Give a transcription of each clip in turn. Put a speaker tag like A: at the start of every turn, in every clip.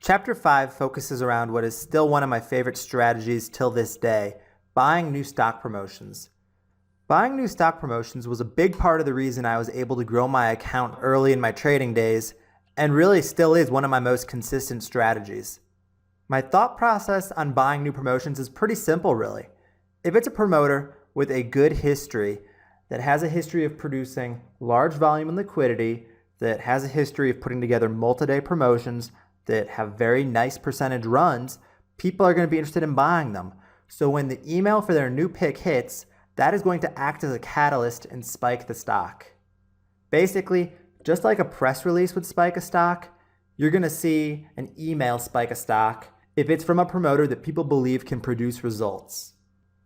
A: Chapter 5 focuses around what is still one of my favorite strategies till this day, buying new stock promotions. Buying new stock promotions was a big part of the reason I was able to grow my account early in my trading days, and really still is one of my most consistent strategies. My thought process on buying new promotions is pretty simple, really. If it's a promoter with a good history, that has a history of producing large volume and liquidity, that has a history of putting together multi-day promotions, that have very nice percentage runs, people are going to be interested in buying them. So when the email for their new pick hits, that is going to act as a catalyst and spike the stock. Basically, just like a press release would spike a stock, you're going to see an email spike a stock if it's from a promoter that people believe can produce results.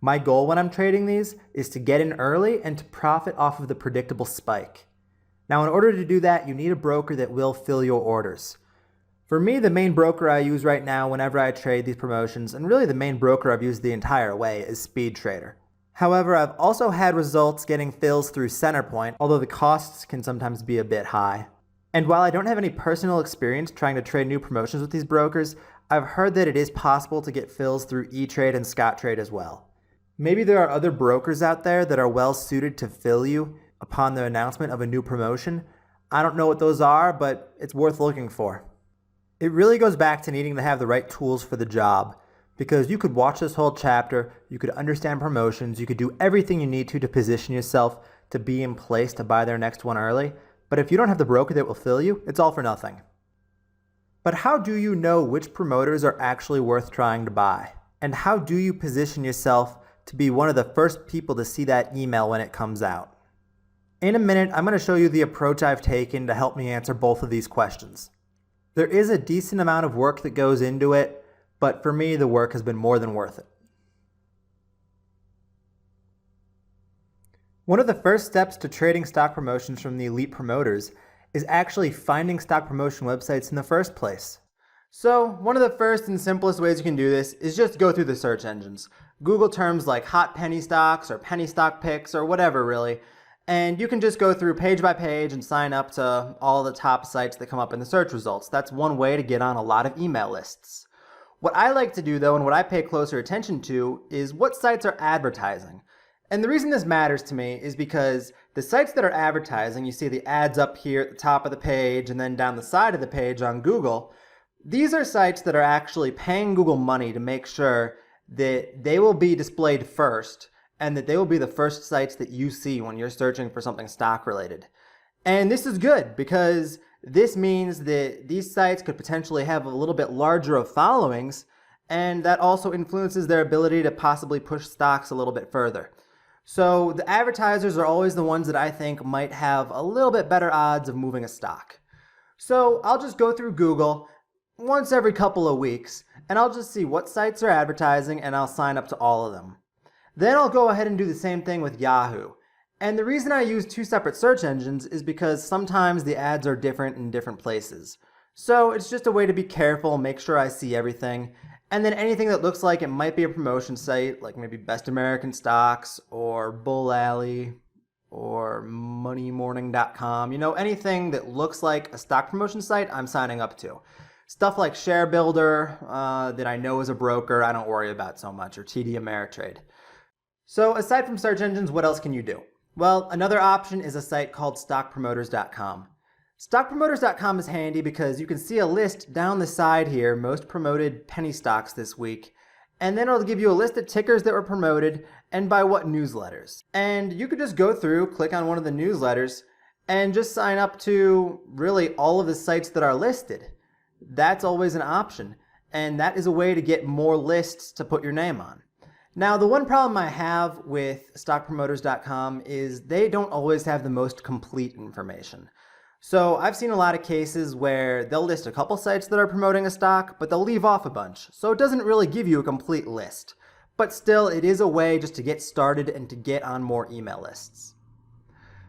A: My goal when I'm trading these is to get in early and to profit off of the predictable spike. Now, in order to do that, you need a broker that will fill your orders. For me, the main broker I use right now whenever I trade these promotions, and really the main broker I've used the entire way, is Speed Trader. However, I've also had results getting fills through Centerpoint, although the costs can sometimes be a bit high. And while I don't have any personal experience trying to trade new promotions with these brokers, I've heard that it is possible to get fills through E-Trade and Scottrade as well. Maybe there are other brokers out there that are well suited to fill you upon the announcement of a new promotion. I don't know what those are, but it's worth looking for. It really goes back to needing to have the right tools for the job, because you could watch this whole chapter, you could understand promotions, you could do everything you need to position yourself to be in place to buy their next one early, but if you don't have the broker that will fill you, it's all for nothing. But how do you know which promoters are actually worth trying to buy? And how do you position yourself to be one of the first people to see that email when it comes out? In a minute, I'm going to show you the approach I've taken to help me answer both of these questions. There is a decent amount of work that goes into it, but for me, the work has been more than worth it. One of the first steps to trading stock promotions from the elite promoters is actually finding stock promotion websites in the first place. So one of the first and simplest ways you can do this is just go through the search engines. Google terms like hot penny stocks or penny stock picks or whatever really, and you can just go through page by page and sign up to all the top sites that come up in the search results. That's one way to get on a lot of email lists. What I like to do though, and what I pay closer attention to, is what sites are advertising. And the reason this matters to me is because the sites that are advertising, you see the ads up here at the top of the page and then down the side of the page on Google, these are sites that are actually paying Google money to make sure that they will be displayed first and that they will be the first sites that you see when you're searching for something stock related. And this is good because this means that these sites could potentially have a little bit larger of followings, and that also influences their ability to possibly push stocks a little bit further. So the advertisers are always the ones that I think might have a little bit better odds of moving a stock. So I'll just go through Google once every couple of weeks, and I'll just see what sites are advertising and I'll sign up to all of them. Then I'll go ahead and do the same thing with Yahoo. And the reason I use two separate search engines is because sometimes the ads are different in different places. So it's just a way to be careful, make sure I see everything. And then anything that looks like it might be a promotion site, like maybe Best American Stocks or Bull Alley or moneymorning.com, anything that looks like a stock promotion site, I'm signing up to. Stuff like Share Builder that I know is a broker, I don't worry about so much, or TD Ameritrade. So aside from search engines, what else can you do? Well, another option is a site called stockpromoters.com. Stockpromoters.com is handy because you can see a list down the side here, most promoted penny stocks this week, and then it'll give you a list of tickers that were promoted and by what newsletters. And you could just go through, click on one of the newsletters, and just sign up to really all of the sites that are listed. That's always an option, and that is a way to get more lists to put your name on. Now, the one problem I have with stockpromoters.com is they don't always have the most complete information. So I've seen a lot of cases where they'll list a couple sites that are promoting a stock, but they'll leave off a bunch. So it doesn't really give you a complete list. But still, it is a way just to get started and to get on more email lists.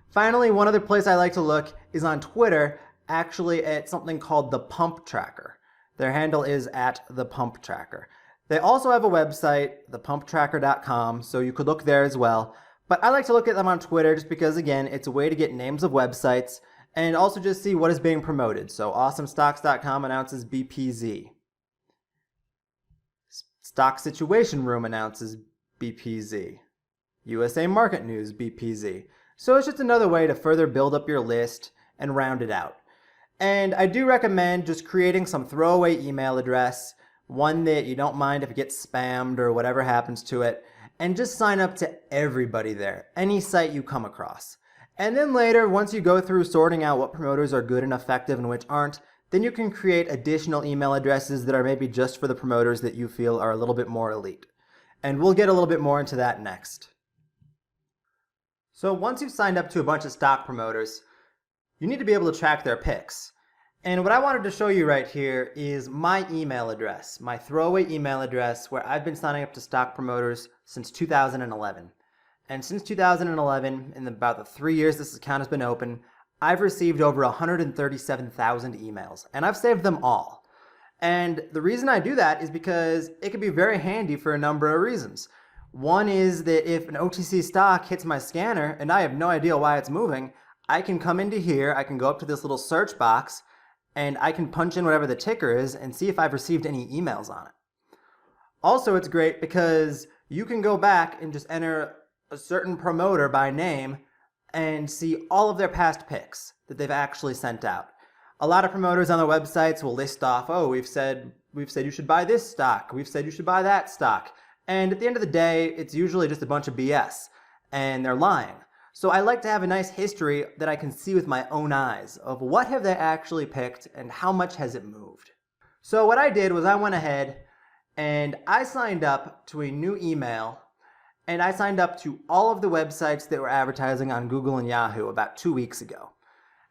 A: Finally, one other place I like to look is on Twitter, actually at something called the Pump Tracker. Their handle is @thepumptracker. They also have a website, thepumptracker.com, so you could look there as well. But I like to look at them on Twitter just because, again, it's a way to get names of websites and also just see what is being promoted. So awesomestocks.com announces BPZ. Stock Situation Room announces BPZ. USA Market News BPZ. So it's just another way to further build up your list and round it out. And I do recommend just creating some throwaway email address, one that you don't mind if it gets spammed or whatever happens to it, and just sign up to everybody there, any site you come across. And then later, once you go through sorting out what promoters are good and effective and which aren't, then you can create additional email addresses that are maybe just for the promoters that you feel are a little bit more elite. And we'll get a little bit more into that next. So once you've signed up to a bunch of stock promoters, you need to be able to track their picks. And what I wanted to show you right here is my email address, my throwaway email address where I've been signing up to stock promoters since 2011. And since 2011, in about the 3 years this account has been open, I've received over 137,000 emails, and I've saved them all. And the reason I do that is because it can be very handy for a number of reasons. One is that if an OTC stock hits my scanner and I have no idea why it's moving, I can come into here, I can go up to this little search box, and I can punch in whatever the ticker is and see if I've received any emails on it. Also, it's great because you can go back and just enter a certain promoter by name and see all of their past picks that they've actually sent out. A lot of promoters on their websites will list off, oh, we've said you should buy this stock, we've said you should buy that stock. And at the end of the day, it's usually just a bunch of BS, and they're lying. So I like to have a nice history that I can see with my own eyes of what have they actually picked and how much has it moved. So what I did was I went ahead and I signed up to a new email, and I signed up to all of the websites that were advertising on Google and Yahoo about 2 weeks ago.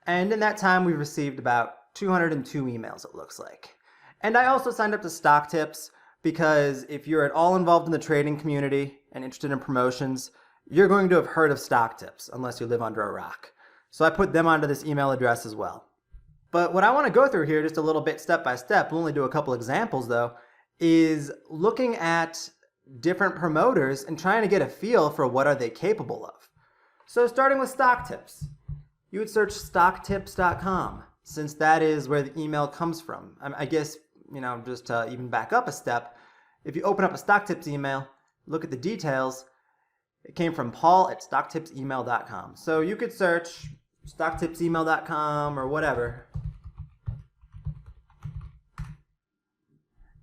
A: And in that time, we've received about 202 emails, it looks like. And I also signed up to Stock Tips because if you're at all involved in the trading community and interested in promotions, you're going to have heard of Stock Tips unless you live under a rock. So I put them onto this email address as well. But what I want to go through here just a little bit step by step, we'll only do a couple examples though, is looking at different promoters and trying to get a feel for what are they capable of. So starting with Stock Tips, you would search stocktips.com since that is where the email comes from. I guess, just to even back up a step, if you open up a Stock Tips email, look at the details, it came from paul@stocktipsemail.com. So you could search stocktipsemail.com or whatever.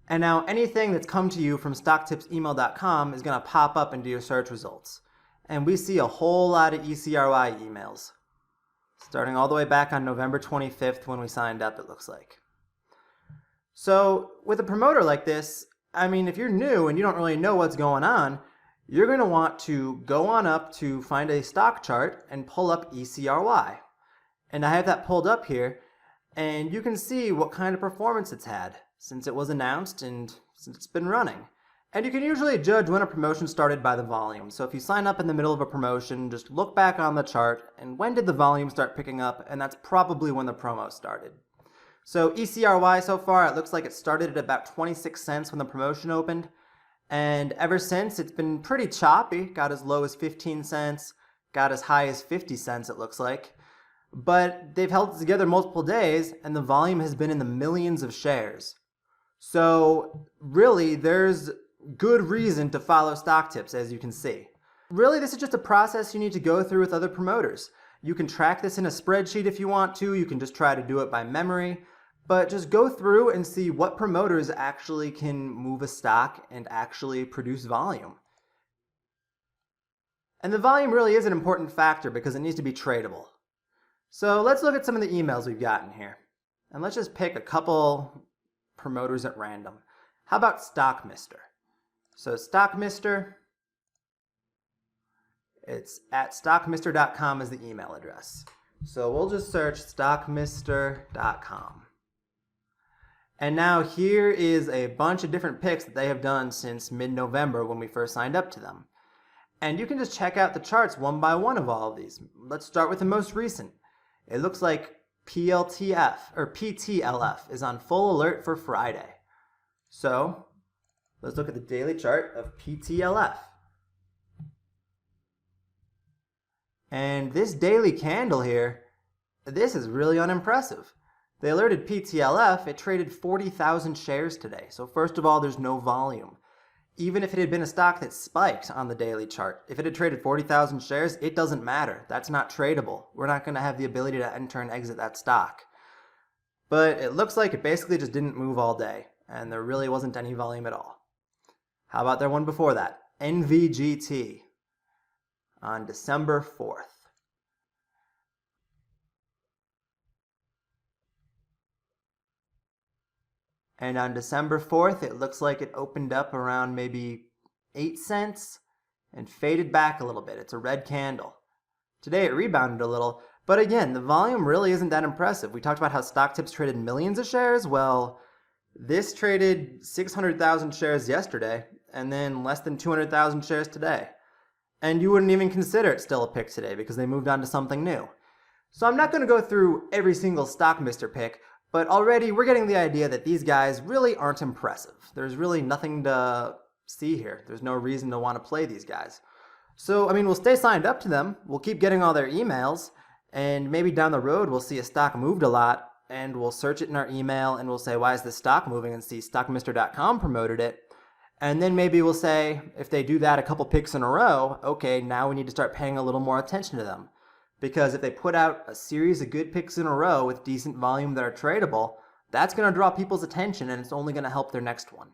A: And now anything that's come to you from stocktipsemail.com is going to pop up into your search results. And we see a whole lot of ECRY emails, starting all the way back on November 25th when we signed up, it looks like. So with a promoter like this, if you're new and you don't really know what's going on, you're going to want to go on up to find a stock chart and pull up ECRY. And I have that pulled up here, and you can see what kind of performance it's had since it was announced and since it's been running. And you can usually judge when a promotion started by the volume. So if you sign up in the middle of a promotion, just look back on the chart and when did the volume start picking up, and that's probably when the promo started. So ECRY so far, it looks like it started at about 26 cents when the promotion opened. And ever since, it's been pretty choppy. Got as low as 15 cents, got as high as 50 cents, it looks like. But they've held it together multiple days, and the volume has been in the millions of shares. So really, there's good reason to follow Stock Tips, as you can see. Really, this is just a process you need to go through with other promoters. You can track this in a spreadsheet if you want to. You can just try to do it by memory. But just go through and see what promoters actually can move a stock and actually produce volume. And the volume really is an important factor because it needs to be tradable. So let's look at some of the emails we've gotten here. And let's just pick a couple promoters at random. How about Stockmister? So Stockmister, it's at stockmister.com as the email address. So we'll just search stockmister.com. And now here is a bunch of different picks that they have done since mid-November when we first signed up to them. And you can just check out the charts one by one of all of these. Let's start with the most recent. It looks like PTLF is on full alert for Friday. So let's look at the daily chart of PTLF. And this daily candle here, this is really unimpressive. They alerted PTLF, it traded 40,000 shares today. So first of all, there's no volume. Even if it had been a stock that spiked on the daily chart, if it had traded 40,000 shares, it doesn't matter. That's not tradable. We're not going to have the ability to enter and exit that stock. But it looks like it basically just didn't move all day, and there really wasn't any volume at all. How about their one before that? NVGT on December 4th. And on December 4th, it looks like it opened up around maybe 8 cents and faded back a little bit. It's a red candle. Today it rebounded a little, but again, the volume really isn't that impressive. We talked about how stock tips traded millions of shares. Well, this traded 600,000 shares yesterday and then less than 200,000 shares today. And you wouldn't even consider it still a pick today because they moved on to something new. So I'm not going to go through every single stock Mr. Pick, but already we're getting the idea that these guys really aren't impressive. There's really nothing to see here. There's no reason to want to play these guys. So, I mean, we'll stay signed up to them. We'll keep getting all their emails. And maybe down the road we'll see a stock moved a lot. And we'll search it in our email and we'll say, why is this stock moving? And see stockmister.com promoted it. And then maybe we'll say, if they do that a couple picks in a row, okay, now we need to start paying a little more attention to them. Because if they put out a series of good picks in a row with decent volume that are tradable, that's going to draw people's attention and it's only going to help their next one.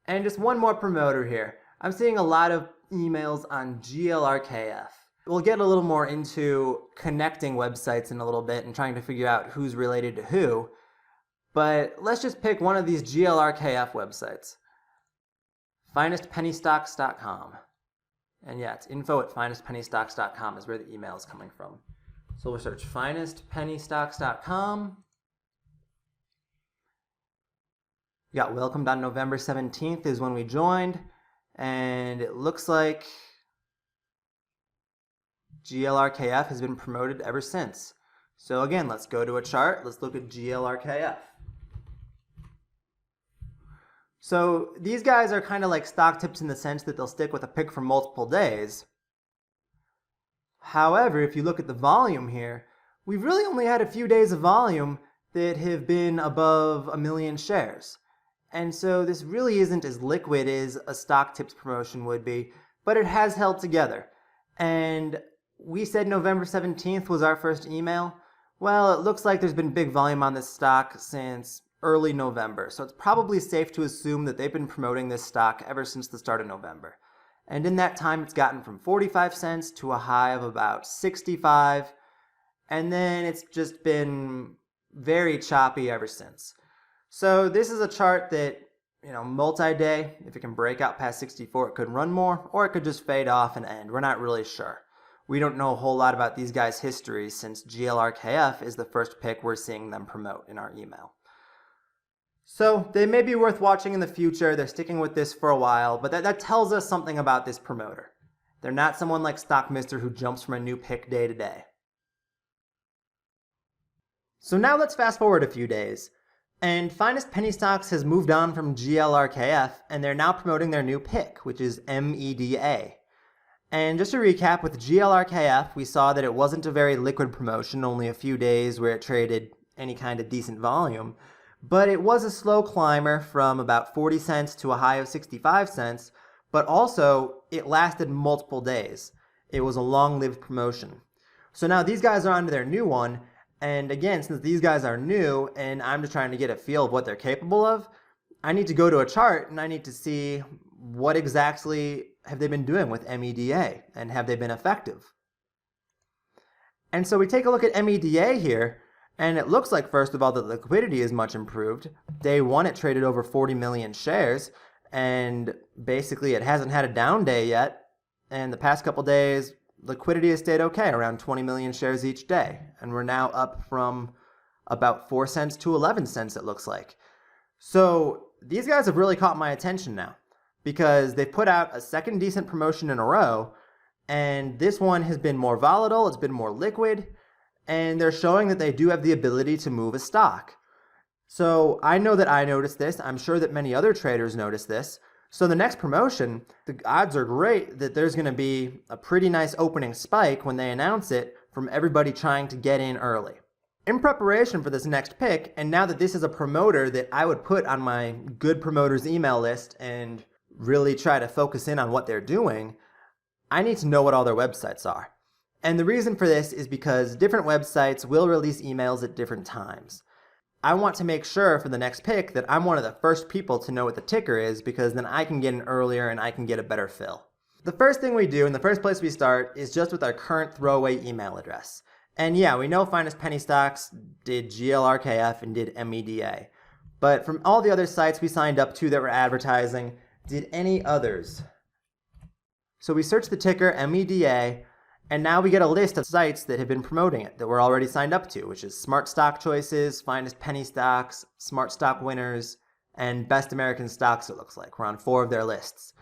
A: And just one more promoter here. I'm seeing a lot of emails on GLRKF. We'll get a little more into connecting websites in a little bit and trying to figure out who's related to who. But let's just pick one of these GLRKF websites. finestpennystocks.com. And yeah, it's info@finestpennystocks.com is where the email is coming from. So we'll search finestpennystocks.com. We got welcomed on November 17th is when we joined. And it looks like GLRKF has been promoted ever since. So again, let's go to a chart. Let's look at GLRKF. So these guys are kind of like stock tips in the sense that they'll stick with a pick for multiple days. However, if you look at the volume here, we've really only had a few days of volume that have been above 1 million shares. And so this really isn't as liquid as a stock tips promotion would be, but it has held together. And we said November 17th was our first email. Well, it looks like there's been big volume on this stock since early November. So it's probably safe to assume that they've been promoting this stock ever since the start of November. And in that time, it's gotten from 45 cents to a high of about 65. And then it's just been very choppy ever since. So this is a chart that, multi-day, if it can break out past 64, it could run more, or it could just fade off and end. We're not really sure. We don't know a whole lot about these guys' history since GLRKF is the first pick we're seeing them promote in our email. So they may be worth watching in the future. They're sticking with this for a while, but that tells us something about this promoter. They're not someone like Stockmister who jumps from a new pick day to day. So now let's fast forward a few days. And Finest Penny Stocks has moved on from GLRKF, and they're now promoting their new pick, which is MEDA. And just to recap, with GLRKF, we saw that it wasn't a very liquid promotion, only a few days where it traded any kind of decent volume. But it was a slow climber from about 40 cents to a high of 65 cents, but also it lasted multiple days. It was a long-lived promotion. So now these guys are on to their new one, and again, since these guys are new and I'm just trying to get a feel of what they're capable of, I need to go to a chart and I need to see what exactly have they been doing with MEDA and have they been effective. And so we take a look at MEDA here. And it looks like, first of all, that the liquidity is much improved. Day one, it traded over 40 million shares, and basically it hasn't had a down day yet. And the past couple days, liquidity has stayed okay, around 20 million shares each day. And we're now up from about 4 cents to 11 cents, it looks like. So these guys have really caught my attention now, because they put out a second decent promotion in a row, and this one has been more volatile, it's been more liquid, and they're showing that they do have the ability to move a stock. So I know that I noticed this. I'm sure that many other traders noticed this. So the next promotion, the odds are great that there's going to be a pretty nice opening spike when they announce it from everybody trying to get in early. In preparation for this next pick, and now that this is a promoter that I would put on my good promoters email list and really try to focus in on what they're doing, I need to know what all their websites are. And the reason for this is because different websites will release emails at different times. I want to make sure for the next pick that I'm one of the first people to know what the ticker is, because then I can get in earlier and I can get a better fill. The first thing we do, and the first place we start, is just with our current throwaway email address. And yeah, we know Finest Penny Stocks did GLRKF and did MEDA. But from all the other sites we signed up to that were advertising, did any others? So we search the ticker MEDA, and now we get a list of sites that have been promoting it that we're already signed up to, which is Smart Stock Choices, Finest Penny Stocks, Smart Stock Winners, and Best American Stocks, it looks like. We're on 4 of their lists.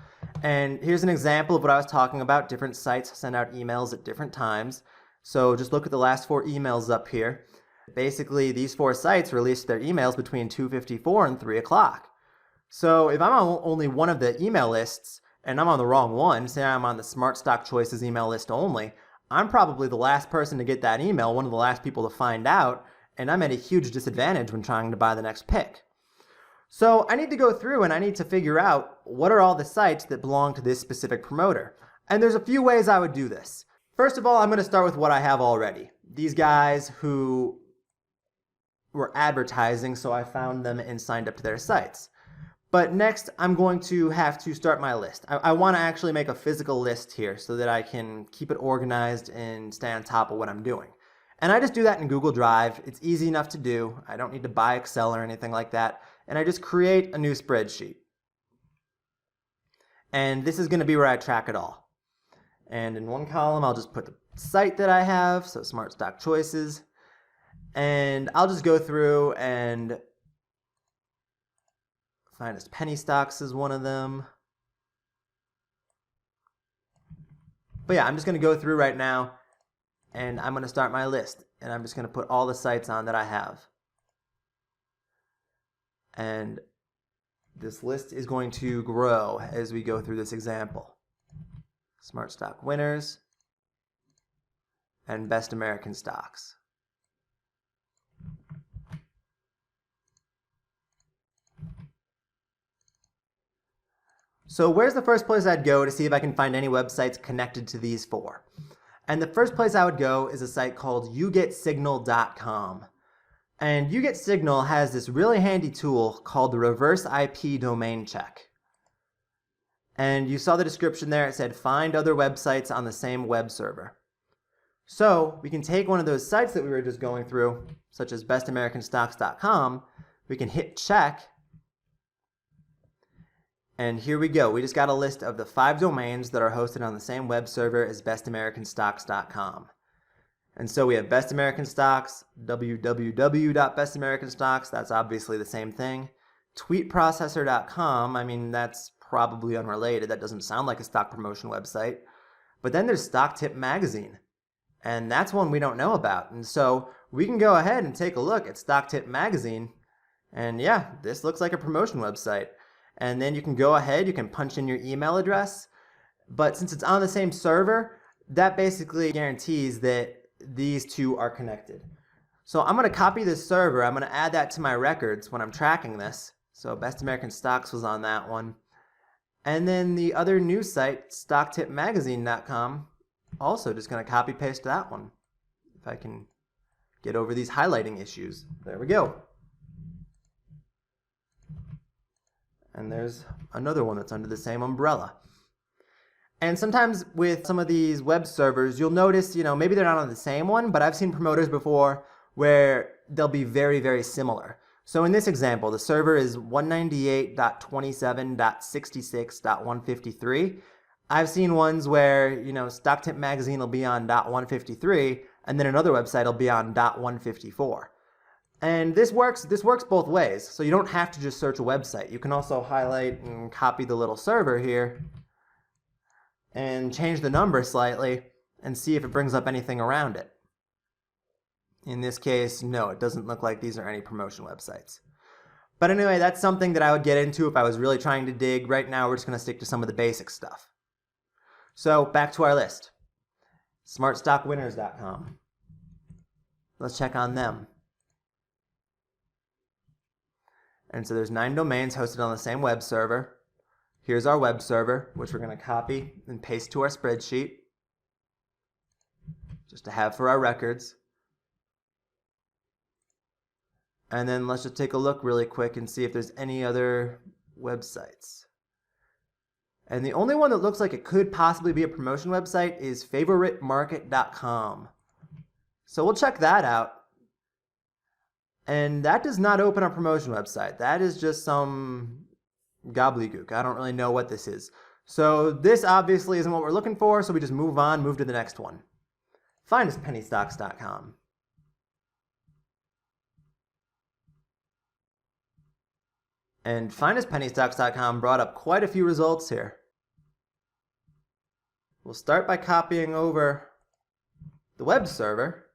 A: And here's an example of what I was talking about. Different sites send out emails at different times. So just look at the last 4 emails up here. Basically, these 4 sites released their emails between 2:54 and 3 o'clock. So if I'm on only one of the email lists, and I'm on the wrong one, say I'm on the Smart Stock Choices email list only, I'm probably the last person to get that email, one of the last people to find out, and I'm at a huge disadvantage when trying to buy the next pick. So I need to go through and I need to figure out what are all the sites that belong to this specific promoter. And there's a few ways I would do this. First of all, I'm going to start with what I have already. These guys who were advertising, so I found them and signed up to their sites. But next, I'm going to have to start my list. I want to actually make a physical list here so that I can keep it organized and stay on top of what I'm doing. And I just do that in Google Drive. It's easy enough to do. I don't need to buy Excel or anything like that. And I just create a new spreadsheet. And this is going to be where I track it all. And in one column, I'll just put the site that I have, so Smart Stock Choices. And I'll just go through and Finest Penny Stocks is one of them. But yeah, I'm just going to go through right now and I'm going to start my list. And I'm just going to put all the sites on that I have. And this list is going to grow as we go through this example. Smart Stock Winners and Best American Stocks. So where's the first place I'd go to see if I can find any websites connected to these 4? And the first place I would go is a site called yougetsignal.com. And YouGetSignal has this really handy tool called the reverse IP domain check. And you saw the description there, it said find other websites on the same web server. So we can take one of those sites that we were just going through, such as bestamericanstocks.com, we can hit check, and here we go. We just got a list of the 5 domains that are hosted on the same web server as bestamericanstocks.com. And so we have Best American Stocks, www.bestamericanstocks, that's obviously the same thing. Tweetprocessor.com, I mean, that's probably unrelated. That doesn't sound like a stock promotion website. But then there's Stock Tip Magazine, and that's one we don't know about. And so we can go ahead and take a look at Stock Tip Magazine, and yeah, this looks like a promotion website. And then you can go ahead, you can punch in your email address, but since it's on the same server, that basically guarantees that these 2 are connected. So I'm going to copy this server, I'm going to add that to my records when I'm tracking this. So Best American Stocks was on that one. And then the other news site, stocktipmagazine.com, also just going to copy paste that one. If I can get over these highlighting issues. There we go. And there's another one that's under the same umbrella. And sometimes with some of these web servers, you'll notice, maybe they're not on the same one, but I've seen promoters before where they'll be very, very similar. So in this example, the server is 198.27.66.153. I've seen ones where, Stock Tip Magazine will be on .153, and then another website will be on .154. And this works both ways. So you don't have to just search a website. You can also highlight and copy the little server here and change the number slightly and see if it brings up anything around it. In this case, no, it doesn't look like these are any promotion websites. But anyway, that's something that I would get into if I was really trying to dig. Right now, we're just going to stick to some of the basic stuff. So back to our list. SmartStockWinners.com. Let's check on them. And so there's 9 domains hosted on the same web server. Here's our web server, which we're going to copy and paste to our spreadsheet, just to have for our records. And then let's just take a look really quick and see if there's any other websites. And the only one that looks like it could possibly be a promotion website is favoritemarket.com. So we'll check that out. And that does not open our promotion website. That is just some gobbledygook. I don't really know what this is. So this obviously isn't what we're looking for, so we just move to the next one. Finestpennystocks.com. And finestpennystocks.com brought up quite a few results here. We'll start by copying over the web server,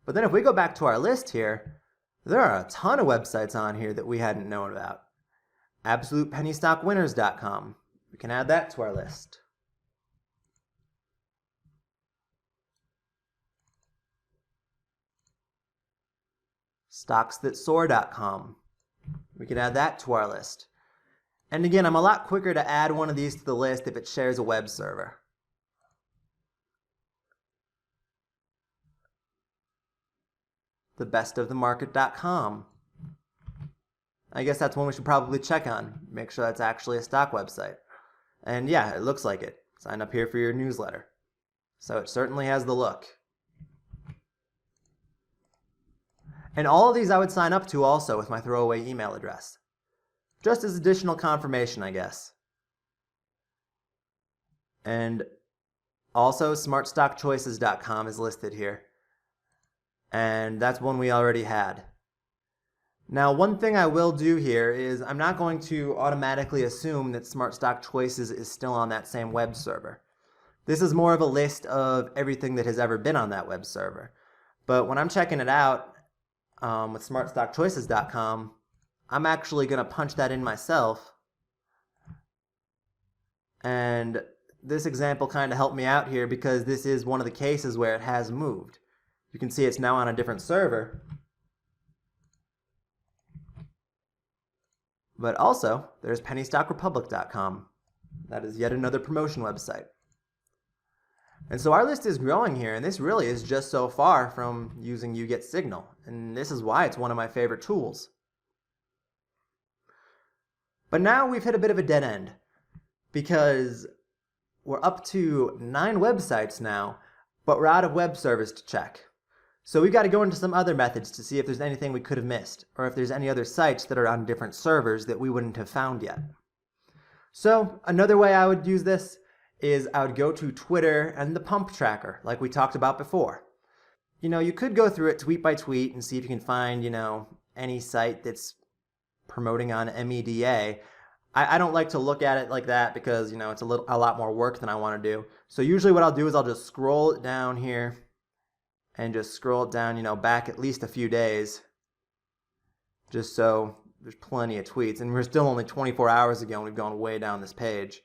A: but then if we go back to our list here, there are a ton of websites on here that we hadn't known about. AbsolutePennyStockWinners.com. We can add that to our list. StocksThatSoar.com. We can add that to our list. And again, I'm a lot quicker to add one of these to the list if it shares a web server. TheBestOfTheMarket.com. I guess that's one we should probably check on. Make sure that's actually a stock website. And yeah, it looks like it. Sign up here for your newsletter. So it certainly has the look. And all of these I would sign up to also with my throwaway email address. Just as additional confirmation, I guess. And also smartstockchoices.com is listed here. And that's one we already had. Now, one thing I will do here is I'm not going to automatically assume that Smart Stock Choices is still on that same web server. This is more of a list of everything that has ever been on that web server. But when I'm checking it out with smartstockchoices.com, I'm actually going to punch that in myself. And this example kind of helped me out here because this is one of the cases where it has moved. You can see it's now on a different server. But also, there's PennyStockRepublic.com. That is yet another promotion website. And so our list is growing here, and this really is just so far from using UGetSignal. And this is why it's one of my favorite tools. But now we've hit a bit of a dead end, because we're up to 9 websites now, but we're out of web service to check. So we've got to go into some other methods to see if there's anything we could have missed, or if there's any other sites that are on different servers that we wouldn't have found yet. So another way I would use this is I would go to Twitter and the pump tracker, like we talked about before. You could go through it tweet by tweet and see if you can find, any site that's promoting on MEDA. I don't like to look at it like that because, it's a lot more work than I want to do. So usually what I'll do is I'll just scroll it down here and just scroll it down, back at least a few days, just so there's plenty of tweets. And we're still only 24 hours ago and we've gone way down this page.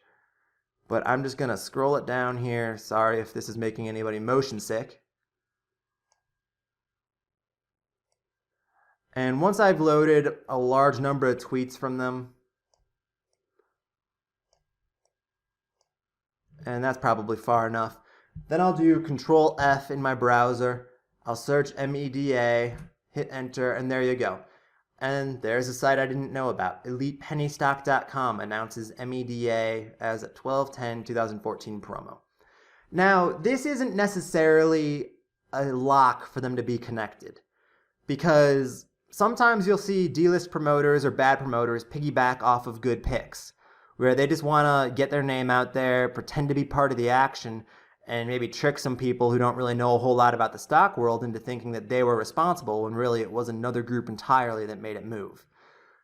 A: But I'm just going to scroll it down here. Sorry if this is making anybody motion sick. And once I've loaded a large number of tweets from them, and that's probably far enough, then I'll do Control F in my browser. I'll search MEDA, hit enter, and there you go. And there's a site I didn't know about. ElitePennyStock.com announces MEDA as a 12/10/2014 promo. Now, this isn't necessarily a lock for them to be connected, because sometimes you'll see D-list promoters or bad promoters piggyback off of good picks, where they just want to get their name out there, pretend to be part of the action, and maybe trick some people who don't really know a whole lot about the stock world into thinking that they were responsible when really it was another group entirely that made it move.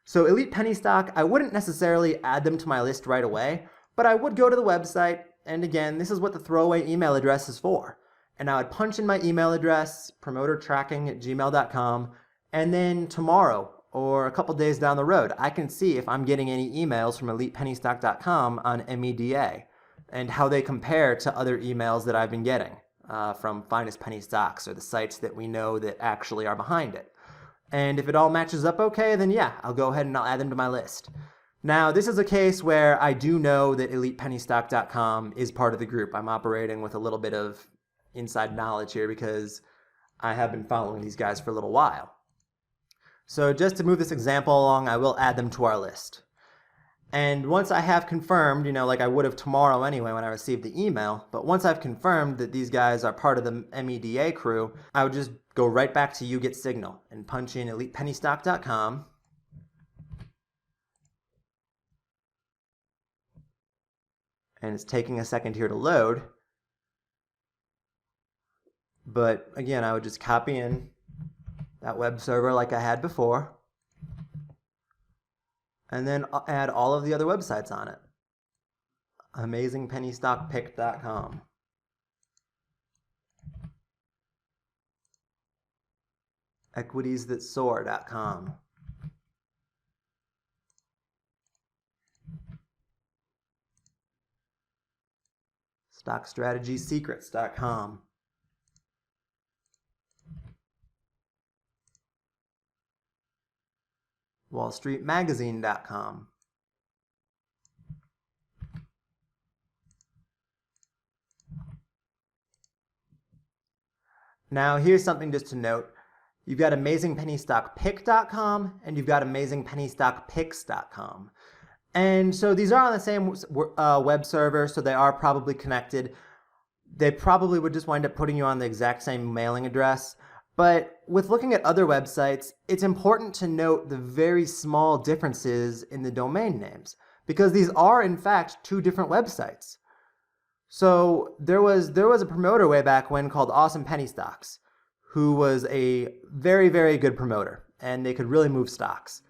A: So Elite Penny Stock, I wouldn't necessarily add them to my list right away, but I would go to the website, and again, this is what the throwaway email address is for. And I would punch in my email address, promotertracking@gmail.com, and then tomorrow, or a couple days down the road, I can see if I'm getting any emails from ElitePennyStock.com on MEDA, and how they compare to other emails that I've been getting from Finest Penny Stocks, or the sites that we know that actually are behind it. And if it all matches up okay, then yeah, I'll go ahead and I'll add them to my list. Now, this is a case where I do know that ElitePennyStock.com is part of the group. I'm operating with a little bit of inside knowledge here because I have been following these guys for a little while. So just to move this example along, I will add them to our list. And once I have confirmed, like I would have tomorrow anyway when I received the email, but once I've confirmed that these guys are part of the MEDA crew, I would just go right back to YouGetSignal and punch in ElitePennyStock.com. And it's taking a second here to load. But again, I would just copy in that web server like I had before, and then add all of the other websites on it. AmazingPennyStockPick.com. EquitiesThatSoar.com. StockStrategySecrets.com. WallStreetMagazine.com. Now here's something just to note. You've got AmazingPennyStockPick.com and you've got AmazingPennyStockPicks.com. And so these are on the same web server, so they are probably connected. They probably would just wind up putting you on the exact same mailing address. But with looking at other websites, it's important to note the very small differences in the domain names, because these are in fact two different websites. So there was a promoter way back when called Awesome Penny Stocks, who was a very, very good promoter, and they could really move stocks.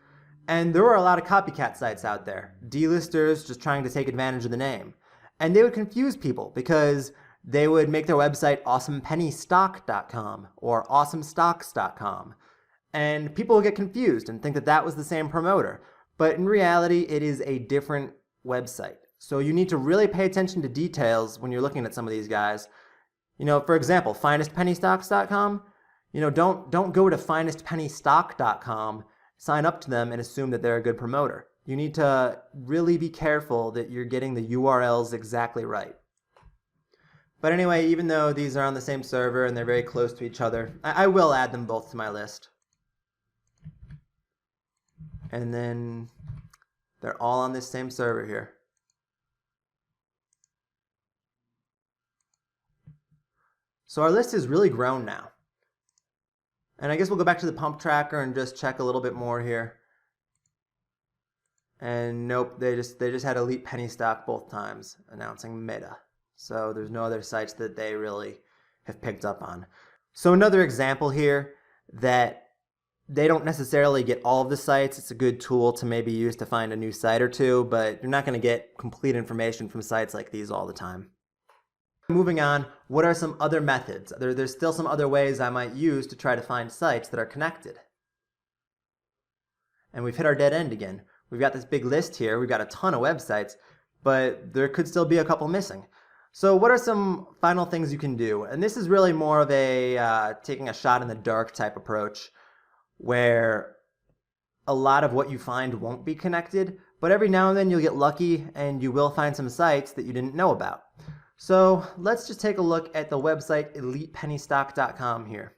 A: And there were a lot of copycat sites out there, delisters just trying to take advantage of the name. And they would confuse people because they would make their website awesomepennystock.com or awesomestocks.com. And people would get confused and think that that was the same promoter. But in reality, it is a different website. So you need to really pay attention to details when you're looking at some of these guys. For example, finestpennystocks.com, don't go to finestpennystock.com, sign up to them and assume that they're a good promoter. You need to really be careful that you're getting the URLs exactly right. But anyway, even though these are on the same server and they're very close to each other, I will add them both to my list. And then they're all on this same server here. So our list has really grown now. And I guess we'll go back to the pump tracker and just check a little bit more here. And nope, they just had Elite Penny Stock both times, announcing Meta. So there's no other sites that they really have picked up on. So another example here that they don't necessarily get all of the sites. It's a good tool to maybe use to find a new site or two, but you're not going to get complete information from sites like these all the time. Moving on, what are some other methods? There's still some other ways I might use to try to find sites that are connected. And we've hit our dead end again. We've got this big list here. We've got a ton of websites, but there could still be a couple missing. So what are some final things you can do? And this is really more of a taking a shot in the dark type approach, where a lot of what you find won't be connected, but every now and then you'll get lucky and you will find some sites that you didn't know about. So let's just take a look at the website ElitePennyStock.com here.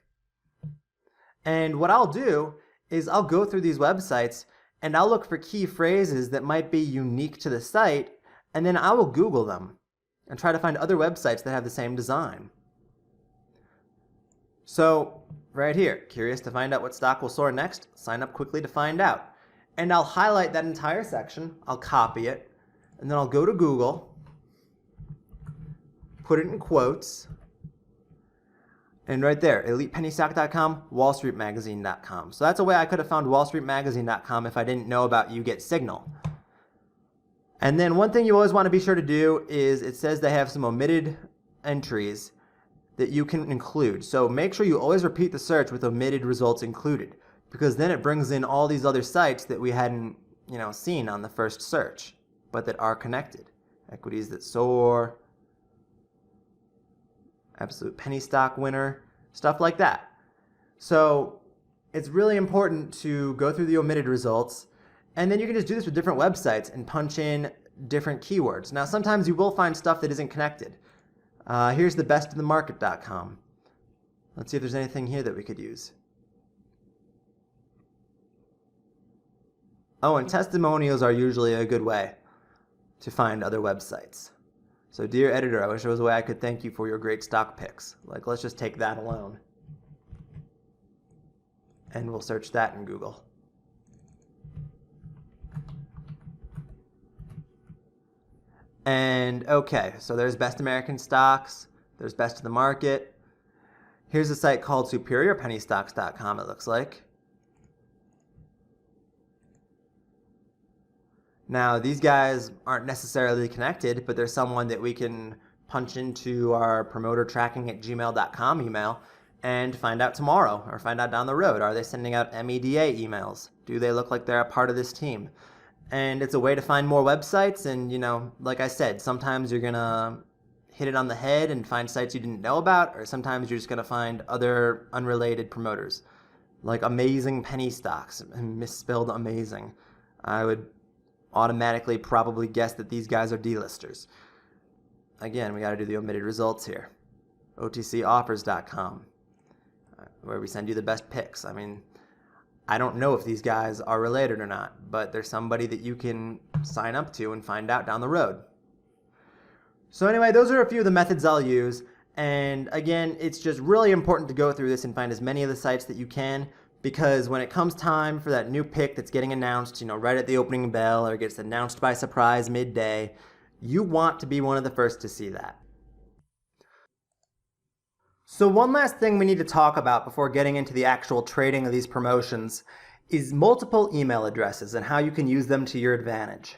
A: And what I'll do is I'll go through these websites and I'll look for key phrases that might be unique to the site, and then I will Google them and try to find other websites that have the same design. So right here, curious to find out what stock will soar next? Sign up quickly to find out. And I'll highlight that entire section, I'll copy it, and then I'll go to Google, put it in quotes, and right there, ElitePennyStock.com, WallStreetMagazine.com. So that's a way I could have found WallStreetMagazine.com if I didn't know about YouGetSignal. And then one thing you always want to be sure to do is it says they have some omitted entries that you can include. So make sure you always repeat the search with omitted results included, because then it brings in all these other sites that we hadn't, seen on the first search, but that are connected. Equities that soar, absolute penny stock winner, stuff like that. So it's really important to go through the omitted results, and then you can just do this with different websites and punch in different keywords. Now, sometimes you will find stuff that isn't connected. Here's the bestofthemarket.com. Let's see if there's anything here that we could use. Oh, and testimonials are usually a good way to find other websites. So, dear editor, I wish there was a way I could thank you for your great stock picks. Like, let's just take that alone. And we'll search that in Google. And okay, so there's Best American Stocks, there's Best of the Market. Here's a site called SuperiorPennyStocks.com, it looks like. Now, these guys aren't necessarily connected, but there's someone that we can punch into our promotertracking@gmail.com email and find out tomorrow or find out down the road. Are they sending out MEDA emails? Do they look like they're a part of this team? And it's a way to find more websites. And, you know, like I said, sometimes you're going to hit it on the head and find sites you didn't know about, or sometimes you're just going to find other unrelated promoters, like Amazing Penny Stocks, misspelled amazing. I would automatically probably guess that these guys are delisters. Again, we got to do the omitted results here. OTCoffers.com, where we send you the best picks. I mean, I don't know if these guys are related or not, but they're somebody that you can sign up to and find out down the road. So anyway, those are a few of the methods I'll use. And again, it's just really important to go through this and find as many of the sites that you can, because when it comes time for that new pick that's getting announced, you know, right at the opening bell, or gets announced by surprise midday, you want to be one of the first to see that. So one last thing we need to talk about before getting into the actual trading of these promotions is multiple email addresses and how you can use them to your advantage.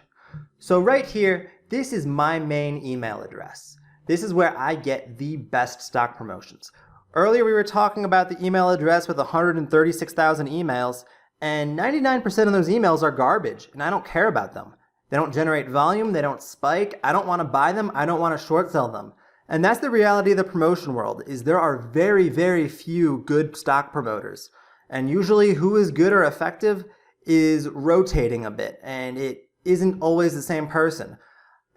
A: So right here, this is my main email address. This is where I get the best stock promotions. Earlier we were talking about the email address with 136,000 emails, and 99% of those emails are garbage, and I don't care about them. They don't generate volume, they don't spike, I don't want to buy them, I don't want to short sell them. And that's the reality of the promotion world, is there are very, very few good stock promoters. And usually who is good or effective is rotating a bit, and it isn't always the same person.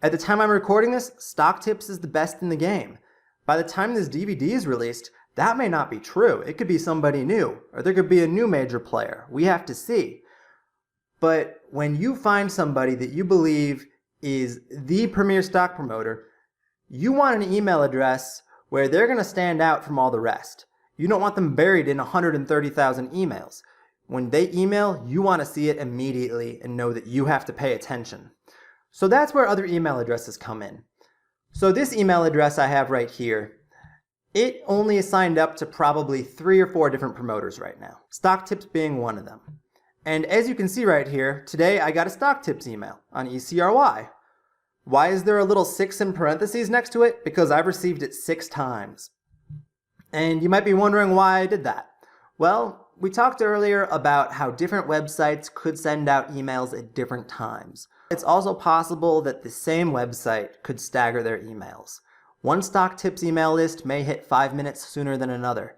A: At the time I'm recording this, Stock Tips is the best in the game. By the time this DVD is released, that may not be true. It could be somebody new, or there could be a new major player. We have to see. But when you find somebody that you believe is the premier stock promoter, you want an email address where they're going to stand out from all the rest. You don't want them buried in 130,000 emails. When they email, you want to see it immediately and know that you have to pay attention. So that's where other email addresses come in. So this email address I have right here, it only is signed up to probably 3 or 4 different promoters right now, Stock Tips being one of them. And as you can see right here, today I got a Stock Tips email on ECRY. Why is there a little 6 in parentheses next to it? Because I've received it 6 times. And you might be wondering why I did that. Well, we talked earlier about how different websites could send out emails at different times. It's also possible that the same website could stagger their emails. One Stock Tips email list may hit 5 minutes sooner than another.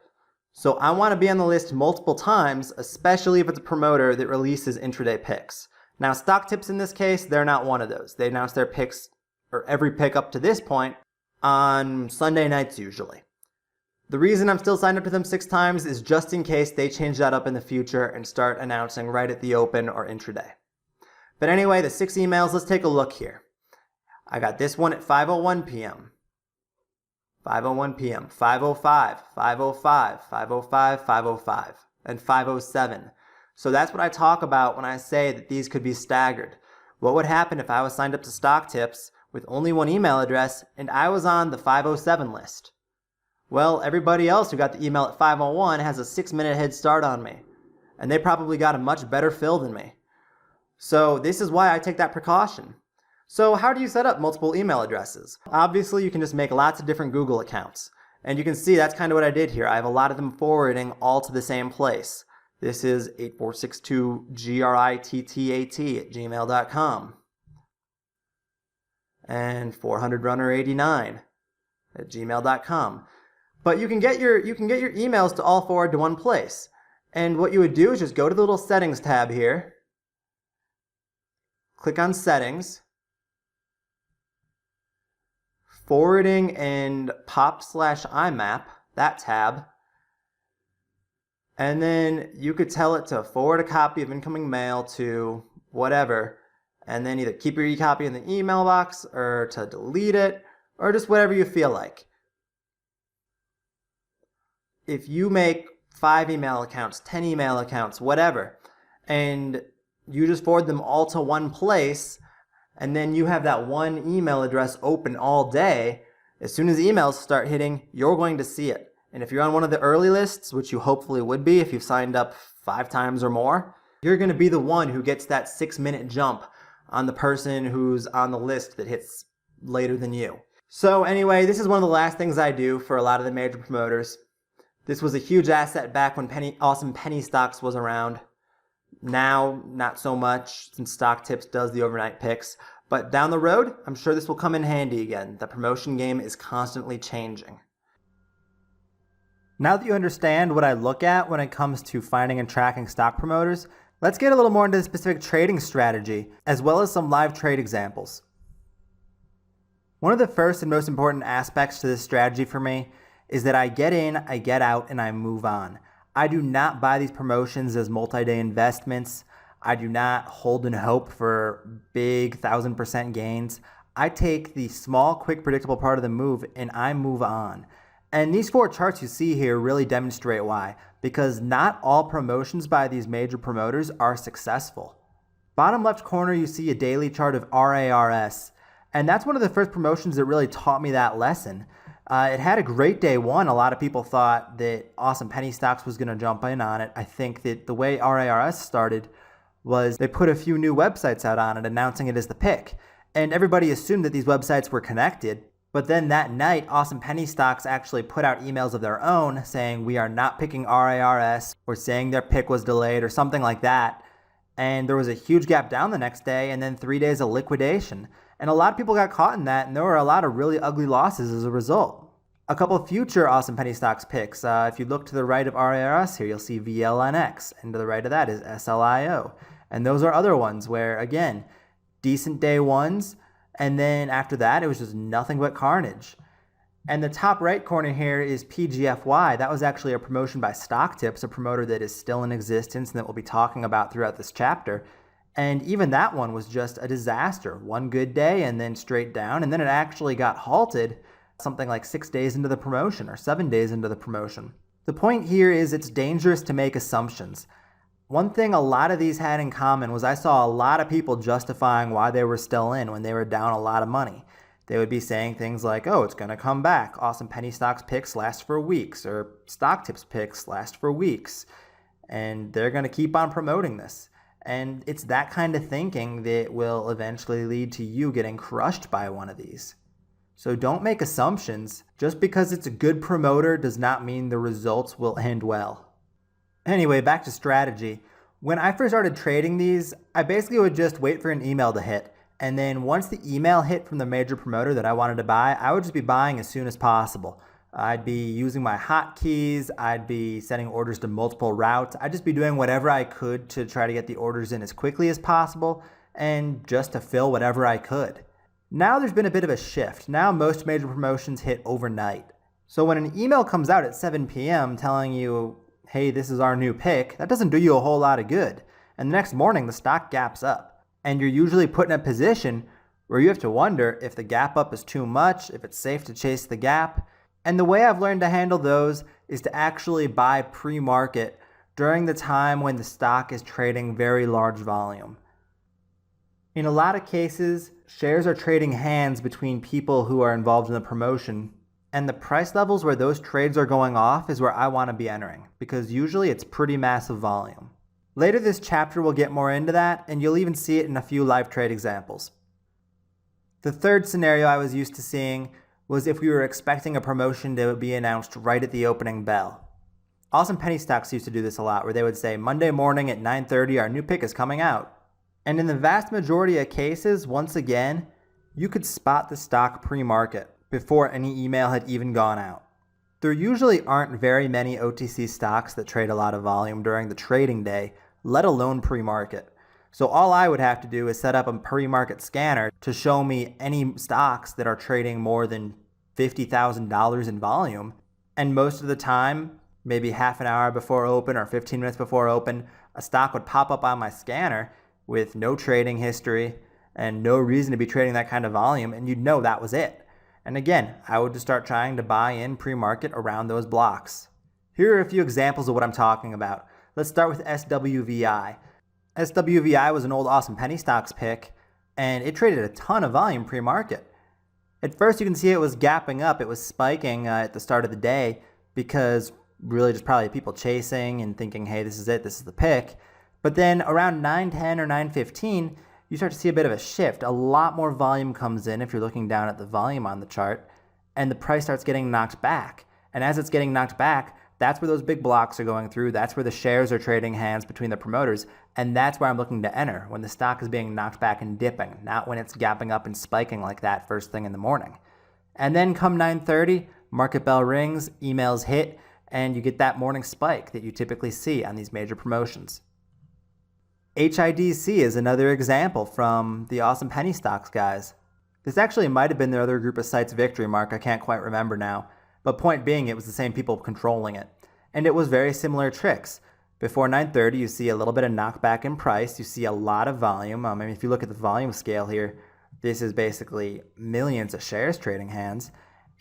A: So I want to be on the list multiple times, especially if it's a promoter that releases intraday picks. Now, Stock Tips in this case, they're not one of those. They announce their picks, or every pick up to this point, on Sunday nights usually. The reason I'm still signed up to them 6 times is just in case they change that up in the future and start announcing right at the open or intraday. But anyway, the 6 emails, let's take a look here. I got this one at 5:01 p.m. 5:01 p.m., 5:05, 5:05, 5:05, 5:05, and 5:07. So that's what I talk about when I say that these could be staggered. What would happen if I was signed up to Stock Tips with only one email address and I was on the 5:07 list? Well, everybody else who got the email at 5:01 has a 6-minute head start on me, and they probably got a much better fill than me. So this is why I take that precaution. So how do you set up multiple email addresses? Obviously, you can just make lots of different Google accounts. And you can see that's kind of what I did here. I have a lot of them forwarding all to the same place. This is 8462grittat@gmail.com. And 400runner89 at gmail.com. But you can get your emails to all forward to one place. And what you would do is just go to the little settings tab here, click on settings, forwarding and pop/IMAP, that tab, and then you could tell it to forward a copy of incoming mail to whatever, and then either keep your e-copy in the email box or to delete it, or just whatever you feel like. If you make 5 email accounts, 10 email accounts, whatever, and you just forward them all to one place, and then you have that one email address open all day, as soon as emails start hitting, you're going to see it. And if you're on one of the early lists, which you hopefully would be if you've signed up 5 times or more, you're going to be the one who gets that 6-minute jump on the person who's on the list that hits later than you. So anyway, this is one of the last things I do for a lot of the major promoters. This was a huge asset back when awesome penny stocks was around. Now, not so much, since Stock Tips does the overnight picks. But down the road, I'm sure this will come in handy again. The promotion game is constantly changing. Now that you understand what I look at when it comes to finding and tracking stock promoters, let's get a little more into the specific trading strategy, as well as some live trade examples. One of the first and most important aspects to this strategy for me is that I get in, I get out, and I move on. I do not buy these promotions as multi-day investments. I do not hold and hope for big 1,000% gains. I take the small, quick, predictable part of the move and I move on. And these 4 charts you see here really demonstrate why, because not all promotions by these major promoters are successful. Bottom left corner, you see a daily chart of RARS, and that's one of the first promotions that really taught me that lesson. It had a great day one. A lot of people thought that Awesome Penny Stocks was going to jump in on it. I think that the way RARS started was they put a few new websites out on it announcing it as the pick. And everybody assumed that these websites were connected. But then that night, Awesome Penny Stocks actually put out emails of their own saying we are not picking RARS, or saying their pick was delayed or something like that. And there was a huge gap down the next day and then 3 days of liquidation. And a lot of people got caught in that, and there were a lot of really ugly losses as a result. A couple of future Awesome Penny Stocks picks. If you look to the right of RARS here, you'll see VLNX, and to the right of that is SLIO. And those are other ones where, again, decent day ones, and then after that, it was just nothing but carnage. And the top right corner here is PGFY. That was actually a promotion by Stock Tips, a promoter that is still in existence and that we'll be talking about throughout this chapter. And even that one was just a disaster. One good day and then straight down, and then it actually got halted something like 6 days into the promotion or 7 days into the promotion. The point here is it's dangerous to make assumptions. One thing a lot of these had in common was I saw a lot of people justifying why they were still in when they were down a lot of money. They would be saying things like, oh, it's going to come back. Awesome Penny Stocks picks last for weeks, or Stock Tips picks last for weeks. And they're going to keep on promoting this. And it's that kind of thinking that will eventually lead to you getting crushed by one of these. So don't make assumptions. Just because it's a good promoter does not mean the results will end well. Anyway, back to strategy. When I first started trading these, I basically would just wait for an email to hit. And then once the email hit from the major promoter that I wanted to buy, I would just be buying as soon as possible. I'd be using my hotkeys. I'd be sending orders to multiple routes. I'd just be doing whatever I could to try to get the orders in as quickly as possible and just to fill whatever I could. Now there's been a bit of a shift. Now most major promotions hit overnight. So when an email comes out at 7 p.m. telling you, hey, this is our new pick, that doesn't do you a whole lot of good. And the next morning, the stock gaps up. And you're usually put in a position where you have to wonder if the gap up is too much, if it's safe to chase the gap. And the way I've learned to handle those is to actually buy pre-market during the time when the stock is trading very large volume. In a lot of cases, shares are trading hands between people who are involved in the promotion, and the price levels where those trades are going off is where I want to be entering, because usually it's pretty massive volume. Later this chapter we'll get more into that, and you'll even see it in a few live trade examples. The third scenario I was used to seeing was if we were expecting a promotion to be announced right at the opening bell. Awesome Penny Stocks used to do this a lot, where they would say, Monday morning at 9:30, our new pick is coming out. And in the vast majority of cases, once again, you could spot the stock pre-market before any email had even gone out. There usually aren't very many OTC stocks that trade a lot of volume during the trading day, let alone pre-market. So all I would have to do is set up a pre-market scanner to show me any stocks that are trading more than $50,000 in volume. And most of the time, maybe half an hour before open or 15 minutes before open, a stock would pop up on my scanner with no trading history and no reason to be trading that kind of volume, and you'd know that was it. And again, I would just start trying to buy in pre-market around those blocks. Here are a few examples of what I'm talking about. Let's start with SWVI. SWVI was an old Awesome Penny Stocks pick, and it traded a ton of volume pre-market. At first, you can see it was gapping up. It was spiking at the start of the day because really just probably people chasing and thinking, hey, this is it, this is the pick. But then around 9:10 or 9:15, you start to see a bit of a shift. A lot more volume comes in if you're looking down at the volume on the chart, and the price starts getting knocked back. And as it's getting knocked back, that's where those big blocks are going through. That's where the shares are trading hands between the promoters. And that's where I'm looking to enter, when the stock is being knocked back and dipping, not when it's gapping up and spiking like that first thing in the morning. And then come 9:30, market bell rings, emails hit, and you get that morning spike that you typically see on these major promotions. HIDC is another example from the Awesome Penny Stocks guys. This actually might have been their other group of sites victory mark, I can't quite remember now. But point being, it was the same people controlling it. And it was very similar tricks. Before 9:30, you see a little bit of knockback in price. You see a lot of volume. I mean, if you look at the volume scale here, this is basically millions of shares trading hands.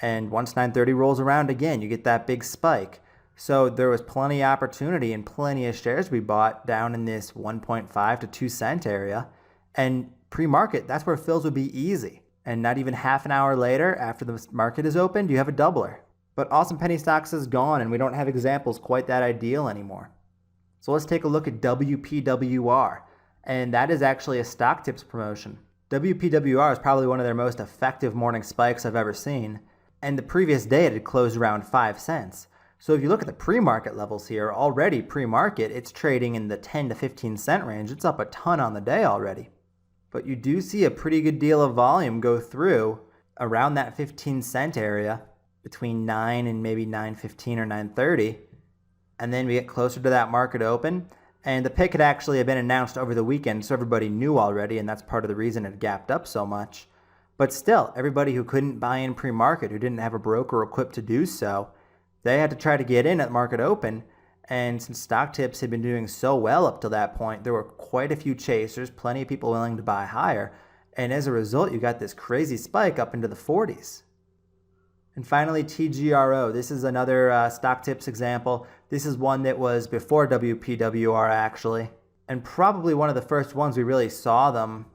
A: And once 9:30 rolls around again, you get that big spike. So there was plenty of opportunity and plenty of shares to be bought down in this 1.5 to 2 cent area. And pre-market, that's where fills would be easy. And not even half an hour later, after the market is opened, you have a doubler. But Awesome Penny Stocks is gone, and we don't have examples quite that ideal anymore. So let's take a look at WPWR, and that is actually a stock tips promotion. WPWR is probably one of their most effective morning spikes I've ever seen, and the previous day it had closed around 5 cents. So if you look at the pre-market levels here, already pre-market, it's trading in the 10 to 15 cent range. It's up a ton on the day already. But you do see a pretty good deal of volume go through around that 15 cent area between 9 and maybe 9:15 or 9:30. And then we get closer to that market open. And the pick had actually been announced over the weekend, so everybody knew already, and that's part of the reason it gapped up so much. But still, everybody who couldn't buy in pre-market, who didn't have a broker equipped to do so, they had to try to get in at market open. And since stock tips had been doing so well up to that point, there were quite a few chasers, plenty of people willing to buy higher. And as a result, you got this crazy spike up into the 40s. And finally, TGRO. This is another stock tips example. This is one that was before WPWR actually, and probably one of the first ones we really saw them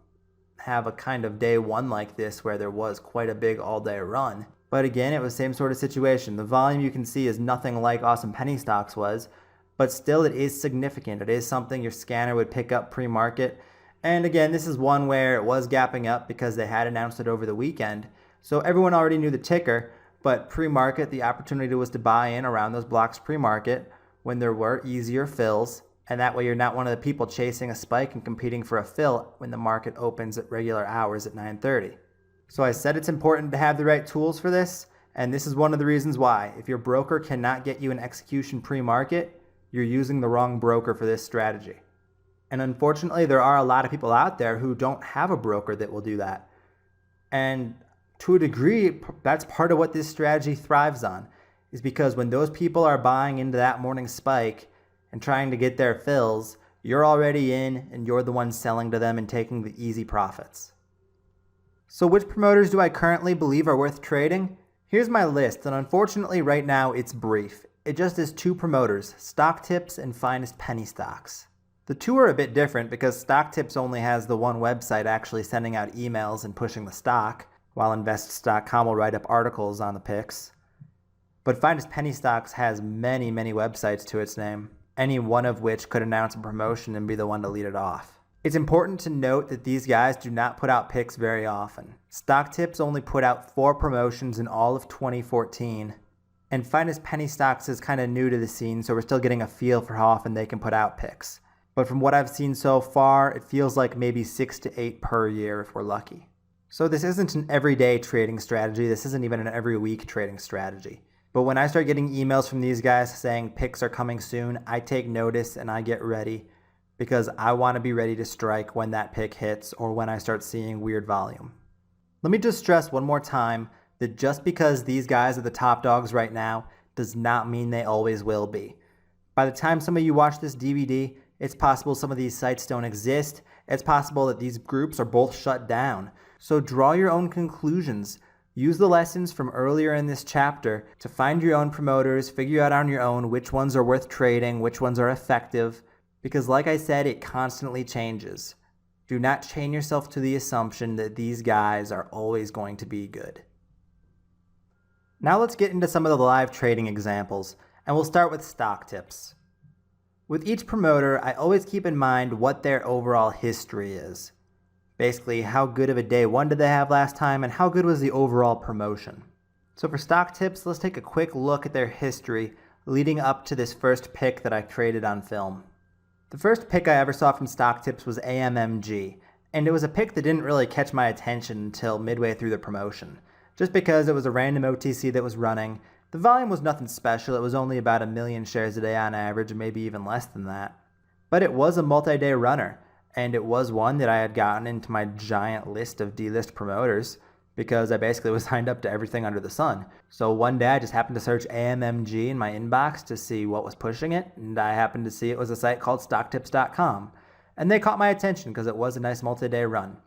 A: have a kind of day one like this where there was quite a big all-day run. But again, it was the same sort of situation. The volume you can see is nothing like Awesome Penny Stocks was, but still it is significant. It is something your scanner would pick up pre-market. And again, this is one where it was gapping up because they had announced it over the weekend. So everyone already knew the ticker. But pre-market, the opportunity was to buy in around those blocks pre-market when there were easier fills. And that way you're not one of the people chasing a spike and competing for a fill when the market opens at regular hours at 9:30. So I said it's important to have the right tools for this. And this is one of the reasons why. If your broker cannot get you an execution pre-market, you're using the wrong broker for this strategy. And unfortunately, there are a lot of people out there who don't have a broker that will do that. And to a degree, that's part of what this strategy thrives on, is because when those people are buying into that morning spike and trying to get their fills, you're already in and you're the one selling to them and taking the easy profits. So which promoters do I currently believe are worth trading? Here's my list, and unfortunately right now it's brief. It just is 2 promoters, Stock Tips and Finest Penny Stocks. The 2 are a bit different because Stock Tips only has the one website actually sending out emails and pushing the stock, while Invests.com will write up articles on the picks. But Finest Penny Stocks has many, many websites to its name, any one of which could announce a promotion and be the one to lead it off. It's important to note that these guys do not put out picks very often. Stock Tips only put out 4 promotions in all of 2014, and Finest Penny Stocks is kind of new to the scene, so we're still getting a feel for how often they can put out picks. But from what I've seen so far, it feels like maybe 6 to 8 per year if we're lucky. So this isn't an everyday trading strategy. This isn't even an every week trading strategy. But when I start getting emails from these guys saying picks are coming soon, I take notice and I get ready because I want to be ready to strike when that pick hits or when I start seeing weird volume. Let me just stress one more time that just because these guys are the top dogs right now does not mean they always will be. By the time some of you watch this DVD, it's possible some of these sites don't exist. It's possible that these groups are both shut down. So draw your own conclusions. Use the lessons from earlier in this chapter to find your own promoters, figure out on your own which ones are worth trading, which ones are effective, because like I said, it constantly changes. Do not chain yourself to the assumption that these guys are always going to be good. Now let's get into some of the live trading examples, and we'll start with stock tips. With each promoter, I always keep in mind what their overall history is. Basically, how good of a day one did they have last time, and how good was the overall promotion. So for stock tips, let's take a quick look at their history leading up to this first pick that I created on film. The first pick I ever saw from stock tips was AMMG, and it was a pick that didn't really catch my attention until midway through the promotion. Just because it was a random OTC that was running, the volume was nothing special. It was only about 1 million shares a day on average, or maybe even less than that. But it was a multi-day runner, and it was one that I had gotten into my giant list of D-list promoters because I basically was signed up to everything under the sun. So one day I just happened to search AMMG in my inbox to see what was pushing it, and I happened to see it was a site called stocktips.com. And they caught my attention because it was a nice multi-day run.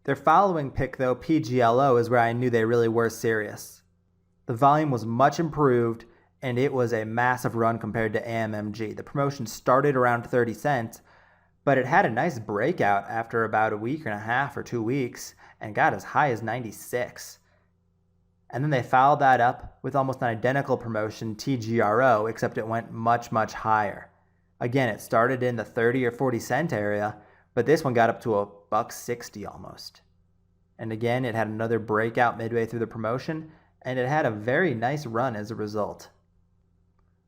A: Their following pick though, PGLO, is where I knew they really were serious. The volume was much improved, and it was a massive run compared to AMMG. The promotion started around 30 cents, but it had a nice breakout after about a week and a half or 2 weeks and got as high as 96. And then they followed that up with almost an identical promotion, TGRO, except it went much, much higher. Again, it started in the 30 or 40 cent area, but this one got up to $1.60 almost. And again, it had another breakout midway through the promotion, and it had a very nice run as a result.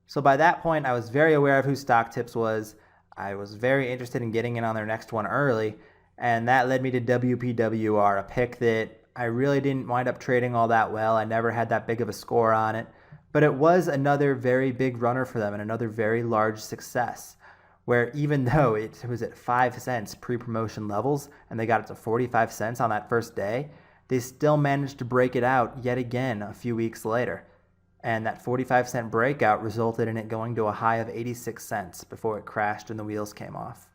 A: So by that point, I was very aware of who Stock Tips was. I was very interested in getting in on their next one early, and that led me to WPWR, a pick that I really didn't wind up trading all that well. I never had that big of a score on it, but it was another very big runner for them and another very large success, where even though it was at 5 cents pre-promotion levels and they got it to 45 cents on that first day, they still managed to break it out yet again a few weeks later. And that 45 cent breakout resulted in it going to a high of 86 cents before it crashed and the wheels came off.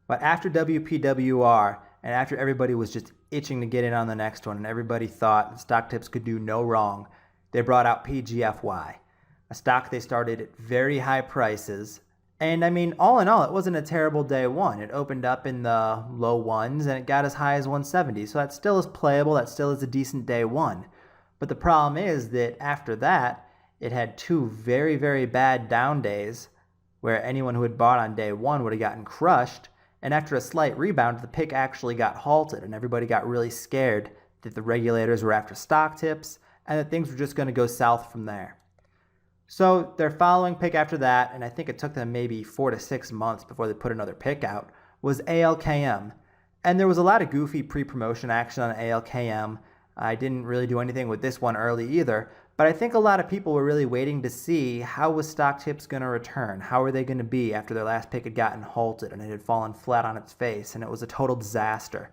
A: But after WPWR, and after everybody was just itching to get in on the next one, and everybody thought Stock Tips could do no wrong, they brought out PGFY, a stock they started at very high prices. And I mean, all in all, it wasn't a terrible day one. It opened up in the low ones, and it got as high as 170. So that still is playable. That still is a decent day one. But the problem is that after that, it had 2 very, very bad down days where anyone who had bought on day one would have gotten crushed. And after a slight rebound, the pick actually got halted, and everybody got really scared that the regulators were after Stock Tips and that things were just going to go south from there. So their following pick after that, and I think it took them maybe 4 to 6 months before they put another pick out, was ALKM. And there was a lot of goofy pre-promotion action on ALKM. I didn't really do anything with this one early either, but I think a lot of people were really waiting to see how was Stock Tips going to return. How were they going to be after their last pick had gotten halted and it had fallen flat on its face and it was a total disaster.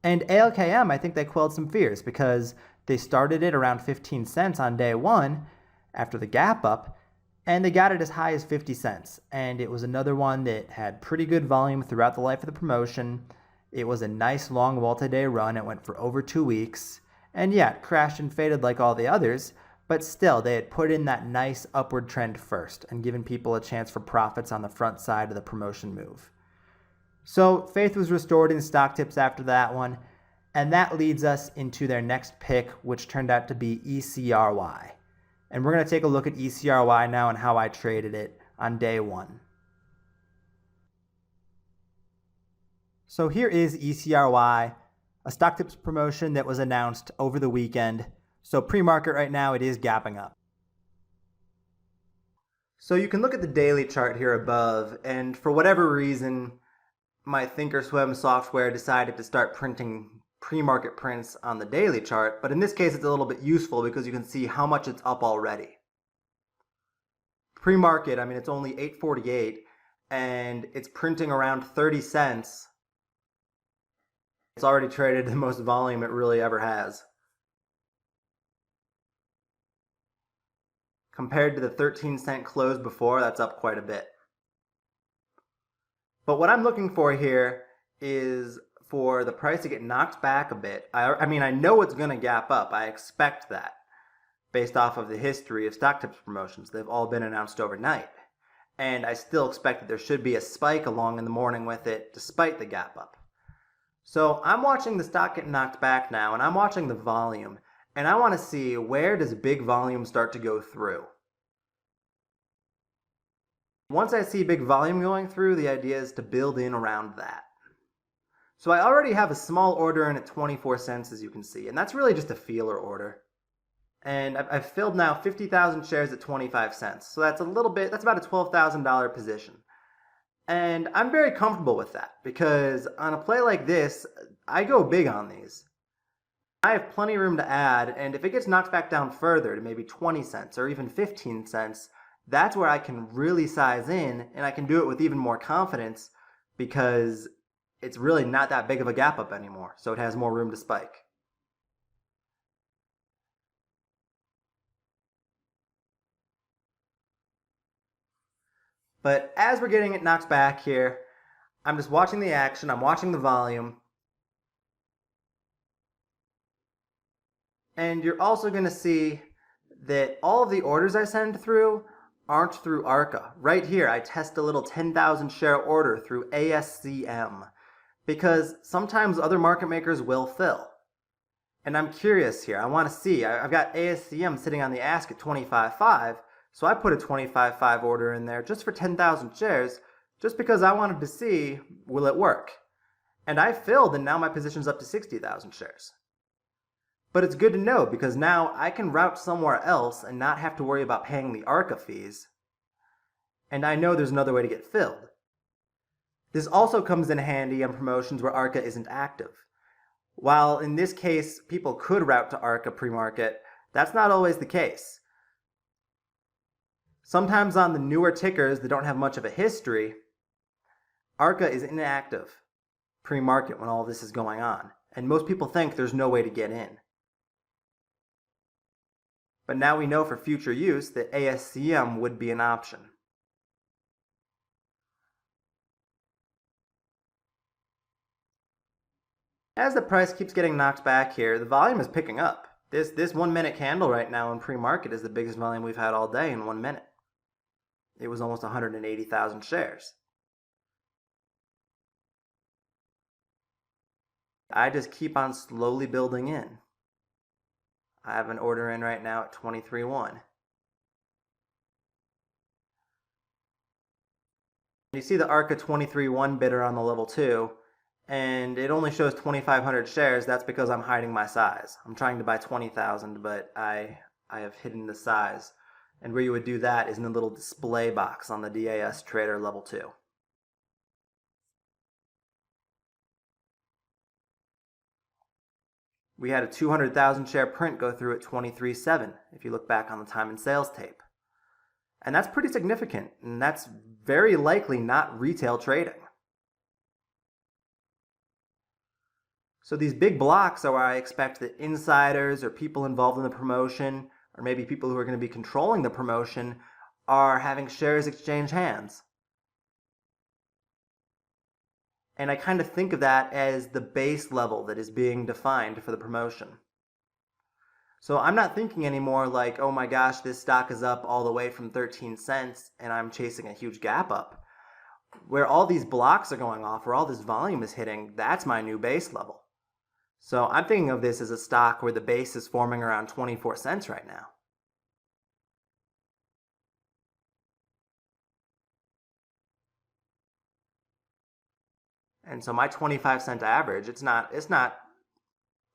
A: And ALKM, I think they quelled some fears because they started it around 15 cents on day one after the gap up, and they got it as high as 50 cents. And it was another one that had pretty good volume throughout the life of the promotion. It was a nice long multi-day run. It went for over 2 weeks. And yeah, it crashed and faded like all the others, but still, they had put in that nice upward trend first and given people a chance for profits on the front side of the promotion move. So faith was restored in Stock Tips after that one, and that leads us into their next pick, which turned out to be ECRY. And we're going to take a look at ECRY now and how I traded it on day one. So here is ECRY, a Stock Tips promotion that was announced over the weekend. So pre-market right now, it is gapping up. So you can look at the daily chart here above, and for whatever reason, my Thinkorswim software decided to start printing pre-market prints on the daily chart, but in this case it's a little bit useful because you can see how much it's up already. Pre-market, I mean, it's only 8:48 and it's printing around 30 cents. It's already traded the most volume it really ever has. Compared to the 13-cent close before, that's up quite a bit. But what I'm looking for here is for the price to get knocked back a bit. I mean, I know it's going to gap up. I expect that based off of the history of stock tips promotions. They've all been announced overnight. And I still expect that there should be a spike along in the morning with it despite the gap up. So I'm watching the stock get knocked back now, and I'm watching the volume. And I want to see, where does big volume start to go through? Once I see big volume going through, the idea is to build in around that. So I already have a small order in at 24 cents, as you can see, and that's really just a feeler order. And I've filled now 50,000 shares at 25 cents. So that's about a $12,000 position. And I'm very comfortable with that because on a play like this, I go big on these. I have plenty of room to add, and if it gets knocked back down further to maybe 20 cents or even 15 cents, that's where I can really size in, and I can do it with even more confidence because it's really not that big of a gap up anymore, so it has more room to spike. But as we're getting it knocked back here, I'm just watching the action, I'm watching the volume, and you're also going to see that all of the orders I send through aren't through ARCA. Right here, I test a little 10,000 share order through ASCM because sometimes other market makers will fill. And I'm curious here. I want to see. I've got ASCM sitting on the ask at 25.5, so I put a 25.5 order in there just for 10,000 shares just because I wanted to see, will it work? And I filled, and now my position's up to 60,000 shares. But it's good to know because now I can route somewhere else and not have to worry about paying the ARCA fees. And I know there's another way to get filled. This also comes in handy on promotions where ARCA isn't active. While in this case people could route to ARCA pre-market, that's not always the case. Sometimes on the newer tickers that don't have much of a history, ARCA is inactive pre-market when all this is going on. And most people think there's no way to get in. But now we know for future use that ASCM would be an option. As the price keeps getting knocked back here, the volume is picking up. This 1 minute candle right now in pre-market is the biggest volume we've had all day in 1 minute. It was almost 180,000 shares. I just keep on slowly building in. I have an order in right now at 23.1. You see the ARCA 23.1 bidder on the level 2, and it only shows 2,500 shares. That's because I'm hiding my size. I'm trying to buy 20,000, but I have hidden the size. And where you would do that is in the little display box on the DAS Trader level 2. We had a 200,000 share print go through at 23.7 if you look back on the time and sales tape. And that's pretty significant, and that's very likely not retail trading. So these big blocks are where I expect that insiders or people involved in the promotion, or maybe people who are going to be controlling the promotion, are having shares exchange hands. And I kind of think of that as the base level that is being defined for the promotion. So I'm not thinking anymore like, oh my gosh, this stock is up all the way from 13 cents and I'm chasing a huge gap up. Where all these blocks are going off, where all this volume is hitting, that's my new base level. So I'm thinking of this as a stock where the base is forming around 24 cents right now. And so my 25-cent average, it's not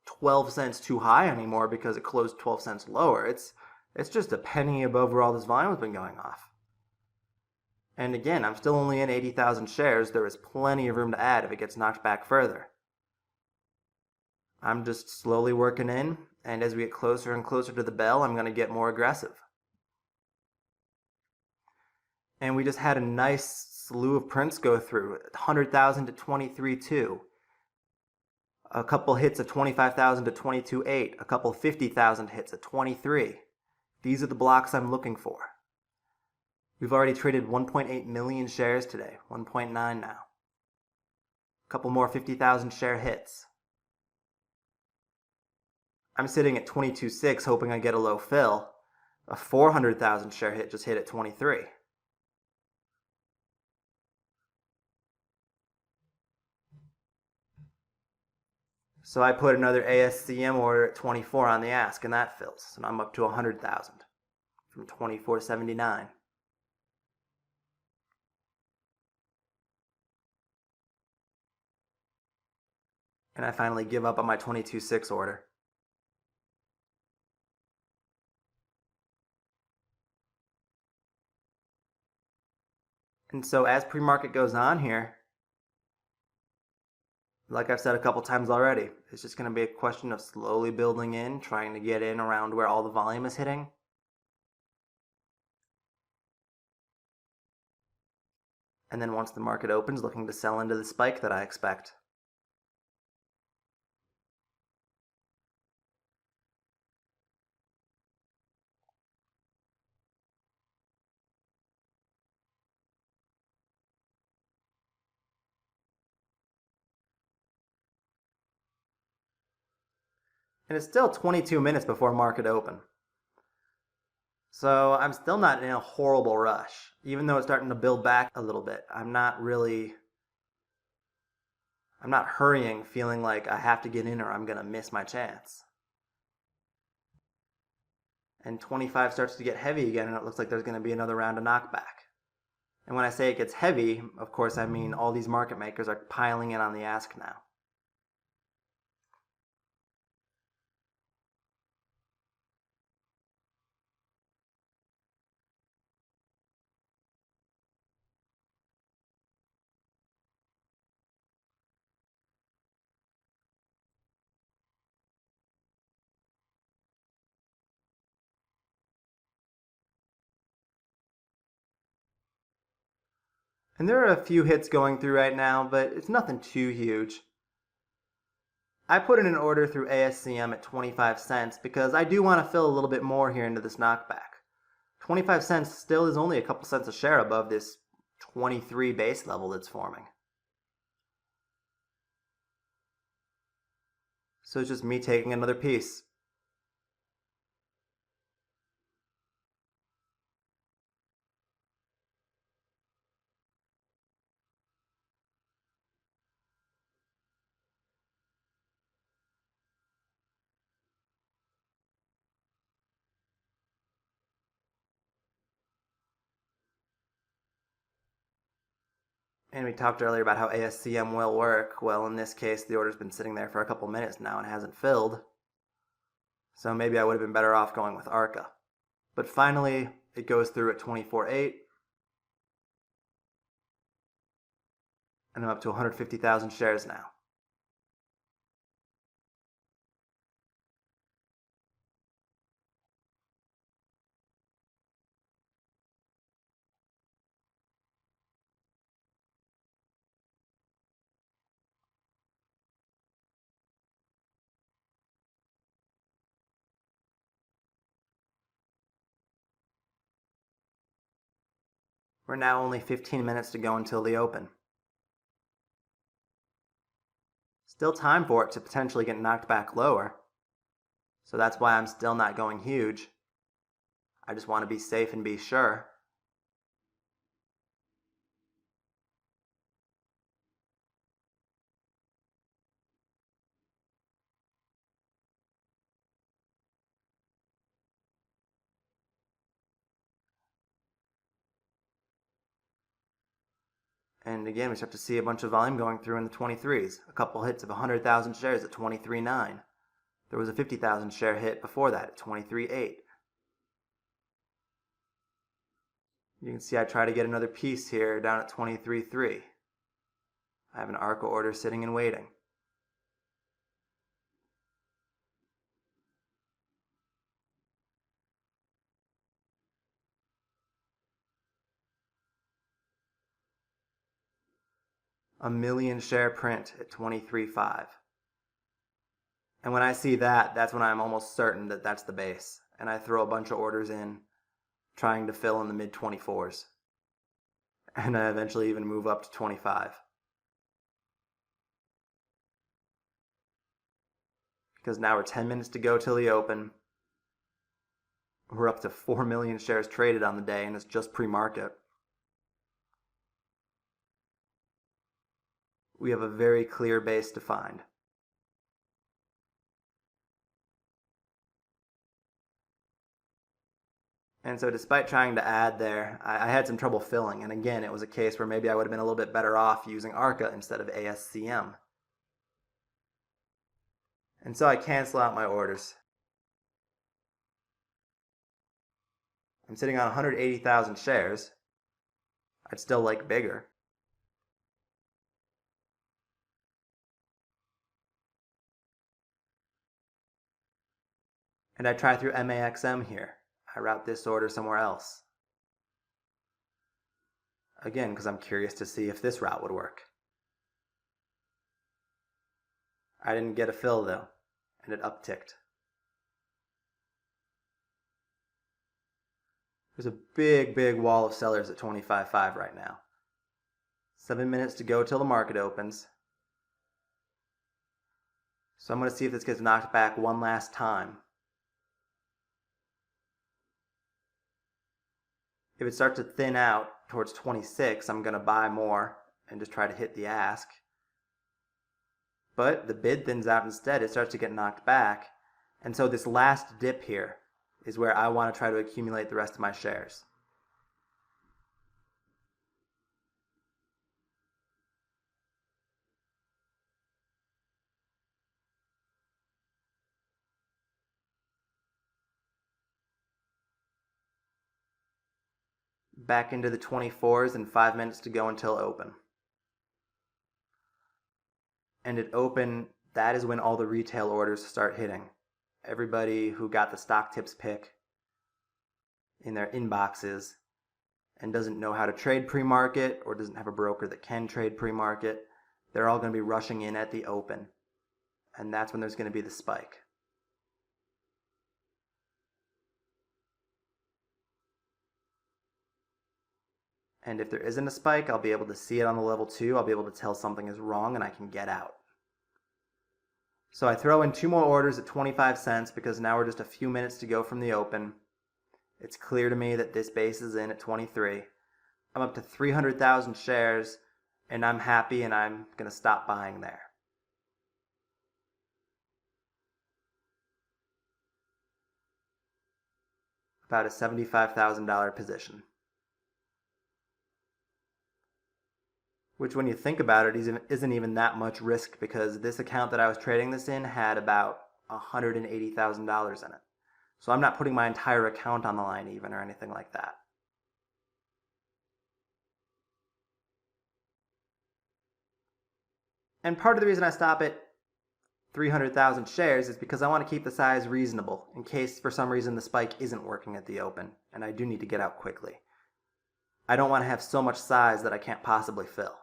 A: 12 cents too high anymore because it closed 12 cents lower. It's just a penny above where all this volume has been going off. And again, I'm still only in 80,000 shares. There is plenty of room to add if it gets knocked back further. I'm just slowly working in, and as we get closer and closer to the bell, I'm going to get more aggressive. And we just had a nice slew of prints go through, 100,000 to 23.2. A couple hits of 25,000 to 22.8. A couple 50,000 hits at 23. These are the blocks I'm looking for. We've already traded 1.8 million shares today, 1.9 now. A couple more 50,000 share hits. I'm sitting at 22.6 hoping I get a low fill. A 400,000 share hit just hit at 23. So I put another ASCM order at 24 on the ask, and that fills. So I'm up to 100,000 from 24.79. And I finally give up on my 22.6 order. And so as pre-market goes on here, like I've said a couple times already, it's just going to be a question of slowly building in, trying to get in around where all the volume is hitting. And then once the market opens, looking to sell into the spike that I expect. And it's still 22 minutes before market open. So I'm still not in a horrible rush, even though it's starting to build back a little bit. I'm not hurrying, feeling like I have to get in or I'm going to miss my chance. And 25 starts to get heavy again, and it looks like there's going to be another round of knockback. And when I say it gets heavy, of course I mean all these market makers are piling in on the ask now. And there are a few hits going through right now, but it's nothing too huge. I put in an order through ASCM at 25 cents because I do want to fill a little bit more here into this knockback. 25 cents still is only a couple cents a share above this 23 base level that's forming. So it's just me taking another piece. And we talked earlier about how ASCM will work. Well, in this case, the order's been sitting there for a couple minutes now and hasn't filled. So maybe I would have been better off going with ARCA. But finally, it goes through at 24.8. And I'm up to 150,000 shares now. We're now only 15 minutes to go until the open. Still time for it to potentially get knocked back lower. So that's why I'm still not going huge. I just want to be safe and be sure. And again, we start to see a bunch of volume going through in the 23s. A couple hits of 100,000 shares at 23.9. There was a 50,000 share hit before that at 23.8. You can see I try to get another piece here down at 23.3. I have an ARCA order sitting and waiting. A 1,000,000 share print at 23.5. And when I see that, that's when I'm almost certain that that's the base. And I throw a bunch of orders in, trying to fill in the mid 24s. And I eventually even move up to 25. Because now we're 10 minutes to go till the open. We're up to 4 million shares traded on the day, and it's just pre-market. We have a very clear base to find. And so despite trying to add there, I had some trouble filling. And again, it was a case where maybe I would have been a little bit better off using ARCA instead of ASCM. And so I cancel out my orders. I'm sitting on 180,000 shares. I'd still like bigger. And I try through MAXM here. I route this order somewhere else. Again, because I'm curious to see if this route would work. I didn't get a fill though, and it upticked. There's a big wall of sellers at 25.5 right now. 7 minutes to go till the market opens. So I'm going to see if this gets knocked back one last time. If it starts to thin out towards 26, I'm going to buy more and just try to hit the ask. But the bid thins out instead. It starts to get knocked back. And so this last dip here is where I want to try to accumulate the rest of my shares. Back into the 24s and 5 minutes to go until open. And at open, that is when all the retail orders start hitting. Everybody who got the stock tips pick in their inboxes and doesn't know how to trade pre-market or doesn't have a broker that can trade pre-market, they're all going to be rushing in at the open. And that's when there's going to be the spike. And if there isn't a spike, I'll be able to see it on the level 2. I'll be able to tell something is wrong and I can get out. So I throw in 2 more orders at 25 cents because now we're just a few minutes to go from the open. It's clear to me that this base is in at 23. I'm up to 300,000 shares and I'm happy and I'm going to stop buying there. About a $75,000 position. Which when you think about it isn't even that much risk because this account that I was trading this in had about $180,000 in it. So I'm not putting my entire account on the line even or anything like that. And part of the reason I stop at 300,000 shares is because I want to keep the size reasonable in case for some reason the spike isn't working at the open and I do need to get out quickly. I don't want to have so much size that I can't possibly fill.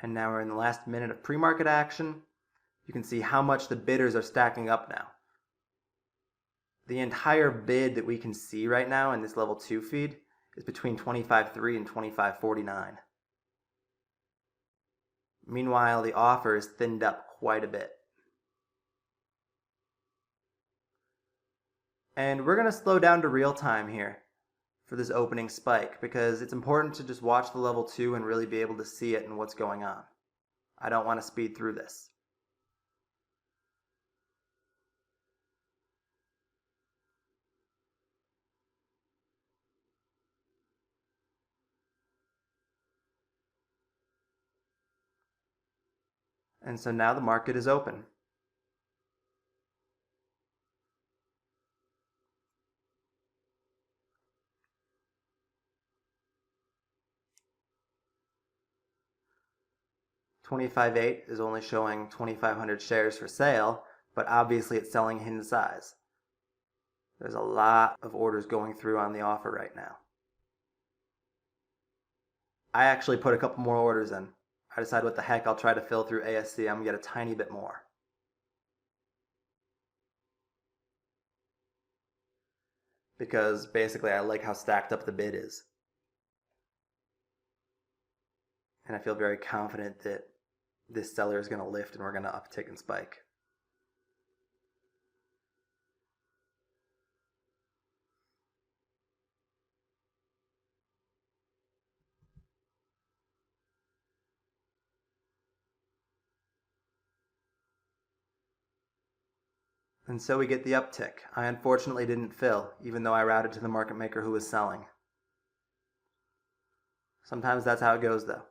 A: And now we're in the last minute of pre-market action. You can see how much the bidders are stacking up now. The entire bid that we can see right now in this level 2 feed is between 25.3 and 25.49. Meanwhile, the offer is thinned up quite a bit. And we're going to slow down to real time here for this opening spike because it's important to just watch the level 2 and really be able to see it and what's going on. I don't want to speed through this. And so now the market is open. $25.8 is only showing 2,500 shares for sale, but obviously it's selling hidden size. There's a lot of orders going through on the offer right now. I actually put a couple more orders in. I decided what the heck, I'll try to fill through ASC. I'm going to get a tiny bit more. Because basically I like how stacked up the bid is. And I feel very confident that this seller is going to lift and we're going to uptick and spike. And so we get the uptick. I unfortunately didn't fill, even though I routed to the market maker who was selling. Sometimes that's how it goes though.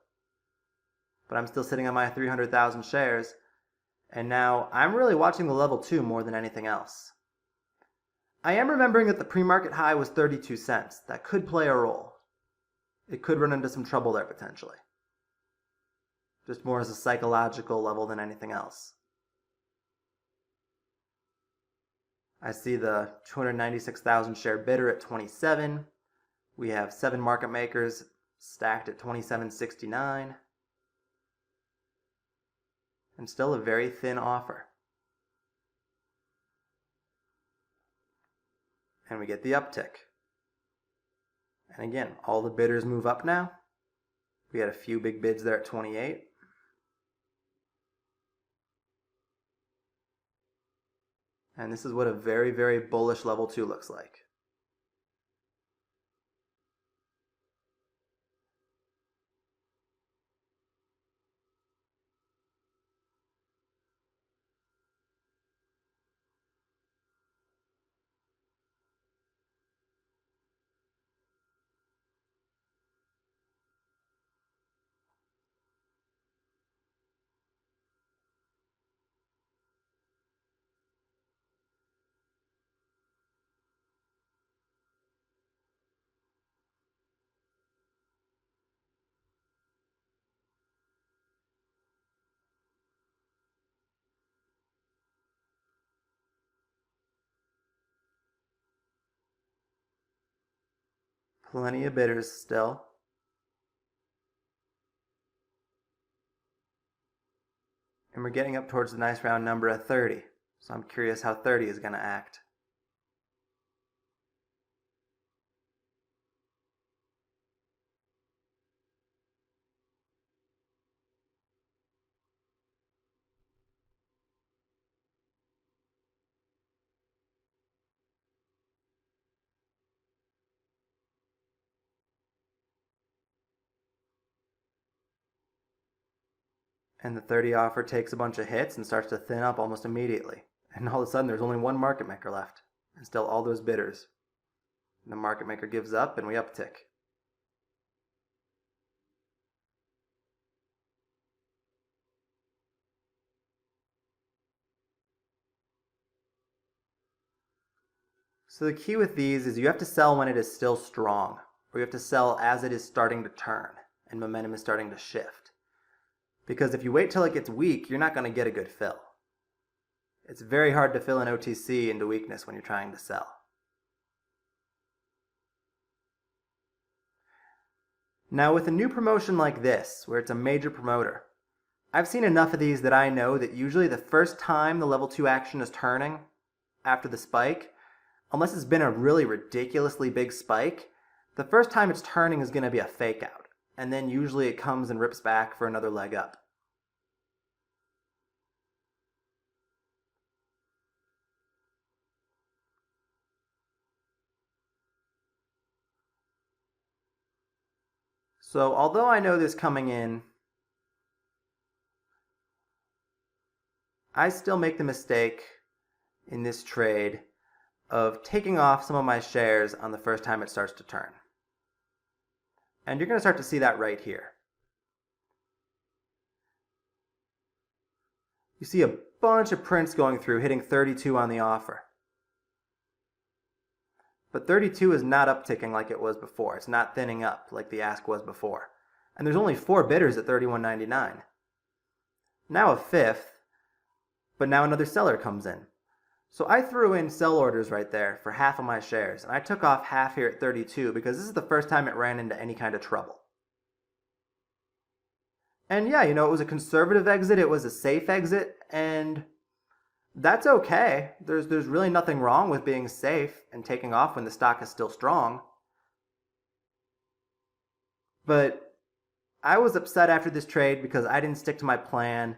A: But I'm still sitting on my 300,000 shares, and now I'm really watching the level 2 more than anything else. I am remembering that the pre-market high was 32 cents. That could play a role. It could run into some trouble there potentially. Just more as a psychological level than anything else. I see the 296,000 share bidder at 27. We have 7 market makers stacked at 27.69. And still a very thin offer. And we get the uptick. And again, all the bidders move up now. We had a few big bids there at 28. And this is what a very, very bullish level 2 looks like. Plenty of bidders still. And we're getting up towards the nice round number of 30. So I'm curious how 30 is going to act. And the 30 offer takes a bunch of hits and starts to thin up almost immediately. And all of a sudden there's only one market maker left. And still all those bidders. And the market maker gives up and we uptick. So the key with these is you have to sell when it is still strong. Or you have to sell as it is starting to turn and momentum is starting to shift. Because if you wait till it gets weak, you're not going to get a good fill. It's very hard to fill an OTC into weakness when you're trying to sell. Now with a new promotion like this, where it's a major promoter, I've seen enough of these that I know that usually the first time the level 2 action is turning after the spike, unless it's been a really ridiculously big spike, the first time it's turning is going to be a fake out. And then usually it comes and rips back for another leg up. So although I know this coming in, I still make the mistake in this trade of taking off some of my shares on the first time it starts to turn. And you're going to start to see that right here. You see a bunch of prints going through, hitting 32 on the offer. But 32 is not upticking like it was before. It's not thinning up like the ask was before. And there's only 4 bidders at $31.99. Now a fifth, but now another seller comes in. So I threw in sell orders right there for half of my shares. And I took off half here at 32 because this is the first time it ran into any kind of trouble. And yeah, it was a conservative exit, it was a safe exit, and that's okay. There's really nothing wrong with being safe and taking off when the stock is still strong. But I was upset after this trade because I didn't stick to my plan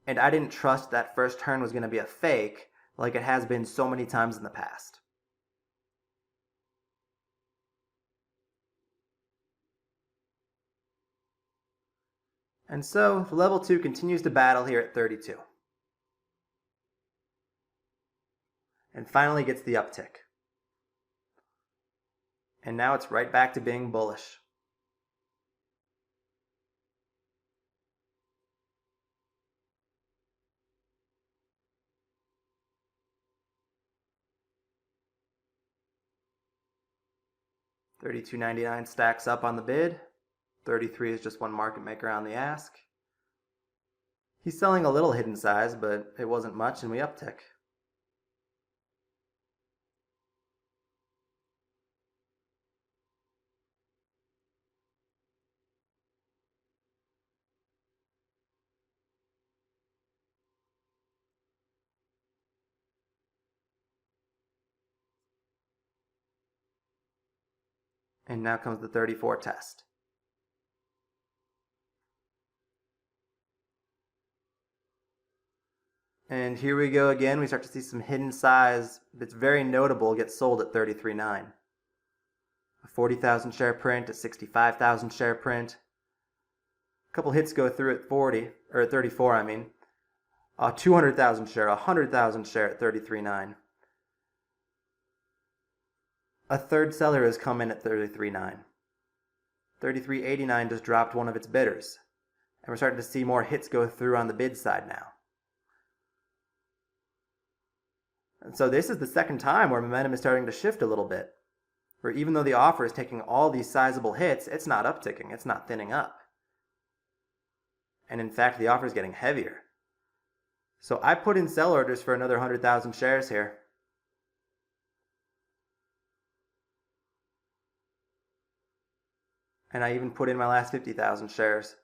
A: and I didn't trust that first turn was going to be a fake like it has been so many times in the past. And so the level 2 continues to battle here at 32. And finally gets the uptick. And now it's right back to being bullish. $32.99 stacks up on the bid. 33 is just one market maker on the ask. He's selling a little hidden size, but it wasn't much, and we uptick. And now comes the 34 test. And here we go again. We start to see some hidden size that's very notable get sold at 33.9. A 40,000 share print, a 65,000 share print. A couple hits go through at 40, or at 34, I mean. A 200,000 share, a 100,000 share at 33.9. A third seller has come in at 33.9. 33.89 just dropped one of its bidders. And we're starting to see more hits go through on the bid side now. And so this is the second time where momentum is starting to shift a little bit. Where even though the offer is taking all these sizable hits, it's not upticking, it's not thinning up. And in fact, the offer is getting heavier. So I put in sell orders for another 100,000 shares here. And I even put in my last 50,000 shares.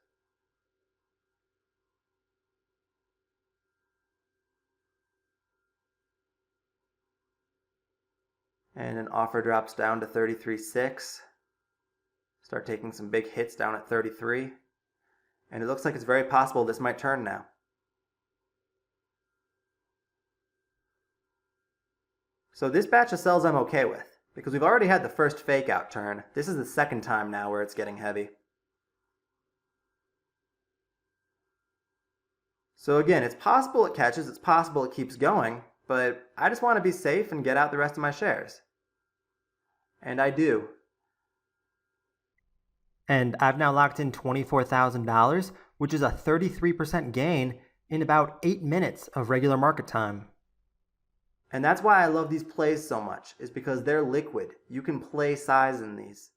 A: And an offer drops down to 33.6. Start taking some big hits down at 33. And it looks like it's very possible this might turn now. So this batch of sells I'm okay with, because we've already had the first fake out turn. This is the second time now where it's getting heavy. So again, it's possible it catches, it's possible it keeps going, but I just want to be safe and get out the rest of my shares. And I do. And I've now locked in $24,000, which is a 33% gain in about 8 minutes of regular market time. And that's why I love these plays so much, is because they're liquid. You can play size in these.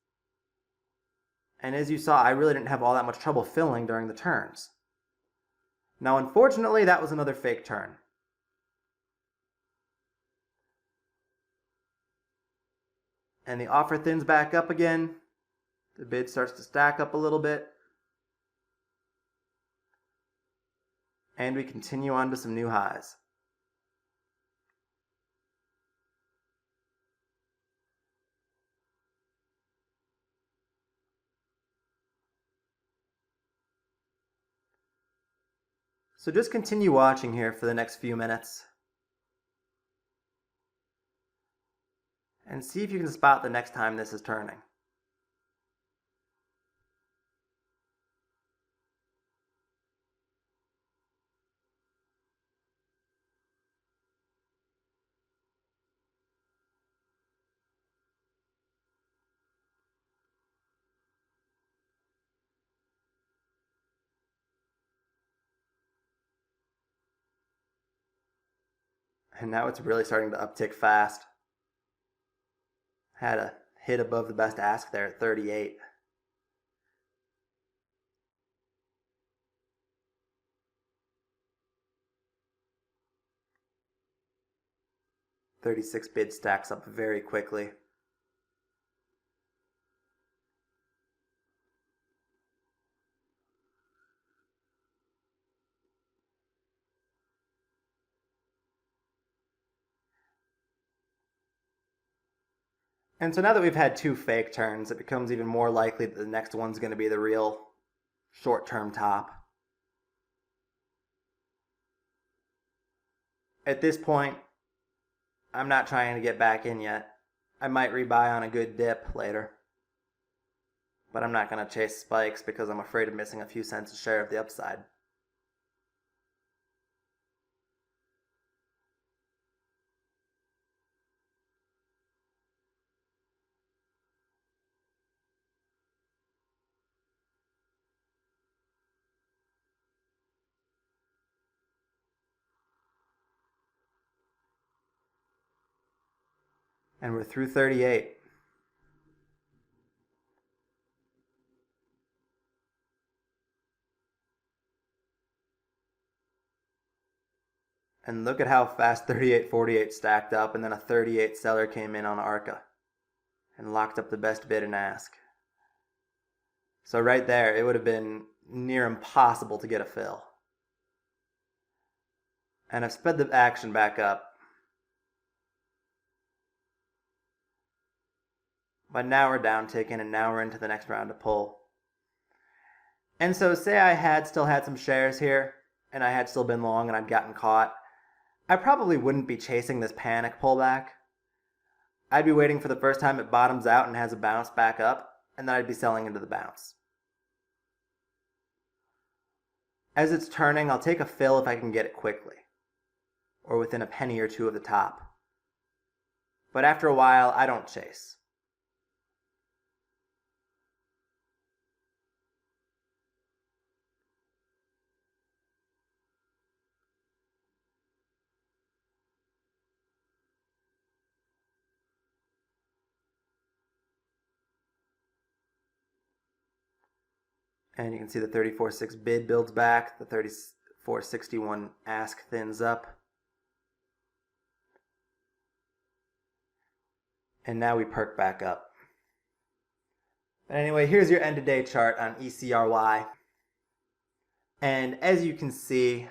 A: And as you saw, I really didn't have all that much trouble filling during the turns. Now, unfortunately, that was another fake turn. And the offer thins back up again. The bid starts to stack up a little bit. And we continue on to some new highs. So just continue watching here for the next few minutes. And see if you can spot the next time this is turning. And now it's really starting to uptick fast. Had a hit above the best ask there at 38. $36 bid stacks up very quickly. And so now that we've had two fake turns, it becomes even more likely that the next one's going to be the real short-term top. At this point, I'm not trying to get back in yet. I might rebuy on a good dip later. But I'm not going to chase spikes because I'm afraid of missing a few cents a share of the upside. And we're through 38. And look at how fast 38.48 stacked up, and then a 38 seller came in on ARCA and locked up the best bid and ask. So right there, it would have been near impossible to get a fill. And I've sped the action back up. But now we're down ticking, and now we're into the next round of pull. And so say I had still had some shares here, and I had still been long and I'd gotten caught, I probably wouldn't be chasing this panic pullback. I'd be waiting for the first time it bottoms out and has a bounce back up, and then I'd be selling into the bounce. As it's turning, I'll take a fill if I can get it quickly, or within a penny or two of the top. But after a while, I don't chase. And you can see the 34.6 bid builds back, the 34.61 ask thins up. And now we perk back up. But anyway, here's your end of day chart on ECRY. And as you can see,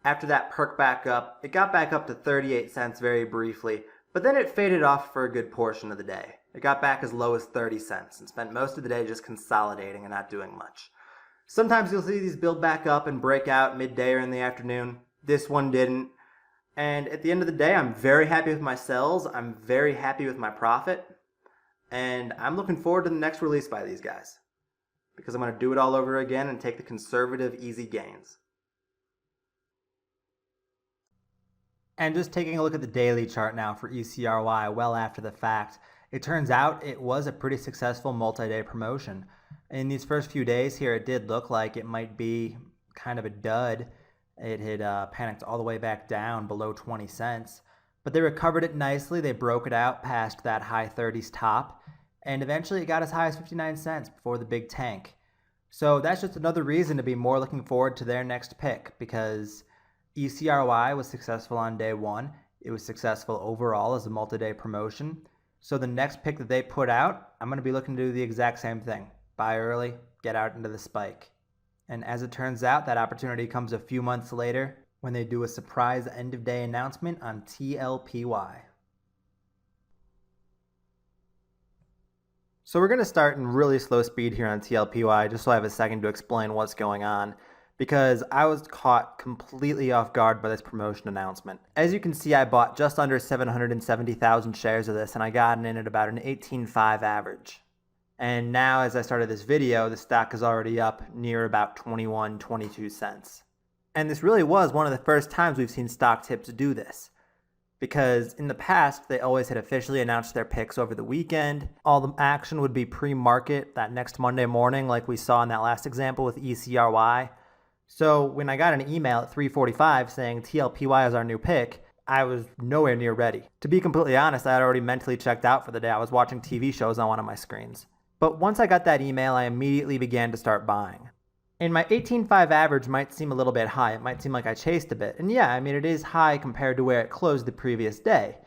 A: after that perk back up, it got back up to 38 cents very briefly, but then it faded off for a good portion of the day. It got back as low as 30 cents and spent most of the day just consolidating and not doing much. Sometimes you'll see these build back up and break out midday or in the afternoon. This one didn't. And at the end of the day, I'm very happy with my sells. I'm very happy with my profit. And I'm looking forward to the next release by these guys, because I'm going to do it all over again and take the conservative, easy gains. And just taking a look at the daily chart now for ECRY well after the fact, it turns out it was a pretty successful multi-day promotion. In these first few days here, it did look like it might be kind of a dud. It had panicked all the way back down below 20 cents, but they recovered it nicely. They broke it out past that high 30s top, and eventually it got as high as 59 cents before the big tank. So that's just another reason to be more looking forward to their next pick, because ECRY was successful on day one. It was successful overall as a multi-day promotion. So the next pick that they put out, I'm going to be looking to do the exact same thing. Buy early, get out into the spike. And as it turns out, that opportunity comes a few months later when they do a surprise end-of-day announcement on TLPY. So we're going to start in really slow speed here on TLPY, just so I have a second to explain what's going on, because I was caught completely off guard by this promotion announcement. As you can see, I bought just under 770,000 shares of this, and I got in at about an 18.5 average. And now, as I started this video, the stock is already up near about 21, 22 cents. And this really was one of the first times we've seen stock tips do this, because in the past, they always had officially announced their picks over the weekend. All the action would be pre-market that next Monday morning, like we saw in that last example with ECRY. So when I got an email at 3:45 saying TLPY is our new pick, I was nowhere near ready. To be completely honest, I had already mentally checked out for the day. I was watching TV shows on one of my screens. But once I got that email, I immediately began to start buying. And my 18.5 average might seem a little bit high. It might seem like I chased a bit. And yeah, I mean, it is high compared to where it closed the previous day.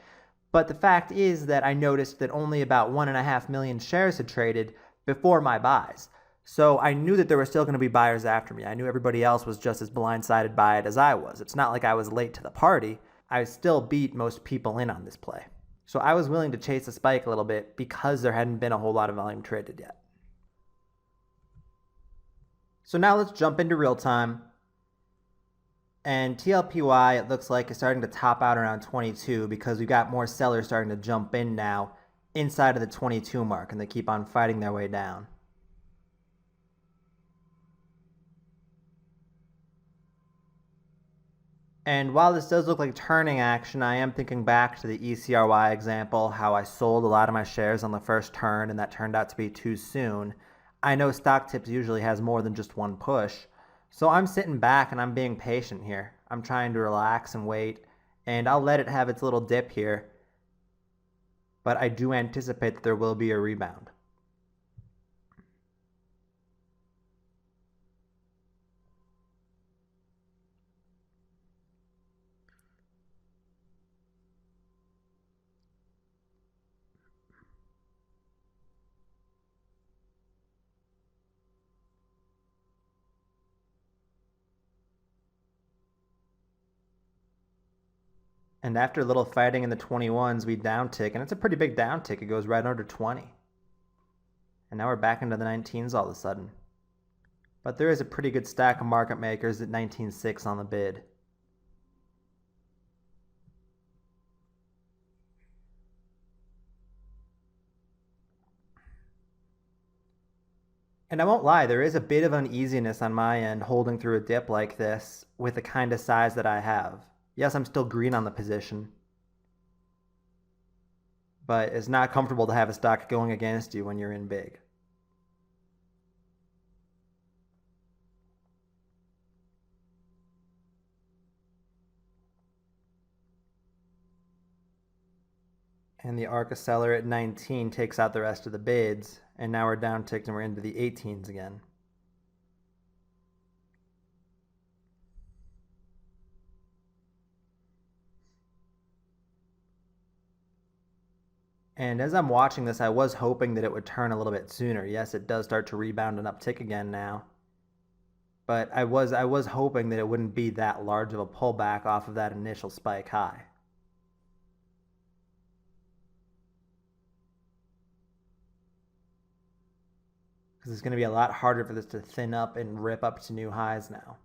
A: But the fact is that I noticed that only about 1.5 million shares had traded before my buys. So I knew that there were still going to be buyers after me. I knew everybody else was just as blindsided by it as I was. It's not like I was late to the party. I still beat most people in on this play. So I was willing to chase the spike a little bit because there hadn't been a whole lot of volume traded yet. So now let's jump into real time. And TLPY, it looks like, is starting to top out around 22 because we've got more sellers starting to jump in now inside of the 22 mark, and they keep on fighting their way down. And while this does look like turning action, I am thinking back to the ECRY example, how I sold a lot of my shares on the first turn and that turned out to be too soon. I know stock tips usually has more than just one push, so I'm sitting back and I'm being patient here. I'm trying to relax and wait, and I'll let it have its little dip here, but I do anticipate that there will be a rebound. And after a little fighting in the 21s, we downtick, and it's a pretty big downtick. It goes right under 20. And now we're back into the 19s all of a sudden. But there is a pretty good stack of market makers at 19.6 on the bid. And I won't lie, there is a bit of uneasiness on my end holding through a dip like this with the kind of size that I have. Yes, I'm still green on the position, but it's not comfortable to have a stock going against you when you're in big. And the ARCA seller at 19 takes out the rest of the bids, and now we're down ticked and we're into the 18s again. And as I'm watching this, I was hoping that it would turn a little bit sooner. Yes, it does start to rebound and uptick again now. But I was hoping that it wouldn't be that large of a pullback off of that initial spike high. Because it's going to be a lot harder for this to thin up and rip up to new highs now.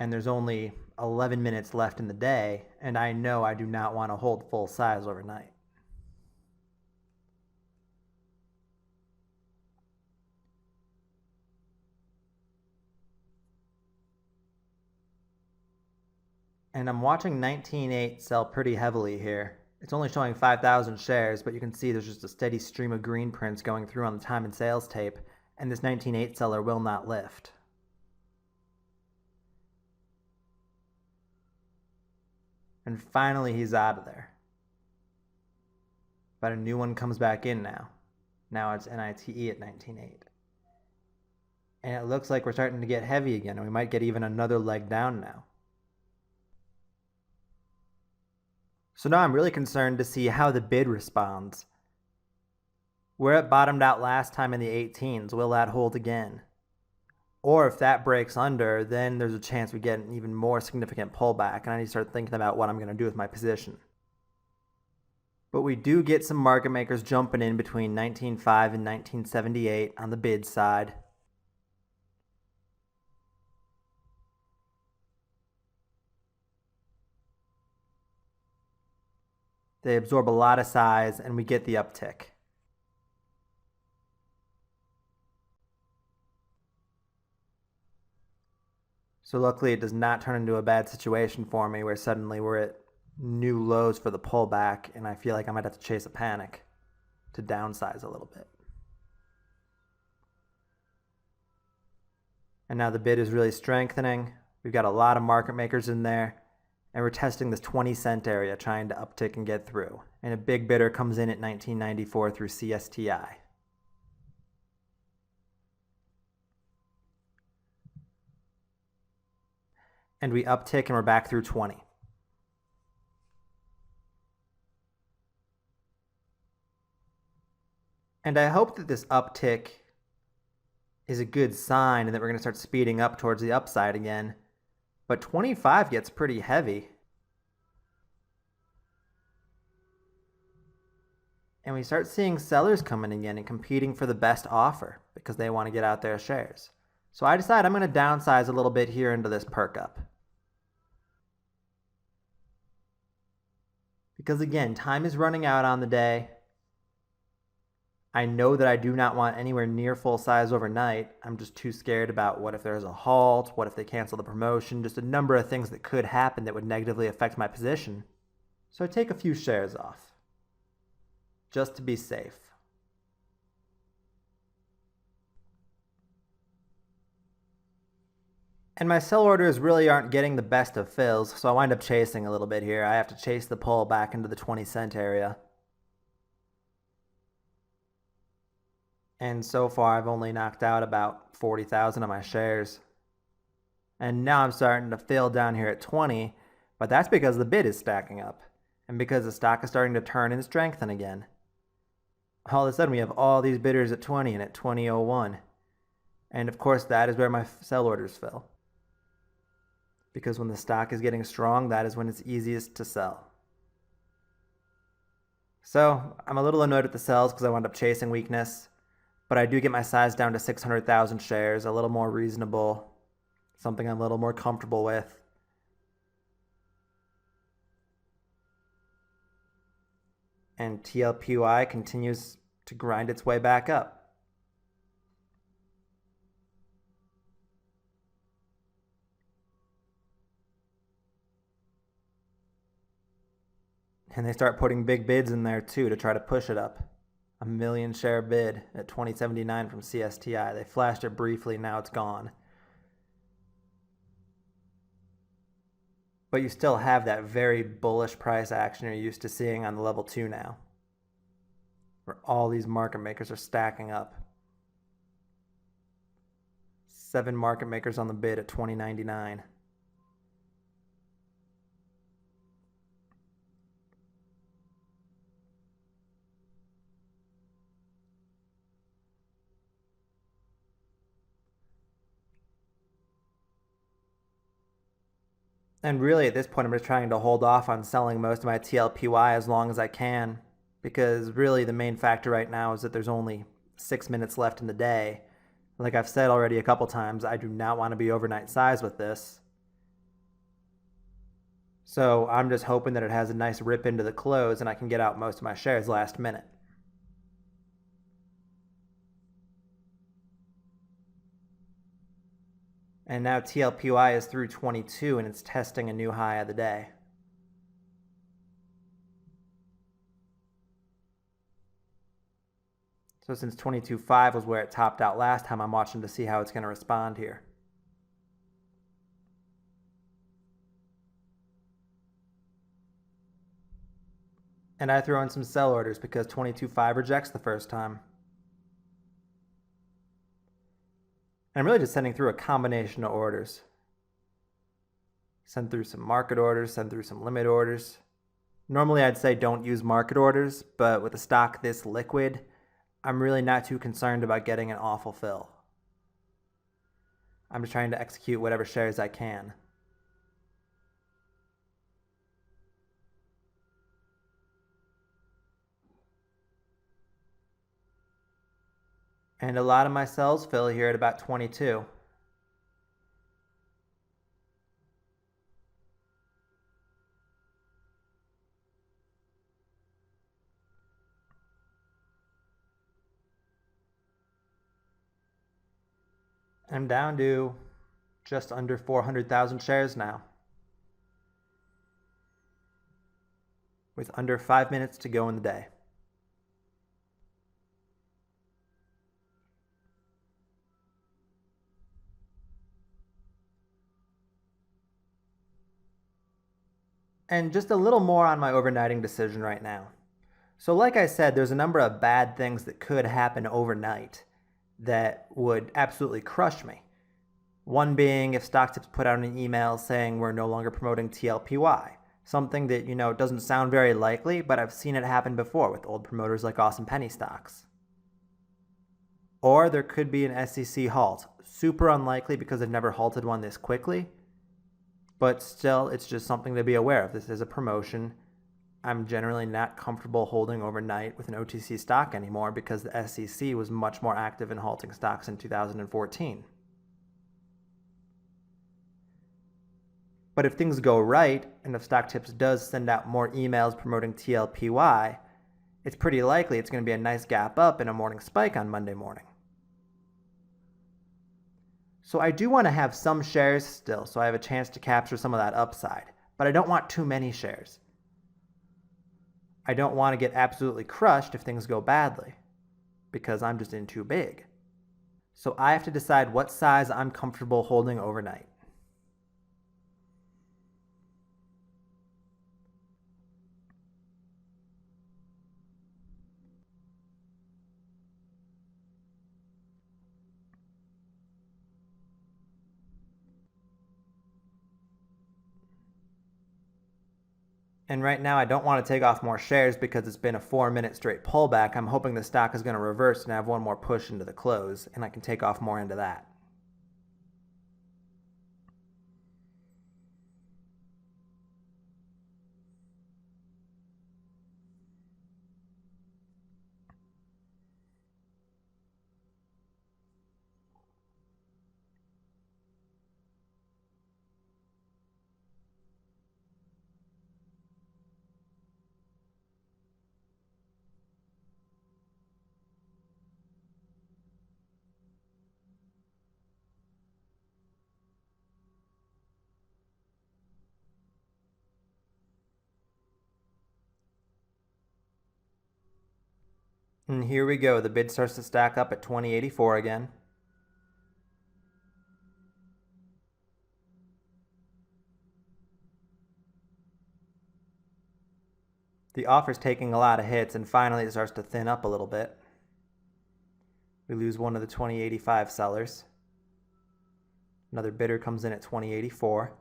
A: And there's only 11 minutes left in the day, and I know I do not want to hold full size overnight. And I'm watching 19.8 sell pretty heavily here. It's only showing 5,000 shares, but you can see there's just a steady stream of green prints going through on the time and sales tape, and this 19.8 seller will not lift. And finally he's out of there. But a new one comes back in now. Now it's NITE at 19.8. And it looks like we're starting to get heavy again, and we might get even another leg down now. So now I'm really concerned to see how the bid responds. Where it bottomed out last time in the 18s, will that hold again? Or if that breaks under, then there's a chance we get an even more significant pullback, and I need to start thinking about what I'm going to do with my position. But we do get some market makers jumping in between 19.5 and 19.78 on the bid side. They absorb a lot of size, and we get the uptick. So luckily it does not turn into a bad situation for me where suddenly we're at new lows for the pullback and I feel like I might have to chase a panic to downsize a little bit. And now the bid is really strengthening. We've got a lot of market makers in there, and we're testing this 20-cent area trying to uptick and get through. And a big bidder comes in at 19.94 through CSTI. And we uptick and we're back through 20. And I hope that this uptick is a good sign and that we're going to start speeding up towards the upside again. But 25 gets pretty heavy. And we start seeing sellers coming again and competing for the best offer because they want to get out their shares. So I decide I'm going to downsize a little bit here into this perk up. Because again, time is running out on the day. I know that I do not want anywhere near full size overnight. I'm just too scared about what if there's a halt, what if they cancel the promotion, just a number of things that could happen that would negatively affect my position. So I take a few shares off, just to be safe. And my sell orders really aren't getting the best of fills, so I wind up chasing a little bit here. I have to chase the pull back into the 20-cent area. And so far I've only knocked out about 40,000 of my shares. And now I'm starting to fill down here at 20, but that's because the bid is stacking up and because the stock is starting to turn and strengthen again. All of a sudden we have all these bidders at 20 and at 20.01. And of course that is where my sell orders fill. Because when the stock is getting strong, that is when it's easiest to sell. So I'm a little annoyed at the sells because I wound up chasing weakness, but I do get my size down to 600,000 shares, a little more reasonable, something I'm a little more comfortable with. And TLPY continues to grind its way back up. And they start putting big bids in there too to try to push it up. A 1 million share bid at 2079 from CSTI. They flashed it briefly, now it's gone. But you still have that very bullish price action you're used to seeing on the level 2 now, where all these market makers are stacking up. 7 market makers on the bid at 2099. And really at this point I'm just trying to hold off on selling most of my TLPY as long as I can, because really the main factor right now is that there's only 6 minutes left in the day. Like I've said already a couple times, I do not want to be overnight size with this. So I'm just hoping that it has a nice rip into the close and I can get out most of my shares last minute. And now TLPY is through 22 and it's testing a new high of the day. So since 22.5 was where it topped out last time, I'm watching to see how it's going to respond here. And I throw in some sell orders because 22.5 rejects the first time. And I'm really just sending through a combination of orders. Send through some market orders, send through some limit orders. Normally I'd say don't use market orders, but with a stock this liquid, I'm really not too concerned about getting an awful fill. I'm just trying to execute whatever shares I can. And a lot of my sells fill here at about 22. I'm down to just under 400,000 shares now, with under 5 minutes to go in the day. And just a little more on my overnighting decision right now. So like I said, there's a number of bad things that could happen overnight that would absolutely crush me. One being if StockTips put out an email saying we're no longer promoting TLPY. Something that, doesn't sound very likely, but I've seen it happen before with old promoters like Awesome Penny Stocks. Or there could be an SEC halt. Super unlikely because they've never halted one this quickly. But still, it's just something to be aware of. This is a promotion. I'm generally not comfortable holding overnight with an OTC stock anymore because the SEC was much more active in halting stocks in 2014. But if things go right, and if StockTips does send out more emails promoting TLPY, it's pretty likely it's going to be a nice gap up and a morning spike on Monday morning. So I do want to have some shares still so I have a chance to capture some of that upside, but I don't want too many shares. I don't want to get absolutely crushed if things go badly, because I'm just in too big. So I have to decide what size I'm comfortable holding overnight. And right now I don't want to take off more shares because it's been a 4-minute straight pullback. I'm hoping the stock is going to reverse and have one more push into the close, and I can take off more into that. And here we go. The bid starts to stack up at 2084 again. The offer's taking a lot of hits, and finally it starts to thin up a little bit. We lose one of the 2085 sellers. Another bidder comes in at 2084.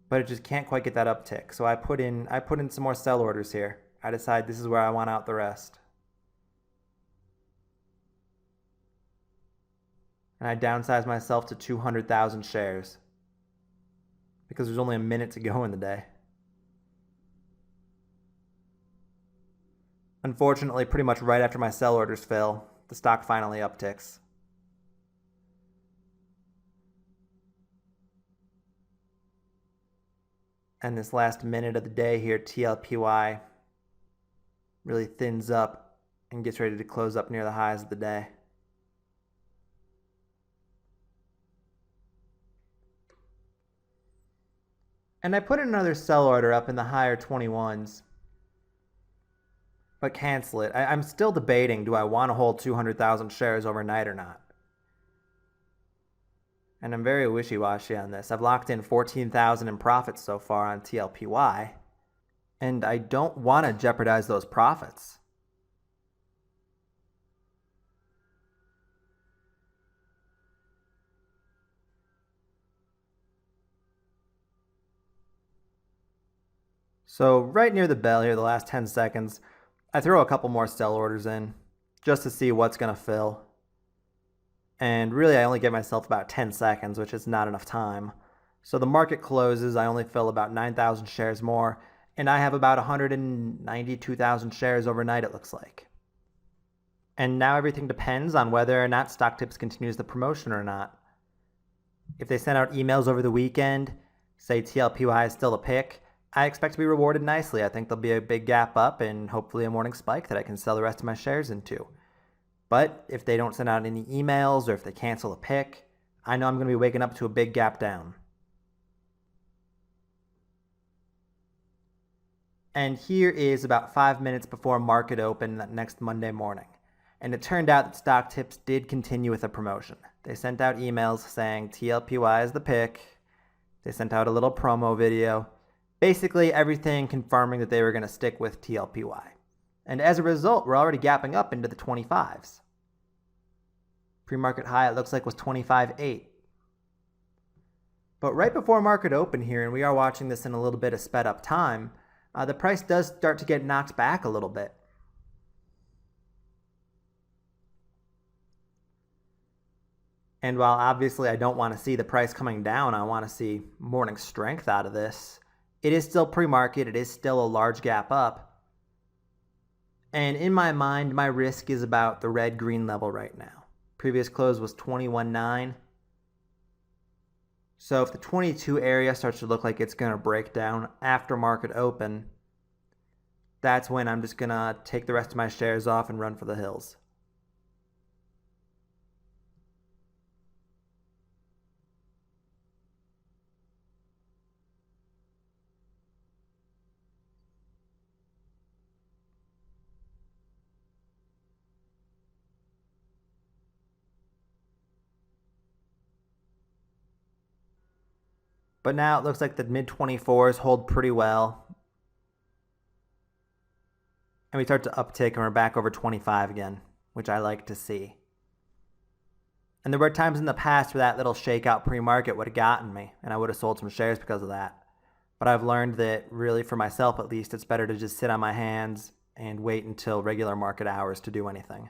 A: But it just can't quite get that uptick. So I put in some more sell orders here. I decide this is where I want out the rest. And I downsize myself to 200,000 shares because there's only a minute to go in the day. Unfortunately, pretty much right after my sell orders fill, the stock finally upticks. And this last minute of the day here, TLPY really thins up and gets ready to close up near the highs of the day. And I put another sell order up in the higher 21s, but cancel it. I'm still debating, do I want to hold 200,000 shares overnight or not? And I'm very wishy-washy on this. I've locked in 14,000 in profits so far on TLPY, and I don't want to jeopardize those profits. So right near the bell here, the last 10 seconds, I throw a couple more sell orders in just to see what's going to fill. And really, I only give myself about 10 seconds, which is not enough time. So the market closes, I only fill about 9,000 shares more, and I have about 192,000 shares overnight, it looks like. And now everything depends on whether or not StockTips continues the promotion or not. If they send out emails over the weekend, say TLPY is still a pick, I expect to be rewarded nicely. I think there'll be a big gap up and hopefully a morning spike that I can sell the rest of my shares into. But if they don't send out any emails or if they cancel a pick, I know I'm going to be waking up to a big gap down. And here is about 5 minutes before market open that next Monday morning. And it turned out that StockTips did continue with a promotion. They sent out emails saying TLPY is the pick. They sent out a little promo video. Basically everything confirming that they were going to stick with TLPY. And as a result, we're already gapping up into the 25s. Pre-market high, it looks like, was 25.8. But right before market open here, and we are watching this in a little bit of sped up time, the price does start to get knocked back a little bit. And while obviously I don't want to see the price coming down, I want to see morning strength out of this. It is still pre-market, it is still a large gap up. And in my mind, my risk is about the red-green level right now. Previous close was 21.9. So if the 22 area starts to look like it's going to break down after market open, that's when I'm just going to take the rest of my shares off and run for the hills. But now it looks like the mid-24s hold pretty well. And we start to uptick and we're back over 25 again, which I like to see. And there were times in the past where that little shakeout pre-market would have gotten me, and I would have sold some shares because of that. But I've learned that really, for myself at least, it's better to just sit on my hands and wait until regular market hours to do anything.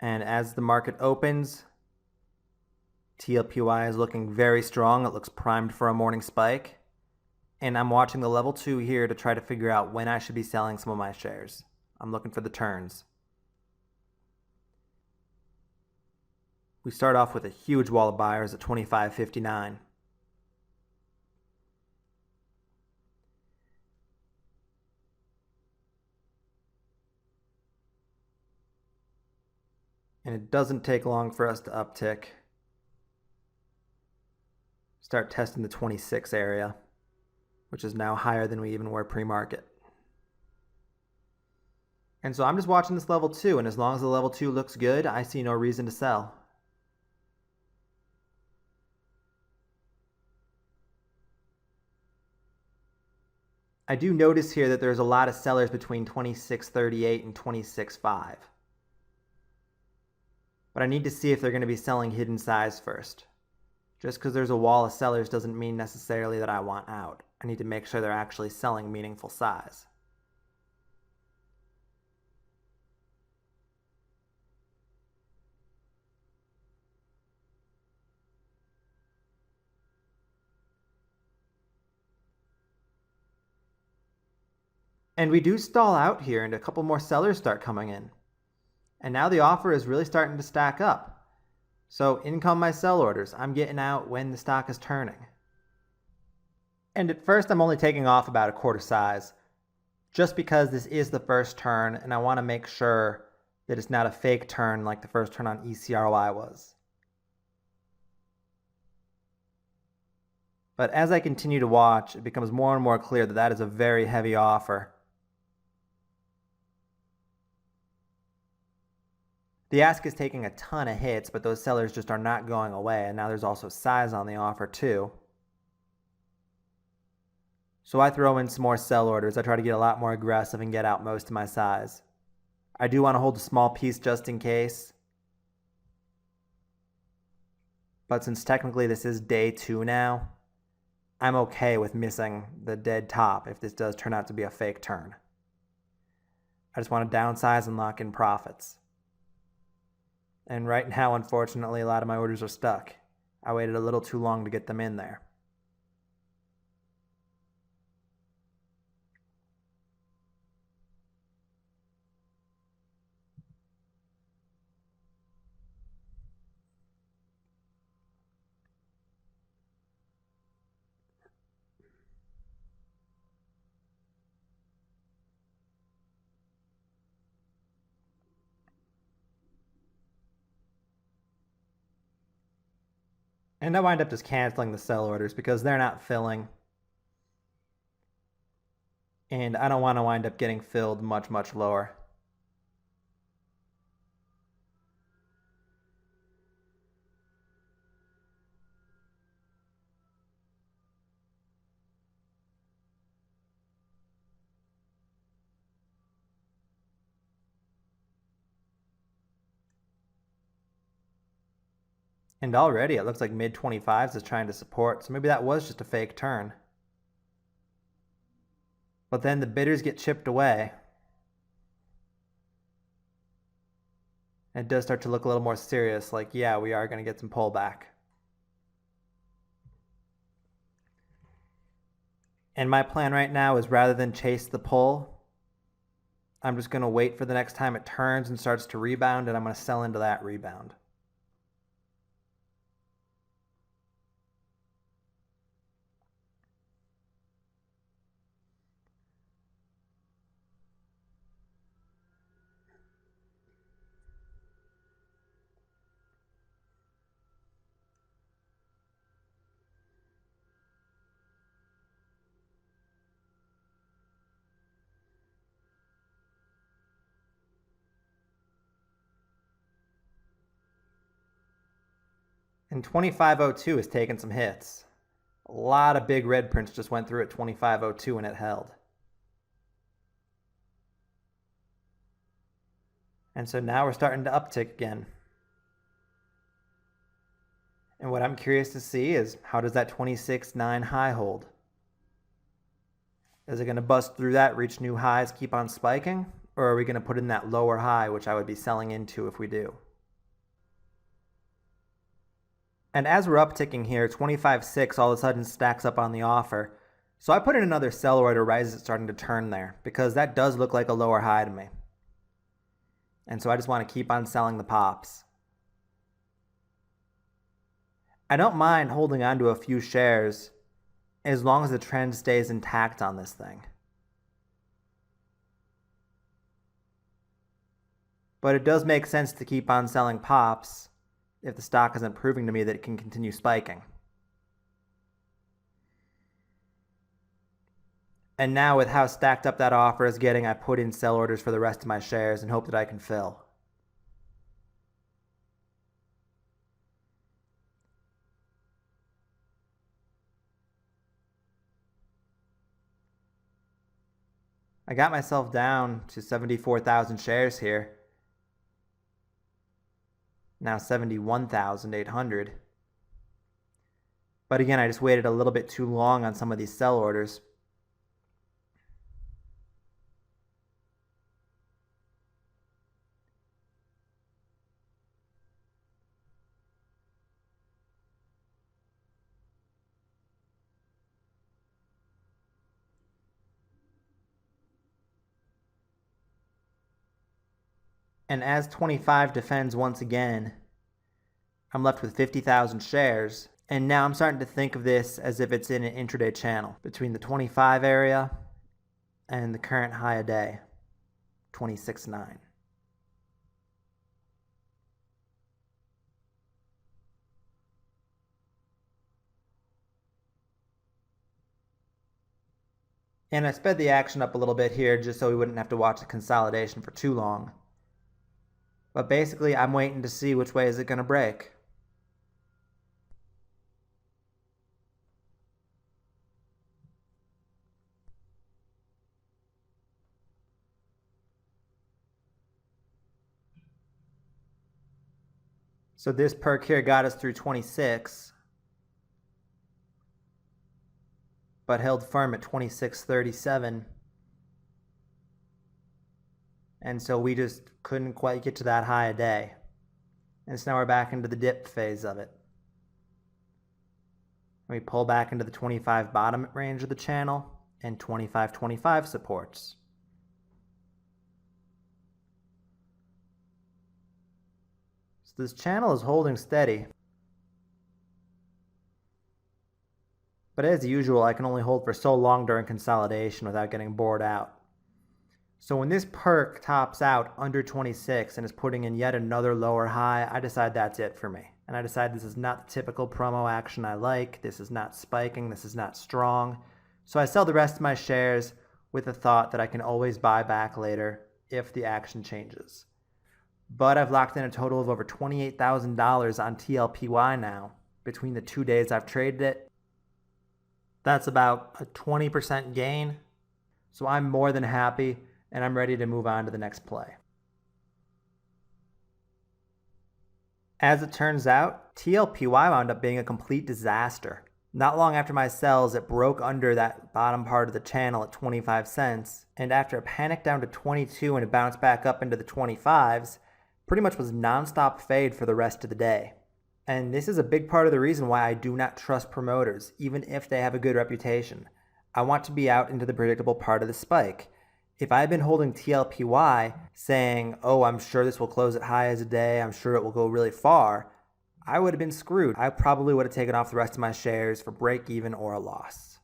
A: And as the market opens, TLPY is looking very strong. It looks primed for a morning spike. And I'm watching the level 2 here to try to figure out when I should be selling some of my shares. I'm looking for the turns. We start off with a huge wall of buyers at 25.59. And it doesn't take long for us to uptick. Start testing the 26 area, which is now higher than we even were pre-market. And so I'm just watching this level 2, and as long as the level 2 looks good, I see no reason to sell. I do notice here that there's a lot of sellers between 26.38 and 26.5. But I need to see if they're going to be selling hidden size first. Just because there's a wall of sellers doesn't mean necessarily that I want out. I need to make sure they're actually selling meaningful size. And we do stall out here, and a couple more sellers start coming in. And now the offer is really starting to stack up. So in come my sell orders. I'm getting out when the stock is turning. And at first I'm only taking off about a quarter size, just because this is the first turn and I want to make sure that it's not a fake turn like the first turn on ECRY was. But as I continue to watch, it becomes more and more clear that that is a very heavy offer. The ask is taking a ton of hits, but those sellers just are not going away, and now there's also size on the offer too. So I throw in some more sell orders. I try to get a lot more aggressive and get out most of my size. I do want to hold a small piece just in case. But since technically this is day 2 now, I'm okay with missing the dead top if this does turn out to be a fake turn. I just want to downsize and lock in profits. And right now, unfortunately, a lot of my orders are stuck. I waited a little too long to get them in there. And I wind up just canceling the sell orders because they're not filling. And I don't want to wind up getting filled much, much lower. And already it looks like mid-25s is trying to support, so maybe that was just a fake turn. But then the bidders get chipped away. And it does start to look a little more serious, like, yeah, we are going to get some pullback. And my plan right now is rather than chase the pull, I'm just going to wait for the next time it turns and starts to rebound, and I'm going to sell into that rebound. And 2502 has taken some hits. A lot of big red prints just went through at 2502 and it held. And so now we're starting to uptick again. And what I'm curious to see is, how does that 26.9 high hold? Is it going to bust through that, reach new highs, keep on spiking? Or are we going to put in that lower high, which I would be selling into if we do? And as we're upticking here, 25.6 all of a sudden stacks up on the offer. So I put in another sell order right as it's starting to turn there, because that does look like a lower high to me. And so I just want to keep on selling the pops. I don't mind holding on to a few shares as long as the trend stays intact on this thing. But it does make sense to keep on selling pops if the stock isn't proving to me that it can continue spiking. And now with how stacked up that offer is getting, I put in sell orders for the rest of my shares and hope that I can fill. I got myself down to 74,000 shares here. Now 71,800. But again, I just waited a little bit too long on some of these sell orders. And as 25 defends once again, I'm left with 50,000 shares. And now I'm starting to think of this as if it's in an intraday channel between the 25 area and the current high a day, 26.9. And I sped the action up a little bit here just so we wouldn't have to watch the consolidation for too long. But basically, I'm waiting to see which way is it going to break. So this perk here got us through 26, but held firm at 26.37. And so we just couldn't quite get to that high a day. And so now we're back into the dip phase of it. We pull back into the 25 bottom range of the channel and 25.25 supports. So this channel is holding steady. But as usual, I can only hold for so long during consolidation without getting bored out. So when this perk tops out under 26 and is putting in yet another lower high, I decide that's it for me. And I decide this is not the typical promo action I like. This is not spiking. This is not strong. So I sell the rest of my shares with the thought that I can always buy back later if the action changes. But I've locked in a total of over $28,000 on TLPY now between the 2 days I've traded it. That's about a 20% gain. So I'm more than happy, and I'm ready to move on to the next play. As it turns out, TLPY wound up being a complete disaster. Not long after my sells, it broke under that bottom part of the channel at 25 cents, and after a panic down to 22 and it bounced back up into the 25s, pretty much was non-stop fade for the rest of the day. And this is a big part of the reason why I do not trust promoters, even if they have a good reputation. I want to be out into the predictable part of the spike. If I had been holding TLPY, saying, oh, I'm sure this will close at high as a day, I'm sure it will go really far, I would have been screwed. I probably would have taken off the rest of my shares for break even or a loss.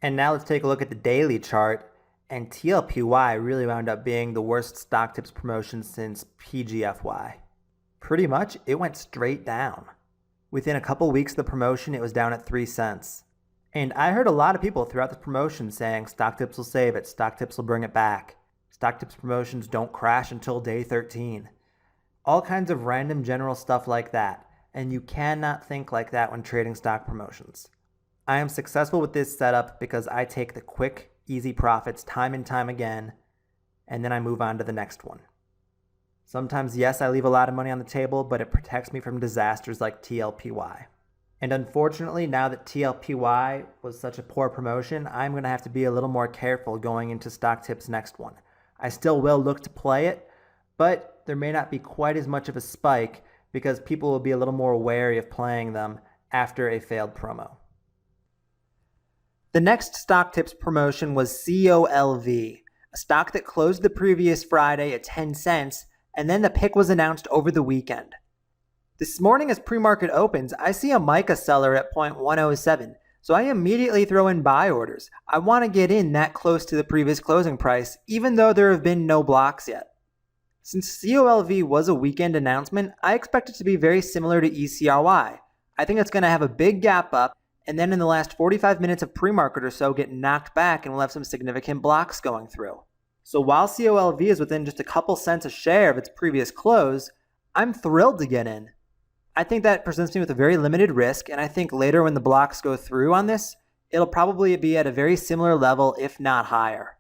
A: And now let's take a look at the daily chart, and TLPY really wound up being the worst stock tips promotion since PGFY. Pretty much, it went straight down. Within a couple weeks of the promotion, it was down at 3 cents. And I heard a lot of people throughout the promotion saying stock tips will save it, stock tips will bring it back. Stock tips promotions don't crash until day 13. All kinds of random general stuff like that, and you cannot think like that when trading stock promotions. I am successful with this setup because I take the quick, easy profits time and time again, and then I move on to the next one. Sometimes, yes, I leave a lot of money on the table, but it protects me from disasters like TLPY. And unfortunately, now that TLPY was such a poor promotion, I'm going to have to be a little more careful going into stock tips next one. I still will look to play it, but there may not be quite as much of a spike because people will be a little more wary of playing them after a failed promo. The next stock tips promotion was COLV, a stock that closed the previous Friday at 10 cents, and then the pick was announced over the weekend. This morning as pre-market opens, I see a mica seller at 0.107, so I immediately throw in buy orders. I want to get in that close to the previous closing price, even though there have been no blocks yet. Since COLV was a weekend announcement, I expect it to be very similar to ECRY. I think it's going to have a big gap up, and then in the last 45 minutes of pre-market or so get knocked back and we'll have some significant blocks going through. So while COLV is within just a couple cents a share of its previous close, I'm thrilled to get in. I think that presents me with a very limited risk, and I think later when the blocks go through on this, it'll probably be at a very similar level, if not higher.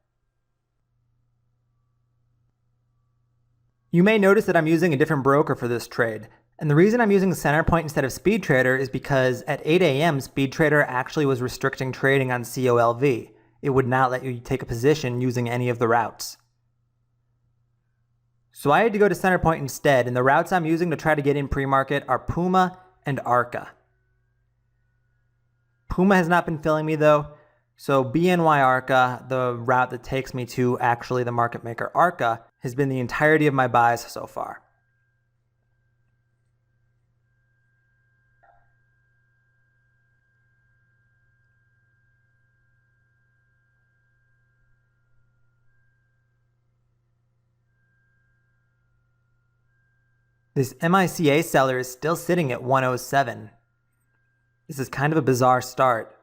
A: You may notice that I'm using a different broker for this trade, and the reason I'm using Centerpoint instead of SpeedTrader is because at 8 a.m. SpeedTrader actually was restricting trading on COLV. It would not let you take a position using any of the routes. So I had to go to Centerpoint instead, and the routes I'm using to try to get in pre-market are Puma and Arca. Puma has not been filling me though, so BNY Arca, the route that takes me to actually the market maker Arca, has been the entirety of my buys so far. This MICA seller is still sitting at 107. This is kind of a bizarre start.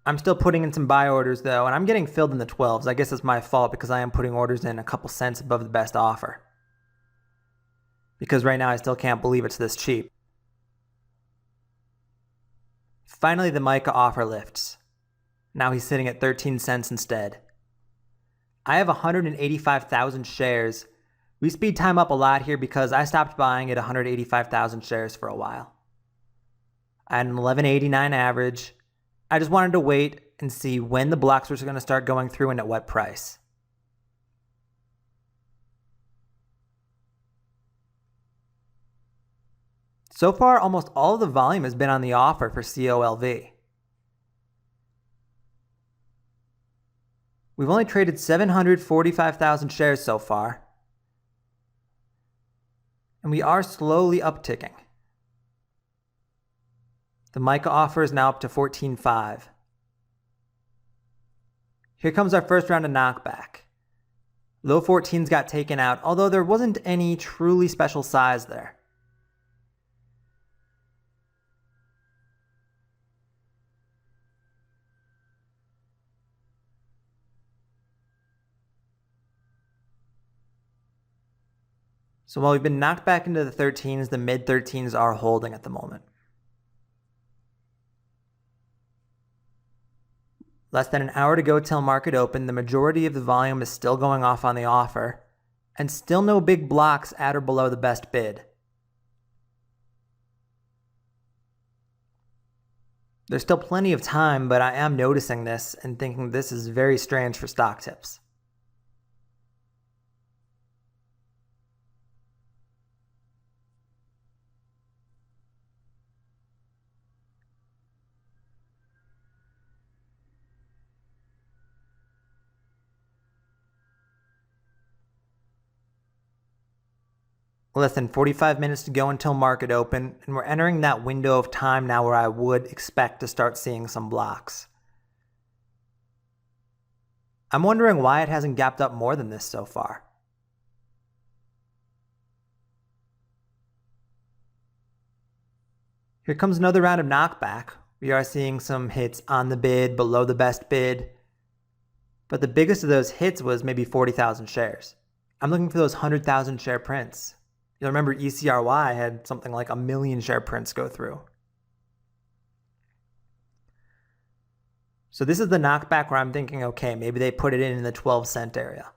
A: I'm still putting in some buy orders though, and I'm getting filled in the 12s. I guess it's my fault because I am putting orders in a couple cents above the best offer. Because right now I still can't believe it's this cheap. Finally, the mica offer lifts. Now he's sitting at 13 cents instead. I have 185,000 shares. We speed time up a lot here because I stopped buying at 185,000 shares for a while. I had an 1189 average. I just wanted to wait and see when the blocks were going to start going through and at what price. So far, almost all of the volume has been on the offer for COLV. We've only traded 745,000 shares so far, and we are slowly upticking. The mica offer is now up to 14.5. Here comes our first round of knockback. Low 14s got taken out, although there wasn't any truly special size there. So while we've been knocked back into the 13s, the mid 13s are holding at the moment. Less than an hour to go till market open, the majority of the volume is still going off on the offer, and still no big blocks at or below the best bid. There's still plenty of time, but I am noticing this and thinking this is very strange for stock tips. Less than 45 minutes to go until market open, and we're entering that window of time now where I would expect to start seeing some blocks. I'm wondering why it hasn't gapped up more than this so far. Here comes another round of knockback. We are seeing some hits on the bid, below the best bid, but the biggest of those hits was maybe 40,000 shares. I'm looking for those 100,000 share prints. You'll remember ECRY had something like 1 million share prints go through. So this is the knockback where I'm thinking, okay, maybe they put it in the 12-cent area.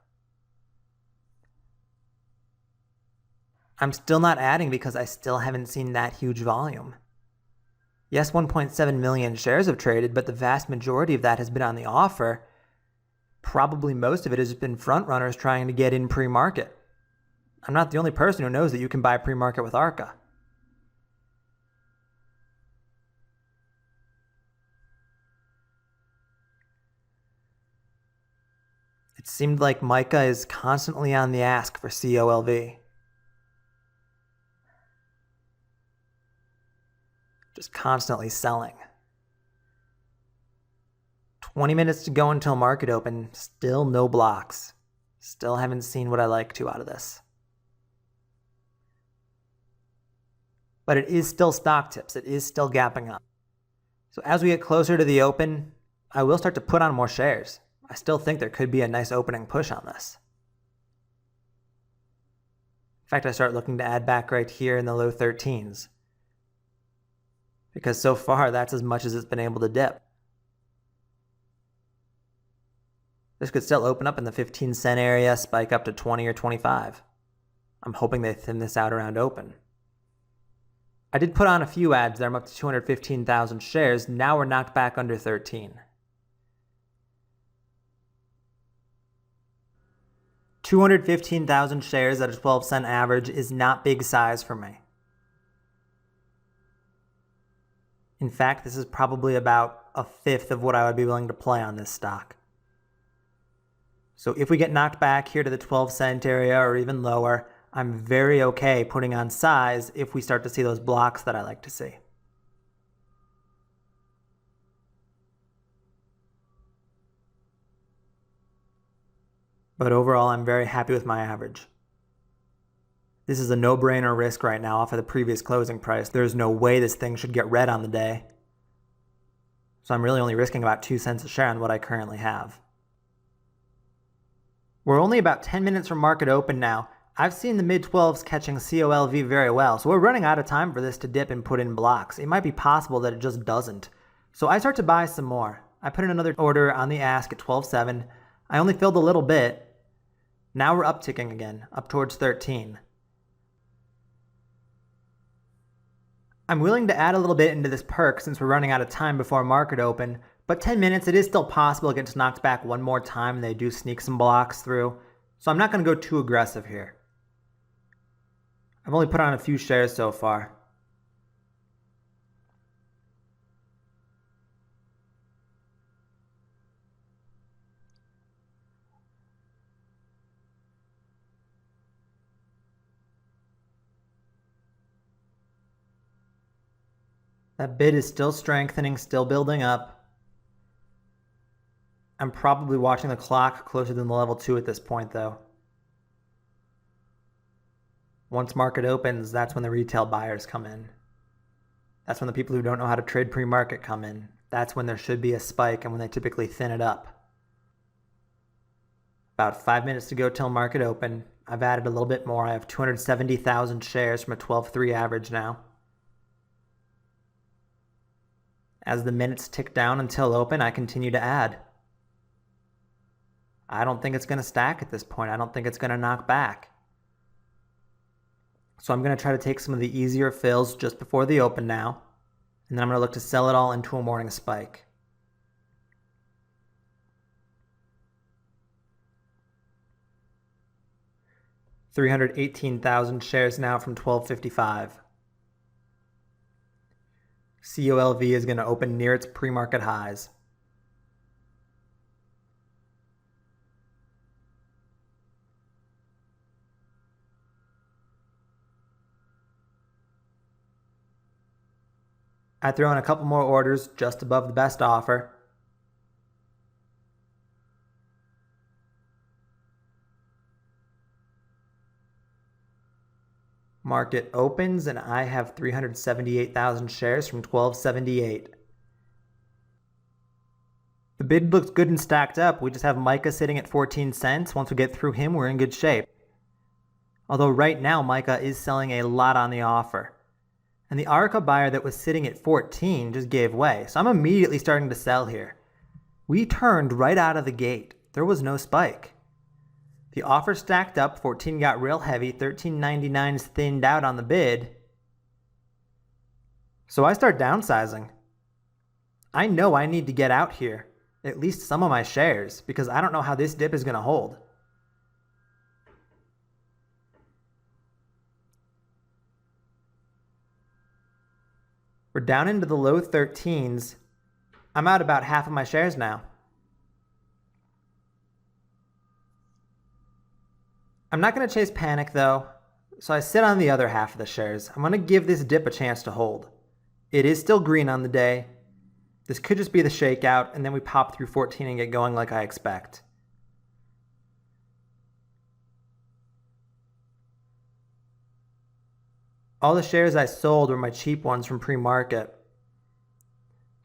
A: I'm still not adding because I still haven't seen that huge volume. Yes, 1.7 million shares have traded, but the vast majority of that has been on the offer. Probably most of it has been front runners trying to get in pre-market. I'm not the only person who knows that you can buy pre-market with ARCA. It seemed like Micah is constantly on the ask for COLV. Just constantly selling. 20 minutes to go until market open, still no blocks. Still haven't seen what I like to out of this. But it is still stock tips. It is still gapping up. So as we get closer to the open, I will start to put on more shares. I still think there could be a nice opening push on this. In fact, I start looking to add back right here in the low 13s. Because so far, that's as much as it's been able to dip. This could still open up in the 15-cent area, spike up to 20 or 25. I'm hoping they thin this out around open. I did put on a few ads there. I'm up to 215,000 shares. Now we're knocked back under 13. 215,000 shares at a 12-cent average is not big size for me. In fact, this is probably about a fifth of what I would be willing to play on this stock. So if we get knocked back here to the 12-cent area or even lower, I'm very okay putting on size if we start to see those blocks that I like to see. But overall, I'm very happy with my average. This is a no-brainer risk right now off of the previous closing price. There's no way this thing should get red on the day. So I'm really only risking about 2 cents a share on what I currently have. We're only about 10 minutes from market open now. I've seen the mid-12s catching COLV very well, so we're running out of time for this to dip and put in blocks. It might be possible that it just doesn't. So I start to buy some more. I put in another order on the ask at 12.7. I only filled a little bit. Now we're upticking again, up towards 13. I'm willing to add a little bit into this perk since we're running out of time before market open, but 10 minutes, it is still possible it gets knocked back one more time and they do sneak some blocks through. So I'm not going to go too aggressive here. I've only put on a few shares so far. That bid is still strengthening, still building up. I'm probably watching the clock closer than the level 2 at this point, though. Once market opens, that's when the retail buyers come in. That's when the people who don't know how to trade pre-market come in. That's when there should be a spike and when they typically thin it up. About 5 minutes to go till market open. I've added a little bit more. I have 270,000 shares from a 12.3 average now. As the minutes tick down until open, I continue to add. I don't think it's going to stack at this point. I don't think it's going to knock back. So I'm going to try to take some of the easier fills just before the open now And then I'm going to look to sell it all into a morning spike. $318,000 shares now from $12.55. COLV is going to open near its pre-market highs. I throw in a couple more orders just above the best offer. Market opens and I have 378,000 shares from 12.78. The bid looks good and stacked up. We just have Micah sitting at 14 cents. Once we get through him, we're in good shape. Although right now, Micah is selling a lot on the offer. And the ARCA buyer that was sitting at 14 just gave way. So I'm immediately starting to sell here. We turned right out of the gate. There was no spike. The offer stacked up, 14 got real heavy, 13.99 is thinned out on the bid. So I start downsizing. I know I need to get out here, at least some of my shares, because I don't know how this dip is going to hold. We're down into the low 13s. I'm out about half of my shares now. I'm not going to chase panic though, so I sit on the other half of the shares. I'm going to give this dip a chance to hold. It is still green on the day. This could just be the shakeout, and then we pop through 14 and get going like I expect. All the shares I sold were my cheap ones from pre-market.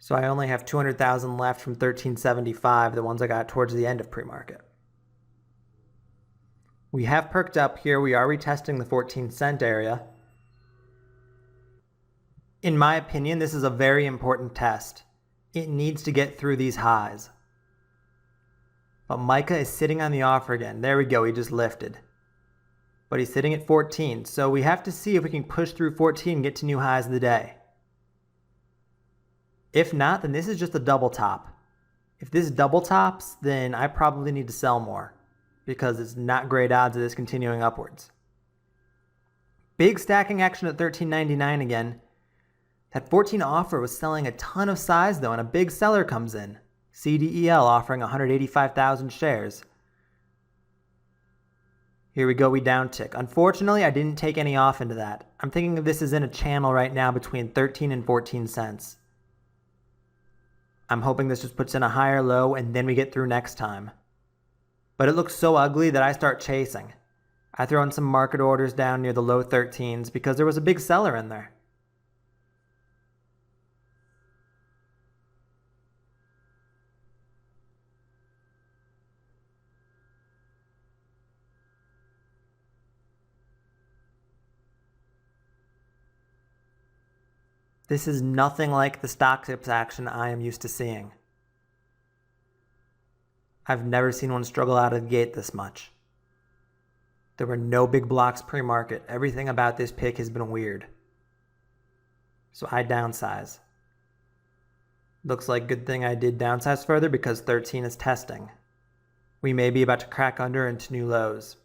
A: So I only have 200,000 left from 13.75, the ones I got towards the end of pre-market. We have perked up here. We are retesting the 14-cent area. In my opinion, this is a very important test. It needs to get through these highs. But Micah is sitting on the offer again. There we go, he just lifted. But he's sitting at 14, so we have to see if we can push through 14 and get to new highs of the day. If not, then this is just a double top. If this double tops, then I probably need to sell more, because it's not great odds of this continuing upwards. Big stacking action at $13.99 again. That 14 offer was selling a ton of size though, and a big seller comes in. CDEL offering 185,000 shares. Here we go, we downtick. Unfortunately, I didn't take any off into that. I'm thinking of this as in a channel right now between 13 and 14 cents. I'm hoping this just puts in a higher low and then we get through next time. But it looks so ugly that I start chasing. I throw in some market orders down near the low 13s because there was a big seller in there. This is nothing like the stock tips action I am used to seeing. I've never seen one struggle out of the gate this much. There were no big blocks pre-market. Everything about this pick has been weird. So I downsize. Looks like good thing I did downsize further because 13 is testing. We may be about to crack under into new lows.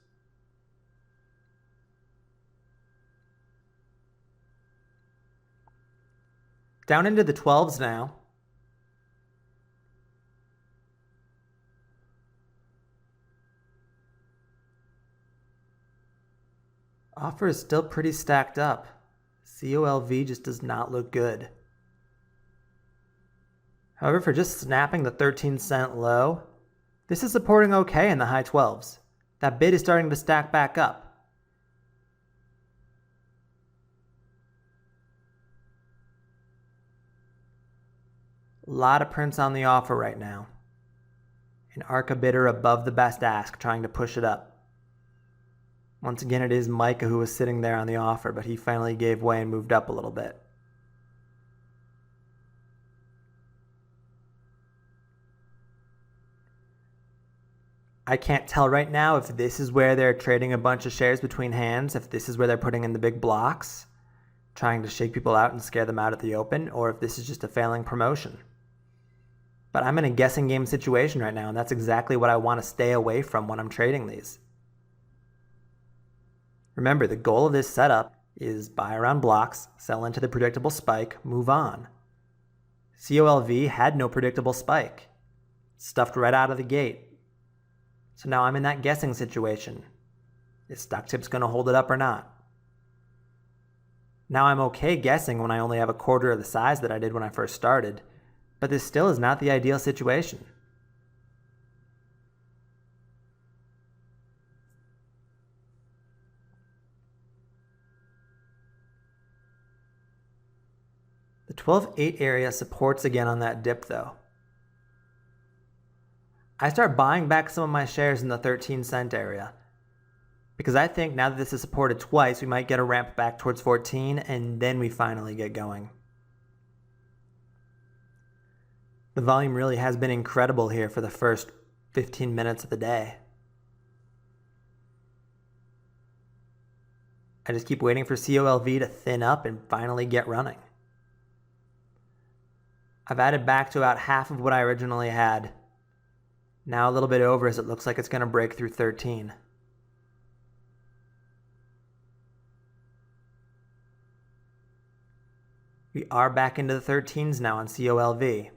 A: Down into the 12s now. Offer is still pretty stacked up. COLV just does not look good. However, for just snapping the 13-cent low, this is supporting okay in the high 12s. That bid is starting to stack back up. A lot of prints on the offer right now. An ARCA bidder above the best ask trying to push it up. Once again, it is Micah who was sitting there on the offer, but he finally gave way and moved up a little bit. I can't tell right now if this is where they're trading a bunch of shares between hands, if this is where they're putting in the big blocks. trying to shake people out and scare them out at the open, or if this is just a failing promotion. But I'm in a guessing game situation right now, and that's exactly what I want to stay away from when I'm trading these. Remember, the goal of this setup is buy around blocks, sell into the predictable spike, move on. COLV had no predictable spike. Stuffed right out of the gate. So now I'm in that guessing situation. Is stock tips going to hold it up or not? Now I'm okay guessing when I only have a quarter of the size that I did when I first started, but this still is not the ideal situation. The 12.8 area supports again on that dip though. I start buying back some of my shares in the 13-cent area, because I think now that this is supported twice, we might get a ramp back towards 14, and then we finally get going. The volume really has been incredible here for the first 15 minutes of the day. I just keep waiting for COLV to thin up and finally get running. I've added back to about half of what I originally had. Now a little bit over, as it looks like it's going to break through 13. We are back into the 13s now on COLV.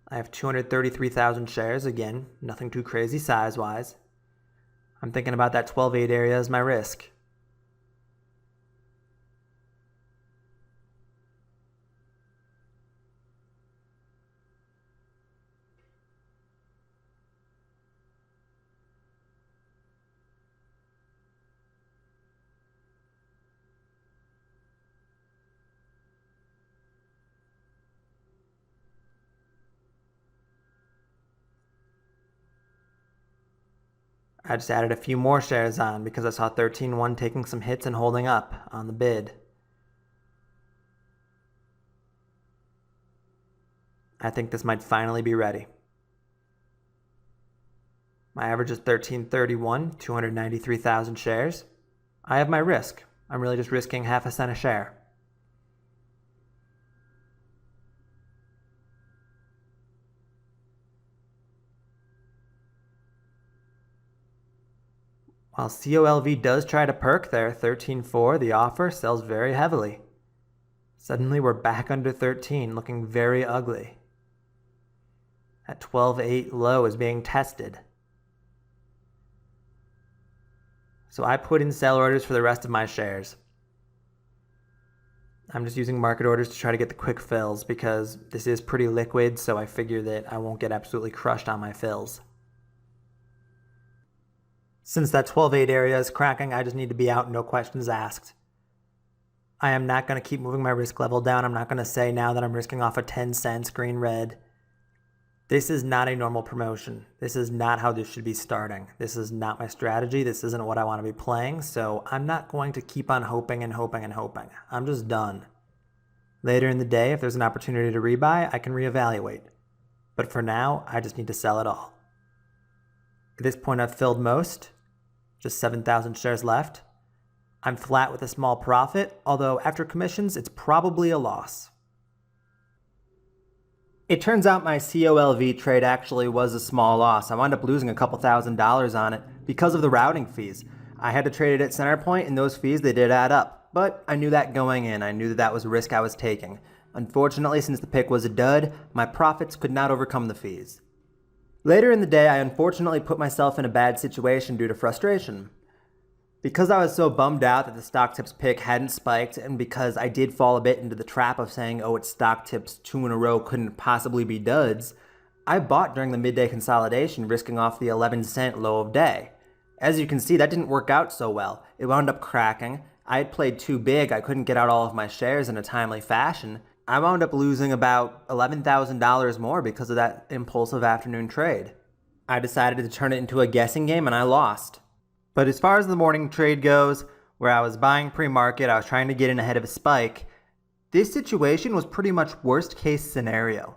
A: I have 233,000 shares, again, nothing too crazy size-wise. I'm thinking about that 12.8 area as my risk. I just added a few more shares on because I saw 13.1 taking some hits and holding up on the bid. I think this might finally be ready. My average is 13.31, 293,000 shares. I have my risk. I'm really just risking half a cent a share. While COLV does try to perk there, 13.4, the offer sells very heavily. Suddenly we're back under 13, looking very ugly. That 12.8 low is being tested. So I put in sell orders for the rest of my shares. I'm just using market orders to try to get the quick fills because this is pretty liquid, so I figure that I won't get absolutely crushed on my fills. Since that 12.8 area is cracking, I just need to be out, no questions asked. I am not going to keep moving my risk level down. I'm not going to say now that I'm risking off a 10 cents green red. This is not a normal promotion. This is not how this should be starting. This is not my strategy. This isn't what I want to be playing, so I'm not going to keep on hoping and hoping and hoping. I'm just done. Later in the day, if there's an opportunity to rebuy, I can reevaluate. But for now, I just need to sell it all. At this point, I've filled most. Just 7,000 shares left. I'm flat with a small profit, although after commissions, it's probably a loss. It turns out my COLV trade actually was a small loss. I wound up losing a couple $1,000s on it because of the routing fees. I had to trade it at center point, and those fees, they did add up. But I knew that going in. I knew that that was a risk I was taking. Unfortunately, since the pick was a dud, my profits could not overcome the fees. Later in the day, I unfortunately put myself in a bad situation due to frustration. Because I was so bummed out that the stock tips pick hadn't spiked, and because I did fall a bit into the trap of saying, oh, it's stock tips 2 in a row couldn't possibly be duds, I bought during the midday consolidation, risking off the 11-cent low of day. As you can see, that didn't work out so well. It wound up cracking. I had played too big. I couldn't get out all of my shares in a timely fashion. I wound up losing about $11,000 more because of that impulsive afternoon trade. I decided to turn it into a guessing game, and I lost. But as far as the morning trade goes, where I was buying pre-market, I was trying to get in ahead of a spike, this situation was pretty much worst case scenario.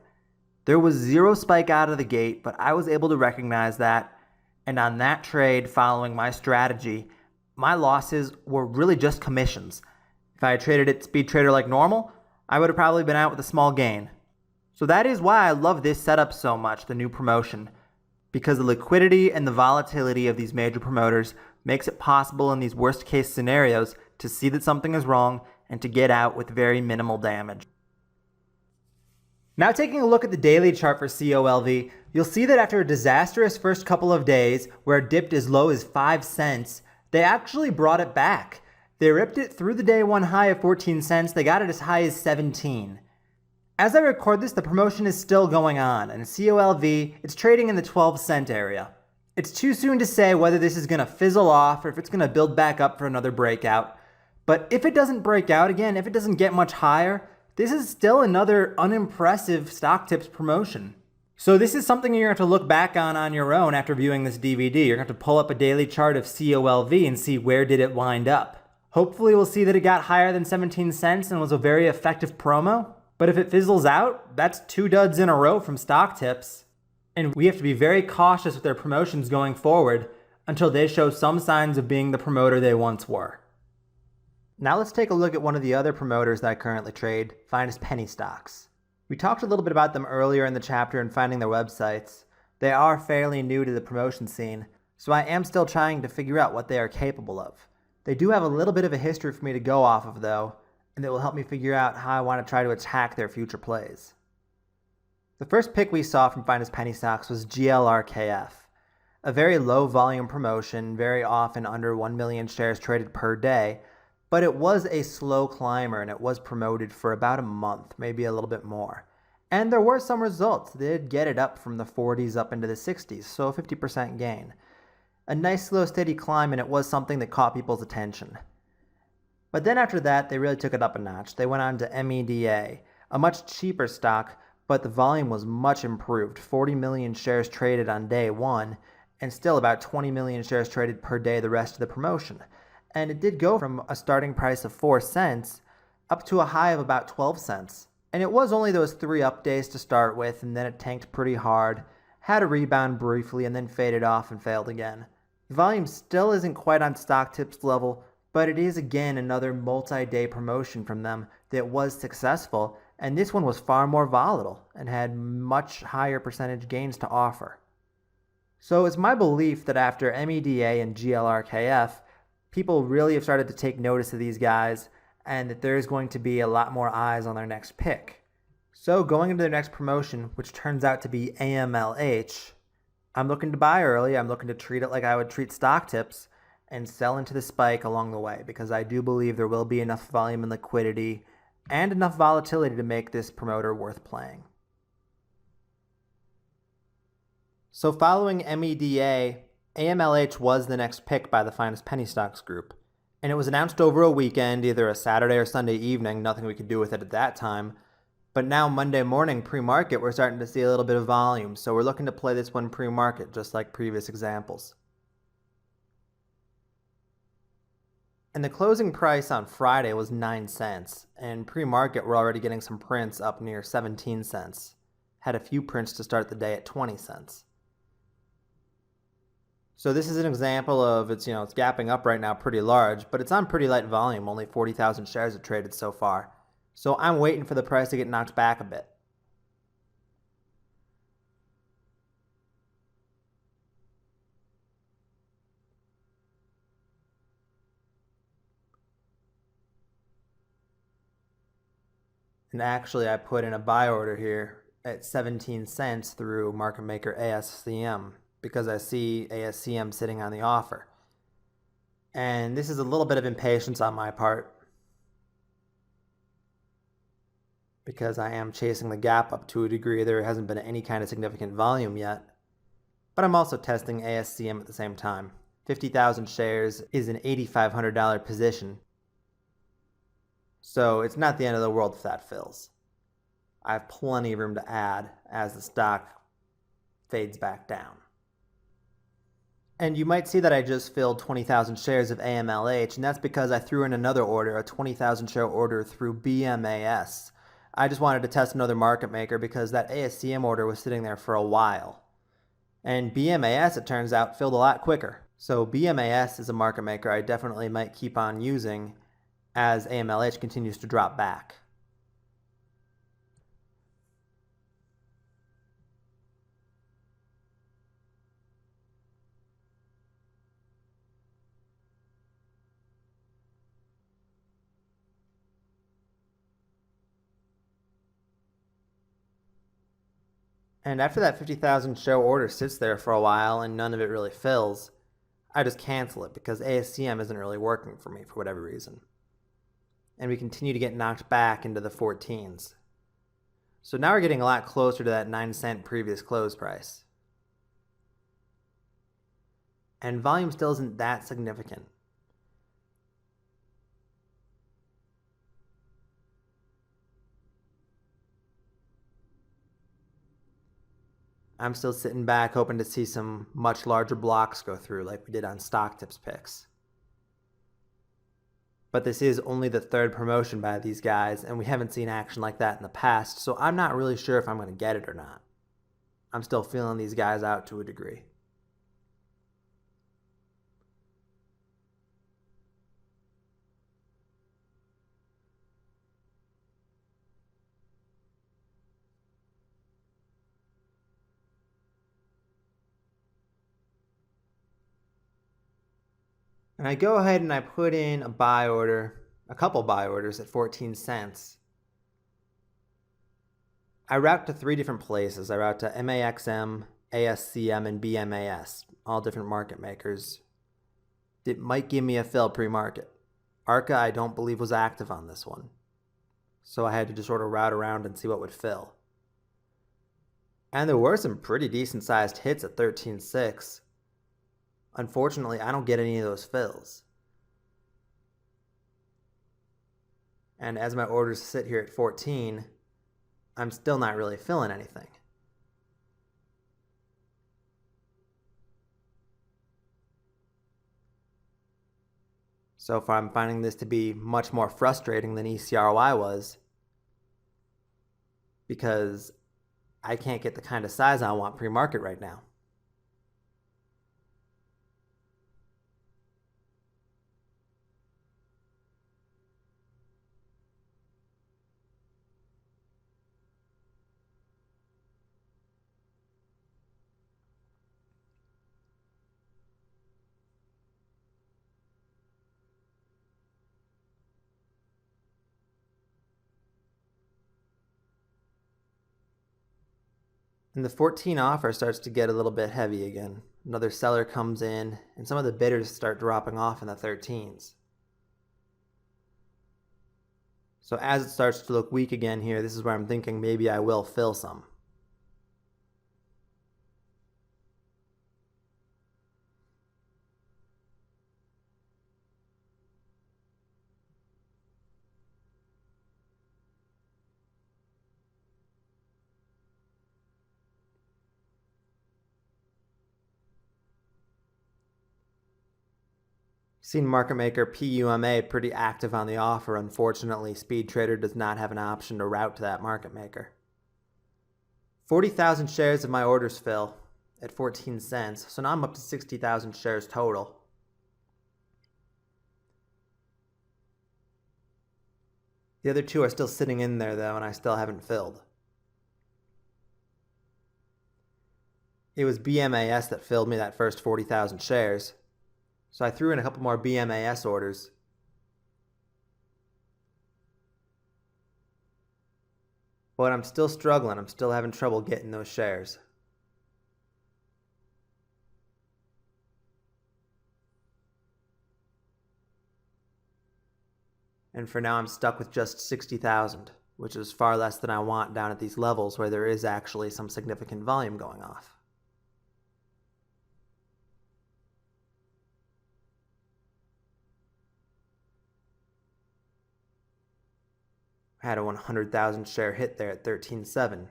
A: There was zero spike out of the gate, but I was able to recognize that, and on that trade following my strategy, my losses were really just commissions. If I had traded it speed trader like normal, I would have probably been out with a small gain. So that is why I love this setup so much, the new promotion, because the liquidity and the volatility of these major promoters makes it possible in these worst case scenarios to see that something is wrong and to get out with very minimal damage. Now taking a look at the daily chart for COLV, you'll see that after a disastrous first couple of days where it dipped as low as 5 cents, they actually brought it back. They ripped it through the day one high of 14 cents, they got it as high as 17. As I record this, the promotion is still going on, and COLV, it's trading in the 12-cent area. It's too soon to say whether this is going to fizzle off or if it's going to build back up for another breakout. But if it doesn't break out again, if it doesn't get much higher, this is still another unimpressive stock tips promotion. So this is something you're going to have to look back on your own after viewing this DVD. You're going to have to pull up a daily chart of COLV and see where did it wind up. Hopefully we'll see that it got higher than 17 cents and was a very effective promo. But if it fizzles out, that's 2 duds in a row from stock tips. And we have to be very cautious with their promotions going forward until they show some signs of being the promoter they once were. Now let's take a look at one of the other promoters that I currently trade, Finest Penny Stocks. We talked a little bit about them earlier in the chapter and finding their websites. They are fairly new to the promotion scene, so I am still trying to figure out what they are capable of. They do have a little bit of a history for me to go off of though, and it will help me figure out how I want to try to attack their future plays. The first pick we saw from Finest Penny Stocks was GLRKF. A very low volume promotion, very often under 1 million shares traded per day, but it was a slow climber and it was promoted for about a month, maybe a little bit more. And there were some results. They did get it up from the 40s up into the 60s, so a 50% gain. A nice slow steady climb, and it was something that caught people's attention. But then after that, they really took it up a notch. They went on to MEDA, a much cheaper stock, but the volume was much improved. 40 million shares traded on day one, and still about 20 million shares traded per day the rest of the promotion. And it did go from a starting price of 4 cents up to a high of about 12 cents. And it was only those 3 up days to start with, and then it tanked pretty hard, had a rebound briefly, and then faded off and failed again. The volume still isn't quite on stock tips level, but it is again another multi-day promotion from them that was successful, and this one was far more volatile and had much higher percentage gains to offer. So it's my belief that after MEDA and GLRKF, people really have started to take notice of these guys and that there's going to be a lot more eyes on their next pick. So going into their next promotion, which turns out to be AMLH, I'm looking to buy early. I'm looking to treat it like I would treat stock tips and sell into the spike along the way, because I do believe there will be enough volume and liquidity and enough volatility to make this promoter worth playing. So following MEDA, AMLH was the next pick by the Finest Penny Stocks group, and it was announced over a weekend, either a Saturday or Sunday evening. Nothing we could do with it at that time. But now Monday morning pre-market, we're starting to see a little bit of volume, so we're looking to play this one pre-market, just like previous examples. And the closing price on Friday was 9 cents, and pre-market we're already getting some prints up near 17 cents. Had a few prints to start the day at 20 cents. So this is an example of it's gapping up right now pretty large, but it's on pretty light volume. Only 40,000 shares are traded so far. So I'm waiting for the price to get knocked back a bit. And actually I put in a buy order here at 17 cents through market maker ASCM because I see ASCM sitting on the offer. And this is a little bit of impatience on my part, because I am chasing the gap up to a degree. There hasn't been any kind of significant volume yet. But I'm also testing ASCM at the same time. 50,000 shares is an $8,500 position. So it's not the end of the world if that fills. I have plenty of room to add as the stock fades back down. And you might see that I just filled 20,000 shares of AMLH, and that's because I threw in another order, a 20,000 share order through BMAS. I just wanted to test another market maker because that ASCM order was sitting there for a while. And BMAS, it turns out, filled a lot quicker. So BMAS is a market maker I definitely might keep on using as AMLH continues to drop back. And after that 50,000 show order sits there for a while and none of it really fills, I just cancel it because ASCM isn't really working for me for whatever reason. And we continue to get knocked back into the 14s. So now we're getting a lot closer to that 9-cent previous close price. And volume still isn't that significant. I'm still sitting back hoping to see some much larger blocks go through like we did on stock tips picks. But this is only the third promotion by these guys, and we haven't seen action like that in the past, so I'm not really sure if I'm going to get it or not. I'm still feeling these guys out to a degree. And I go ahead and I put in a buy order, a couple buy orders at 14 cents. I route to 3 different places. I route to MAXM, ASCM, and BMAS, all different market makers. It might give me a fill pre-market. ARCA I don't believe was active on this one. So I had to just sort of route around and see what would fill. And there were some pretty decent sized hits at 13.6. Unfortunately, I don't get any of those fills. And as my orders sit here at 14, I'm still not really filling anything. So far, I'm finding this to be much more frustrating than ECRY was, because I can't get the kind of size I want pre-market right now. And the 14 offer starts to get a little bit heavy again. Another seller comes in, and some of the bidders start dropping off in the 13s. So as it starts to look weak again here, this is where I'm thinking maybe I will fill some. Seen market maker PUMA pretty active on the offer. Unfortunately, Speed Trader does not have an option to route to that market maker. 40,000 shares of my orders fill at 14 cents, so now I'm up to 60,000 shares total. The other 2 are still sitting in there though, and I still haven't filled. It was BMAS that filled me that first 40,000 shares. So I threw in a couple more BMAS orders. But I'm still struggling. I'm still having trouble getting those shares. And for now, I'm stuck with just 60,000, which is far less than I want down at these levels where there is actually some significant volume going off. I had a 100,000 share hit there at 13.7,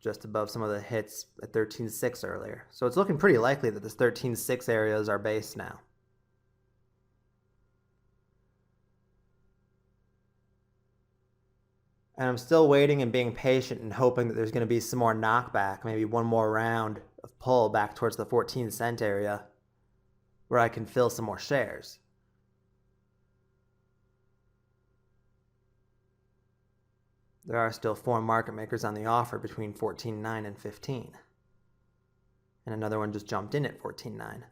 A: just above some of the hits at 13.6 earlier. So it's looking pretty likely that this 13.6 area is our base now. And I'm still waiting and being patient and hoping that there's going to be some more knockback, maybe one more round of pull back towards the 14 cent area where I can fill some more shares. There are still 4 market makers on the offer between 14.9 and 15. And another one just jumped in at 14.9.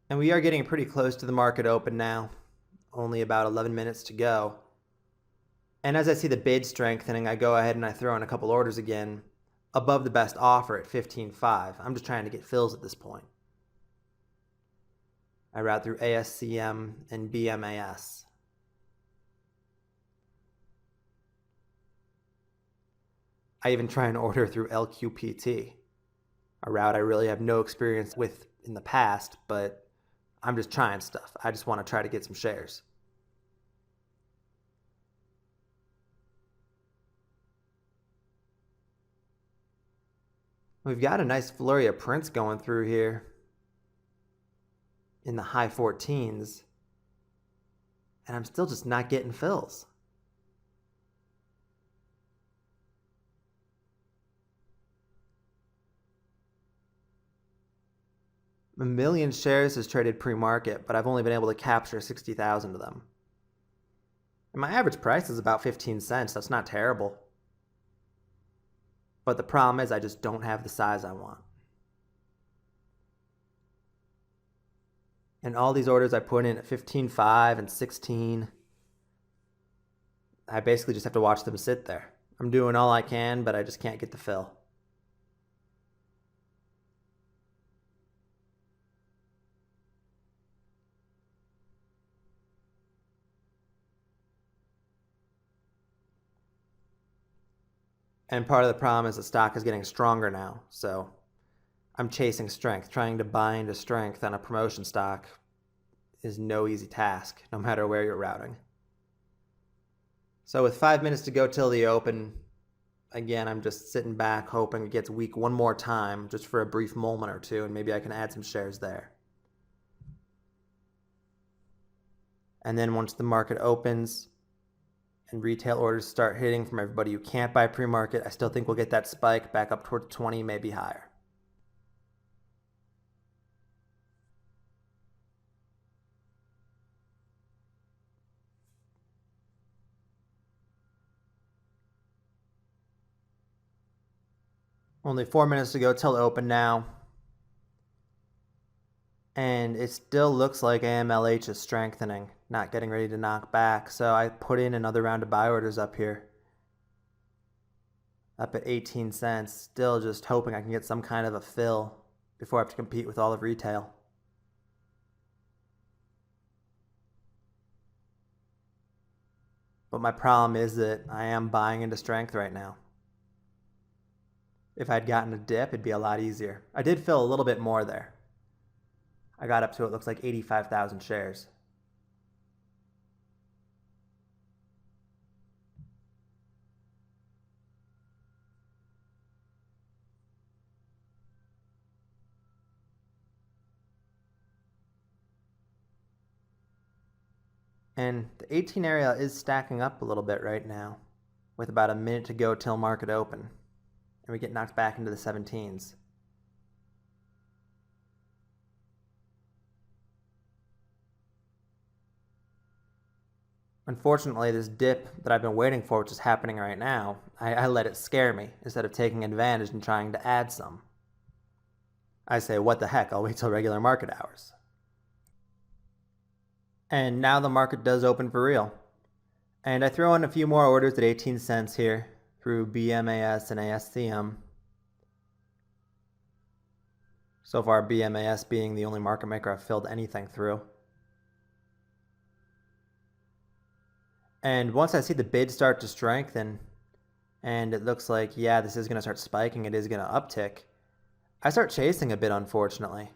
A: And we are getting pretty close to the market open now. Only about 11 minutes to go. And as I see the bid strengthening, I go ahead and I throw in a couple orders again above the best offer at 15.5. I'm just trying to get fills at this point. I route through ASCM and BMAS. I even try and order through LQPT, a route I really have no experience with in the past, but I'm just trying stuff. I just want to try to get some shares. We've got a nice flurry of prints going through here in the high 14s, and I'm still just not getting fills. A million shares has traded pre-market, but I've only been able to capture 60,000 of them. And my average price is about 15 cents. That's not terrible. But the problem is I just don't have the size I want. And all these orders I put in at 15.5 and 16, I basically just have to watch them sit there. I'm doing all I can, but I just can't get the fill. And part of the problem is the stock is getting stronger now, so I'm chasing strength. Trying to buy into strength on a promotion stock is no easy task, no matter where you're routing. So with 5 minutes to go till the open, again, I'm just sitting back hoping it gets weak one more time, just for a brief moment or two, and maybe I can add some shares there. And then once the market opens and retail orders start hitting from everybody who can't buy pre-market, I still think we'll get that spike back up towards 20, maybe higher. Only 4 minutes to go till open now. And it still looks like AMLH is strengthening, not getting ready to knock back. So I put in another round of buy orders up here. Up at 18 cents. Still just hoping I can get some kind of a fill before I have to compete with all of retail. But my problem is that I am buying into strength right now. If I'd gotten a dip, it'd be a lot easier. I did fill a little bit more there. I got up to, it looks like 85,000 shares. And the 18 area is stacking up a little bit right now, with about a minute to go till market open. And we get knocked back into the 17s. Unfortunately, this dip that I've been waiting for, which is happening right now, I let it scare me instead of taking advantage and trying to add some. I say, what the heck, I'll wait till regular market hours. And now the market does open for real. And I throw in a few more orders at 18 cents here through BMAS and ASCM. So far, BMAS being the only market maker I've filled anything through. And once I see the bid start to strengthen, and it looks like, yeah, this is going to start spiking, it is going to uptick, I start chasing a bit, unfortunately.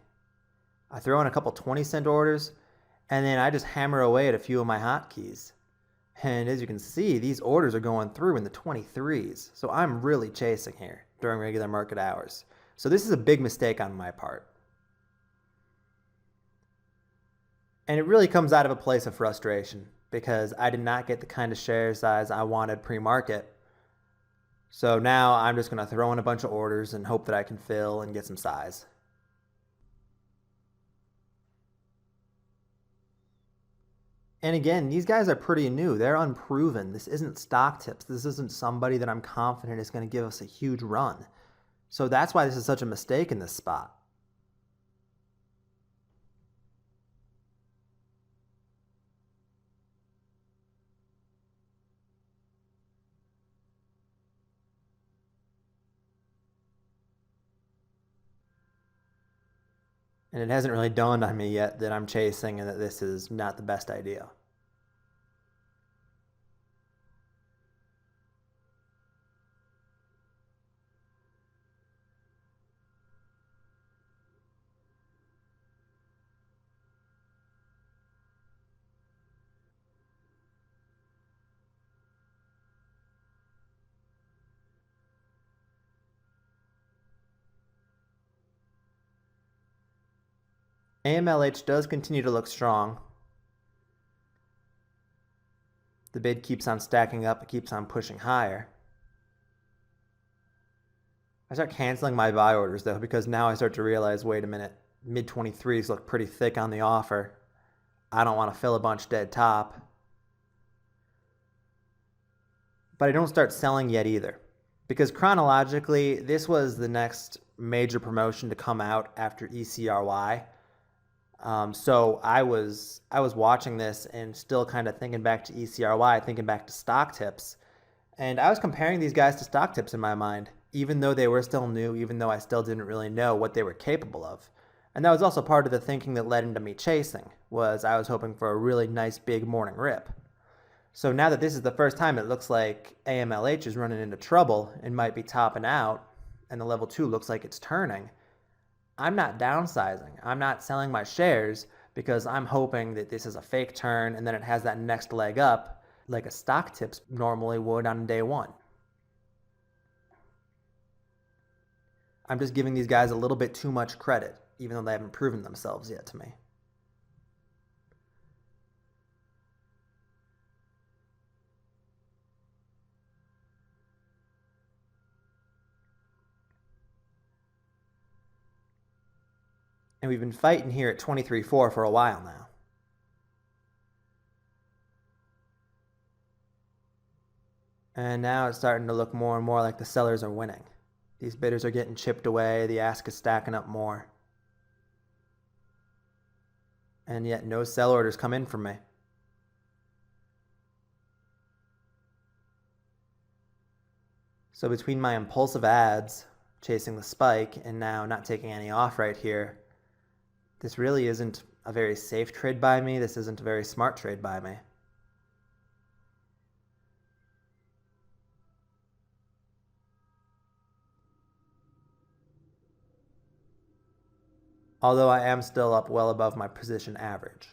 A: I throw in a couple 20-cent orders, and then I just hammer away at a few of my hotkeys. And as you can see, these orders are going through in the 23s, so I'm really chasing here during regular market hours. So this is a big mistake on my part. And it really comes out of a place of frustration, because I did not get the kind of share size I wanted pre-market. So now I'm just going to throw in a bunch of orders and hope that I can fill and get some size. And again, these guys are pretty new. They're unproven. This isn't stock tips. This isn't somebody that I'm confident is going to give us a huge run. So that's why this is such a mistake in this spot. And it hasn't really dawned on me yet that I'm chasing and that this is not the best idea. AMLH does continue to look strong. The bid keeps on stacking up, it keeps on pushing higher. I start canceling my buy orders though, because now I start to realize, wait a minute, mid 23s look pretty thick on the offer. I don't want to fill a bunch dead top. But I don't start selling yet either, because chronologically, this was the next major promotion to come out after ECRY. So I was watching this and still kind of thinking back to ECRY, thinking back to stock tips, and I was comparing these guys to stock tips in my mind, even though they were still new, even though I still didn't really know what they were capable of. And that was also part of the thinking that led into me chasing, was I was hoping for a really nice big morning rip. So now that this is the first time it looks like AMLH is running into trouble and might be topping out, and the level 2 looks like it's turning, I'm not downsizing. I'm not selling my shares because I'm hoping that this is a fake turn and then it has that next leg up like a stock tips normally would on day one. I'm just giving these guys a little bit too much credit, even though they haven't proven themselves yet to me. And we've been fighting here at 23.4 for a while now. And now it's starting to look more and more like the sellers are winning. These bidders are getting chipped away, the ask is stacking up more. And yet no sell orders come in from me. So between my impulsive ads, chasing the spike, and now not taking any off right here, this really isn't a very safe trade by me. This isn't a very smart trade by me. Although I am still up well above my position average.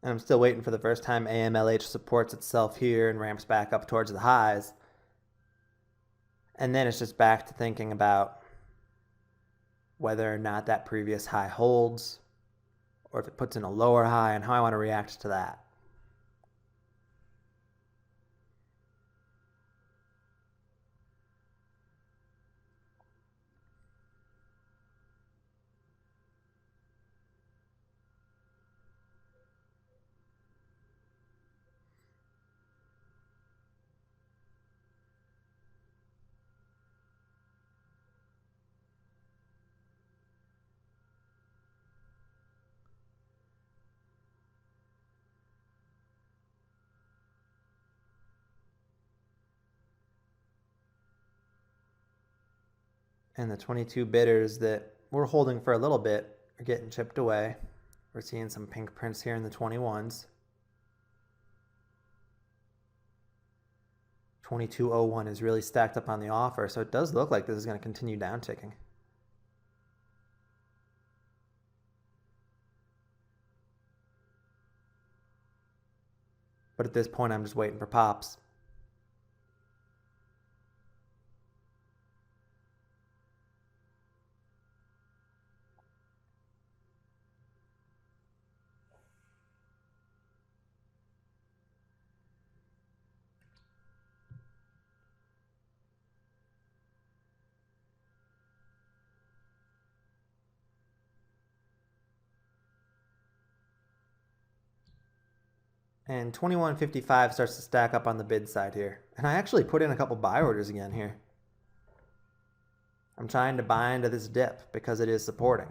A: And I'm still waiting for the first time AMLH supports itself here and ramps back up towards the highs. And then it's just back to thinking about whether or not that previous high holds, or if it puts in a lower high, and how I want to react to that. And the 22 bidders that we're holding for a little bit are getting chipped away. We're seeing some pink prints here in the 21s. 22.01 is really stacked up on the offer, so it does look like this is going to continue down ticking. But at this point, I'm just waiting for pops. And 21.55 starts to stack up on the bid side here. And I actually put in a couple buy orders again here. I'm trying to buy into this dip because it is supporting.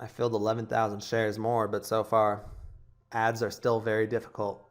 A: I filled 11,000 shares more, but so far, ads are still very difficult.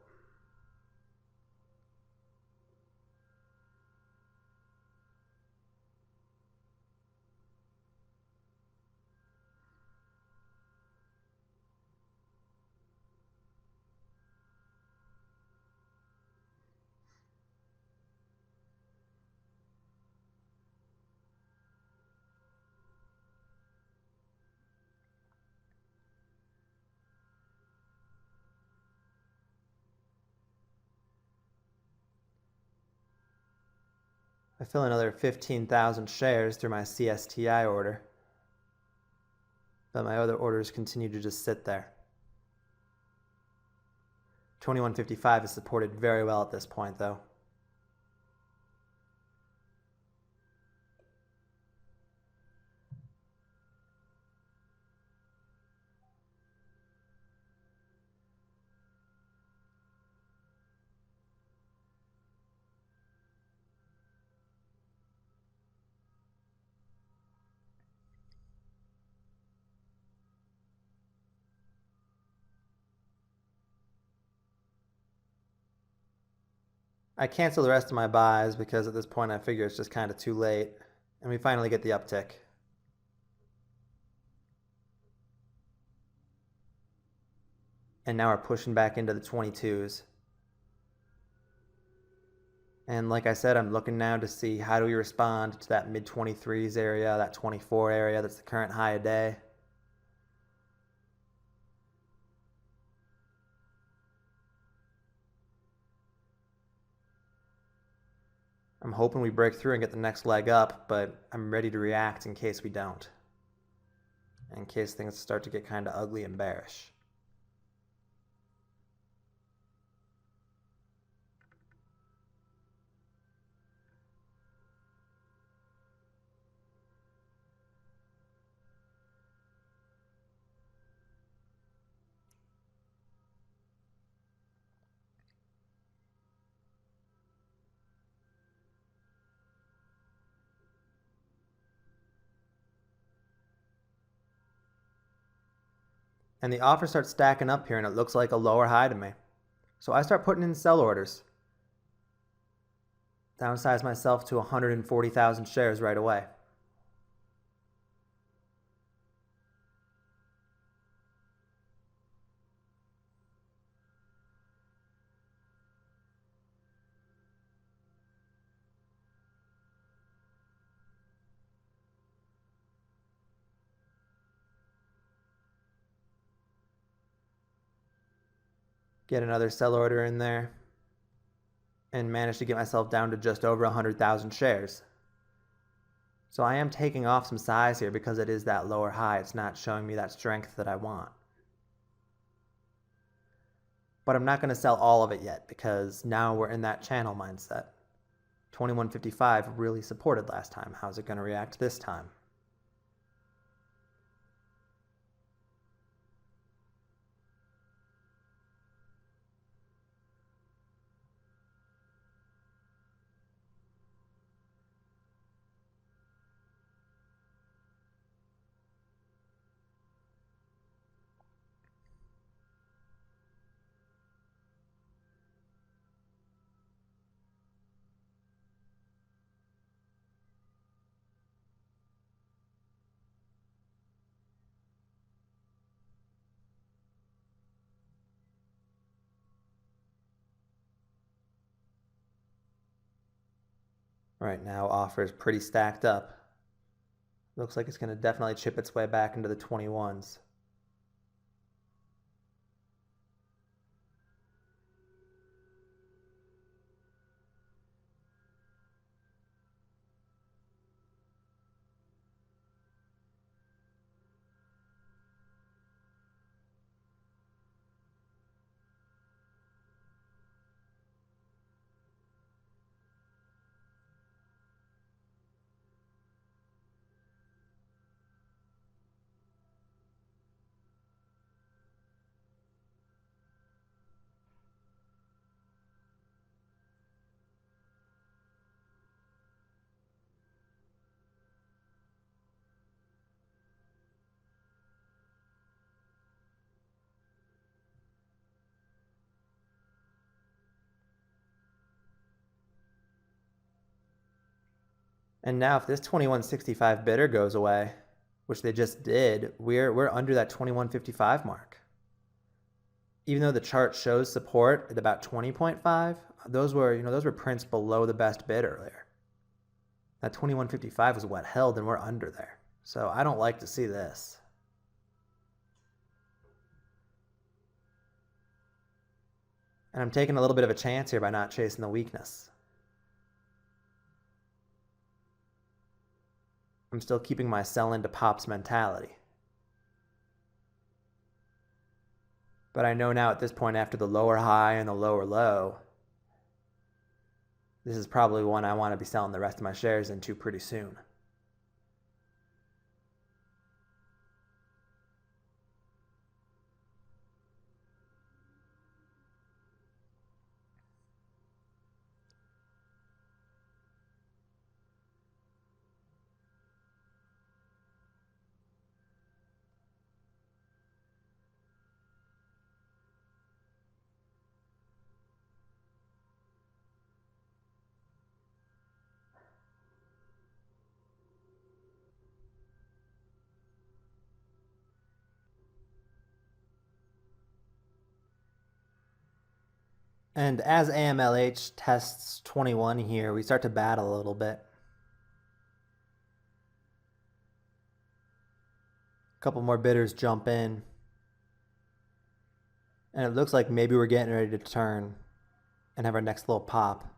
A: I fill another 15,000 shares through my CSTI order, but my other orders continue to just sit there. 21.55 is supported very well at this point, though. I cancel the rest of my buys because at this point I figure it's just kind of too late, and we finally get the uptick. And now we're pushing back into the 22s. And like I said, I'm looking now to see how do we respond to that mid-23s area, that 24 area that's the current high of day. I'm hoping we break through and get the next leg up, but I'm ready to react in case we don't. In case things start to get kind of ugly and bearish. And the offer starts stacking up here and it looks like a lower high to me. So I start putting in sell orders. Downsize myself to 140,000 shares right away. Get another sell order in there. And manage to get myself down to just over 100,000 shares. So I am taking off some size here because it is that lower high. It's not showing me that strength that I want. But I'm not going to sell all of it yet because now we're in that channel mindset. 21.55 really supported last time. How's it going to react this time? Right now, offer is pretty stacked up. Looks like it's going to definitely chip its way back into the 21s. And now if this 2165 bidder goes away, which they just did, we're under that 2155 mark. Even though the chart shows support at about 20.5, those were prints below the best bid earlier. That 2155 was what held, and we're under there. So I don't like to see this. And I'm taking a little bit of a chance here by not chasing the weakness. I'm still keeping my sell into pops mentality. But I know now at this point, after the lower high and the lower low, this is probably one I want to be selling the rest of my shares into pretty soon. And as AMLH tests 21 here, we start to battle a little bit. A couple more bidders jump in. And it looks like maybe we're getting ready to turn and have our next little pop.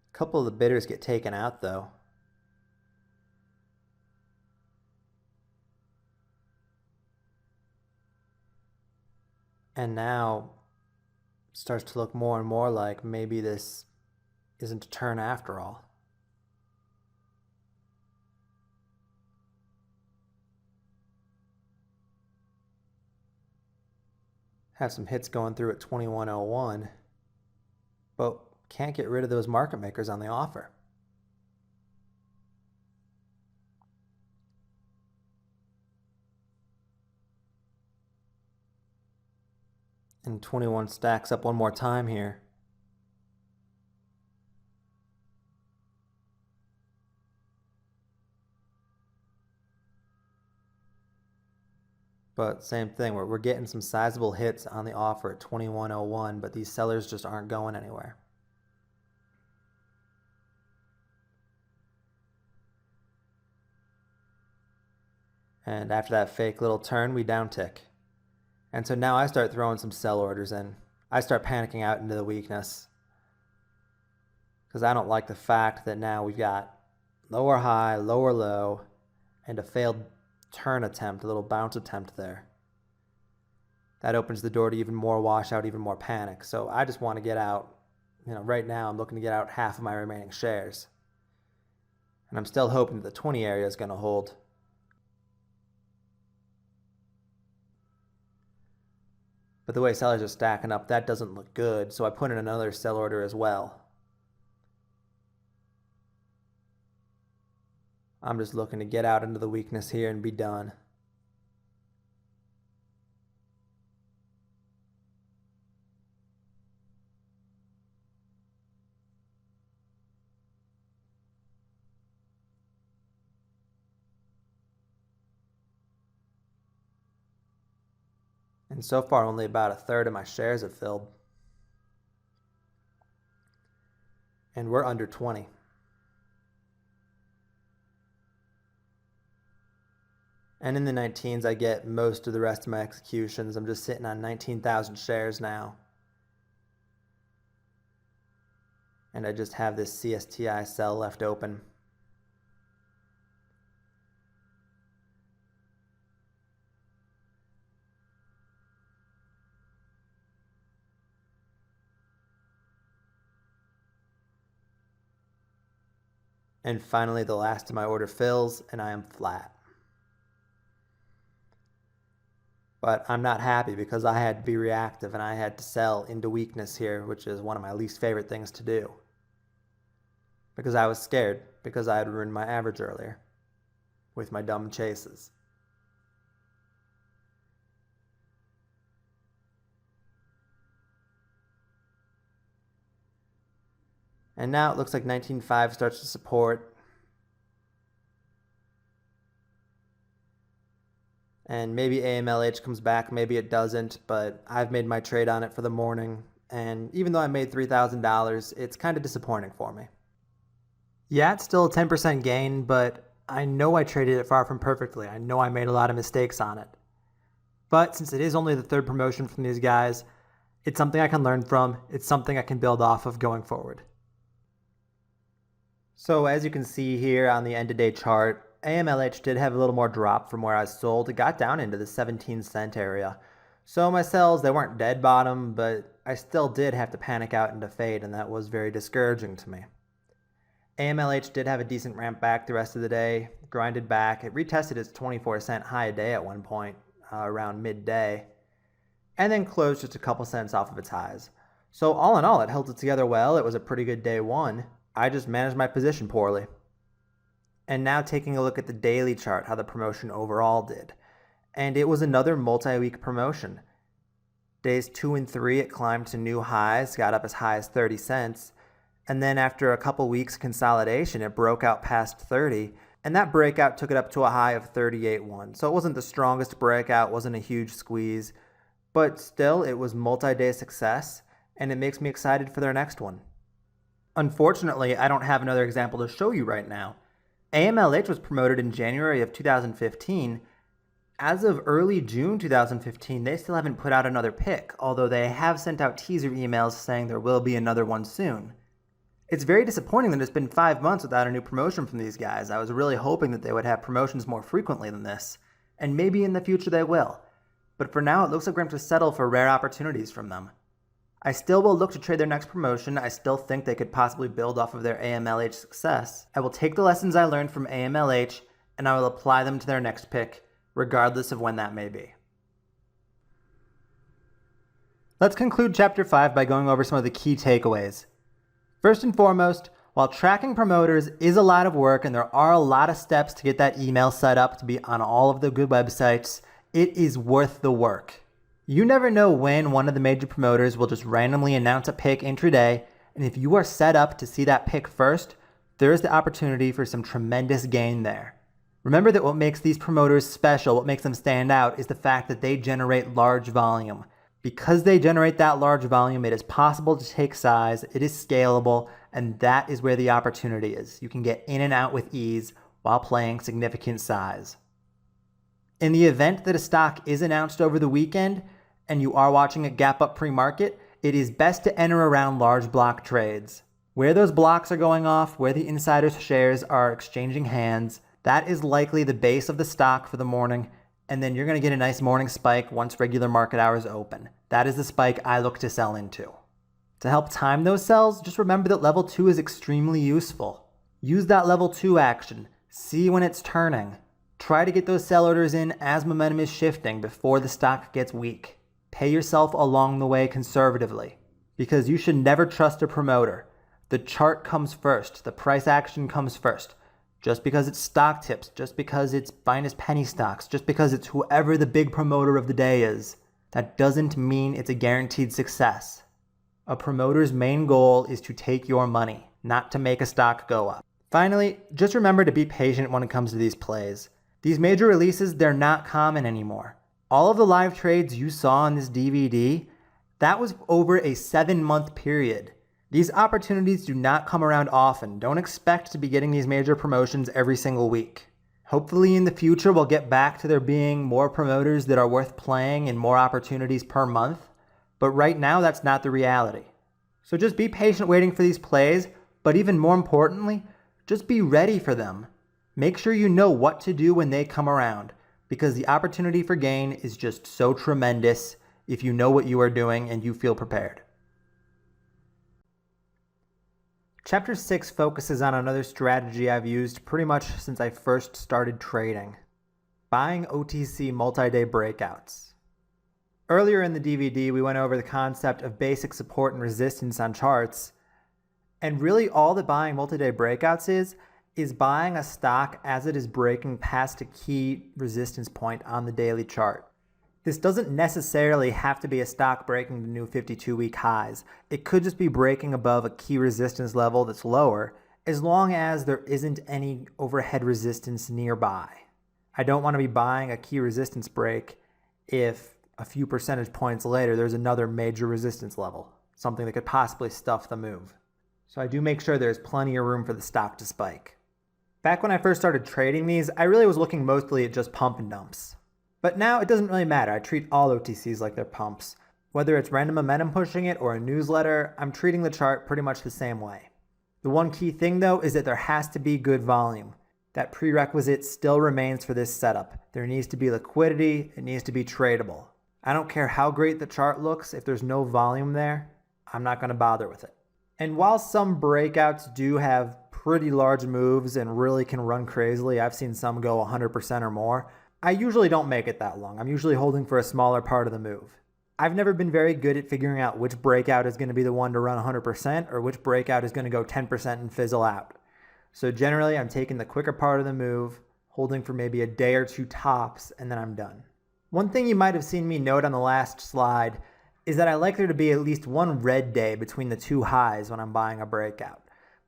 A: A couple of the bidders get taken out though. And now it starts to look more and more like maybe this isn't a turn after all. Have some hits going through at 2101, but can't get rid of those market makers on the offer. And 21 stacks up one more time here. But same thing, we're getting some sizable hits on the offer at 2101, but these sellers just aren't going anywhere. And after that fake little turn, we downtick. And so now I start throwing some sell orders in. I start panicking out into the weakness, because I don't like the fact that now we've got lower high, lower low, and a failed turn attempt, a little bounce attempt there. That opens the door to even more washout, even more panic. So I just want to get out. Right now I'm looking to get out half of my remaining shares. And I'm still hoping that the 20 area is going to hold. But the way sellers are stacking up, that doesn't look good. So I put in another sell order as well. I'm just looking to get out into the weakness here and be done. And so far, only about a third of my shares have filled. And we're under 20. And in the 19s, I get most of the rest of my executions. I'm just sitting on 19,000 shares now. And I just have this CSTI cell left open. And finally, the last of my order fills, and I am flat. But I'm not happy because I had to be reactive and I had to sell into weakness here, which is one of my least favorite things to do. Because I was scared, because I had ruined my average earlier with my dumb chases. And now it looks like 19.5 starts to support. And maybe AMLH comes back, maybe it doesn't, but I've made my trade on it for the morning. And even though I made $3,000, it's kind of disappointing for me. Yeah, it's still a 10% gain, but I know I traded it far from perfectly. I know I made a lot of mistakes on it. But since it is only the third promotion from these guys, it's something I can learn from. It's something I can build off of going forward. So as you can see here on the end of day chart, AMLH did have a little more drop from where I sold. It got down into the 17-cent area. So my sells, they weren't dead bottom, but I still did have to panic out into fade, and that was very discouraging to me. AMLH did have a decent ramp back the rest of the day, grinded back. It retested its 24-cent high a day at one point, around midday, and then closed just a couple cents off of its highs. So all in all, it held it together well. It was a pretty good day one. I just managed my position poorly. And now taking a look at the daily chart, how the promotion overall did. And it was another multi-week promotion. Days 2 and 3, it climbed to new highs, got up as high as 30 cents. And then after a couple weeks consolidation, it broke out past 30. And that breakout took it up to a high of 38.1. So it wasn't the strongest breakout, wasn't a huge squeeze. But still, it was multi-day success. And it makes me excited for their next one. Unfortunately, I don't have another example to show you right now. AMLH was promoted in January of 2015. As of early June 2015, they still haven't put out another pick, although they have sent out teaser emails saying there will be another one soon. It's very disappointing that it's been 5 months without a new promotion from these guys. I was really hoping that they would have promotions more frequently than this, and maybe in the future they will. But for now, it looks like we're going to settle for rare opportunities from them. I still will look to trade their next promotion. I still think they could possibly build off of their AMLH success. I will take the lessons I learned from AMLH and I will apply them to their next pick, regardless of when that may be. Let's conclude Chapter 5 by going over some of the key takeaways. First and foremost, while tracking promoters is a lot of work and there are a lot of steps to get that email set up to be on all of the good websites, it is worth the work. You never know when one of the major promoters will just randomly announce a pick intraday, and if you are set up to see that pick first, there is the opportunity for some tremendous gain there. Remember that what makes these promoters special, what makes them stand out, is the fact that they generate large volume. Because they generate that large volume, it is possible to take size, it is scalable, and that is where the opportunity is. You can get in and out with ease while playing significant size. In the event that a stock is announced over the weekend and you are watching a gap up pre-market, it is best to enter around large block trades. Where those blocks are going off, where the insider's shares are exchanging hands, that is likely the base of the stock for the morning, and then you're going to get a nice morning spike once regular market hours open. That is the spike I look to sell into. To help time those sells, just remember that level 2 is extremely useful. Use that level 2 action. See when it's turning. Try to get those sell orders in as momentum is shifting before the stock gets weak. Pay yourself along the way conservatively, because you should never trust a promoter. The chart comes first. The price action comes first. Just because it's stock tips, just because it's finest penny stocks, just because it's whoever the big promoter of the day is, that doesn't mean it's a guaranteed success. A promoter's main goal is to take your money, not to make a stock go up. Finally, just remember to be patient when it comes to these plays. These major releases, they're not common anymore. All of the live trades you saw in this DVD, that was over a 7-month period. These opportunities do not come around often. Don't expect to be getting these major promotions every single week. Hopefully in the future we'll get back to there being more promoters that are worth playing and more opportunities per month, but right now that's not the reality. So just be patient waiting for these plays, but even more importantly, just be ready for them. Make sure you know what to do when they come around, because the opportunity for gain is just so tremendous if you know what you are doing and you feel prepared. Chapter 6 focuses on another strategy I've used pretty much since I first started trading: buying OTC multi-day breakouts. Earlier in the DVD, we went over the concept of basic support and resistance on charts, and really all that buying multi-day breakouts is buying a stock as it is breaking past a key resistance point on the daily chart. This doesn't necessarily have to be a stock breaking the new 52-week highs. It could just be breaking above a key resistance level that's lower, as long as there isn't any overhead resistance nearby. I don't want to be buying a key resistance break if a few percentage points later there's another major resistance level, something that could possibly stuff the move. So I do make sure there's plenty of room for the stock to spike. Back when I first started trading these, I really was looking mostly at just pump and dumps. But now it doesn't really matter. I treat all OTCs like they're pumps. Whether it's random momentum pushing it or a newsletter, I'm treating the chart pretty much the same way. The one key thing though is that there has to be good volume. That prerequisite still remains for this setup. There needs to be liquidity, it needs to be tradable. I don't care how great the chart looks, if there's no volume there, I'm not going to bother with it. And while some breakouts do have pretty large moves and really can run crazily, I've seen some go 100% or more, I usually don't make it that long. I'm usually holding for a smaller part of the move. I've never been very good at figuring out which breakout is going to be the one to run 100% or which breakout is going to go 10% and fizzle out. So generally I'm taking the quicker part of the move, holding for maybe a day or two tops, and then I'm done. One thing you might have seen me note on the last slide is that I like there to be at least one red day between the two highs when I'm buying a breakout.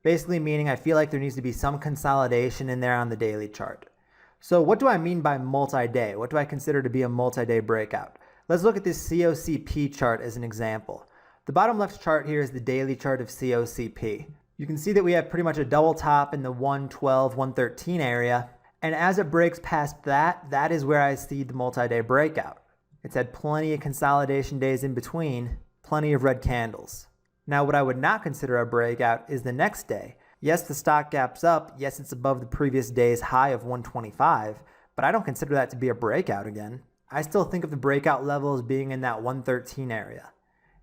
A: Basically meaning I feel like there needs to be some consolidation in there on the daily chart. So what do I mean by multi-day? What do I consider to be a multi-day breakout? Let's look at this COCP chart as an example. The bottom left chart here is the daily chart of COCP. You can see that we have pretty much a double top in the 112, 113 area, and as it breaks past that, that is where I see the multi-day breakout. It's had plenty of consolidation days in between, plenty of red candles. Now what I would not consider a breakout is the next day. Yes, the stock gaps up. Yes, it's above the previous day's high of 125, but I don't consider that to be a breakout again. I still think of the breakout level as being in that 113 area.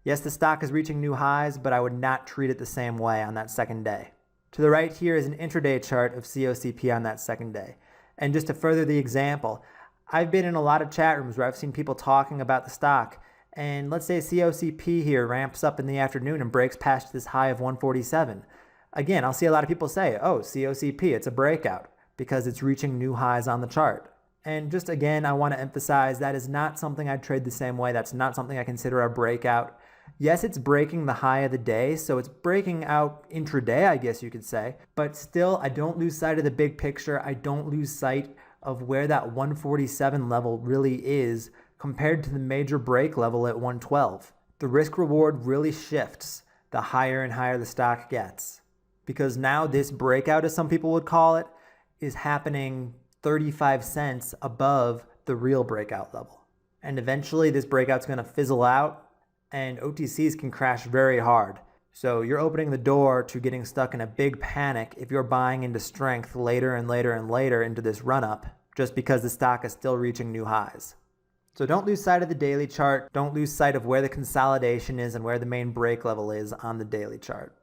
A: Yes, the stock is reaching new highs, but I would not treat it the same way on that second day. To the right here is an intraday chart of COCP on that second day. And just to further the example, I've been in a lot of chat rooms where I've seen people talking about the stock, and let's say COCP here ramps up in the afternoon and breaks past this high of 147. Again, I'll see a lot of people say, oh, COCP, it's a breakout because it's reaching new highs on the chart. And just again, I want to emphasize that is not something I trade the same way. That's not something I consider a breakout. Yes, it's breaking the high of the day, so it's breaking out intraday, I guess you could say. But still, I don't lose sight of the big picture. I don't lose sight of where that 147 level really is compared to the major break level at 112. The risk reward really shifts the higher and higher the stock gets. Because now this breakout, as some people would call it, is happening 35 cents above the real breakout level. And eventually this breakout's going to fizzle out and OTCs can crash very hard. So you're opening the door to getting stuck in a big panic if you're buying into strength later and later and later into this run-up just because the stock is still reaching new highs. So don't lose sight of the daily chart. Don't lose sight of where the consolidation is and where the main break level is on the daily chart.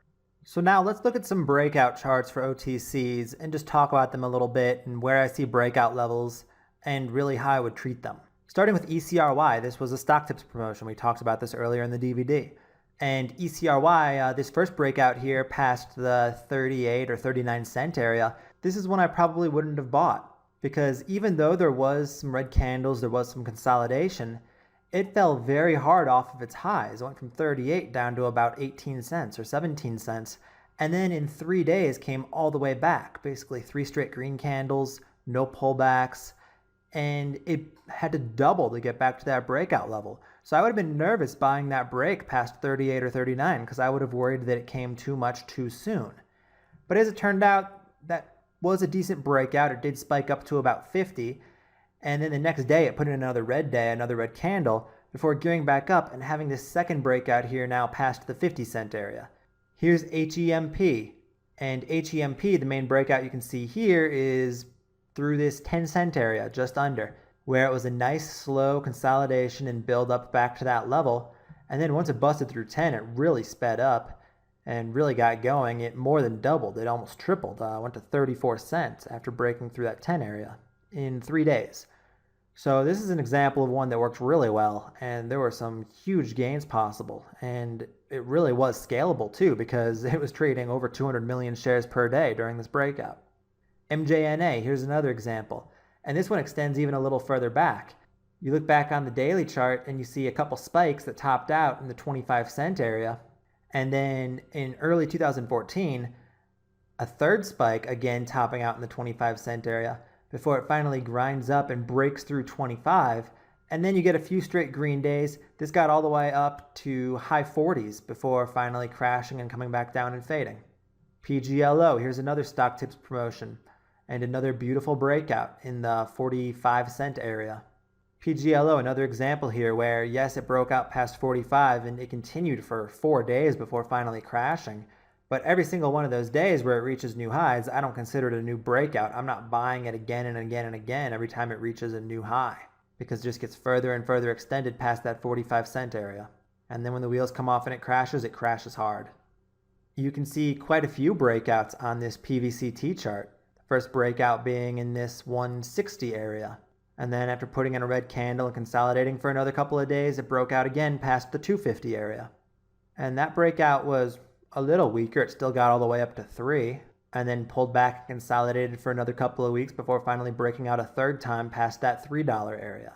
A: So now let's look at some breakout charts for OTCs and just talk about them a little bit and where I see breakout levels and really how I would treat them. Starting with ECRY, this was a stock tips promotion. We talked about this earlier in the DVD. And ECRY, this first breakout here past the 38 or 39 cent area, this is one I probably wouldn't have bought because even though there was some red candles, there was some consolidation, it fell very hard off of its highs. It went from 38 down to about 18 cents or 17 cents. And then in 3 days came all the way back. Basically 3 straight green candles, no pullbacks. and it had to double to get back to that breakout level. So I would have been nervous buying that break past 38 or 39 because I would have worried that it came too much too soon. But as it turned out, that was a decent breakout. It did spike up to about 50, and then the next day it put in another red day, another red candle, before gearing back up and having this second breakout here now past the 50-cent area. Here's HEMP, and HEMP, the main breakout you can see here, is through this 10-cent area, just under, where it was a nice slow consolidation and build up back to that level. And then once it busted through 10, it really sped up and really got going. It more than doubled. It almost tripled. Went to 34 cents after breaking through that 10 area in 3 days. So this is an example of one that worked really well, and there were some huge gains possible. And it really was scalable too, because it was trading over 200 million shares per day during this breakout. MJNA, here's another example. And this one extends even a little further back. You look back on the daily chart and you see a couple spikes that topped out in the 25-cent area. And then in early 2014, a third spike, again topping out in the 25-cent area, before it finally grinds up and breaks through 25. And then you get a few straight green days. This got all the way up to high 40s before finally crashing and coming back down and fading. PGLO, here's another stock tips promotion, and another beautiful breakout in the 45-cent area. PGLO, another example here where, yes, it broke out past 45 and it continued for 4 days before finally crashing. But every single one of those days where it reaches new highs, I don't consider it a new breakout. I'm not buying it again and again and again every time it reaches a new high, because it just gets further and further extended past that 45-cent area. And then when the wheels come off and it crashes hard. You can see quite a few breakouts on this PVCT chart. The first breakout being in this 160 area. And then after putting in a red candle and consolidating for another couple of days, it broke out again past the 250 area. And that breakout was a little weaker. It still got all the way up to 3, and then pulled back and consolidated for another couple of weeks before finally breaking out a third time past that $3 area.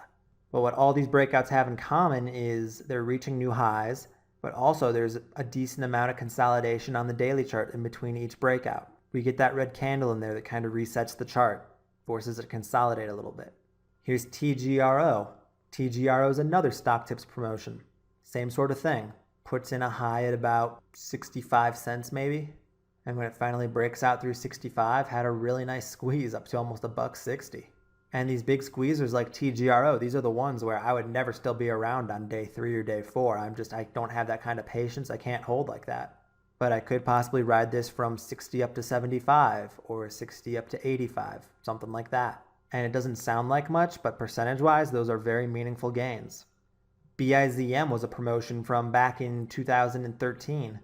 A: But what all these breakouts have in common is they're reaching new highs, but also there's a decent amount of consolidation on the daily chart in between each breakout. We get that red candle in there that kind of resets the chart, forces it to consolidate a little bit. Here's TGRO. TGRO is another stock tips promotion. Same sort of thing. Puts in a high at about 65 cents maybe, and when it finally breaks out through 65, had a really nice squeeze up to almost $1.60. And these big squeezers like TGRO, these are the ones where I would never still be around on day 3 or day 4. I don't have that kind of patience. I can't hold like that. But I could possibly ride this from 60 up to 75 or 60 up to 85, something like that. And it doesn't sound like much, but percentage-wise, those are very meaningful gains. BIZM was a promotion from back in 2013.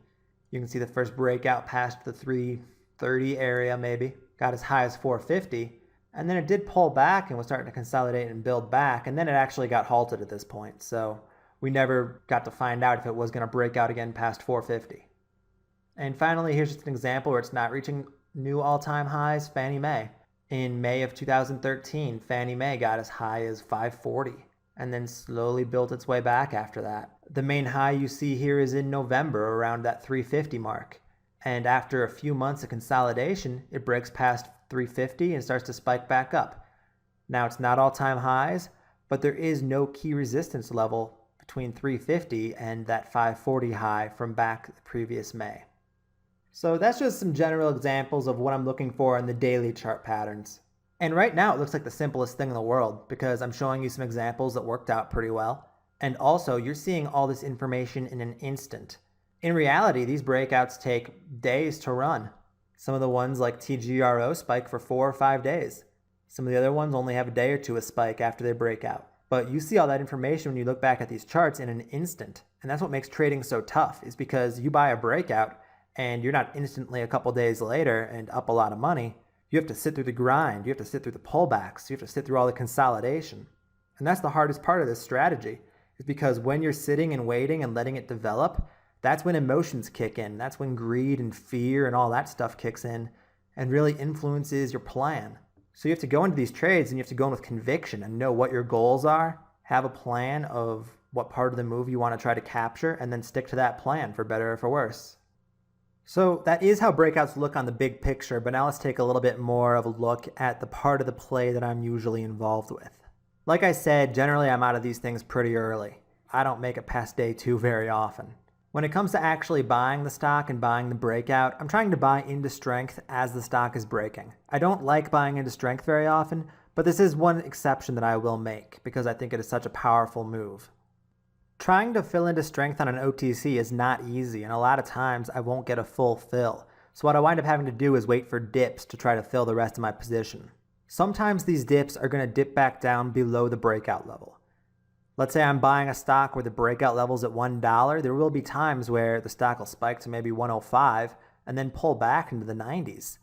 A: You can see the first breakout past the 330 area maybe, got as high as 450, and then it did pull back and was starting to consolidate and build back, and then it actually got halted at this point, so we never got to find out if it was going to break out again past 450. And finally, here's just an example where it's not reaching new all-time highs, Fannie Mae. In May of 2013, Fannie Mae got as high as 540. And then slowly built its way back after that. The main high you see here is in November, around that 350 mark. And after a few months of consolidation, it breaks past 350 and starts to spike back up. Now it's not all-time highs, but there is no key resistance level between 350 and that 540 high from back the previous May. So that's just some general examples of what I'm looking for in the daily chart patterns. And right now it looks like the simplest thing in the world because I'm showing you some examples that worked out pretty well. And also you're seeing all this information in an instant. In reality, these breakouts take days to run. Some of the ones like TGRO spike for 4 or 5 days. Some of the other ones only have a day or two of spike after they break out. But you see all that information when you look back at these charts in an instant. And that's what makes trading so tough, is because you buy a breakout and you're not instantly a couple days later and up a lot of money. You have to sit through the grind, you have to sit through the pullbacks, you have to sit through all the consolidation. And that's the hardest part of this strategy, is because when you're sitting and waiting and letting it develop, that's when emotions kick in. That's when greed and fear and all that stuff kicks in and really influences your plan. So you have to go into these trades and you have to go in with conviction and know what your goals are, have a plan of what part of the move you want to try to capture, and then stick to that plan for better or for worse. So that is how breakouts look on the big picture, but now let's take a little bit more of a look at the part of the play that I'm usually involved with. Like I said, generally I'm out of these things pretty early. I don't make it past day 2 very often. When it comes to actually buying the stock and buying the breakout, I'm trying to buy into strength as the stock is breaking. I don't like buying into strength very often, but this is one exception that I will make because I think it is such a powerful move. Trying to fill into strength on an OTC is not easy, and a lot of times I won't get a full fill. So what I wind up having to do is wait for dips to try to fill the rest of my position. Sometimes these dips are going to dip back down below the breakout level. Let's say I'm buying a stock where the breakout level's at $1. There will be times where the stock will spike to maybe 105 and then pull back into the 90s.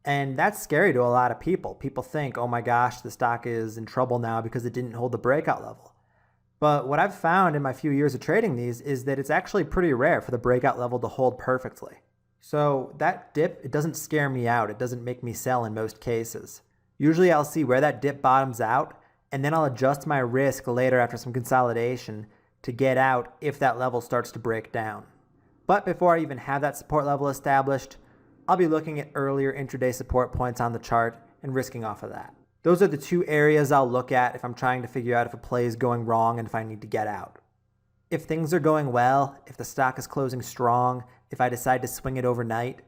A: And that's scary to a lot of people. People think, oh my gosh, the stock is in trouble now because it didn't hold the breakout level. But what I've found in my few years of trading these is that it's actually pretty rare for the breakout level to hold perfectly. So that dip, it doesn't scare me out. It doesn't make me sell in most cases. Usually I'll see where that dip bottoms out, and then I'll adjust my risk later after some consolidation to get out if that level starts to break down. But before I even have that support level established, I'll be looking at earlier intraday support points on the chart and risking off of that. Those are the two areas I'll look at if I'm trying to figure out if a play is going wrong and if I need to get out. If things are going well, if the stock is closing strong, if I decide to swing it overnight,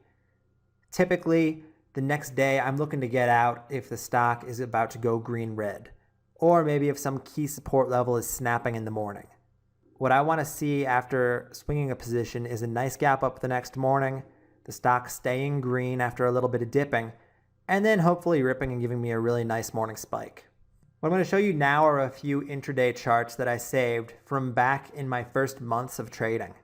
A: typically the next day I'm looking to get out if the stock is about to go green-red, or maybe if some key support level is snapping in the morning. What I want to see after swinging a position is a nice gap up the next morning, the stock staying green after a little bit of dipping, and then hopefully ripping and giving me a really nice morning spike. What I'm going to show you now are a few intraday charts that I saved from back in my first months of trading.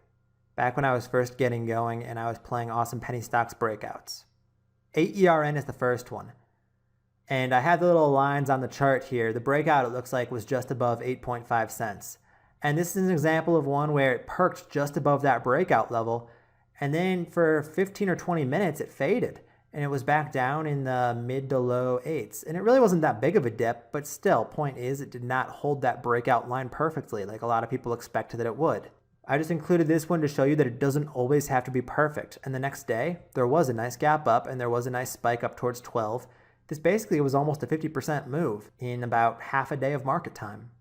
A: Back when I was first getting going and I was playing awesome penny stocks breakouts. 8ERN is the first one. And I have the little lines on the chart here. The breakout, it looks like, was just above 8.5 cents. And this is an example of one where it perked just above that breakout level. And then for 15 or 20 minutes, it faded. And it was back down in the mid to low 8s. And it really wasn't that big of a dip, but still, point is, it did not hold that breakout line perfectly like a lot of people expected that it would. I just included this one to show you that it doesn't always have to be perfect. And the next day, there was a nice gap up and there was a nice spike up towards 12. This basically was almost a 50% move in about half a day of market time.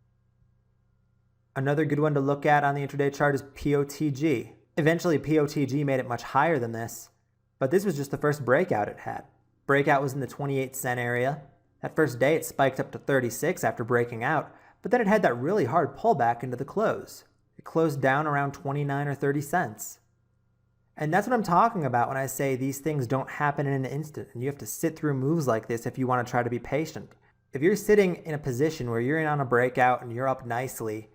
A: Another good one to look at on the intraday chart is POTG. Eventually, POTG made it much higher than this, but this was just the first breakout it had. Breakout was in the 28 cent area. That first day, it spiked up to 36 after breaking out, but then it had that really hard pullback into the close. It closed down around 29 or 30 cents. And that's what I'm talking about when I say these things don't happen in an instant, and you have to sit through moves like this if you want to try to be patient. If you're sitting in a position where you're in on a breakout and you're up nicely,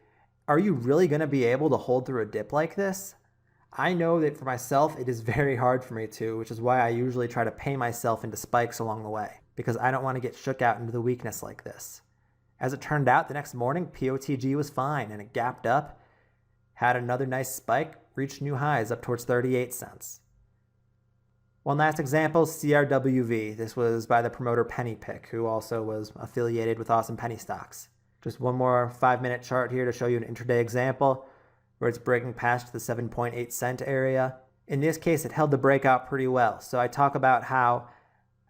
A: are you really going to be able to hold through a dip like this? I know that for myself, it is very hard for me to, which is why I usually try to pay myself into spikes along the way, because I don't want to get shook out into the weakness like this. As it turned out, the next morning, POTG was fine, and it gapped up, had another nice spike, reached new highs up towards 38 cents. One last example, CRWV. This was by the promoter Penny Pick, who also was affiliated with Awesome Penny Stocks. Just one more 5-minute chart here to show you an intraday example where it's breaking past the 7.8 cent area. In this case, it held the breakout pretty well. So I talk about how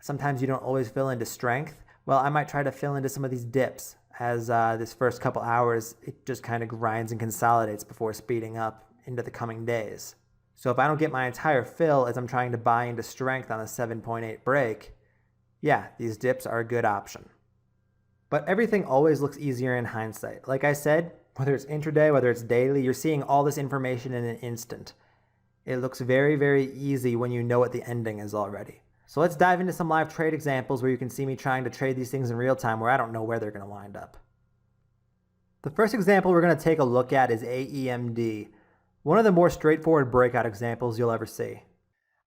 A: sometimes you don't always fill into strength. Well, I might try to fill into some of these dips as this first couple hours, it just kind of grinds and consolidates before speeding up into the coming days. So if I don't get my entire fill as I'm trying to buy into strength on a 7.8 break, yeah, these dips are a good option. But everything always looks easier in hindsight. Like I said, whether it's intraday, whether it's daily, you're seeing all this information in an instant. It looks very, very easy when you know what the ending is already. So let's dive into some live trade examples where you can see me trying to trade these things in real time where I don't know where they're going to wind up. The first example we're going to take a look at is AEMD, one of the more straightforward breakout examples you'll ever see.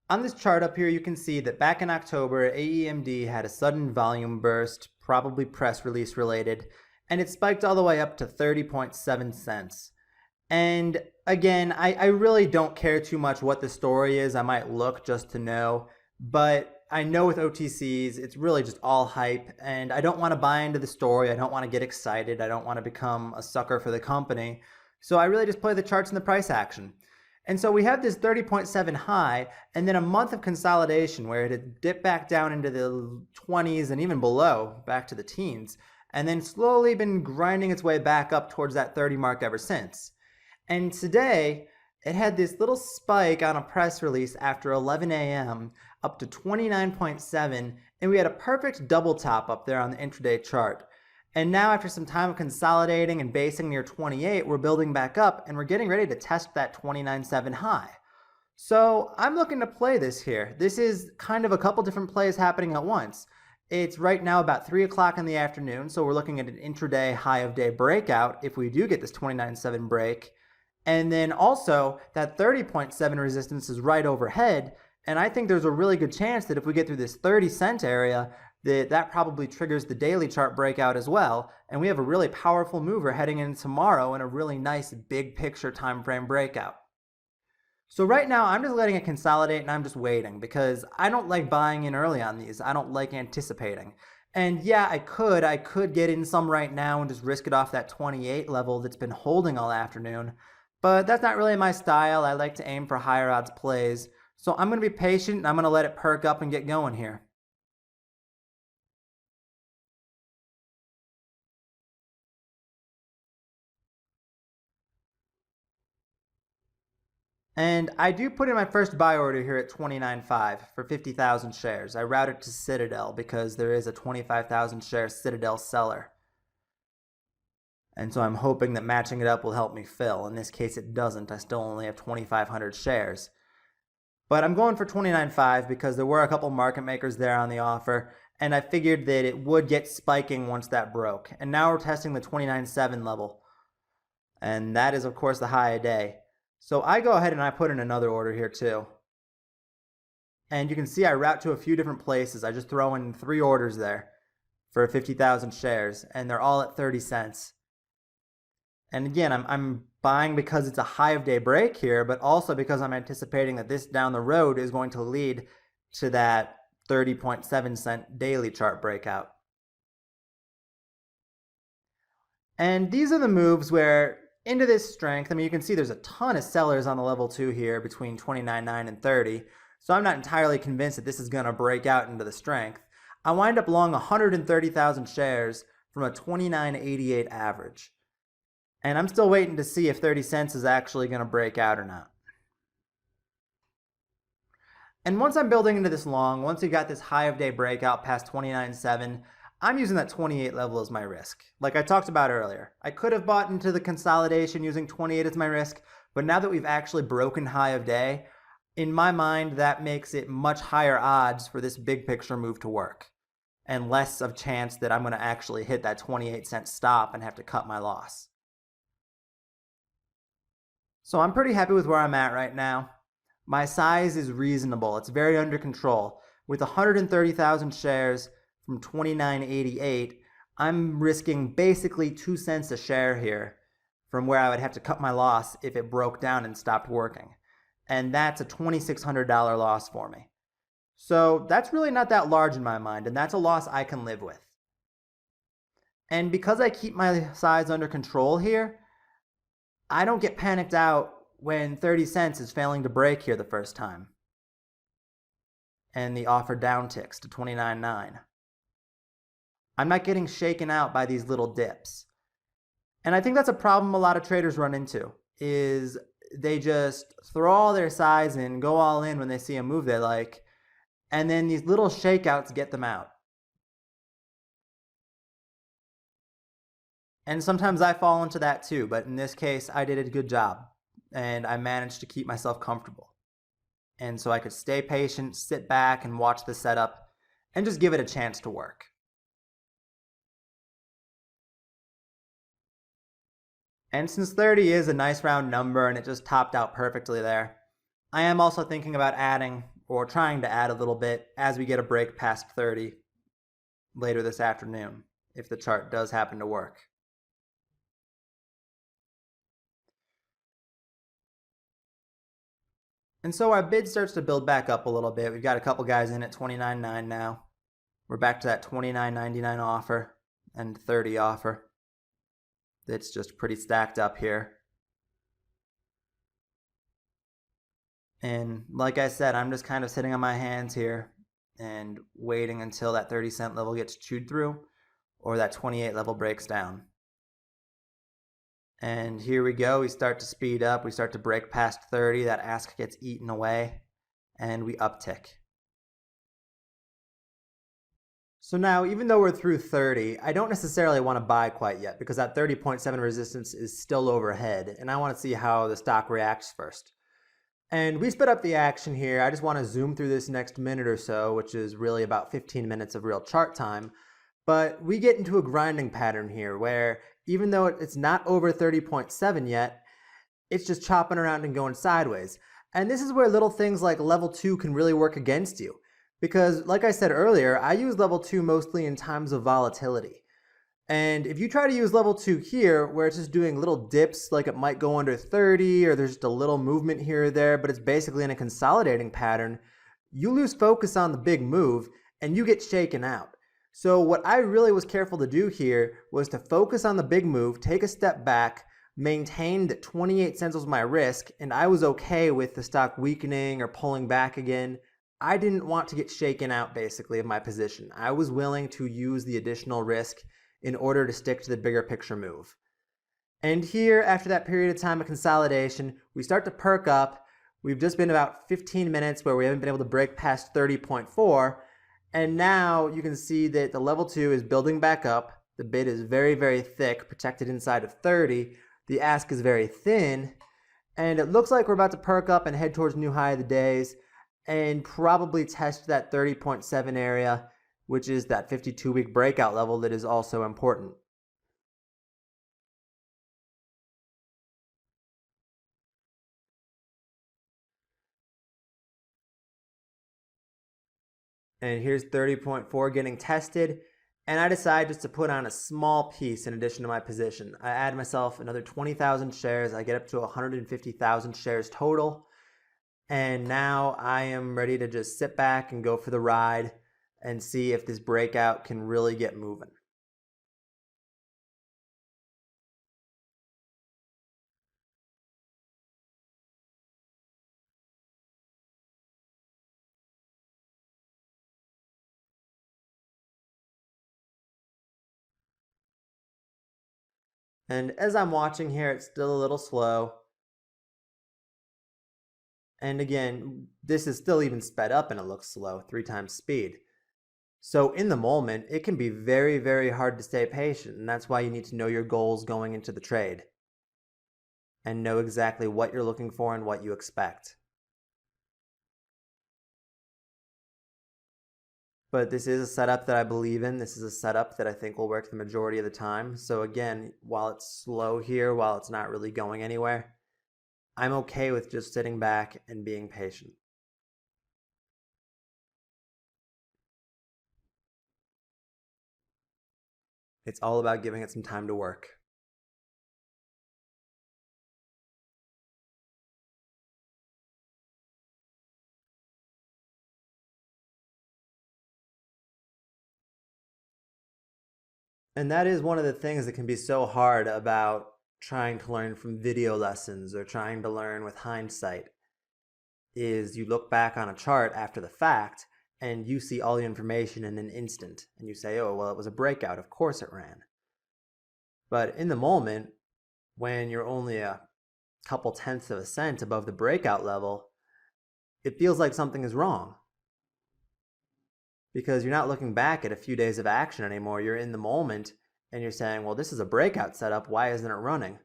A: On this chart up here, you can see that back in October, AEMD had a sudden volume burst, probably press release related, and it spiked all the way up to 30.7 cents. And again, I really don't care too much what the story is. I might look just to know, but I know with OTCs, it's really just all hype, and I don't want to buy into the story. I don't want to get excited. I don't want to become a sucker for the company. So I really just play the charts and the price action. And so we have this 30.7 high, and then a month of consolidation where it had dipped back down into the 20s and even below, back to the teens. and then slowly been grinding its way back up towards that 30 mark ever since. And today, it had this little spike on a press release after 11 a.m. up to 29.7, and we had a perfect double top up there on the intraday chart. And now after some time of consolidating and basing near 28, we're building back up and we're getting ready to test that 29.7 high. So I'm looking to play this here. This is kind of a couple different plays happening at once. It's right now about 3 o'clock in the afternoon, so we're looking at an intraday high of day breakout if we do get this 29.7 break. And then also that 30.7 resistance is right overhead, and I think there's a really good chance that if we get through this 30-cent area, that probably triggers the daily chart breakout as well, and we have a really powerful mover heading in tomorrow and a really nice big picture time frame breakout. So right now I'm just letting it consolidate and I'm just waiting because I don't like buying in early on these. I don't like anticipating. And yeah, I could get in some right now and just risk it off that 28 level that's been holding all afternoon, but that's not really my style. I like to aim for higher odds plays. So I'm going to be patient and I'm going to let it perk up and get going here. And I do put in my first buy order here at 29.5 for 50,000 shares. I route it to Citadel because there is a 25,000 share Citadel seller. And so I'm hoping that matching it up will help me fill. In this case, it doesn't. I still only have 2,500 shares. But I'm going for 29.5 because there were a couple market makers there on the offer, and I figured that it would get spiking once that broke. And now we're testing the 29.7 level. And that is, of course, the high a day. So I go ahead and I put in another order here too. And you can see I route to a few different places. I just throw in 3 orders there for 50,000 shares, and they're all at 30 cents. And again, I'm buying because it's a high of day break here, but also because I'm anticipating that this down the road is going to lead to that 30.7 cent daily chart breakout. And these are the moves where into this strength, I mean, you can see there's a ton of sellers on the level 2 here between 29.9 and 30. So I'm not entirely convinced that this is going to break out into the strength. I wind up long 130,000 shares from a 29.88 average. And I'm still waiting to see if 30 cents is actually going to break out or not. And once I'm building into this long, once we got this high of day breakout past 29.7, I'm using that 28 level as my risk. Like I talked about earlier, I could have bought into the consolidation using 28 as my risk, but now that we've actually broken high of day, in my mind, that makes it much higher odds for this big picture move to work and less of chance that I'm going to actually hit that 28-cent stop and have to cut my loss. So I'm pretty happy with where I'm at right now. My size is reasonable. It's very under control. With 130,000 shares from 29.88, I'm risking basically 2 cents a share here from where I would have to cut my loss if it broke down and stopped working. And that's a $2,600 loss for me. So that's really not that large in my mind, and that's a loss I can live with. And because I keep my size under control here, I don't get panicked out when 30 cents is failing to break here the first time. And the offer downticks to 29.9. I'm not getting shaken out by these little dips. And I think that's a problem a lot of traders run into, is they just throw all their size in, go all in when they see a move they like, and then these little shakeouts get them out. And sometimes I fall into that too, but in this case, I did a good job, and I managed to keep myself comfortable. And so I could stay patient, sit back, and watch the setup, and just give it a chance to work. And since 30 is a nice round number and it just topped out perfectly there, I am also thinking about adding, or trying to add a little bit as we get a break past 30 later this afternoon, if the chart does happen to work. And so our bid starts to build back up a little bit. We've got a couple guys in at 29.9 now. We're back to that 29.99 offer and 30 offer. It's just pretty stacked up here. And like I said, I'm just kind of sitting on my hands here and waiting until that 30 cent level gets chewed through, or that 28 level breaks down. And here we go, we start to speed up, we start to break past 30, that ask gets eaten away, and we uptick. So now, even though we're through 30, I don't necessarily want to buy quite yet because that 30.7 resistance is still overhead, and I want to see how the stock reacts first. And we sped up the action here. I just want to zoom through this next minute or so, which is really about 15 minutes of real chart time. But we get into a grinding pattern here where even though it's not over 30.7 yet, it's just chopping around and going sideways. And this is where little things like level 2 can really work against you. Because like I said earlier, I use level 2 mostly in times of volatility. And if you try to use level 2 here, where it's just doing little dips, like it might go under 30, or there's just a little movement here or there, but it's basically in a consolidating pattern, you lose focus on the big move, and you get shaken out. So what I really was careful to do here was to focus on the big move, take a step back, maintain that 28 cents was my risk, and I was okay with the stock weakening or pulling back again. I didn't want to get shaken out, basically, of my position. I was willing to use the additional risk in order to stick to the bigger picture move. And here, after that period of time of consolidation, we start to perk up. We've just been about 15 minutes where we haven't been able to break past 30.4. And now you can see that the level 2 is building back up. The bid is very, very thick, protected inside of 30. The ask is very thin. And it looks like we're about to perk up and head towards new high of the days and probably test that 30.7 area, which is that 52-week breakout level that is also important. And here's 30.4 getting tested, and I decide just to put on a small piece in addition to my position. I add myself another 20,000 shares. I get up to 150,000 shares total. And now I am ready to just sit back and go for the ride and see if this breakout can really get moving. And as I'm watching here, it's still a little slow. And again, this is still even sped up and it looks slow, 3 times speed. So in the moment, it can be very, very hard to stay patient, and that's why you need to know your goals going into the trade and know exactly what you're looking for and what you expect. But this is a setup that I believe in. This is a setup that I think will work the majority of the time. So again, while it's slow here, while it's not really going anywhere, I'm okay with just sitting back and being patient. It's all about giving it some time to work. And that is one of the things that can be so hard about trying to learn from video lessons or trying to learn with hindsight, is you look back on a chart after the fact and you see all the information in an instant and you say, oh, well, it was a breakout, of course it ran. But in the moment, when you're only a couple tenths of a cent above the breakout level, it feels like something is wrong. Because you're not looking back at a few days of action anymore. You're in the moment and you're saying, well, this is a breakout setup. Why isn't it running?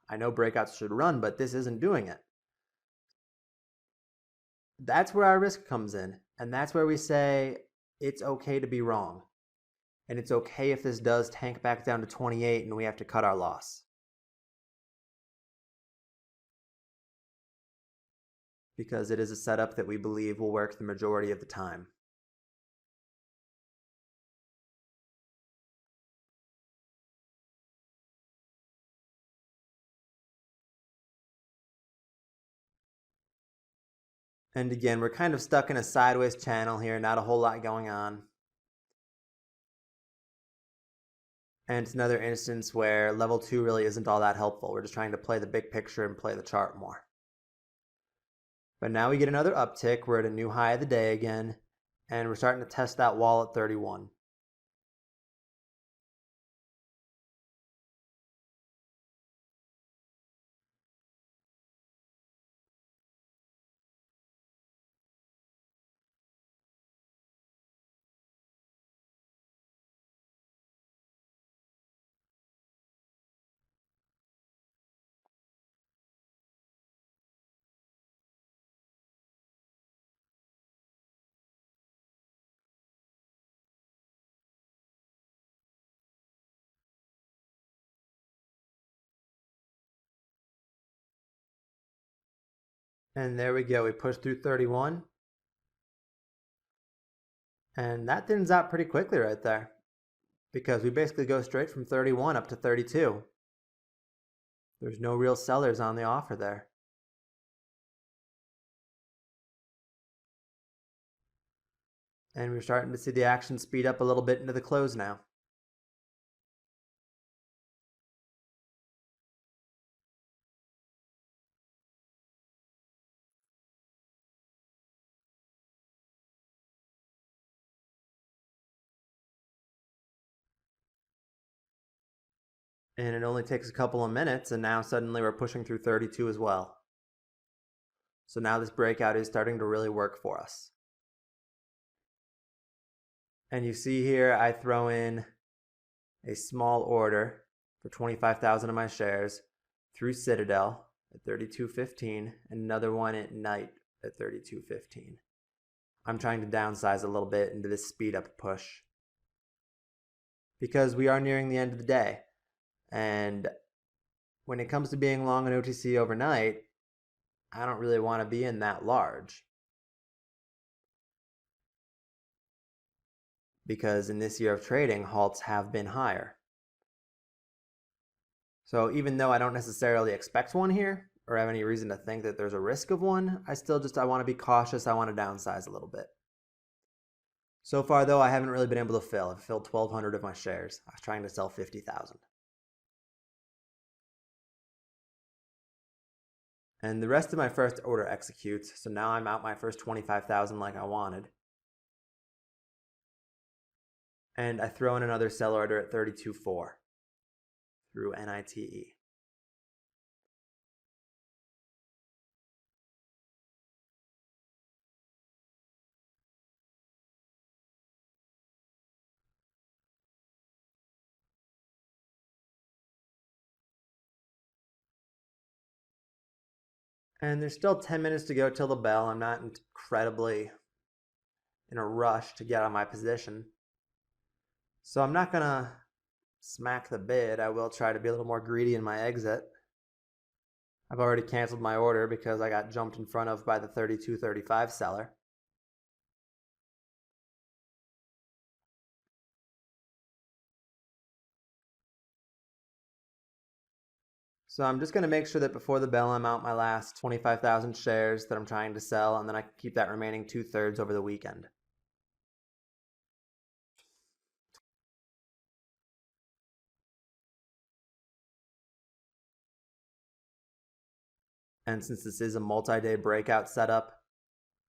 A: I know breakouts should run, but this isn't doing it. That's where our risk comes in. And that's where we say it's okay to be wrong. And it's okay if this does tank back down to 28 and we have to cut our loss. Because it is a setup that we believe will work the majority of the time. And again, we're kind of stuck in a sideways channel here, not a whole lot going on. And it's another instance where level 2 really isn't all that helpful. We're just trying to play the big picture and play the chart more. But now we get another uptick. We're at a new high of the day again, and we're starting to test that wall at 31. And there we go. We pushed through 31. And that thins out pretty quickly right there, because we basically go straight from 31 up to 32. There's no real sellers on the offer there. And we're starting to see the action speed up a little bit into the close now. And it only takes a couple of minutes, and now suddenly we're pushing through 32 as well. So now this breakout is starting to really work for us. And you see here, I throw in a small order for 25,000 of my shares through Citadel at 32.15, and another one at night at 32.15. I'm trying to downsize a little bit into this speed up push, because we are nearing the end of the day. And when it comes to being long on OTC overnight, I don't really want to be in that large, because in this year of trading, halts have been higher. So even though I don't necessarily expect one here or have any reason to think that there's a risk of one, I want to be cautious. I want to downsize a little bit. So far though, I haven't really been able to fill. I've filled 1,200 of my shares. I was trying to sell 50,000. And the rest of my first order executes, so now I'm out my first 25,000 like I wanted. And I throw in another sell order at 32.4 through NITE. And there's still 10 minutes to go till the bell. I'm not incredibly in a rush to get on my position, so I'm not gonna smack the bid. I will try to be a little more greedy in my exit. I've already canceled my order because I got jumped in front of by the 32.35 seller. So I'm just going to make sure that before the bell I'm out my last 25,000 shares that I'm trying to sell, and then I can keep that remaining 2/3 over the weekend. And since this is a multi-day breakout setup,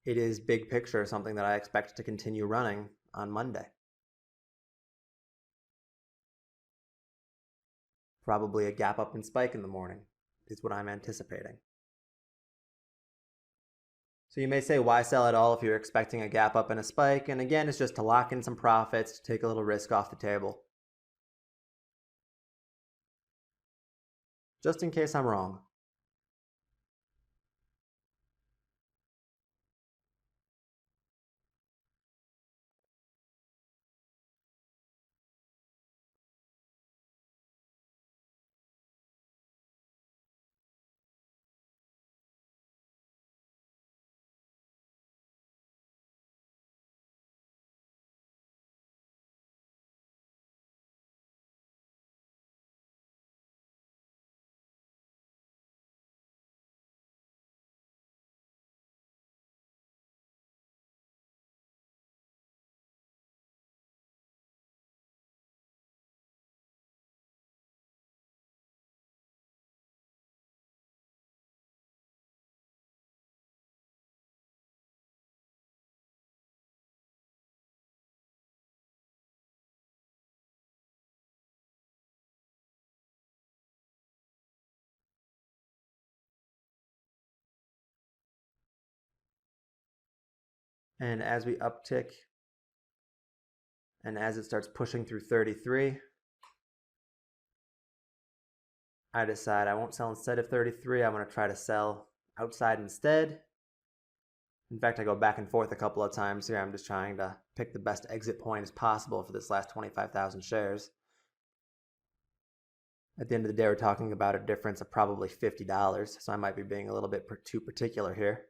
A: it is big picture something that I expect to continue running on Monday. Probably a gap up and spike in the morning is what I'm anticipating. So you may say, why sell at all if you're expecting a gap up and a spike? And again, it's just to lock in some profits, to take a little risk off the table, just in case I'm wrong. And as we uptick, and as it starts pushing through 33, I decide I won't sell instead of 33. I'm going to try to sell outside instead. In fact, I go back and forth a couple of times here. I'm just trying to pick the best exit point as possible for this last 25,000 shares. At the end of the day, we're talking about a difference of probably $50, so I might be being a little bit too particular here.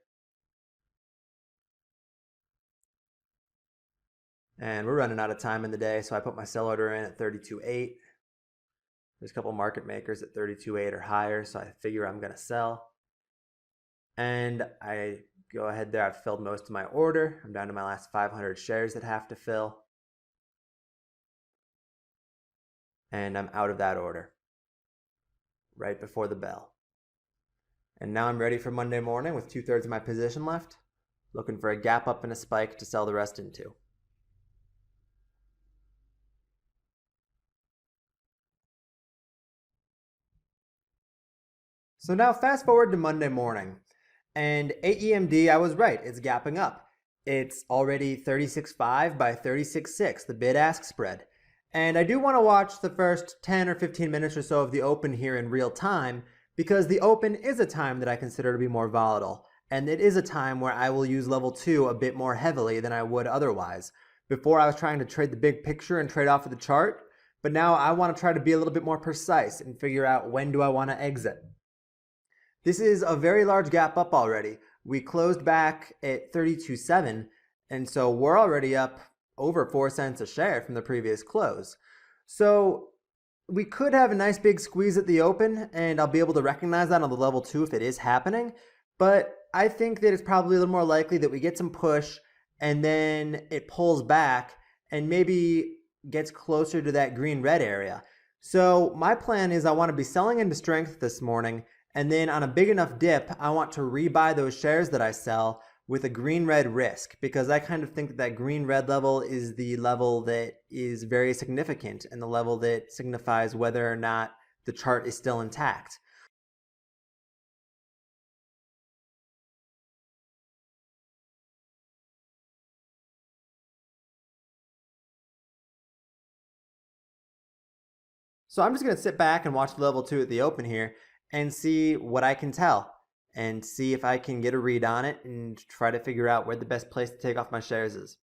A: And we're running out of time in the day, so I put my sell order in at 32.8. There's a couple market makers at 32.8 or higher, so I figure I'm going to sell. And I go ahead there. I've filled most of my order. I'm down to my last 500 shares that have to fill. And I'm out of that order right before the bell. And now I'm ready for Monday morning with 2/3 of my position left, looking for a gap up and a spike to sell the rest into. So now fast forward to Monday morning, and AEMD, I was right, it's gapping up. It's already 36.5 by 36.6, the bid-ask spread. And I do want to watch the first 10 or 15 minutes or so of the open here in real time, because the open is a time that I consider to be more volatile. And it is a time where I will use level 2 a bit more heavily than I would otherwise. Before I was trying to trade the big picture and trade off of the chart, but now I want to try to be a little bit more precise and figure out when do I want to exit. This is a very large gap up already. We closed back at 32.7, and so we're already up over 4 cents a share from the previous close. So we could have a nice big squeeze at the open, and I'll be able to recognize that on the level 2 if it is happening. But I think that it's probably a little more likely that we get some push, and then it pulls back, and maybe gets closer to that green-red area. So my plan is I want to be selling into strength this morning, and then on a big enough dip, I want to rebuy those shares that I sell with a green-red risk, because I kind of think that that green-red level is the level that is very significant and the level that signifies whether or not the chart is still intact. So I'm just going to sit back and watch level 2 at the open here and see what I can tell and see if I can get a read on it and try to figure out where the best place to take off my shares is.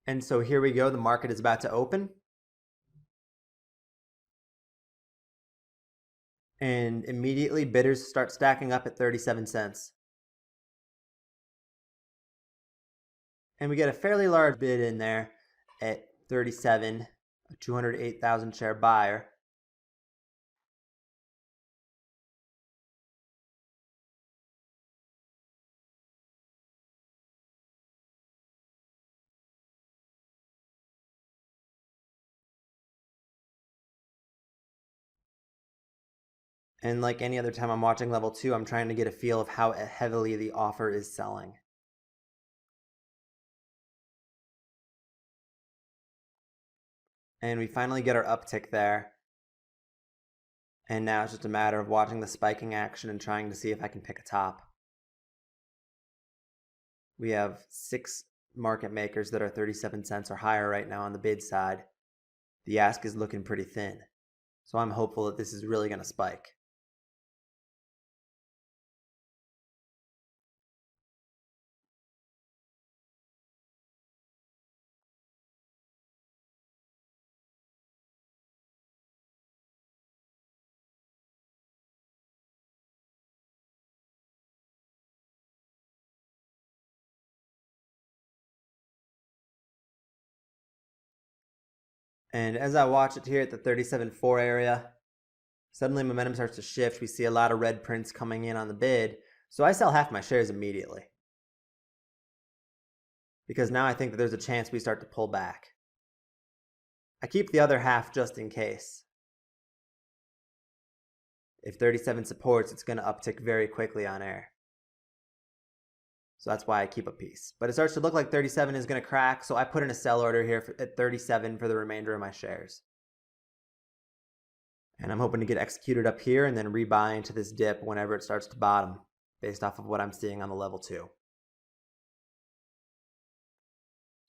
A: And so here we go. The market is about to open. And immediately bidders start stacking up at 37 cents. And we get a fairly large bid in there at 37, a 208,000 share buyer. And like any other time I'm watching level 2, I'm trying to get a feel of how heavily the offer is selling. And we finally get our uptick there. And now it's just a matter of watching the spiking action and trying to see if I can pick a top. We have 6 market makers that are 37 cents or higher right now on the bid side. The ask is looking pretty thin. So I'm hopeful that this is really going to spike. And as I watch it here at the 37.4 area, suddenly momentum starts to shift. We see a lot of red prints coming in on the bid. So I sell half my shares immediately, because now I think that there's a chance we start to pull back. I keep the other half just in case. If 37 supports, it's going to uptick very quickly on air. So that's why I keep a piece. But it starts to look like 37 is going to crack, so I put in a sell order here at 37 for the remainder of my shares. And I'm hoping to get executed up here and then rebuy into this dip whenever it starts to bottom, based off of what I'm seeing on the level 2.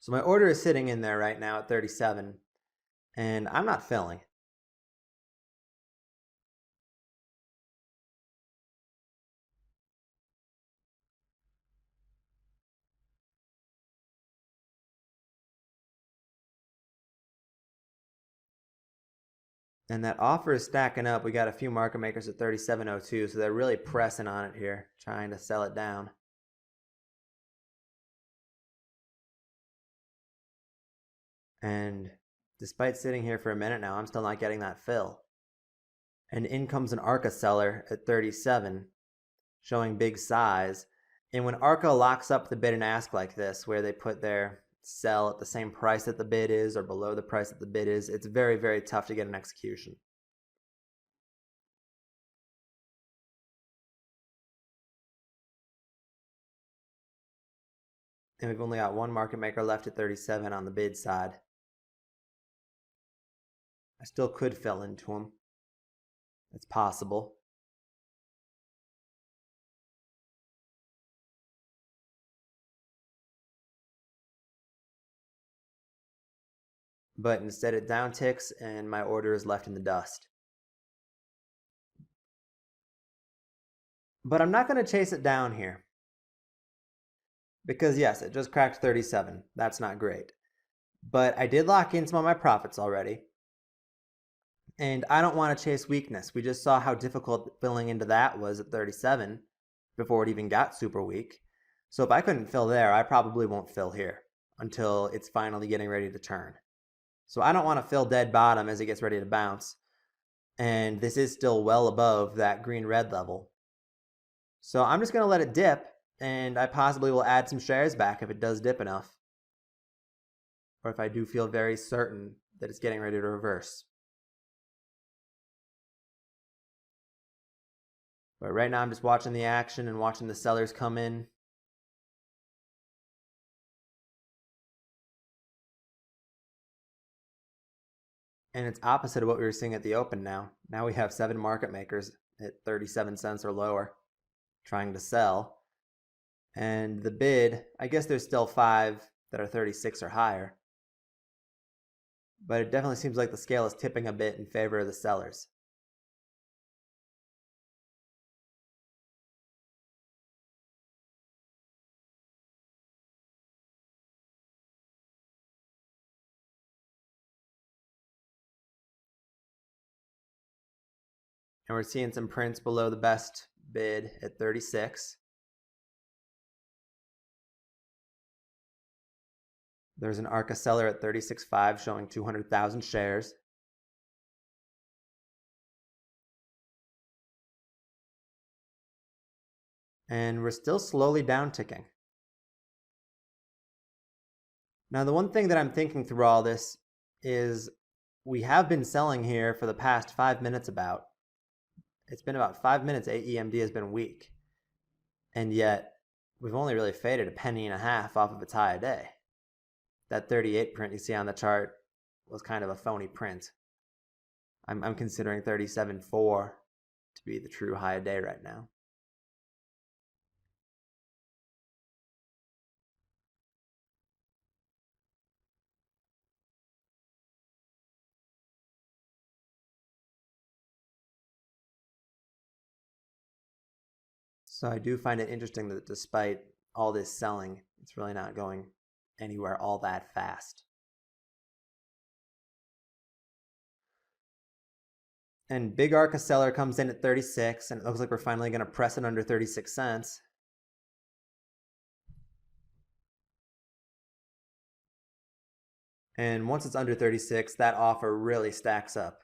A: So my order is sitting in there right now at 37, and I'm not filling. And that offer is stacking up. We got a few market makers at 37.02, so they're really pressing on it here, trying to sell it down. And despite sitting here for a minute now, I'm still not getting that fill. And in comes an ARCA seller at 37, showing big size. And when ARCA locks up the bid and ask like this, where they put their sell at the same price that the bid is or below the price that the bid is, it's very, very tough to get an execution. And we've only got one market maker left at 37 on the bid side. I still could fill into them. It's possible. But instead it down ticks and my order is left in the dust. But I'm not going to chase it down here. Because yes, it just cracked 37. That's not great. But I did lock in some of my profits already. And I don't want to chase weakness. We just saw how difficult filling into that was at 37 before it even got super weak. So if I couldn't fill there, I probably won't fill here until it's finally getting ready to turn. So I don't want to fill dead bottom as it gets ready to bounce. And this is still well above that green-red level. So I'm just going to let it dip, and I possibly will add some shares back if it does dip enough. Or if I do feel very certain that it's getting ready to reverse. But right now I'm just watching the action and watching the sellers come in. And it's opposite of what we were seeing at the open now. Now we have 7 market makers at 37 cents or lower trying to sell. And the bid, I guess there's still 5 that are 36 or higher. But it definitely seems like the scale is tipping a bit in favor of the sellers. And we're seeing some prints below the best bid at 36. There's an ARCA seller at 36.5 showing 200,000 shares. And we're still slowly down ticking. Now, the one thing that I'm thinking through all this is we have been selling here for the past 5 minutes about. It's been about 5 minutes AEMD has been weak. And yet, we've only really faded a penny and a half off of its high a day. That 38 print you see on the chart was kind of a phony print. I'm considering 37.4 to be the true high a day right now. So I do find it interesting that despite all this selling, it's really not going anywhere all that fast. And big ARCA seller comes in at 36, and it looks like we're finally going to press it under 36 cents. And once it's under 36, that offer really stacks up.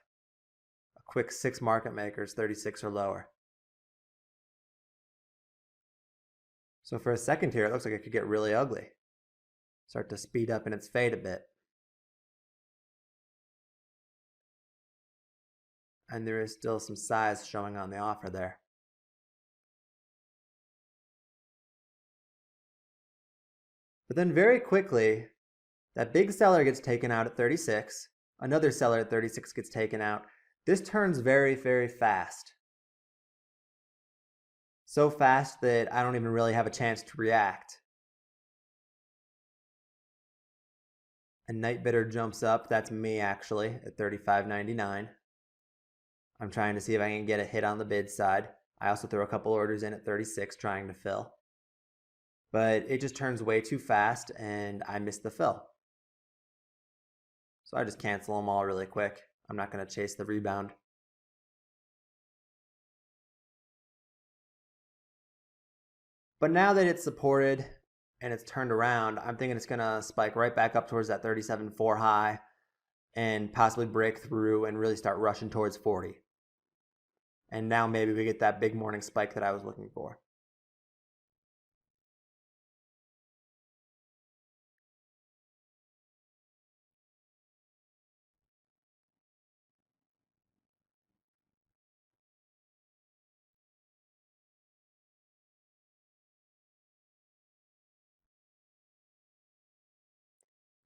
A: A quick 6 market makers, 36 or lower. So for a second here, it looks like it could get really ugly. Start to speed up in its fade a bit. And there is still some size showing on the offer there. But then very quickly, that big seller gets taken out at 36. Another seller at 36 gets taken out. This turns very, very fast. So fast that I don't even really have a chance to react. A night bidder jumps up. That's me actually at 35.99. I'm trying to see if I can get a hit on the bid side. I also throw a couple orders in at 36 trying to fill. But it just turns way too fast and I miss the fill. So I just cancel them all really quick. I'm not going to chase the rebound. But now that it's supported and it's turned around, I'm thinking it's going to spike right back up towards that 37.4 high and possibly break through and really start rushing towards 40. And now maybe we get that big morning spike that I was looking for.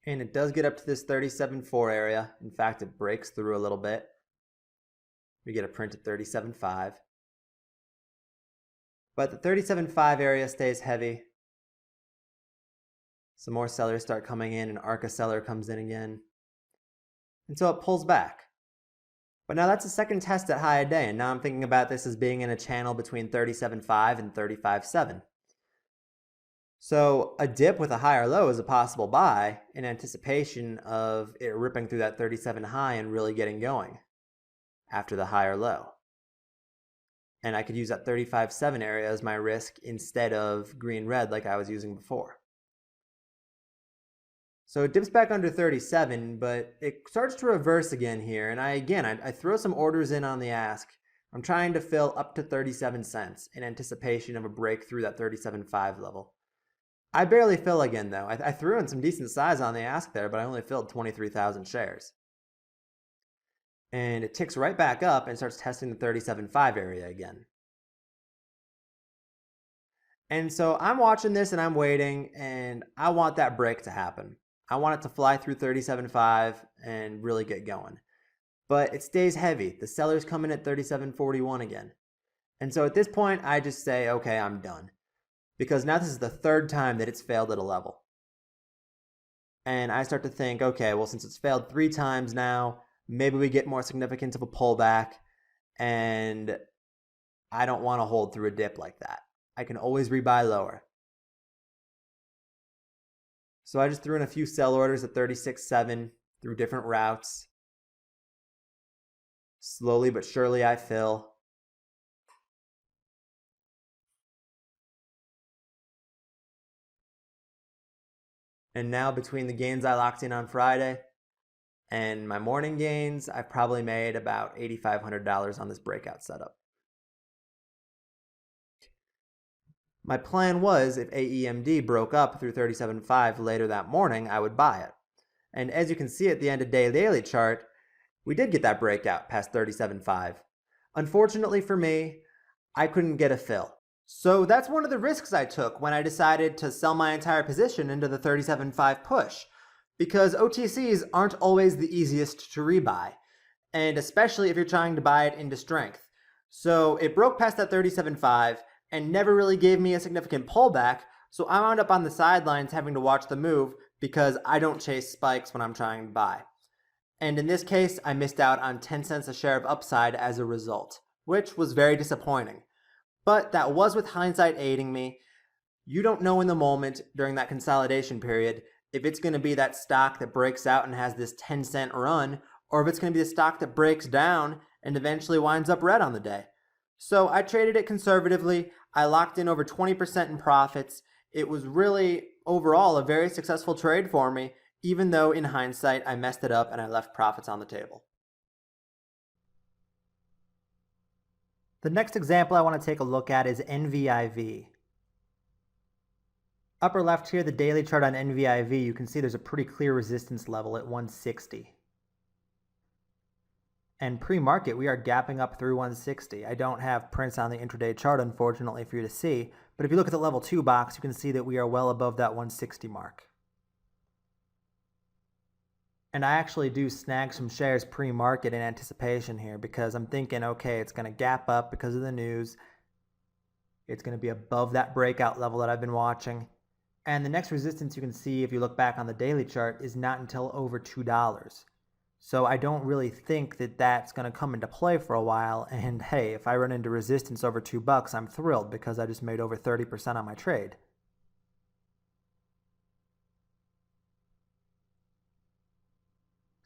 A: And it does get up to this 37.4 area. In fact, it breaks through a little bit. We get a print at 37.5. But the 37.5 area stays heavy. Some more sellers start coming in, and ARCA seller comes in again. And so it pulls back. But now that's a second test at high a day, and now I'm thinking about this as being in a channel between 37.5 and 35.7. So a dip with a higher low is a possible buy in anticipation of it ripping through that 37 high and really getting going after the higher low. And I could use that 35.7 area as my risk instead of green-red like I was using before. So it dips back under 37, but it starts to reverse again here. And I throw some orders in on the ask. I'm trying to fill up to 37 cents in anticipation of a break through that 37.5 level. I barely fill again though. I threw in some decent size on the ask there, but I only filled 23,000 shares. And it ticks right back up and starts testing the 37.5 area again. And so I'm watching this and I'm waiting, and I want that break to happen. I want it to fly through 37.5 and really get going. But it stays heavy. The sellers come in at 37.41 again. And so at this point, I just say, okay, I'm done. Because now this is the third time that it's failed at a level. And I start to think, okay, well, since it's failed 3 times now, maybe we get more significance of a pullback, and I don't want to hold through a dip like that. I can always rebuy lower. So I just threw in a few sell orders at 36.7 through different routes. Slowly but surely I fill. And now between the gains I locked in on Friday and my morning gains, I've probably made about $8,500 on this breakout setup. My plan was if AEMD broke up through 37.5 later that morning, I would buy it. And as you can see at the end of day daily chart, we did get that breakout past 37.5. Unfortunately for me, I couldn't get a fill. So that's one of the risks I took when I decided to sell my entire position into the 37.5 push, because OTCs aren't always the easiest to rebuy, and especially if you're trying to buy it into strength. So it broke past that 37.5 and never really gave me a significant pullback, so I wound up on the sidelines having to watch the move because I don't chase spikes when I'm trying to buy. And in this case, I missed out on 10 cents a share of upside as a result, which was very disappointing. But that was with hindsight aiding me. You don't know in the moment during that consolidation period if it's going to be that stock that breaks out and has this 10-cent run, or if it's going to be the stock that breaks down and eventually winds up red on the day. So I traded it conservatively. I locked in over 20% in profits. It was really, overall, a very successful trade for me, even though in hindsight I messed it up and I left profits on the table. The next example I want to take a look at is NVIV. Upper left here, the daily chart on NVIV, you can see there's a pretty clear resistance level at 160. And pre-market, we are gapping up through 160. I don't have prints on the intraday chart, unfortunately, for you to see. But if you look at the level 2 box, you can see that we are well above that 160 mark. And I actually do snag some shares pre-market in anticipation here because I'm thinking, okay, it's going to gap up because of the news. It's going to be above that breakout level that I've been watching. And the next resistance you can see if you look back on the daily chart is not until over $2. So I don't really think that that's going to come into play for a while. And hey, if I run into resistance over $2, I'm thrilled because I just made over 30% on my trade.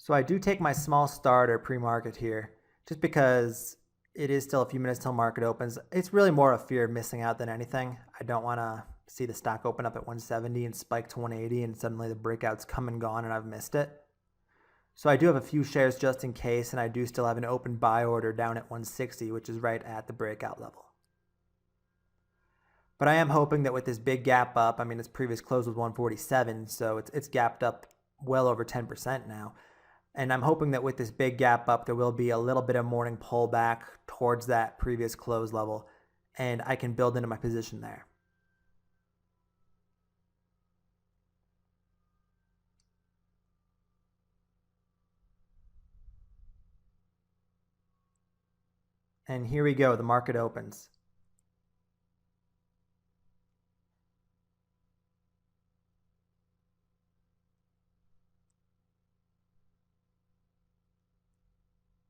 A: So I do take my small starter pre-market here, just because it is still a few minutes till market opens. It's really more a fear of missing out than anything. I don't want to see the stock open up at 170 and spike to 180 and suddenly the breakout's come and gone and I've missed it. So I do have a few shares just in case, and I do still have an open buy order down at 160, which is right at the breakout level. But I am hoping that with this big gap up, I mean, its previous close was 147, so it's gapped up well over 10% now. And I'm hoping that with this big gap up, there will be a little bit of morning pullback towards that previous close level, and I can build into my position there. And here we go, the market opens.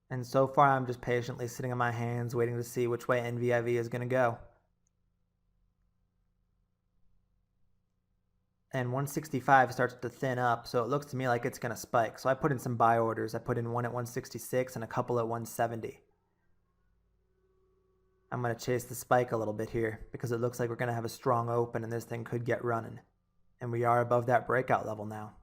A: And so far, I'm just patiently sitting on my hands, waiting to see which way NVIV is going to go. And 165 starts to thin up, so it looks to me like it's going to spike. So I put in some buy orders. I put in one at 166 and a couple at 170. I'm going to chase the spike a little bit here because it looks like we're going to have a strong open and this thing could get running. And we are above that breakout level now.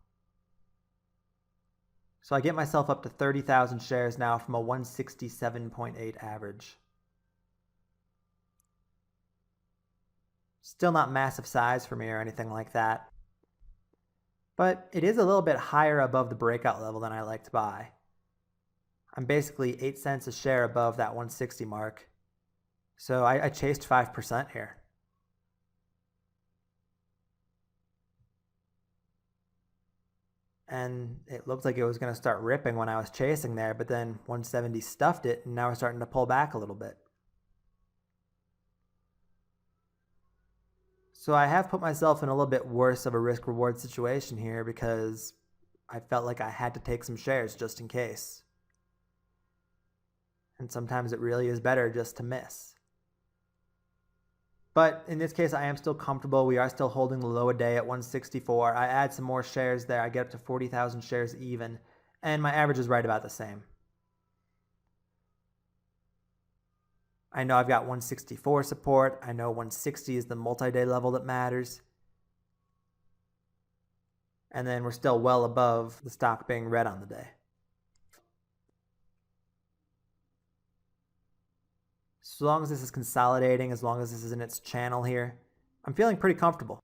A: So I get myself up to 30,000 shares now from a 167.8 average. Still not massive size for me or anything like that. But it is a little bit higher above the breakout level than I like to buy. I'm basically 8 cents a share above that 160 mark. So I chased 5% here. And it looked like it was going to start ripping when I was chasing there, but then 170 stuffed it, and now we're starting to pull back a little bit. So I have put myself in a little bit worse of a risk-reward situation here because I felt like I had to take some shares just in case. And sometimes it really is better just to miss. But in this case, I am still comfortable. We are still holding the low a day at 164. I add some more shares there. I get up to 40,000 shares even. And my average is right about the same. I know I've got 164 support. I know 160 is the multi-day level that matters. And then we're still well above the stock being red on the day. So long as this is consolidating, as long as this is in its channel here, I'm feeling pretty comfortable.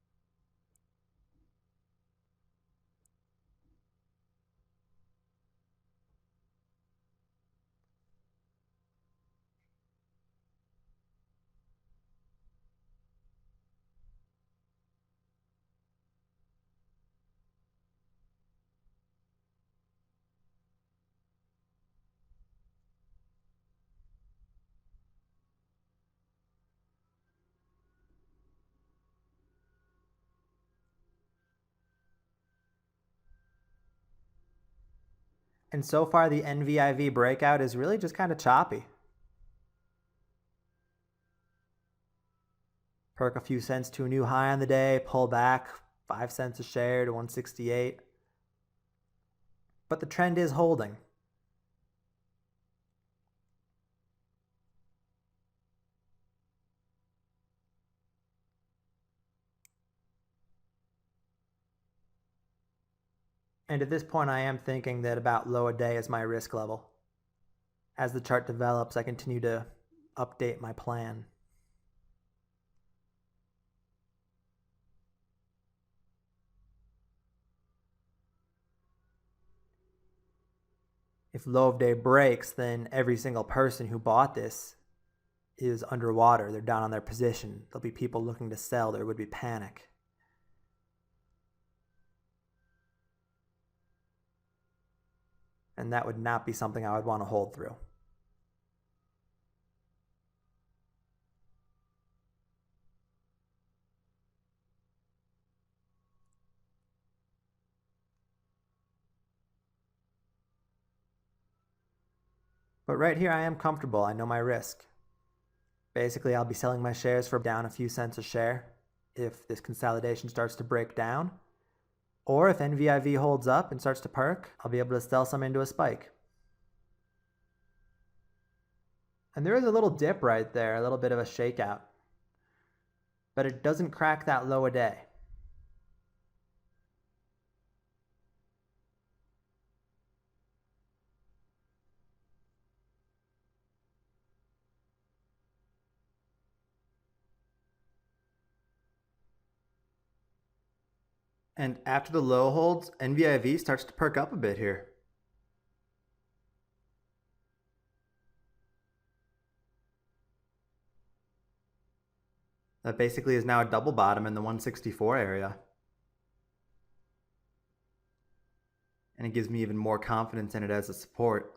A: And so far, the NVIV breakout is really just kind of choppy. Perk a few cents to a new high on the day, pull back 5 cents a share to 168. But the trend is holding. And at this point, I am thinking that about low a day is my risk level. As the chart develops, I continue to update my plan. If low of day breaks, then every single person who bought this is underwater. They're down on their position. There'll be people looking to sell. There would be panic. And that would not be something I would want to hold through. But right here, I am comfortable. I know my risk. Basically, I'll be selling my shares for down a few cents a share if this consolidation starts to break down. Or if NVIV holds up and starts to perk, I'll be able to sell some into a spike. And there is a little dip right there, a little bit of a shakeout. But it doesn't crack that low a day. And after the low holds, NVIV starts to perk up a bit here. That basically is now a double bottom in the 164 area. And it gives me even more confidence in it as a support.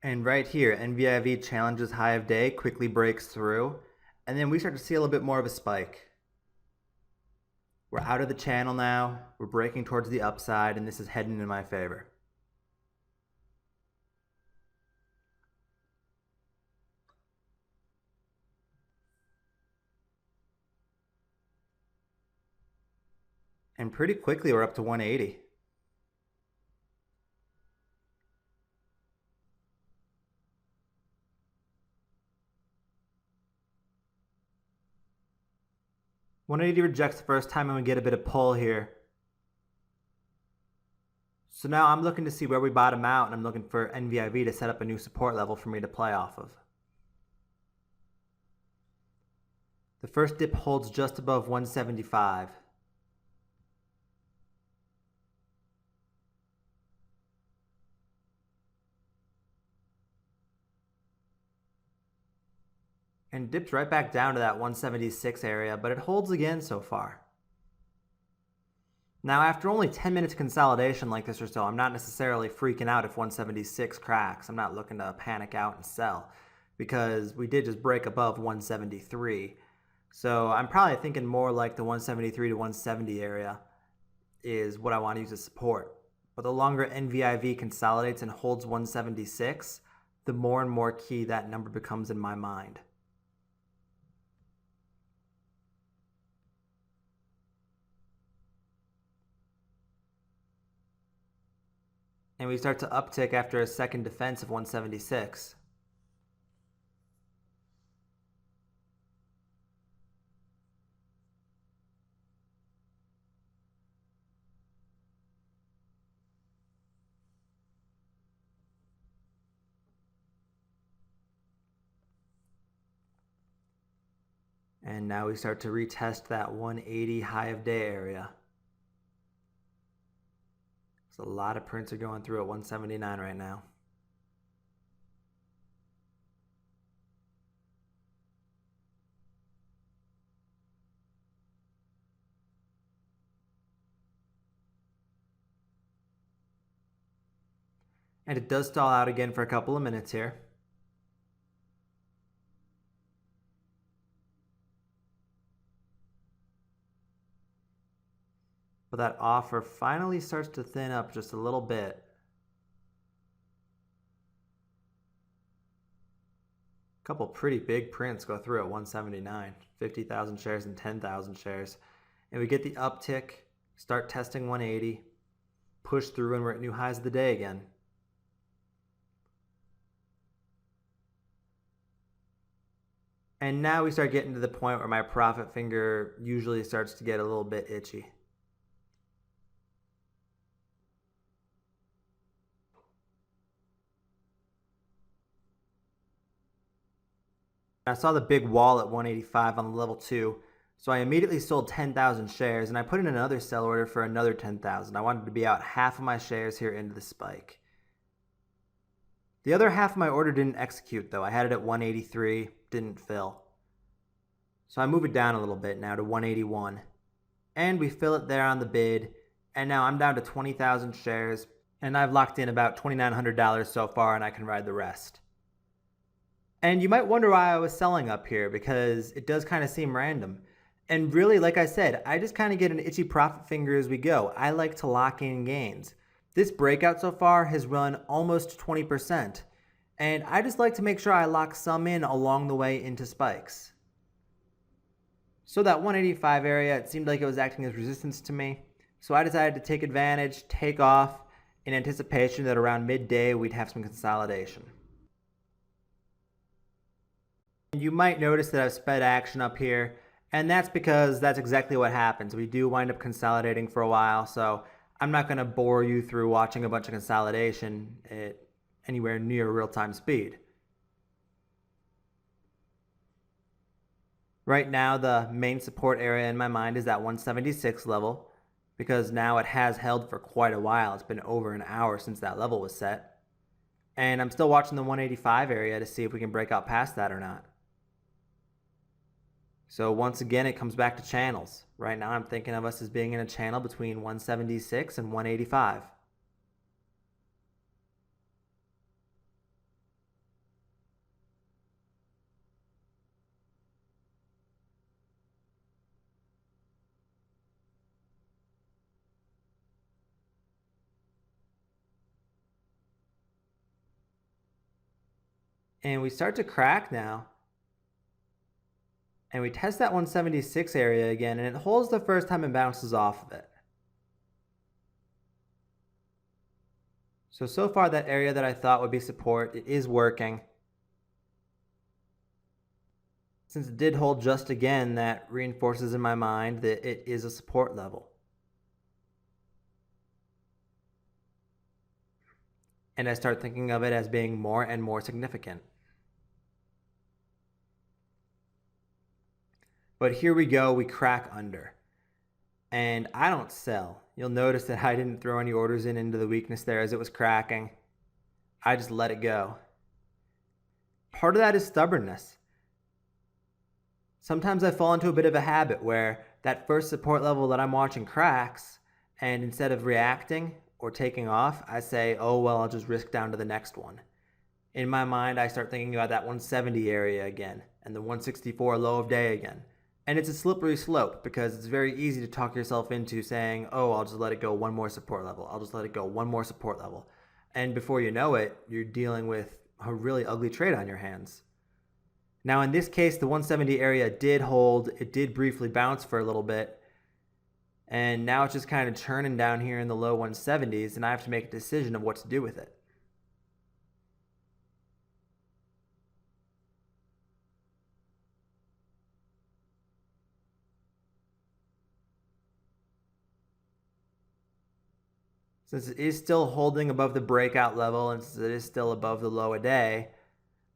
A: And right here, NVIV challenges high of day, quickly breaks through, and then we start to see a little bit more of a spike. We're out of the channel now, we're breaking towards the upside, and this is heading in my favor. And pretty quickly we're up to 180. $180 rejects the first time and we get a bit of pull here. So now I'm looking to see where we bottom out, and I'm looking for NVIV to set up a new support level for me to play off of. The first dip holds just above 175. And dips right back down to that 176 area, but it holds again so far. Now, after only 10 minutes of consolidation like this or so, I'm not necessarily freaking out if 176 cracks. I'm not looking to panic out and sell, because we did just break above 173. So I'm probably thinking more like the 173 to 170 area is what I want to use as support. But the longer NVIV consolidates and holds 176, the more and more key that number becomes in my mind. And we start to uptick after a second defense of 176. And now we start to retest that 180 high of day area. So a lot of prints are going through at 179 right now. And it does stall out again for a couple of minutes here. But that offer finally starts to thin up just a little bit. A couple pretty big prints go through at 179, 50,000 shares and 10,000 shares. And we get the uptick, start testing 180, push through, and we're at new highs of the day again. And now we start getting to the point where my profit finger usually starts to get a little bit itchy. I saw the big wall at 185 on level 2, so I immediately sold 10,000 shares, and I put in another sell order for another 10,000. I wanted to be out half of my shares here into the spike. The other half of my order didn't execute though. I had it at 183, didn't fill. So I move it down a little bit now to 181. And we fill it there on the bid. And now I'm down to 20,000 shares. And I've locked in about $2,900 so far, and I can ride the rest. And you might wonder why I was selling up here, because it does kind of seem random. And really, like I said, I just kind of get an itchy profit finger as we go. I like to lock in gains. This breakout so far has run almost 20%. And I just like to make sure I lock some in along the way into spikes. So that 185 area, it seemed like it was acting as resistance to me. So I decided to take advantage, take off, in anticipation that around midday we'd have some consolidation. You might notice that I've sped action up here, and that's because that's exactly what happens. We do wind up consolidating for a while, so I'm not going to bore you through watching a bunch of consolidation at anywhere near real-time speed. Right now, the main support area in my mind is that 176 level, because now it has held for quite a while. It's been over an hour since that level was set. And I'm still watching the 185 area to see if we can break out past that or not. So once again, it comes back to channels. Right now, I'm thinking of us as being in a channel between 176 and 185. And we start to crack now. And we test that 176 area again, and it holds the first time and bounces off of it. So far that area that I thought would be support, it is working. Since it did hold just again, that reinforces in my mind that it is a support level. And I start thinking of it as being more and more significant. But here we go, we crack under. And I don't sell. You'll notice that I didn't throw any orders into the weakness there as it was cracking. I just let it go. Part of that is stubbornness. Sometimes I fall into a bit of a habit where that first support level that I'm watching cracks, and instead of reacting or taking off, I say, oh, well, I'll just risk down to the next one. In my mind, I start thinking about that 170 area again, and the 164 low of day again. And it's a slippery slope because it's very easy to talk yourself into saying, oh, I'll just let it go one more support level. I'll just let it go one more support level. And before you know it, you're dealing with a really ugly trade on your hands. Now, in this case, the 170 area did hold. It did briefly bounce for a little bit. And now it's just kind of churning down here in the low 170s, and I have to make a decision of what to do with it. Since it is still holding above the breakout level and since it is still above the low a day,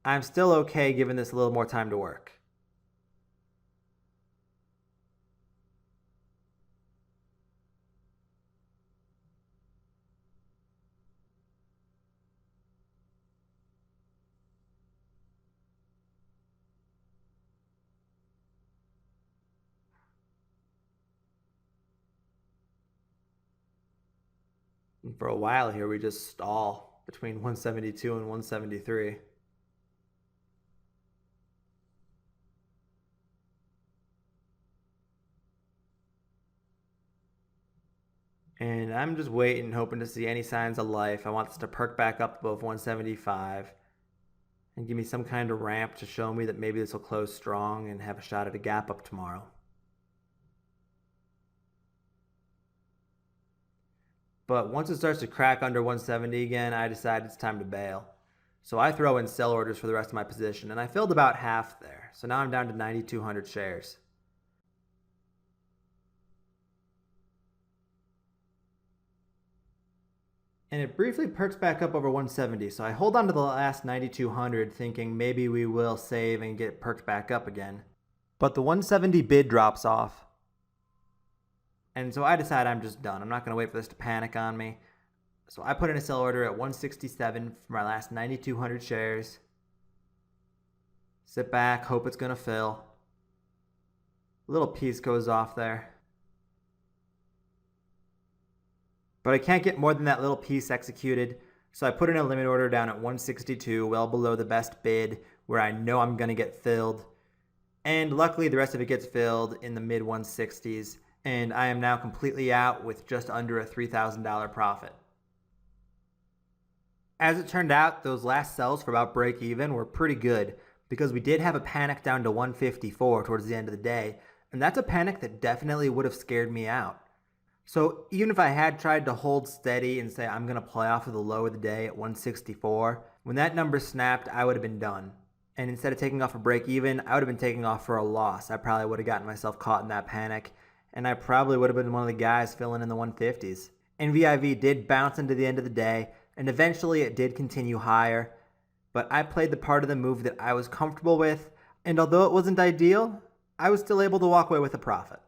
A: I'm still okay giving this a little more time to work. And for a while here, we just stall between 172 and 173. And I'm just waiting, hoping to see any signs of life. I want this to perk back up above 175 and give me some kind of ramp to show me that maybe this will close strong and have a shot at a gap up tomorrow. But once it starts to crack under 170 again, I decide it's time to bail. So I throw in sell orders for the rest of my position, and I filled about half there. So now I'm down to 9,200 shares. And it briefly perks back up over 170, so I hold on to the last 9,200 thinking maybe we will save and get perked back up again. But the 170 bid drops off. And so I decide I'm just done. I'm not going to wait for this to panic on me. So I put in a sell order at 167 for my last 9,200 shares. Sit back, hope it's going to fill. A little piece goes off there. But I can't get more than that little piece executed, so I put in a limit order down at 162, well below the best bid, where I know I'm going to get filled. And luckily the rest of it gets filled in the mid 160s, and I am now completely out with just under a $3,000 profit. As it turned out, those last sells for about break even were pretty good, because we did have a panic down to 154 towards the end of the day, and that's a panic that definitely would have scared me out. So even if I had tried to hold steady and say I'm going to play off of the low of the day at 164, when that number snapped, I would have been done. And instead of taking off a break even, I would have been taking off for a loss. I probably would have gotten myself caught in that panic, and I probably would have been one of the guys filling in the 150s. And VIV did bounce into the end of the day, and eventually it did continue higher, but I played the part of the move that I was comfortable with, and although it wasn't ideal, I was still able to walk away with a profit.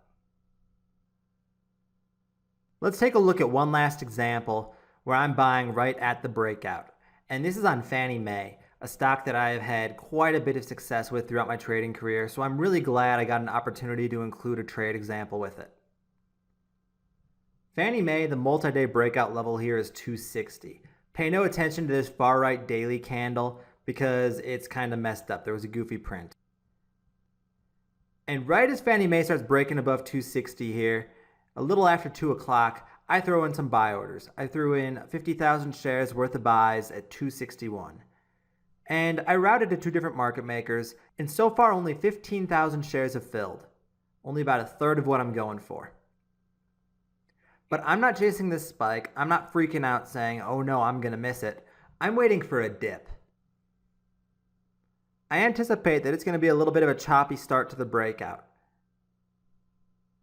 A: Let's take a look at one last example where I'm buying right at the breakout. And this is on Fannie Mae, a stock that I have had quite a bit of success with throughout my trading career, so I'm really glad I got an opportunity to include a trade example with it. Fannie Mae, the multi-day breakout level here is 260. Pay no attention to this far right daily candle because it's kind of messed up. There was a goofy print. And right as Fannie Mae starts breaking above 260 here, a little after 2 o'clock, I throw in some buy orders. I threw in 50,000 shares worth of buys at 261. And I routed to 2 different market makers, and so far only 15,000 shares have filled. Only about a third of what I'm going for. But I'm not chasing this spike. I'm not freaking out saying, oh no, I'm going to miss it. I'm waiting for a dip. I anticipate that it's going to be a little bit of a choppy start to the breakout.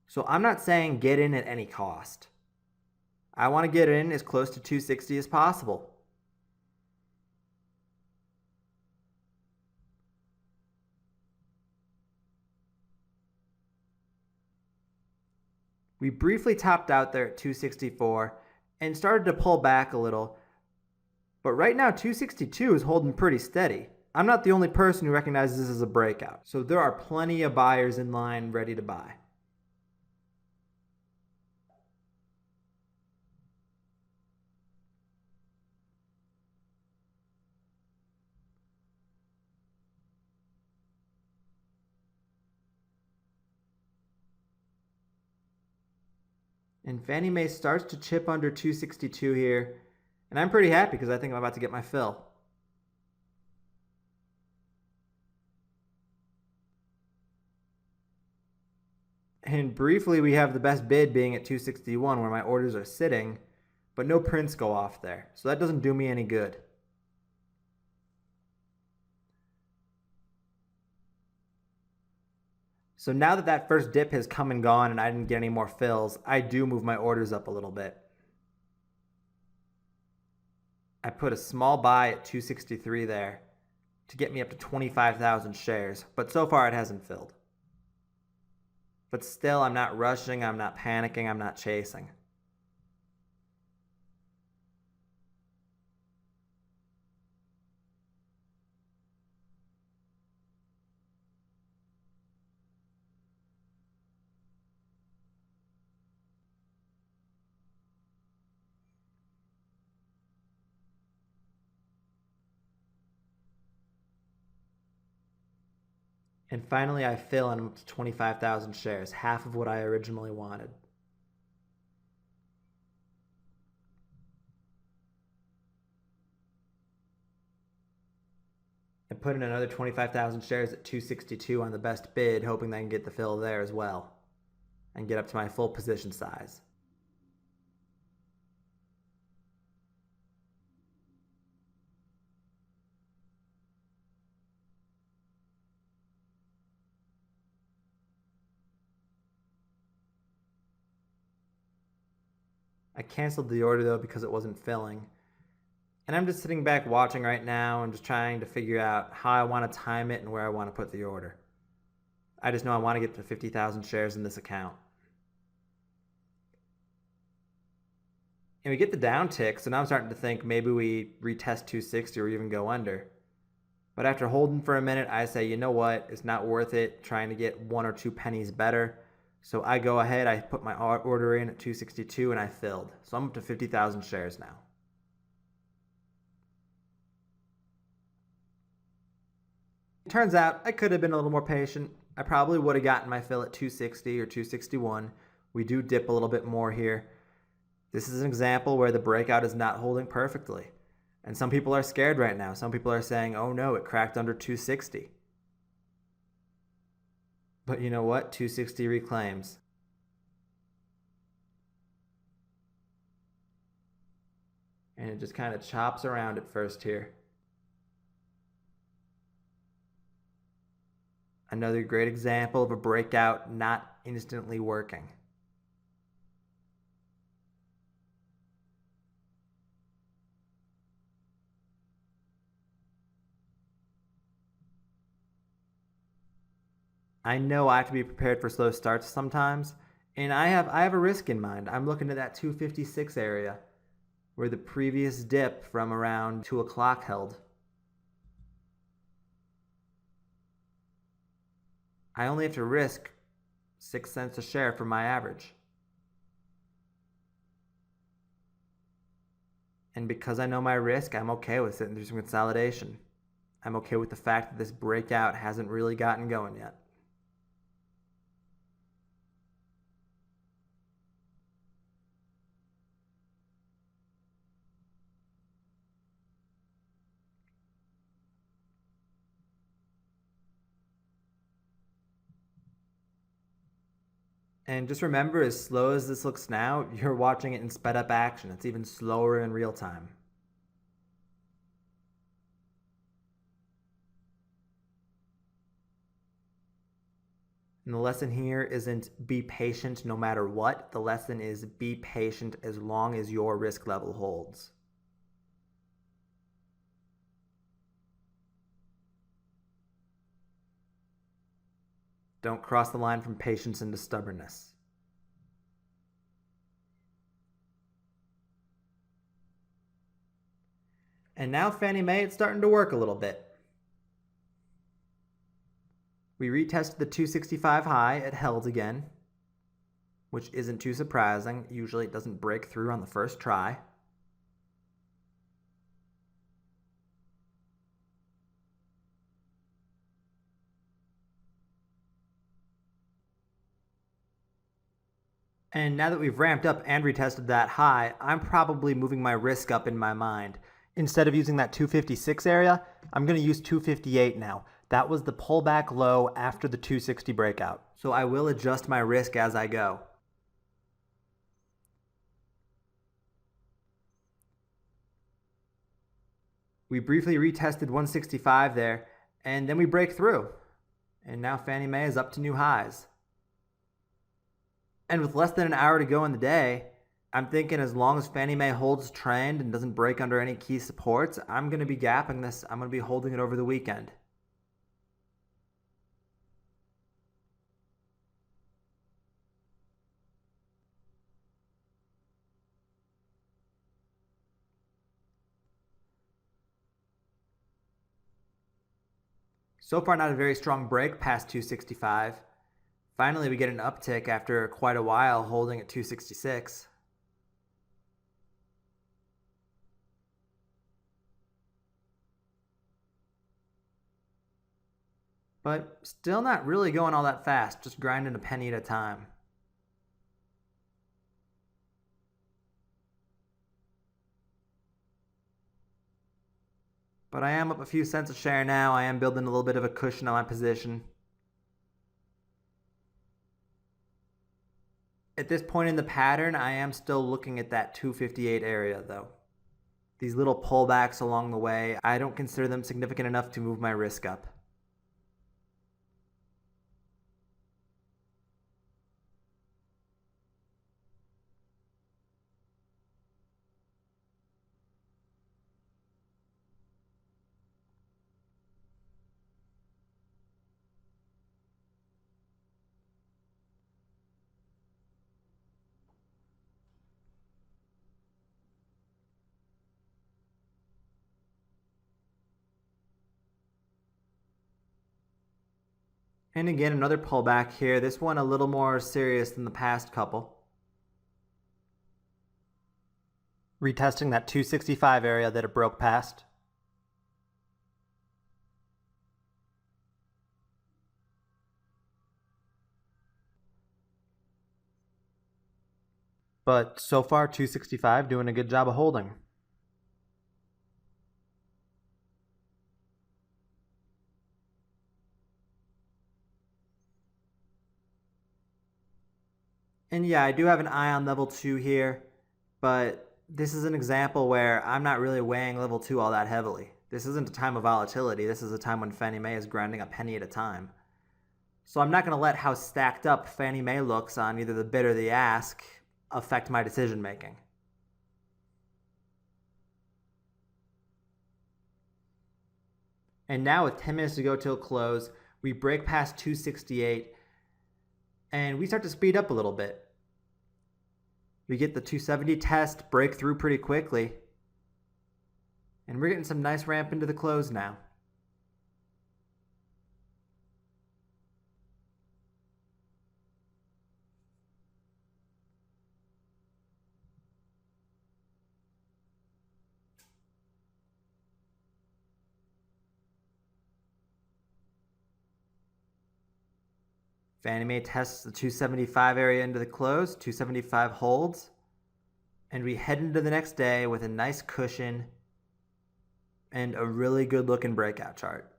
A: So I'm not saying get in at any cost. I want to get in as close to 260 as possible. We briefly topped out there at 264 and started to pull back a little. But right now 262 is holding pretty steady. I'm not the only person who recognizes this as a breakout. So there are plenty of buyers in line ready to buy. And Fannie Mae starts to chip under 262 here. And I'm pretty happy because I think I'm about to get my fill. And briefly we have the best bid being at 261 where my orders are sitting, but no prints go off there. So that doesn't do me any good. So now that that first dip has come and gone and I didn't get any more fills, I do move my orders up a little bit. I put a small buy at 263 there to get me up to 25,000 shares, but so far it hasn't filled. But still, I'm not rushing, I'm not panicking, I'm not chasing. And finally, I fill and I'm up to 25,000 shares, half of what I originally wanted. I put in another 25,000 shares at 262 on the best bid, hoping that I can get the fill there as well and get up to my full position size. I canceled the order though because it wasn't filling. And I'm just sitting back watching right now and just trying to figure out how I want to time it and where I want to put the order. I just know I want to get to 50,000 shares in this account. And we get the downtick, so now I'm starting to think maybe we retest 260 or even go under. But after holding for a minute, I say, you know what? It's not worth it trying to get 1 or 2 pennies better. So I go ahead, I put my order in at 262 and I filled. So I'm up to 50,000 shares now. It turns out I could have been a little more patient. I probably would have gotten my fill at 260 or 261. We do dip a little bit more here. This is an example where the breakout is not holding perfectly. And some people are scared right now. Some people are saying, oh no, it cracked under 260. But you know what? 260 reclaims. And it just kind of chops around at first here. Another great example of a breakout not instantly working. I know I have to be prepared for slow starts sometimes, and I have a risk in mind. I'm looking at that 256 area where the previous dip from around 2 o'clock held. I only have to risk 6 cents a share for my average. And because I know my risk, I'm okay with sitting through some consolidation. I'm okay with the fact that this breakout hasn't really gotten going yet. And just remember, as slow as this looks now, you're watching it in sped up action. It's even slower in real time. And the lesson here isn't be patient no matter what. The lesson is be patient as long as your risk level holds. Don't cross the line from patience into stubbornness. And now Fannie Mae, it's starting to work a little bit. We retested the 265 high, it held again, which isn't too surprising. Usually it doesn't break through on the first try. And now that we've ramped up and retested that high, I'm probably moving my risk up in my mind. Instead of using that 256 area, I'm going to use 258 now. That was the pullback low after the 260 breakout. So I will adjust my risk as I go. We briefly retested 165 there, and then we break through. And now Fannie Mae is up to new highs. And with less than an hour to go in the day, I'm thinking as long as Fannie Mae holds trend and doesn't break under any key supports, I'm going to be gapping this. I'm going to be holding it over the weekend. So far, not a very strong break past 265. Finally, we get an uptick after quite a while holding at 266. But still not really going all that fast, just grinding a penny at a time. But I am up a few cents a share now. I am building a little bit of a cushion on my position. At this point in the pattern, I am still looking at that 258 area though. These little pullbacks along the way, I don't consider them significant enough to move my risk up. And again, another pullback here. This one a little more serious than the past couple. Retesting that 265 area that it broke past. But so far, 265 doing a good job of holding. And yeah, I do have an eye on level 2 here, but this is an example where I'm not really weighing level 2 all that heavily. This isn't a time of volatility. This is a time when Fannie Mae is grinding a penny at a time. So I'm not going to let how stacked up Fannie Mae looks on either the bid or the ask affect my decision making. And now with 10 minutes to go till close, we break past 268 and we start to speed up a little bit. We get the 270 test, break through pretty quickly, and we're getting some nice ramp into the close now. Fannie Mae tests the 275 area into the close, 275 holds, and we head into the next day with a nice cushion and a really good looking breakout chart.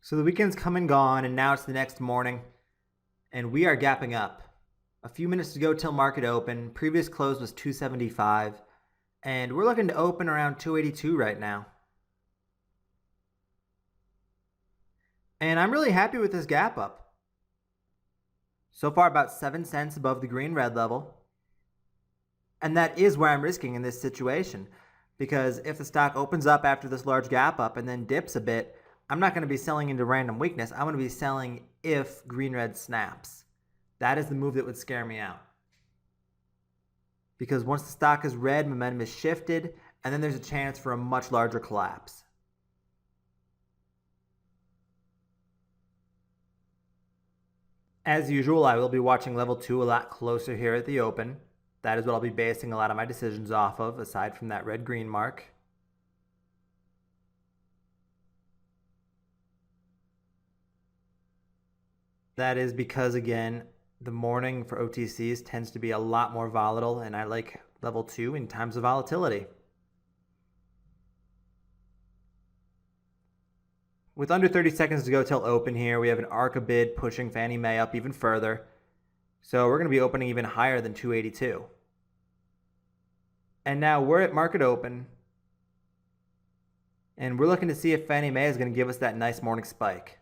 A: So the weekend's come and gone, and now it's the next morning, and we are gapping up. A few minutes to go till market open. Previous close was 275, and we're looking to open around 282 right now. And I'm really happy with this gap up. So far about 7 cents above the green red level. And that is where I'm risking in this situation. Because if the stock opens up after this large gap up and then dips a bit, I'm not going to be selling into random weakness. I'm going to be selling if green red snaps. That is the move that would scare me out. Because once the stock is red, momentum is shifted, and then there's a chance for a much larger collapse. As usual, I will be watching level 2 a lot closer here at the open. That is what I'll be basing a lot of my decisions off of, aside from that red-green mark. That is because, again, the morning for OTCs tends to be a lot more volatile, and I like level 2 in times of volatility. With under 30 seconds to go till open here, we have an ARCA bid pushing Fannie Mae up even further. So we're going to be opening even higher than 282. And now we're at market open. And we're looking to see if Fannie Mae is going to give us that nice morning spike.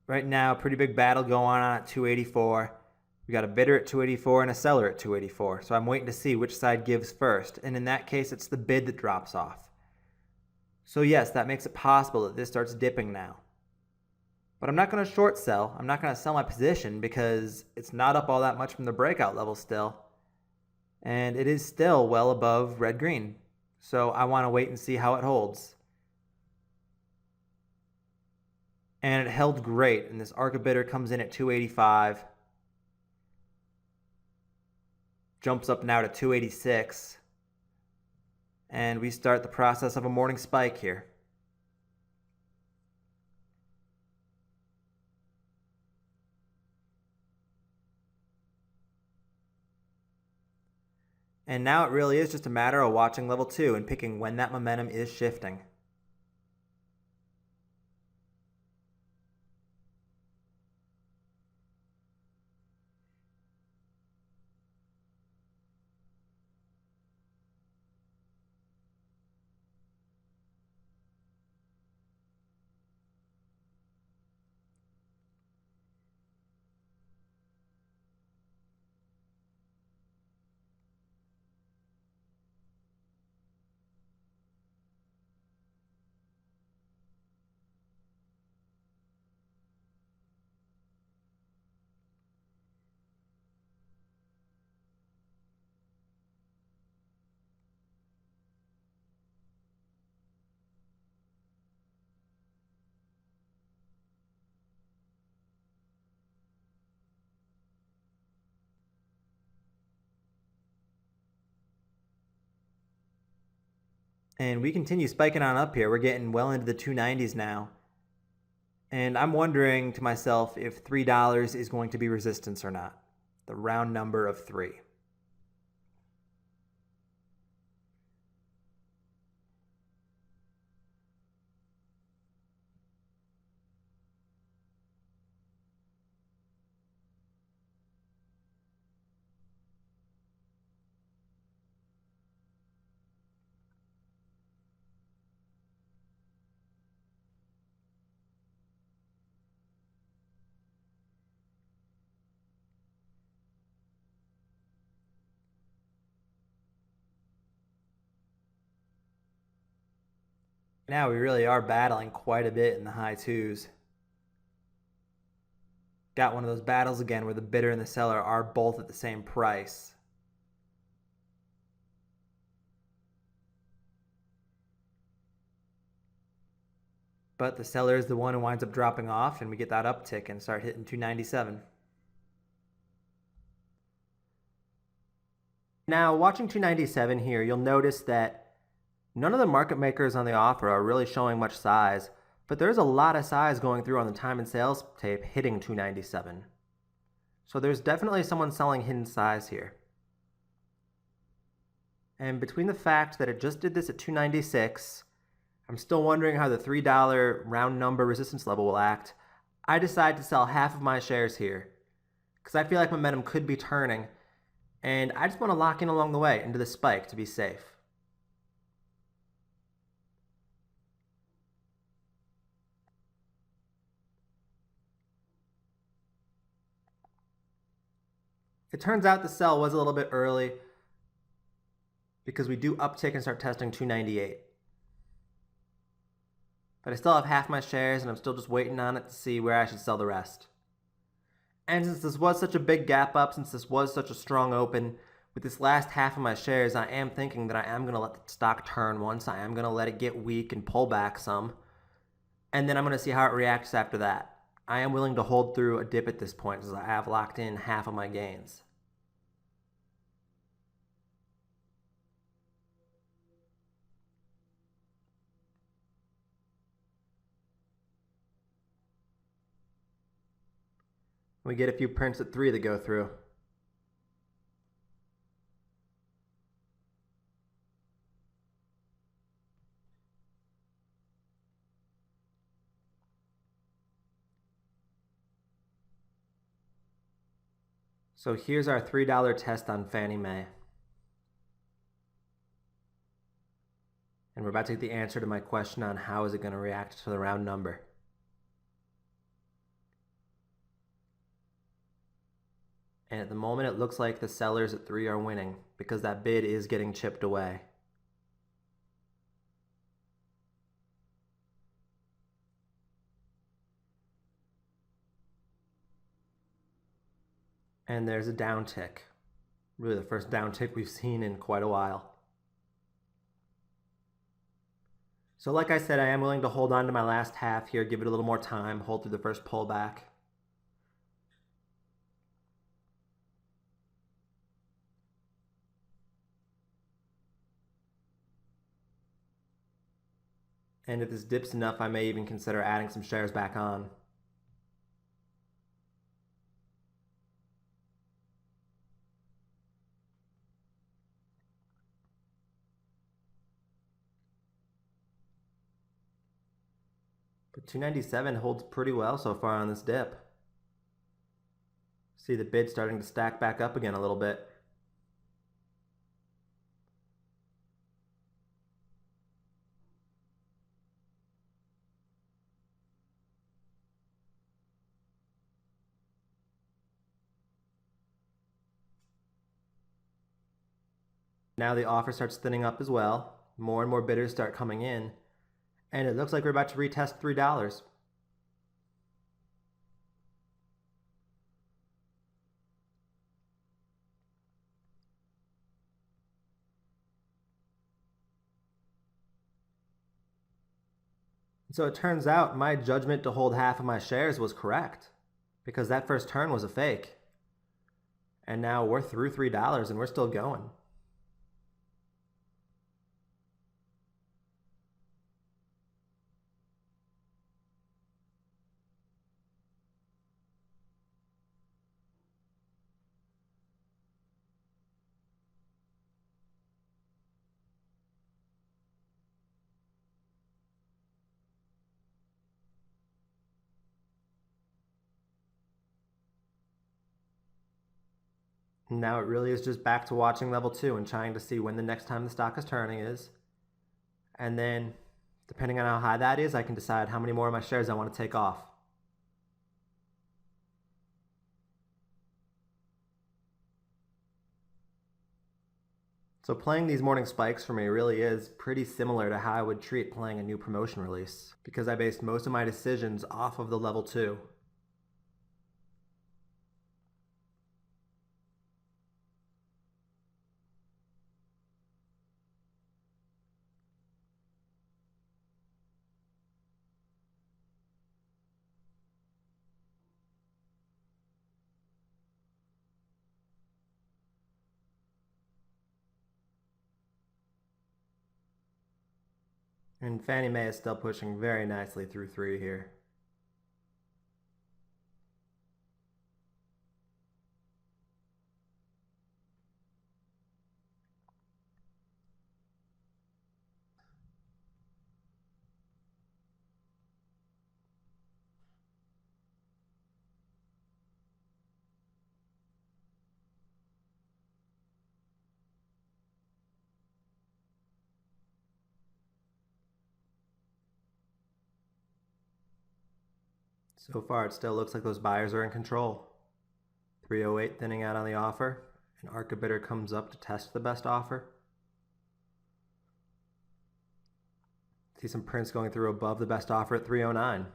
A: Right now, pretty big battle going on at 284. We got a bidder at 284 and a seller at 284. So I'm waiting to see which side gives first. And in that case, it's the bid that drops off. So yes, that makes it possible that this starts dipping now. But I'm not going to short sell. I'm not going to sell my position because it's not up all that much from the breakout level still. And it is still well above red-green. So I want to wait and see how it holds. And it held great. And this ARCA bidder comes in at 285. Jumps up now to 286. And we start the process of a morning spike here. And now it really is just a matter of watching level 2 and picking when that momentum is shifting. And we continue spiking on up here. We're getting well into the 290s now. And I'm wondering to myself if $3 is going to be resistance or not. The round number of 3. Now we really are battling quite a bit in the high 2s. Got one of those battles again where the bidder and the seller are both at the same price. But the seller is the one who winds up dropping off, and we get that uptick and start hitting 297. Now, watching 297 here, you'll notice that none of the market makers on the offer are really showing much size, but there's a lot of size going through on the time and sales tape hitting 297. So there's definitely someone selling hidden size here. And between the fact that it just did this at 296, I'm still wondering how the $3 round number resistance level will act. I decide to sell half of my shares here because I feel like momentum could be turning, and I just want to lock in along the way into the spike to be safe. It turns out the sell was a little bit early because we do uptick and start testing 298. But I still have half my shares and I'm still just waiting on it to see where I should sell the rest. And since this was such a big gap up, since this was such a strong open, with this last half of my shares, I am thinking that I am going to let the stock turn once. I am going to let it get weak and pull back some. And then I'm going to see how it reacts after that. I am willing to hold through a dip at this point because I have locked in half of my gains. We get a few prints at 3 that go through. So here's our $3 test on Fannie Mae. And we're about to get the answer to my question on how is it going to react to the round number. And at the moment, it looks like the sellers at 3 are winning because that bid is getting chipped away. And there's a downtick. Really the first downtick we've seen in quite a while. So like I said, I am willing to hold on to my last half here, give it a little more time, hold through the first pullback. And if this dips enough, I may even consider adding some shares back on. But 297 holds pretty well so far on this dip. See the bid starting to stack back up again a little bit. Now the offer starts thinning up as well. More and more bidders start coming in. And it looks like we're about to retest $3. So it turns out my judgment to hold half of my shares was correct because that first turn was a fake. And now we're through $3 and we're still going. Now it really is just back to watching level 2 and trying to see when the next time the stock is turning is. And then, depending on how high that is, I can decide how many more of my shares I want to take off. So playing these morning spikes for me really is pretty similar to how I would treat playing a new promotion release, because I based most of my decisions off of the level 2. And Fannie Mae is still pushing very nicely through 3 here. So far, it still looks like those buyers are in control. 308 thinning out on the offer. An ARCA bidder comes up to test the best offer. See some prints going through above the best offer at 309.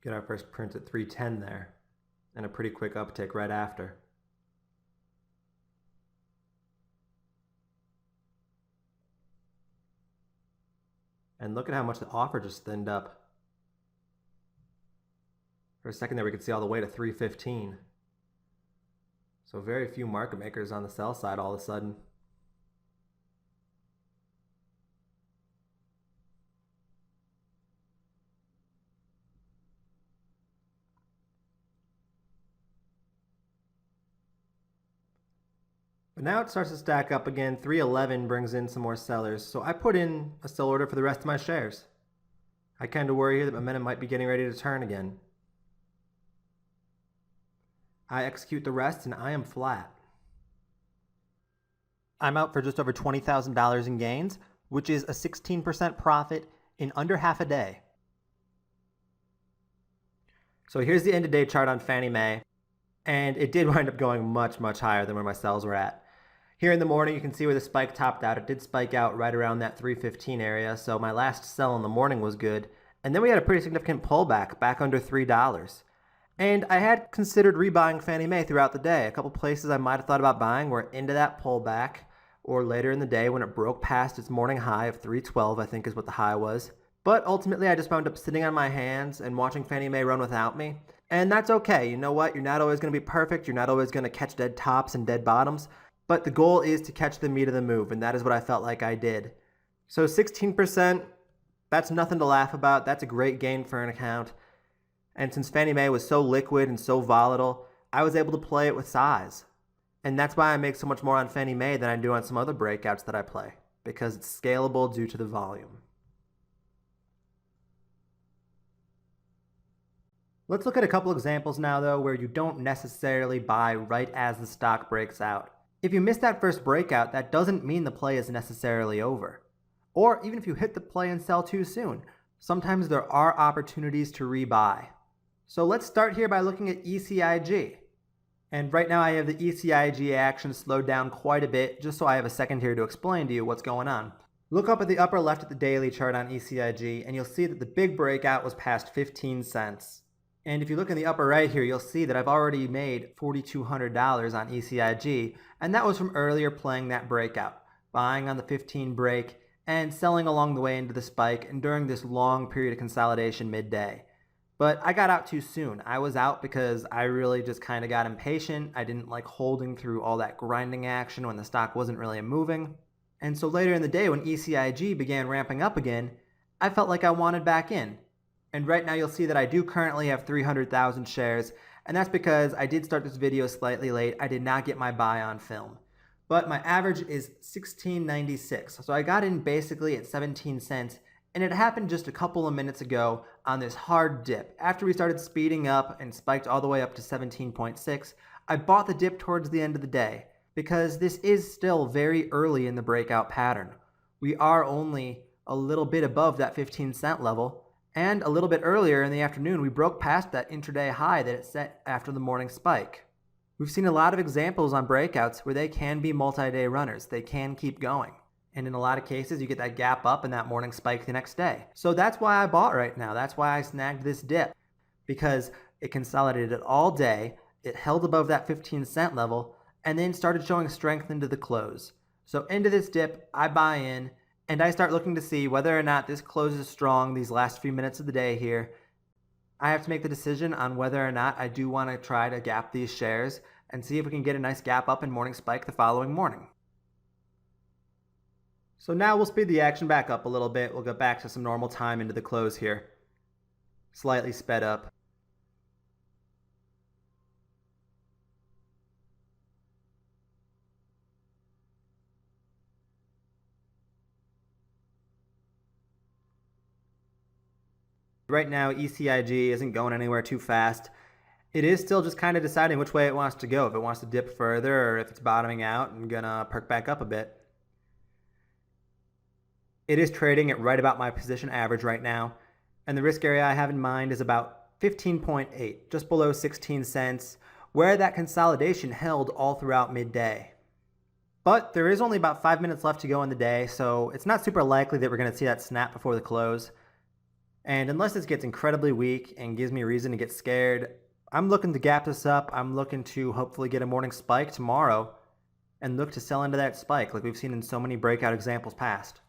A: Get our first print at 310 there, and a pretty quick uptick right after. And look at how much the offer just thinned up. For a second there we could see all the way to 315. So very few market makers on the sell side all of a sudden. But now it starts to stack up again. 311 brings in some more sellers, so I put in a sell order for the rest of my shares. I kind of worry here that momentum might be getting ready to turn again. I execute the rest and I am flat. I'm out for just over $20,000 in gains, which is a 16% profit in under half a day. So here's the end of day chart on Fannie Mae, and it did wind up going much, much higher than where my sells were at. Here in the morning, you can see where the spike topped out. It did spike out right around that 315 area, so my last sell in the morning was good. And then we had a pretty significant pullback, back under $3. And I had considered rebuying Fannie Mae throughout the day. A couple places I might have thought about buying were into that pullback, or later in the day when it broke past its morning high of 312, I think is what the high was. But ultimately, I just wound up sitting on my hands and watching Fannie Mae run without me. And that's okay. You know what? You're not always going to be perfect. You're not always going to catch dead tops and dead bottoms. But the goal is to catch the meat of the move, and that is what I felt like I did. So 16%, that's nothing to laugh about. That's a great gain for an account. And since Fannie Mae was so liquid and so volatile, I was able to play it with size. And that's why I make so much more on Fannie Mae than I do on some other breakouts that I play, because it's scalable due to the volume. Let's look at a couple examples now, though, where you don't necessarily buy right as the stock breaks out. If you miss that first breakout, that doesn't mean the play is necessarily over. Or even if you hit the play and sell too soon, sometimes there are opportunities to rebuy. So let's start here by looking at ECIG. And right now I have the ECIG action slowed down quite a bit, just so I have a second here to explain to you what's going on. Look up at the upper left at the daily chart on ECIG, and you'll see that the big breakout was past 15 cents. And if you look in the upper right here, you'll see that I've already made $4,200 on ECIG, and that was from earlier playing that breakout, buying on the 15 break and selling along the way into the spike and during this long period of consolidation midday. But I got out too soon. I was out because I really just kind of got impatient. I didn't like holding through all that grinding action when the stock wasn't really moving. And so later in the day when ECIG began ramping up again, I felt like I wanted back in. And right now you'll see that I do currently have 300,000 shares, and that's because I did start this video slightly late. I did not get my buy on film. But my average is $16.96. So I got in basically at 17 cents, and it happened just a couple of minutes ago on this hard dip. After we started speeding up and spiked all the way up to 17.6, I bought the dip towards the end of the day because this is still very early in the breakout pattern. We are only a little bit above that 15-cent level, and a little bit earlier in the afternoon we broke past that intraday high that it set after the morning spike. We've seen a lot of examples on breakouts where they can be multi-day runners. They can keep going. And in a lot of cases, you get that gap up and that morning spike the next day. So that's why I bought right now. That's why I snagged this dip, because it consolidated all day, it held above that 15-cent level, and then started showing strength into the close. So into this dip, I buy in, and I start looking to see whether or not this closes strong these last few minutes of the day here. I have to make the decision on whether or not I do want to try to gap these shares and see if we can get a nice gap up and morning spike the following morning. So now we'll speed the action back up a little bit. We'll go back to some normal time into the close here. Slightly sped up. Right now, ECIG isn't going anywhere too fast. It is still just kind of deciding which way it wants to go, if it wants to dip further or if it's bottoming out and gonna perk back up a bit. It is trading at right about my position average right now, and the risk area I have in mind is about 15.8, just below 16 cents, where that consolidation held all throughout midday. But there is only about 5 minutes left to go in the day, so it's not super likely that we're going to see that snap before the close. And unless this gets incredibly weak and gives me a reason to get scared, I'm looking to gap this up. I'm looking to hopefully get a morning spike tomorrow and look to sell into that spike like we've seen in so many breakout examples past.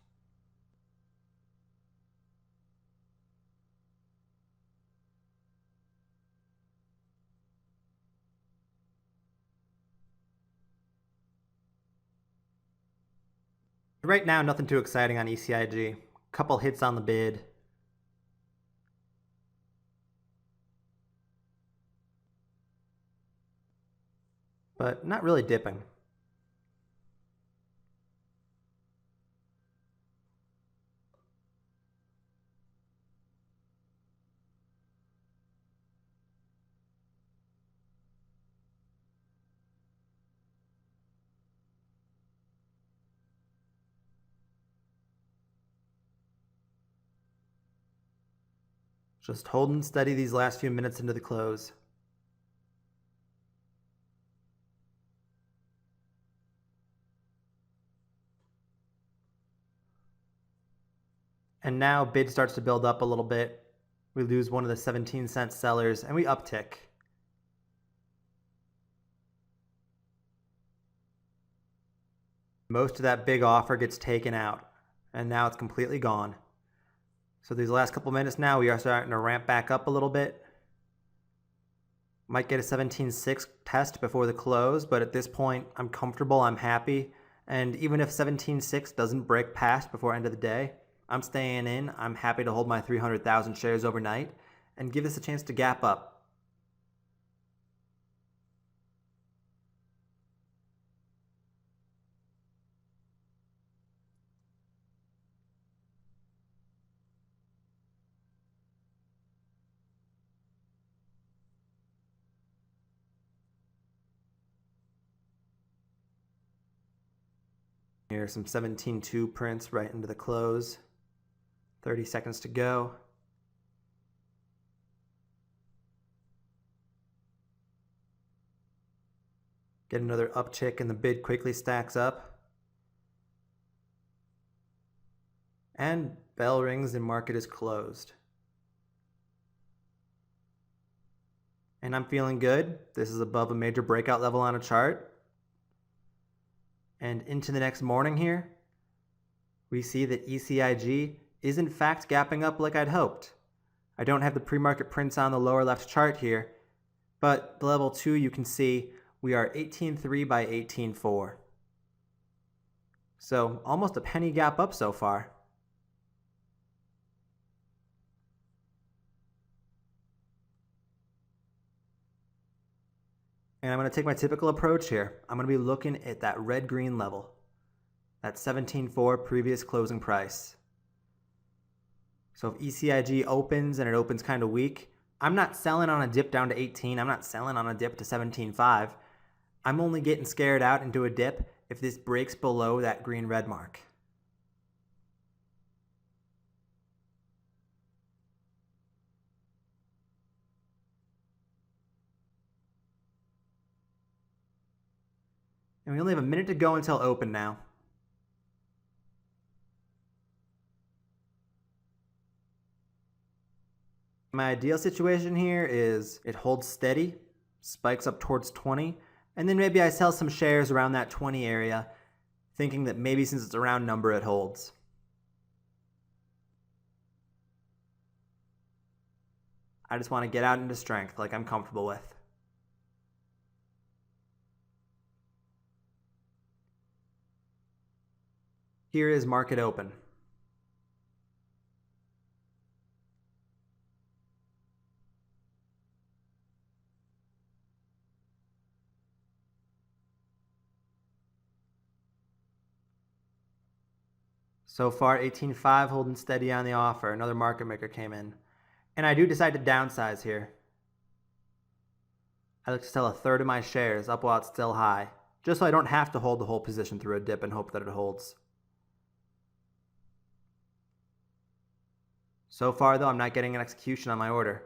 A: Right now, nothing too exciting on ECIG. Couple hits on the bid. But not really dipping. Just holding steady these last few minutes into the close. And now bid starts to build up a little bit. We lose one of the 17-cent sellers and we uptick. Most of that big offer gets taken out, and now it's completely gone. So these last couple minutes now, we are starting to ramp back up a little bit. Might get a 17.6 test before the close, but at this point, I'm comfortable, I'm happy. And even if 17.6 doesn't break past before end of the day, I'm staying in. I'm happy to hold my 300,000 shares overnight and give this a chance to gap up. Here's some 17.2 prints right into the close. 30 seconds to go. Get another uptick and the bid quickly stacks up. And bell rings and market is closed. And I'm feeling good. This is above a major breakout level on a chart. And into the next morning here, we see that ECIG is in fact gapping up like I'd hoped. I don't have the pre-market prints on the lower left chart here, but the level 2 you can see we are 18.3 by 18.4. So almost a penny gap up so far. And I'm going to take my typical approach here. I'm going to be looking at that red-green level, that 17.4 previous closing price. So if ECIG opens and it opens kind of weak, I'm not selling on a dip down to 18. I'm not selling on a dip to 17.5. I'm only getting scared out into a dip if this breaks below that green-red mark. And we only have a minute to go until open now. My ideal situation here is it holds steady, spikes up towards 20, and then maybe I sell some shares around that 20 area, thinking that maybe since it's a round number it holds. I just want to get out into strength like I'm comfortable with. Here is market open. So far, 18.5 holding steady on the offer. Another market maker came in. And I do decide to downsize here. I look to sell a third of my shares up while it's still high, just so I don't have to hold the whole position through a dip and hope that it holds. So far, though, I'm not getting an execution on my order.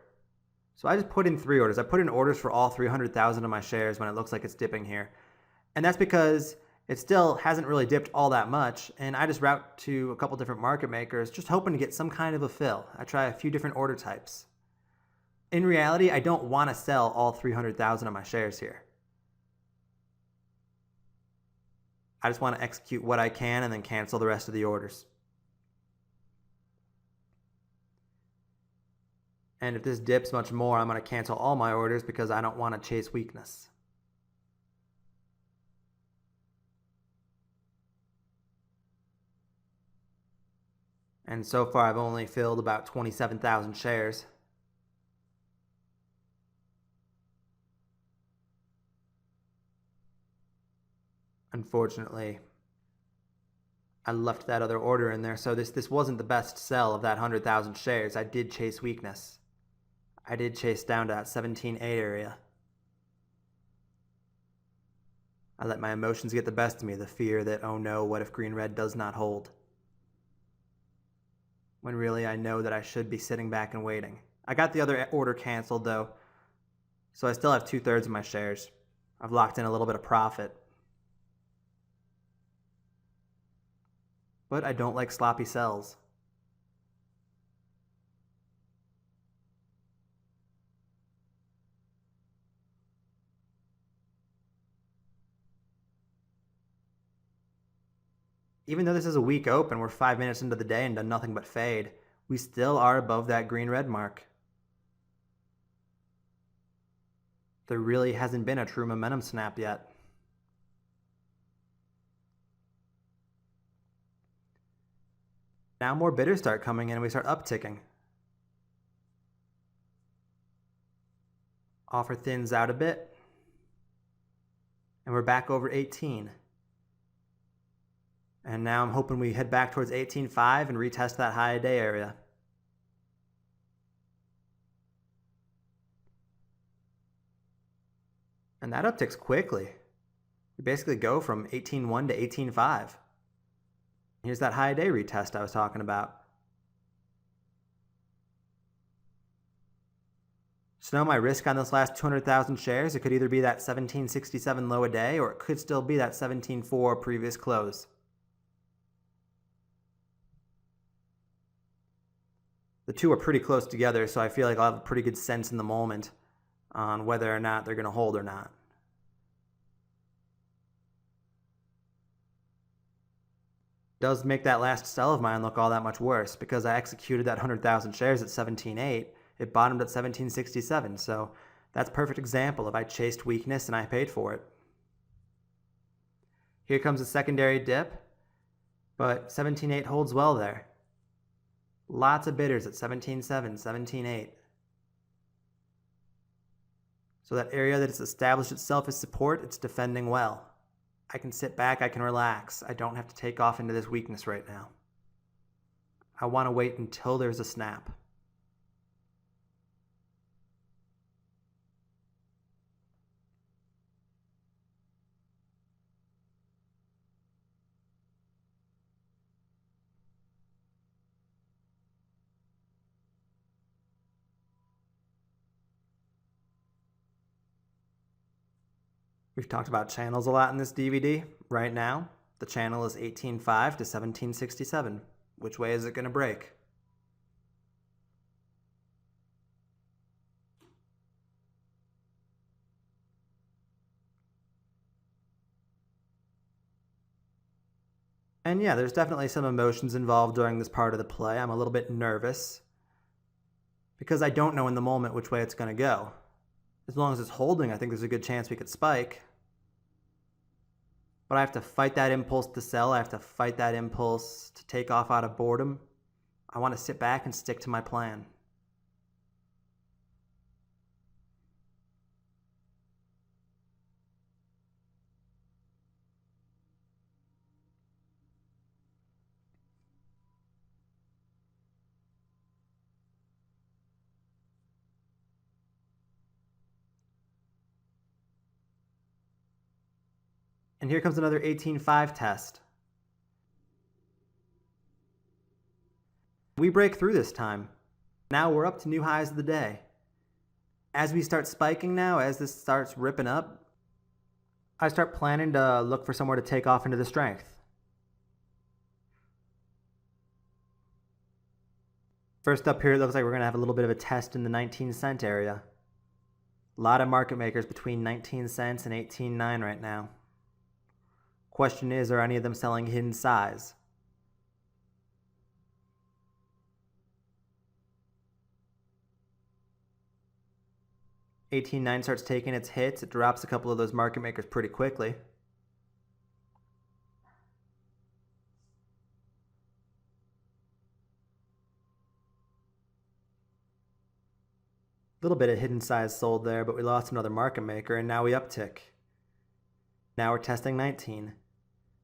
A: So I just put in 3 orders. I put in orders for all 300,000 of my shares when it looks like it's dipping here. And that's because it still hasn't really dipped all that much, and I just route to a couple different market makers, just hoping to get some kind of a fill. I try a few different order types. In reality, I don't want to sell all 300,000 of my shares here. I just want to execute what I can and then cancel the rest of the orders. And if this dips much more, I'm going to cancel all my orders because I don't want to chase weakness. And so far, I've only filled about 27,000 shares. Unfortunately, I left that other order in there, so this wasn't the best sell of that 100,000 shares. I did chase weakness. I did chase down to that 17.8 area. I let my emotions get the best of me, the fear that, oh no, what if green-red does not hold? When really I know that I should be sitting back and waiting. I got the other order canceled though, so I still have 2/3 of my shares. I've locked in a little bit of profit. But I don't like sloppy sells. Even though this is a weak open, we're 5 minutes into the day and done nothing but fade, we still are above that green-red mark. There really hasn't been a true momentum snap yet. Now more bidders start coming in and we start upticking. Offer thins out a bit. And we're back over 18. And now I'm hoping we head back towards 18.5 and retest that high day area. And that upticks quickly. We basically go from 18.1 to 18.5. Here's that high day retest I was talking about. So now my risk on this last 200,000 shares, it could either be that 17.67 low a day, or it could still be that 17.4 previous close. The two are pretty close together, so I feel like I'll have a pretty good sense in the moment on whether or not they're going to hold or not. Does make that last sell of mine look all that much worse because I executed that 100,000 shares at 17.8 it bottomed at 1767, so that's a perfect example of I chased weakness and I paid for it. Here comes a secondary dip, but 17.8 holds well there. Lots of bidders at 17.7, 17.8. So that area that it's established itself as support, it's defending well. I can sit back, I can relax. I don't have to take off into this weakness right now. I want to wait until there's a snap. We've talked about channels a lot in this DVD. Right now, the channel is 18.5 to 17.67. Which way is it going to break? And yeah, there's definitely some emotions involved during this part of the play. I'm a little bit nervous because I don't know in the moment which way it's going to go. As long as it's holding, I think there's a good chance we could spike. But I have to fight that impulse to sell. I have to fight that impulse to take off out of boredom. I want to sit back and stick to my plan. And here comes another 18.5 test. We break through this time. Now we're up to new highs of the day. As we start spiking now, as this starts ripping up, I start planning to look for somewhere to take off into the strength. First up here, it looks like we're going to have a little bit of a test in the 19-cent area. A lot of market makers between 19 cents and 18.9 right now. Question is, are any of them selling hidden size? $18.9 starts taking its hits. It drops a couple of those market makers pretty quickly. A little bit of hidden size sold there, but we lost another market maker, and now we uptick. Now we're testing 19.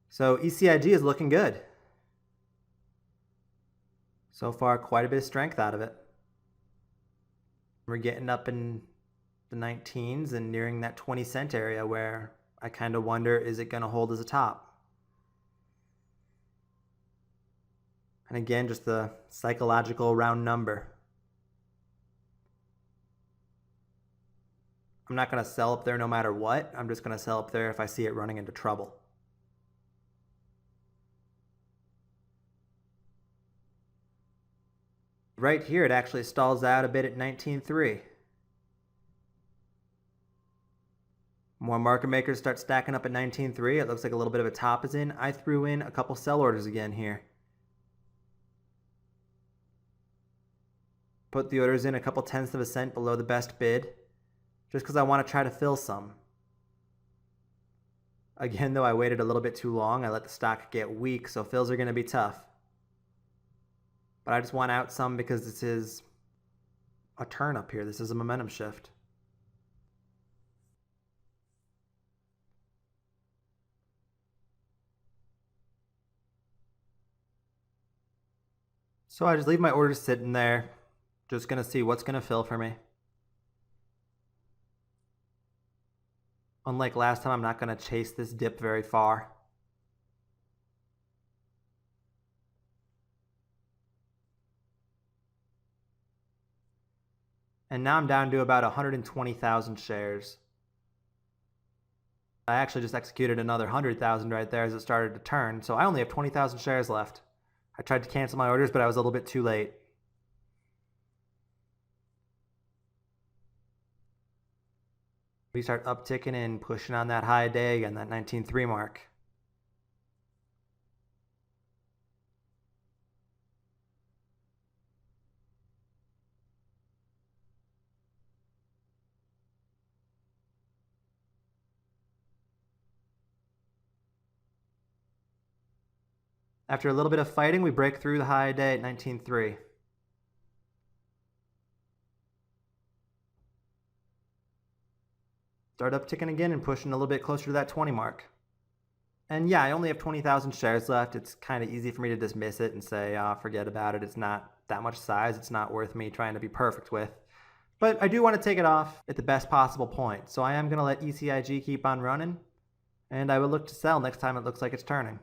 A: So ECIG is looking good. So far, quite a bit of strength out of it. We're getting up in the 19s and nearing that 20-cent area where I kind of wonder, is it going to hold as a top? And again, just the psychological round number. I'm not going to sell up there no matter what. I'm just going to sell up there if I see it running into trouble. Right here, it actually stalls out a bit at 19.3. More market makers start stacking up at 19.3. It looks like a little bit of a top is in. I threw in a couple sell orders again here. Put the orders in a couple tenths of a cent below the best bid, just because I want to try to fill some. Again, though, I waited a little bit too long. I let the stock get weak, so fills are going to be tough. But I just want out some because this is a turn up here. This is a momentum shift. So I just leave my orders sitting there. Just going to see what's going to fill for me. Unlike last time, I'm not going to chase this dip very far. And now I'm down to about 120,000 shares. I actually just executed another 100,000 right there as it started to turn, so I only have 20,000 shares left. I tried to cancel my orders, but I was a little bit too late. We start upticking and pushing on that high day again, that 19.3 mark. After a little bit of fighting, we break through the high day at 19.3. Start upticking again and pushing a little bit closer to that 20 mark. And yeah, I only have 20,000 shares left. It's kind of easy for me to dismiss it and say, forget about it. It's not that much size. It's not worth me trying to be perfect with. But I do want to take it off at the best possible point. So I am going to let ECIG keep on running. And I will look to sell next time it looks like it's turning.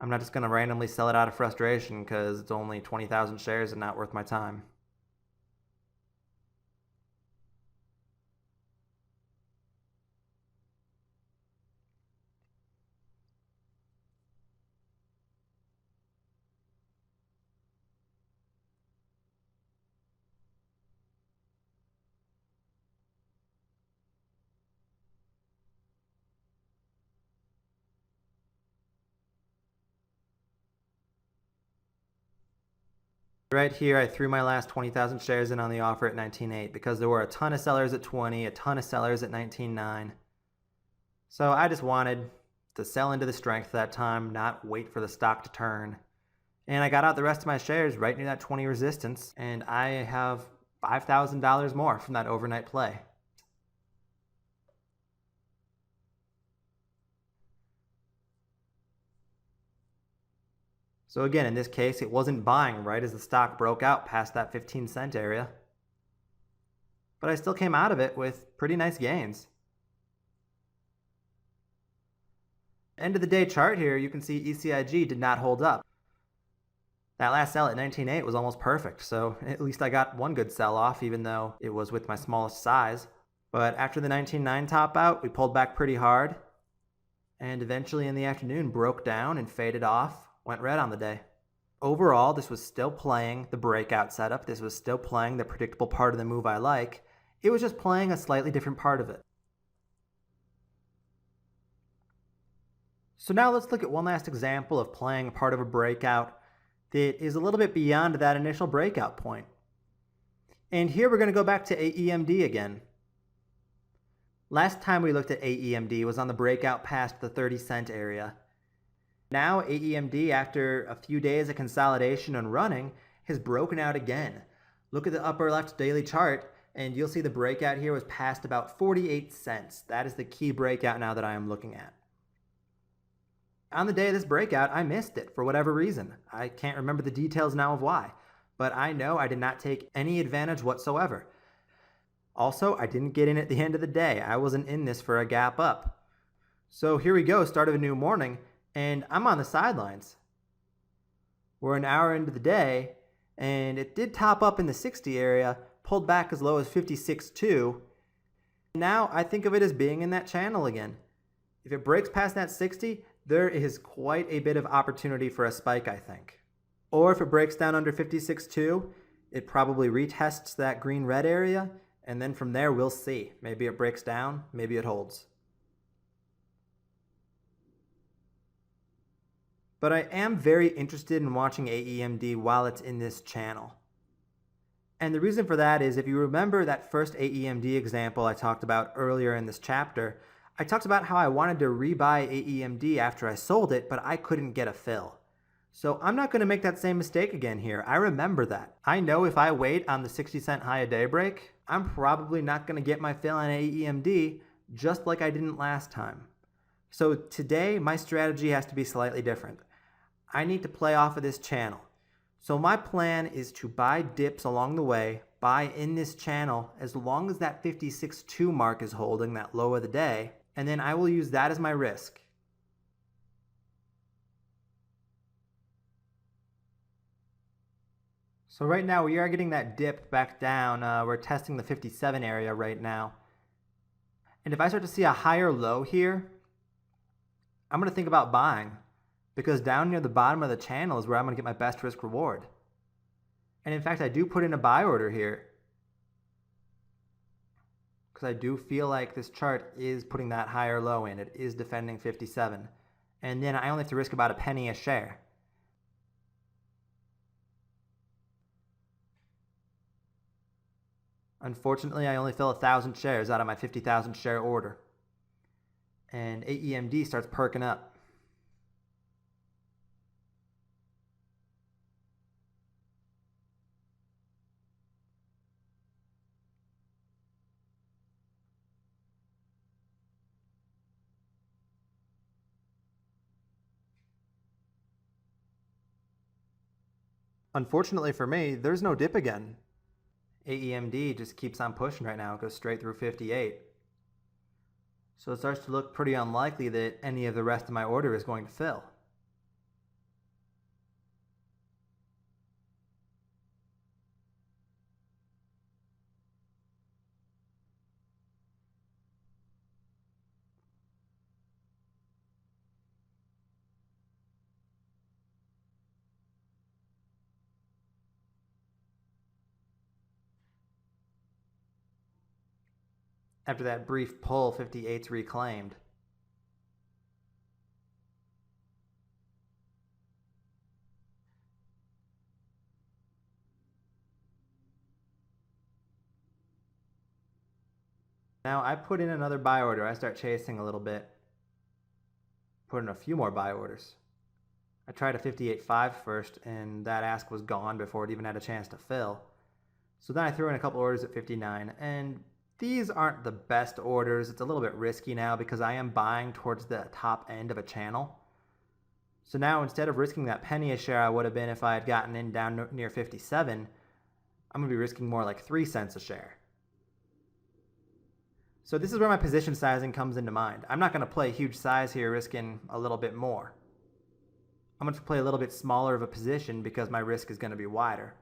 A: I'm not just going to randomly sell it out of frustration because it's only 20,000 shares and not worth my time. Right here, I threw my last 20,000 shares in on the offer at 19.8 because there were a ton of sellers at 20, a ton of sellers at 19.9. So I just wanted to sell into the strength that time, not wait for the stock to turn. And I got out the rest of my shares right near that 20 resistance, and I have $5,000 more from that overnight play. So again, in this case, it wasn't buying right as the stock broke out past that 15-cent area. But I still came out of it with pretty nice gains. End of the day chart here, you can see ECIG did not hold up. That last sell at 19.8 was almost perfect, so at least I got one good sell off, even though it was with my smallest size. But after the 19.9 top out, we pulled back pretty hard, and eventually in the afternoon broke down and faded off. Went red on the day. Overall, this was still playing the breakout setup. This was still playing the predictable part of the move I like. It was just playing a slightly different part of it. So now let's look at one last example of playing a part of a breakout that is a little bit beyond that initial breakout point. And here we're going to go back to AEMD again. Last time we looked at AEMD was on the breakout past the 30-cent area. Now AEMD, after a few days of consolidation and running, has broken out again. Look at the upper left daily chart, and you'll see the breakout here was past about 48 cents. That is the key breakout now that I am looking at. On the day of this breakout, I missed it for whatever reason. I can't remember the details now of why, but I know I did not take any advantage whatsoever. Also, I didn't get in at the end of the day. I wasn't in this for a gap up. So here we go, start of a new morning. And I'm on the sidelines. We're an hour into the day, and it did top up in the 60 area, pulled back as low as 56.2. Now I think of it as being in that channel again. If it breaks past that 60, there is quite a bit of opportunity for a spike, I think. Or if it breaks down under 56.2, it probably retests that green-red area, and then from there we'll see. Maybe it breaks down, maybe it holds. But I am very interested in watching AEMD while it's in this channel. And the reason for that is if you remember that first AEMD example I talked about earlier in this chapter, I talked about how I wanted to rebuy AEMD after I sold it, but I couldn't get a fill. So I'm not going to make that same mistake again here. I remember that. I know if I wait on the 60-cent high a day break, I'm probably not going to get my fill on AEMD just like I didn't last time. So today, my strategy has to be slightly different. I need to play off of this channel. So my plan is to buy dips along the way, buy in this channel as long as that 56.2 mark is holding, that low of the day, and then I will use that as my risk. So right now we are getting that dip back down. We're testing the 57 area right now. And if I start to see a higher low here, I'm going to think about buying. Because down near the bottom of the channel is where I'm going to get my best risk reward. And in fact, I do put in a buy order here. Because I do feel like this chart is putting that higher low in. It is defending 57. And then I only have to risk about a penny a share. Unfortunately, I only fill 1,000 shares out of my 50,000 share order. and AEMD starts perking up. Unfortunately for me, there's no dip again. AEMD just keeps on pushing right now. It goes straight through 58. So it starts to look pretty unlikely that any of the rest of my order is going to fill. After that brief pull, 58's reclaimed. Now I put in another buy order. I start chasing a little bit. Put in a few more buy orders. I tried a 58.5 first, and that ask was gone before it even had a chance to fill. So then I threw in a couple orders at 59, and these aren't the best orders. It's a little bit risky now because I am buying towards the top end of a channel. So now instead of risking that penny a share I would have been if I had gotten in down near 57, I'm going to be risking more like 3 cents a share. So this is where my position sizing comes into mind. I'm not going to play huge size here risking a little bit more. I'm going to play a little bit smaller of a position because my risk is going to be wider.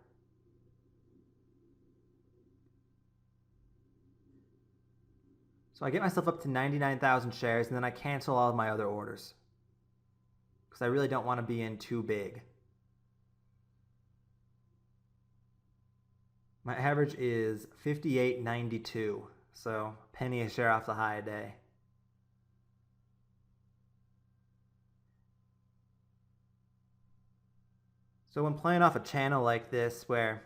A: So I get myself up to 99,000 shares and then I cancel all of my other orders because I really don't want to be in too big. My average is 58.92, so penny a share off the high a day. So when playing off a channel like this where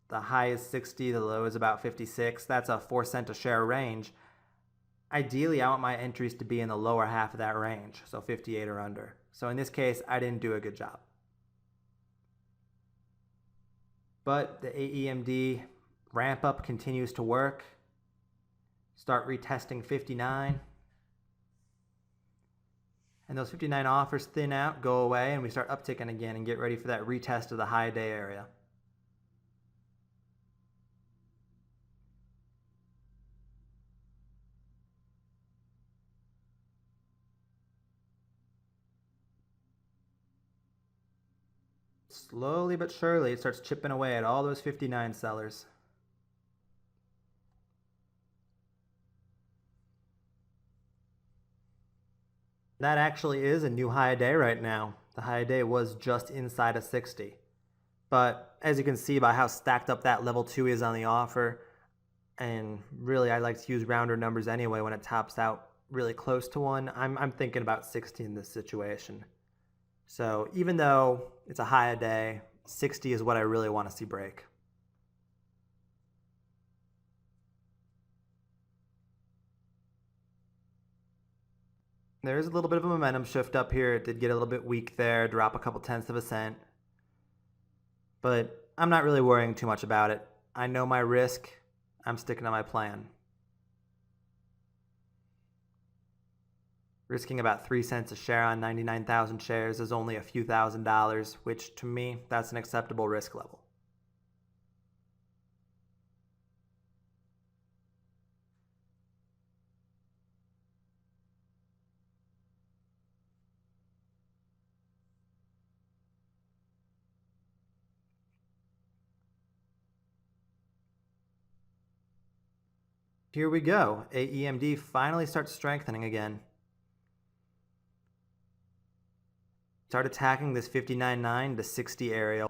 A: the high is 60, the low is about 56, that's a 4 cent a share range. Ideally, I want my entries to be in the lower half of that range, so 58 or under. So in this case, I didn't do a good job. But the AEMD ramp up continues to work. Start retesting 59. And those 59 offers thin out, go away, and we start upticking again and get ready for that retest of the high day area. Slowly but surely, it starts chipping away at all those 59 sellers. That actually is a new high day right now. The high day was just inside of 60. But as you can see by how stacked up that level 2 is on the offer, and really I like to use rounder numbers anyway when it tops out really close to 1, I'm thinking about 60 in this situation. So even though it's a high a day, 60 is what I really want to see break. There's a little bit of a momentum shift up here. It did get a little bit weak there, drop a couple tenths of a cent. But I'm not really worrying too much about it. I know my risk. I'm sticking to my plan. Risking about 3 cents a share on 99,000 shares is only a few $1,000s, which to me, that's an acceptable risk level. Here we go. AEMD finally starts strengthening again. Start attacking this 59.9 to 60 area.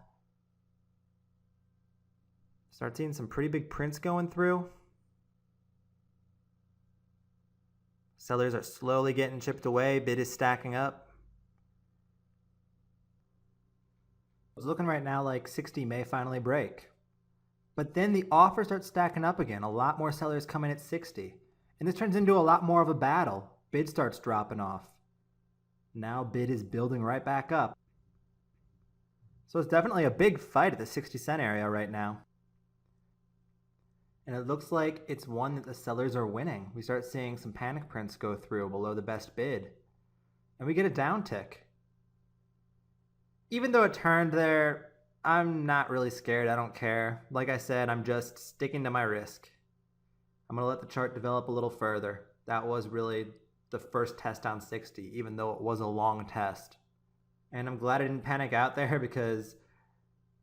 A: Start seeing some pretty big prints going through. Sellers are slowly getting chipped away. Bid is stacking up. It's looking right now like 60 may finally break. But then the offer starts stacking up again. A lot more sellers come in at 60. And this turns into a lot more of a battle. bid starts dropping off. Now bid is building right back up. So it's definitely a big fight at the 60 cent area right now. And it looks like it's one that the sellers are winning. We start seeing some panic prints go through below the best bid. And we get a downtick. Even though it turned there, I'm not really scared. I don't care. Like I said, I'm just sticking to my risk. I'm going to let the chart develop a little further. That was really the first test on 60, even though it was a long test. And I'm glad I didn't panic out there because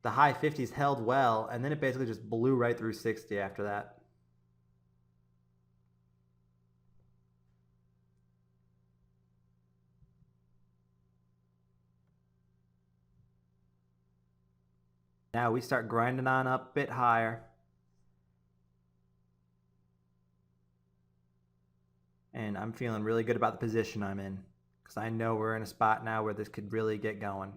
A: the high 50s held well, and then it basically just blew right through 60 after that. Now we start grinding on up a bit higher. And I'm feeling really good about the position I'm in, because I know we're in a spot now where this could really get going.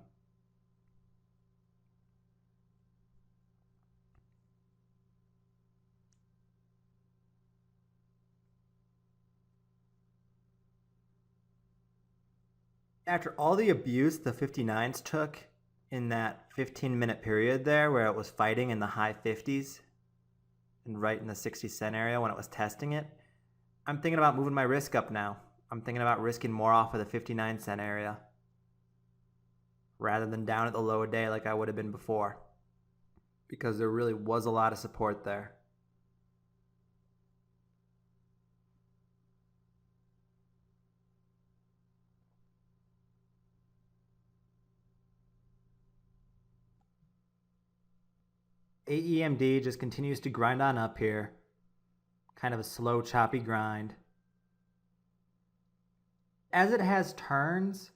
A: After all the abuse the 59s took in that 15-minute period there where it was fighting in the high 50s and right in the 60 cent area when it was testing it, I'm thinking about moving my risk up now. I'm thinking about risking more off of the 59 cent area rather than down at the low a day like I would have been before, because there really was a lot of support there. AEMD just continues to grind on up here. Kind of a slow, choppy grind. As it has turns,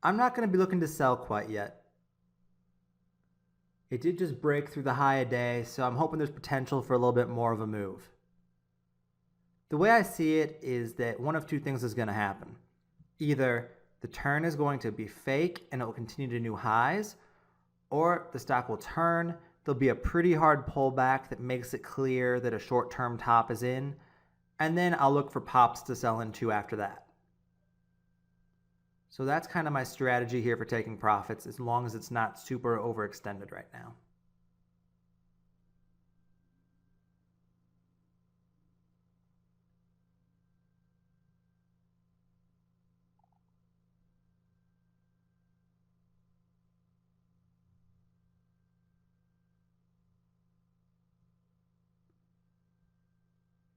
A: I'm not going to be looking to sell quite yet. It did just break through the high a day, so I'm hoping there's potential for a little bit more of a move. The way I see it is that one of two things is going to happen. Either the turn is going to be fake and it will continue to new highs, or the stock will turn, there'll be a pretty hard pullback that makes it clear that a short-term top is in, and then I'll look for pops to sell into after that. So that's kind of my strategy here for taking profits, as long as it's not super overextended right now.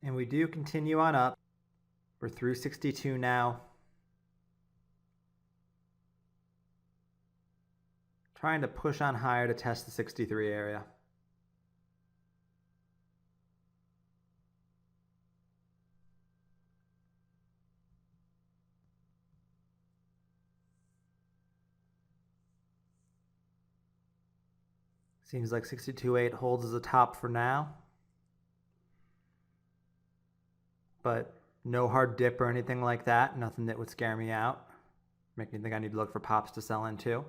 A: And we do continue on up. We're through 62 now. Trying to push on higher to test the 63 area. Seems like 62.8 holds as a top for now. But no hard dip or anything like that. Nothing that would scare me out. Make me think I need to look for pops to sell into.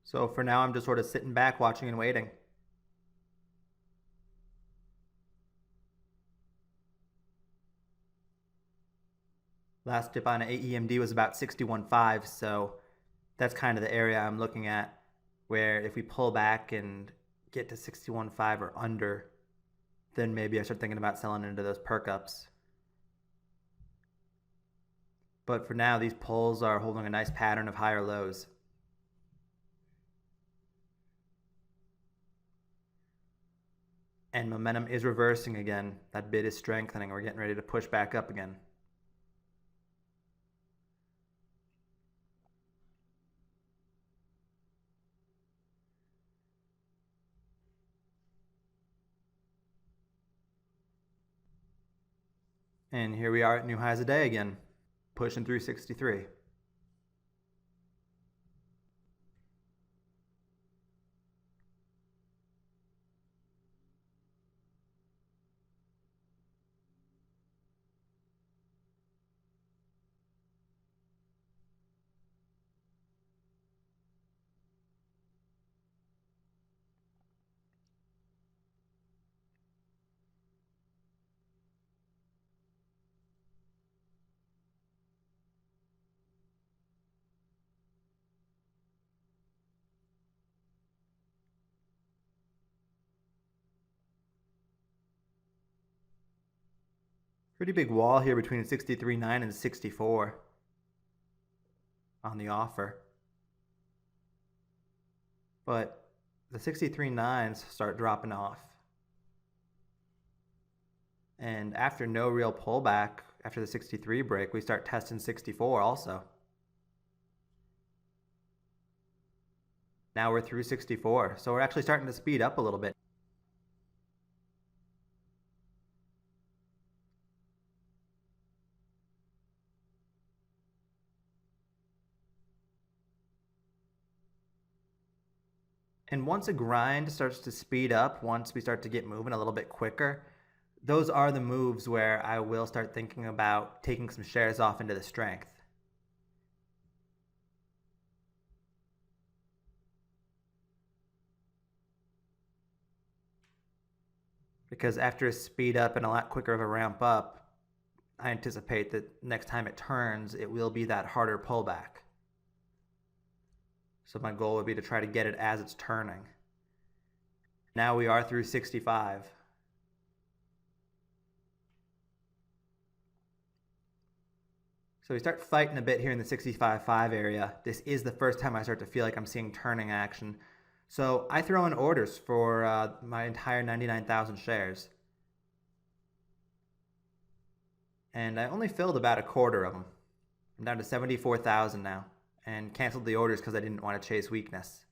A: So for now, I'm just sort of sitting back, watching and waiting. Last dip on AEMD was about 61.5, so that's kind of the area I'm looking at, where if we pull back and get to 61.5 or under, then maybe I start thinking about selling into those perk ups. But for now, these pulls are holding a nice pattern of higher lows. And momentum is reversing again. That bid is strengthening. We're getting ready to push back up again. And here we are at new highs a day again, pushing through 63. Pretty big wall here between 63.9 and 64 on the offer. But the 63.9s start dropping off. And after no real pullback, after the 63 break, we start testing 64 also. Now we're through 64, so we're actually starting to speed up a little bit. And once a grind starts to speed up, once we start to get moving a little bit quicker, those are the moves where I will start thinking about taking some shares off into the strength. Because after a speed up and a lot quicker of a ramp up, I anticipate that next time it turns, it will be that harder pullback. So my goal would be to try to get it as it's turning. Now we are through 65. So we start fighting a bit here in the 65.5 area. This is the first time I start to feel like I'm seeing turning action. So I throw in orders for my entire 99,000 shares. And I only filled about a quarter of them. I'm down to 74,000 now, and canceled the orders because I didn't want to chase weakness.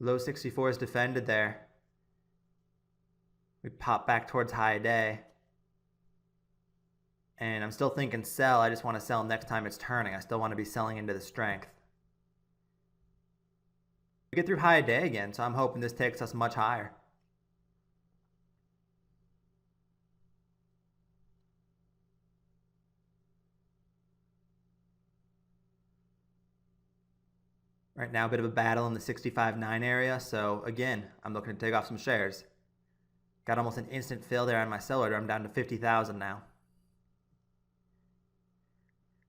A: Low 64 is defended there. We pop back towards high day. And I'm still thinking sell. I just want to sell next time it's turning. I still want to be selling into the strength. We get through high day again, so I'm hoping this takes us much higher. Right now, a bit of a battle in the 65.9 area, so again, I'm looking to take off some shares. Got almost an instant fill there on my sell order. I'm down to 50,000 now.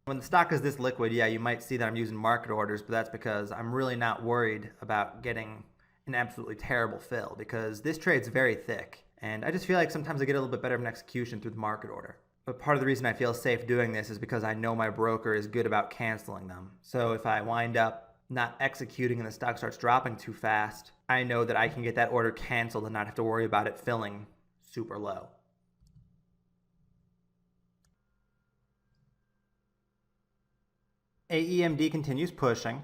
A: When the stock is this liquid, yeah, you might see that I'm using market orders, but that's because I'm really not worried about getting an absolutely terrible fill, because this trade's very thick, and I just feel like sometimes I get a little bit better of an execution through the market order. But part of the reason I feel safe doing this is because I know my broker is good about canceling them. So if I wind up not executing and the stock starts dropping too fast, I know that I can get that order canceled and not have to worry about it filling super low. AEMD continues pushing.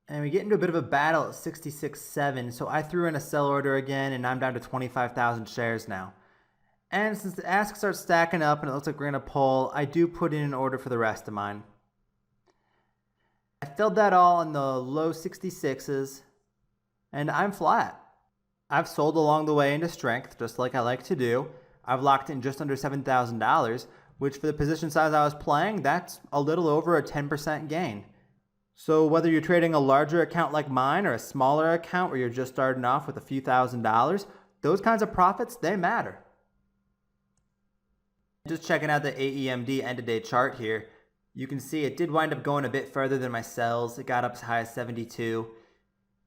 A: And we get into a bit of a battle at 66.7, so I threw in a sell order again, and I'm down to 25,000 shares now. And since the ask starts stacking up and it looks like we're going to pull, I do put in an order for the rest of mine. I filled that all in the low 66s, and I'm flat. I've sold along the way into strength, just like I like to do. I've locked in just under $7,000, which for the position size I was playing, that's a little over a 10% gain. So whether you're trading a larger account like mine or a smaller account where you're just starting off with a few $1,000s, those kinds of profits, they matter. Just checking out the AEMD end-of-day chart here, you can see it did wind up going a bit further than my sells. It got up as high as 72.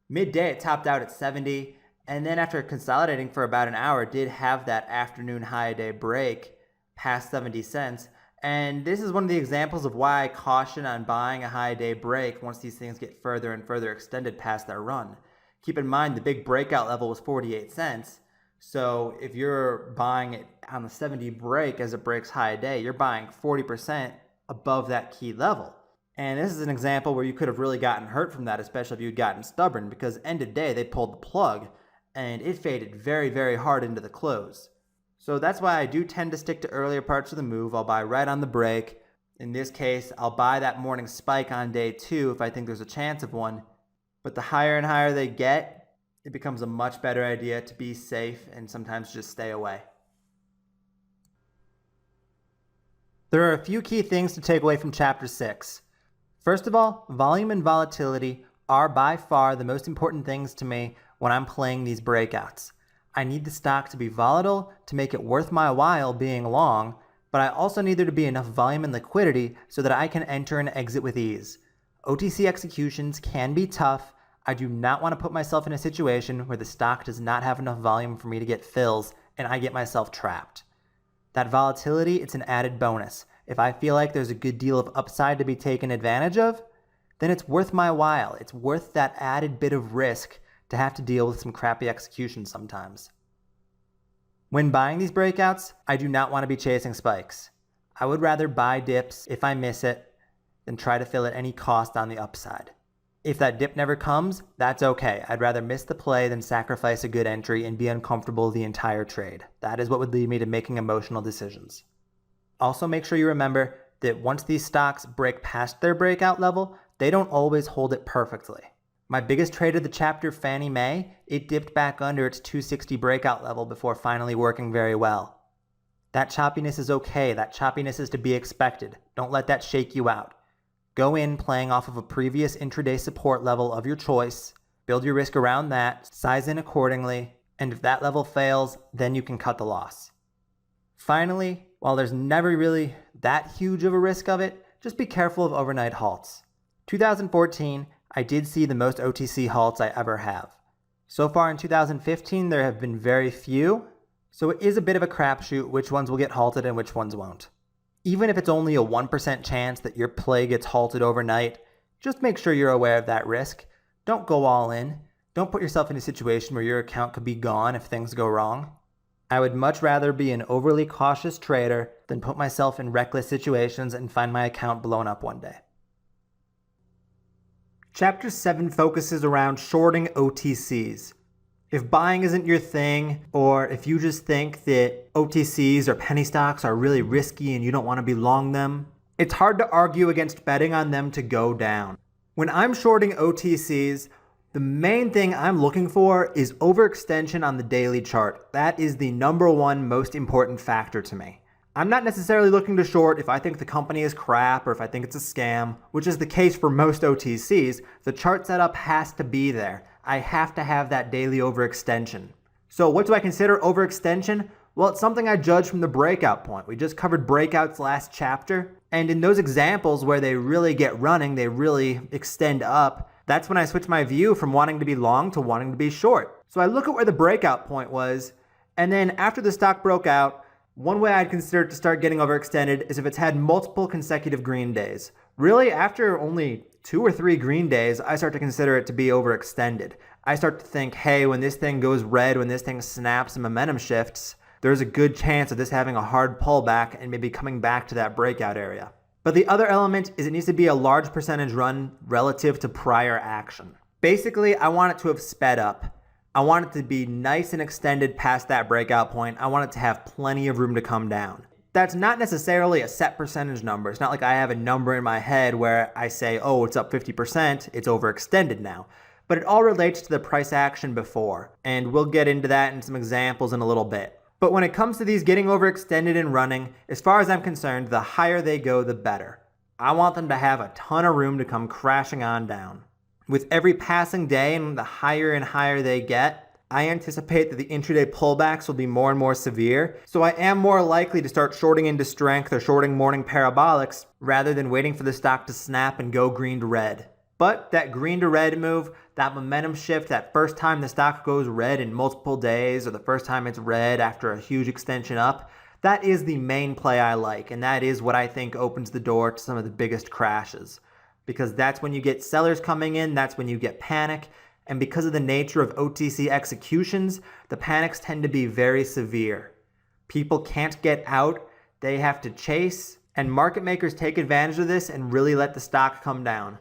A: Midday it topped out at 70, and then after consolidating for about an hour, it did have that afternoon high day break past 70 cents. And this is one of the examples of why I caution on buying a high day break once these things get further and further extended past their run. Keep in mind the big breakout level was 48 cents. So if you're buying it on the 70 break as it breaks high day, you're buying 40% above that key level. And this is an example where you could have really gotten hurt from that, especially if you'd gotten stubborn, because end of day they pulled the plug and it faded very, very hard into the close. So that's why I do tend to stick to earlier parts of the move. I'll buy right on the break. In this case, I'll buy that morning spike on day 2 if I think there's a chance of one. But the higher and higher they get, it becomes a much better idea to be safe and sometimes just stay away. There are a few key things to take away from Chapter 6. First of all, volume and volatility are by far the most important things to me when I'm playing these breakouts. I need the stock to be volatile to make it worth my while being long, but I also need there to be enough volume and liquidity so that I can enter and exit with ease. OTC executions can be tough. I do not want to put myself in a situation where the stock does not have enough volume for me to get fills and I get myself trapped. That volatility, it's an added bonus. If I feel like there's a good deal of upside to be taken advantage of, then it's worth my while. It's worth that added bit of risk to have to deal with some crappy execution sometimes. When buying these breakouts, I do not want to be chasing spikes. I would rather buy dips if I miss it than try to fill at any cost on the upside. If that dip never comes, that's okay. I'd rather miss the play than sacrifice a good entry and be uncomfortable the entire trade. That is what would lead me to making emotional decisions. Also, make sure you remember that once these stocks break past their breakout level, they don't always hold it perfectly. My biggest trade of the chapter, Fannie Mae, it dipped back under its 260 breakout level before finally working very well. That choppiness is okay. That choppiness is to be expected. Don't let that shake you out. Go in playing off of a previous intraday support level of your choice, build your risk around that, size in accordingly, and if that level fails, then you can cut the loss. Finally, while there's never really that huge of a risk of it, just be careful of overnight halts. 2014, I did see the most OTC halts I ever have. So far in 2015, there have been very few, so it is a bit of a crapshoot which ones will get halted and which ones won't. Even if it's only a 1% chance that your play gets halted overnight, just make sure you're aware of that risk. Don't go all in. Don't put yourself in a situation where your account could be gone if things go wrong. I would much rather be an overly cautious trader than put myself in reckless situations and find my account blown up one day. Chapter 7 focuses around shorting OTCs. If buying isn't your thing, or if you just think that OTCs or penny stocks are really risky and you don't want to be long them, it's hard to argue against betting on them to go down. When I'm shorting OTCs, the main thing I'm looking for is overextension on the daily chart. That is the number one most important factor to me. I'm not necessarily looking to short if I think the company is crap or if I think it's a scam, which is the case for most OTCs. The chart setup has to be there. I have to have that daily overextension. So what do I consider overextension? Well, it's something I judge from the breakout point. We just covered breakouts last chapter, and in those examples where they really get running, they really extend up, that's when I switch my view from wanting to be long to wanting to be short. So I look at where the breakout point was, and then after the stock broke out, one way I'd consider it to start getting overextended is if it's had multiple consecutive green days. Really, after only 2 or 3 green days, I start to consider it to be overextended. I start to think, hey, when this thing goes red, when this thing snaps and momentum shifts, there's a good chance of this having a hard pullback and maybe coming back to that breakout area. But the other element is it needs to be a large percentage run relative to prior action. Basically, I want it to have sped up. I want it to be nice and extended past that breakout point. I want it to have plenty of room to come down. That's not necessarily a set percentage number. It's not like I have a number in my head where I say, oh, it's up 50%, it's overextended now. But it all relates to the price action before, and we'll get into that in some examples in a little bit. But when it comes to these getting overextended and running, as far as I'm concerned, the higher they go, the better. I want them to have a ton of room to come crashing on down. With every passing day and the higher and higher they get, I anticipate that the intraday pullbacks will be more and more severe, so I am more likely to start shorting into strength or shorting morning parabolics rather than waiting for the stock to snap and go green to red. But that green to red move, that momentum shift, that first time the stock goes red in multiple days or the first time it's red after a huge extension up, that is the main play I like, and that is what I think opens the door to some of the biggest crashes. Because that's when you get sellers coming in, that's when you get panic, and because of the nature of OTC executions, the panics tend to be very severe. People can't get out, they have to chase, and market makers take advantage of this and really let the stock come down.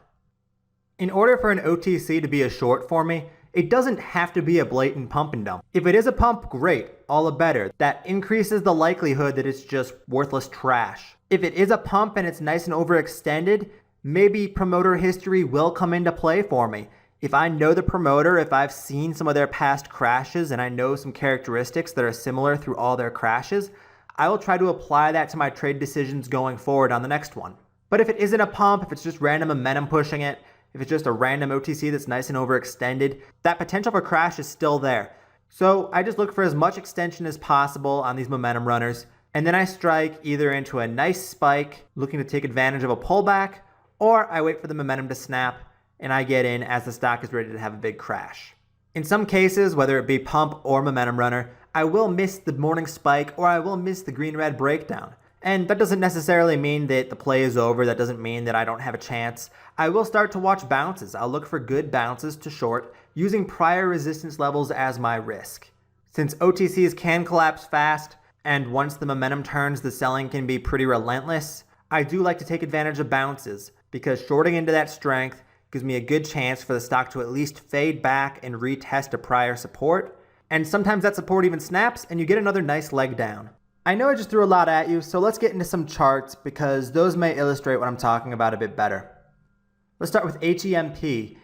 A: In order for an OTC to be a short for me, it doesn't have to be a blatant pump and dump. If it is a pump, great, all the better. That increases the likelihood that it's just worthless trash. If it is a pump and it's nice and overextended, maybe promoter history will come into play for me. If I know the promoter, if I've seen some of their past crashes and I know some characteristics that are similar through all their crashes, I will try to apply that to my trade decisions going forward on the next one. But if it isn't a pump, if it's just random momentum pushing it, if it's just a random OTC that's nice and overextended, that potential for crash is still there. So I just look for as much extension as possible on these momentum runners, and then I strike either into a nice spike looking to take advantage of a pullback, or I wait for the momentum to snap and I get in as the stock is ready to have a big crash. In some cases, whether it be pump or momentum runner, I will miss the morning spike or I will miss the green-red breakdown. And that doesn't necessarily mean that the play is over. That doesn't mean that I don't have a chance. I will start to watch bounces. I'll look for good bounces to short using prior resistance levels as my risk. Since OTCs can collapse fast, and once the momentum turns, the selling can be pretty relentless, I do like to take advantage of bounces because shorting into that strength gives me a good chance for the stock to at least fade back and retest a prior support. And sometimes that support even snaps and you get another nice leg down. I know I just threw a lot at you, so let's get into some charts because those may illustrate what I'm talking about a bit better. Let's start with HEMP.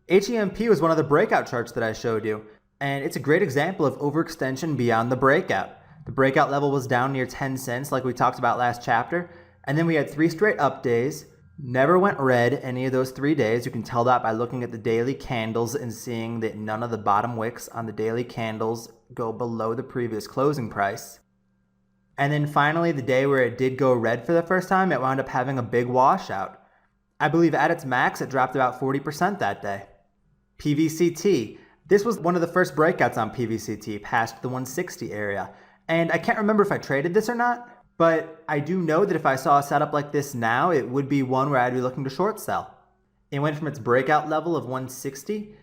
A: HEMP was one of the breakout charts that I showed you, and it's a great example of overextension beyond the breakout. The breakout level was down near 10 cents like we talked about last chapter, and then we had 3 straight up days. Never went red any of those 3 days. You can tell that by looking at the daily candles and seeing that none of the bottom wicks on the daily candles go below the previous closing price. And then finally, the day where it did go red for the first time, it wound up having a big washout. I believe at its max, it dropped about 40% that day. PVCT. This was one of the first breakouts on PVCT past the 160 area. And I can't remember if I traded this or not, but I do know that if I saw a setup like this now, it would be one where I'd be looking to short sell. It went from its breakout level of 160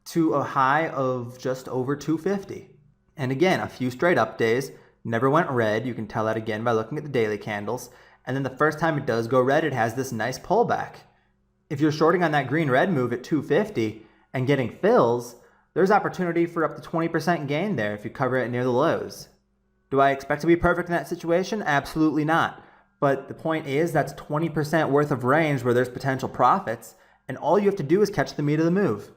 A: to a high of just over 250. And again, a few straight up days, never went red. You can tell that again by looking at the daily candles. And then the first time it does go red, it has this nice pullback. If you're shorting on that green-red move at 250 and getting fills, there's opportunity for up to 20% gain there if you cover it near the lows. Do I expect to be perfect in that situation? Absolutely not. But the point is that's 20% worth of range where there's potential profits, and all you have to do is catch the meat of the move.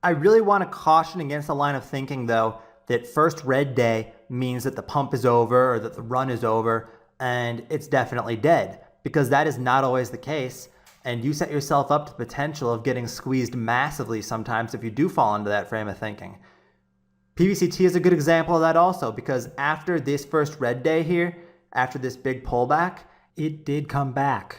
A: I really want to caution against the line of thinking, though, that first red day means that the pump is over or that the run is over and it's definitely dead, because that is not always the case, and you set yourself up to the potential of getting squeezed massively sometimes if you do fall into that frame of thinking. PVCT is a good example of that also, because after this first red day here, after this big pullback, it did come back.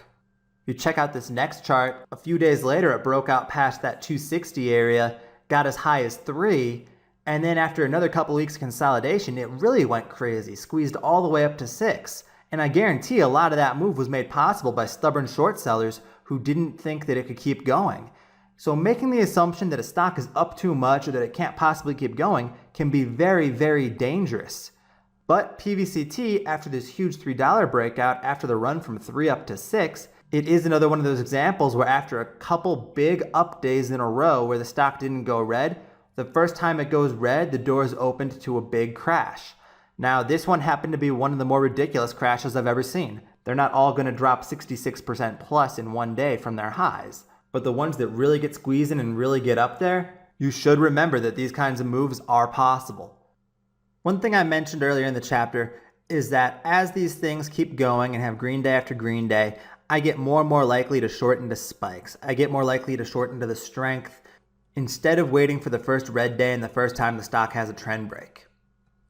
A: You check out this next chart, a few days later it broke out past that 260 area, got as high as 3, and then after another couple weeks of consolidation, it really went crazy, squeezed all the way up to 6. And I guarantee a lot of that move was made possible by stubborn short sellers who didn't think that it could keep going. So making the assumption that a stock is up too much or that it can't possibly keep going can be very, very dangerous. But PVCT, after this huge $3 breakout, after the run from 3 up to 6, it is another one of those examples where after a couple big up days in a row where the stock didn't go red, the first time it goes red, the doors opened to a big crash. Now, this one happened to be one of the more ridiculous crashes I've ever seen. They're not all going to drop 66% plus in one day from their highs. But the ones that really get squeezing and really get up there, you should remember that these kinds of moves are possible. One thing I mentioned earlier in the chapter is that as these things keep going and have green day after green day, I get more and more likely to short into spikes. I get more likely to short into the strength instead of waiting for the first red day and the first time the stock has a trend break.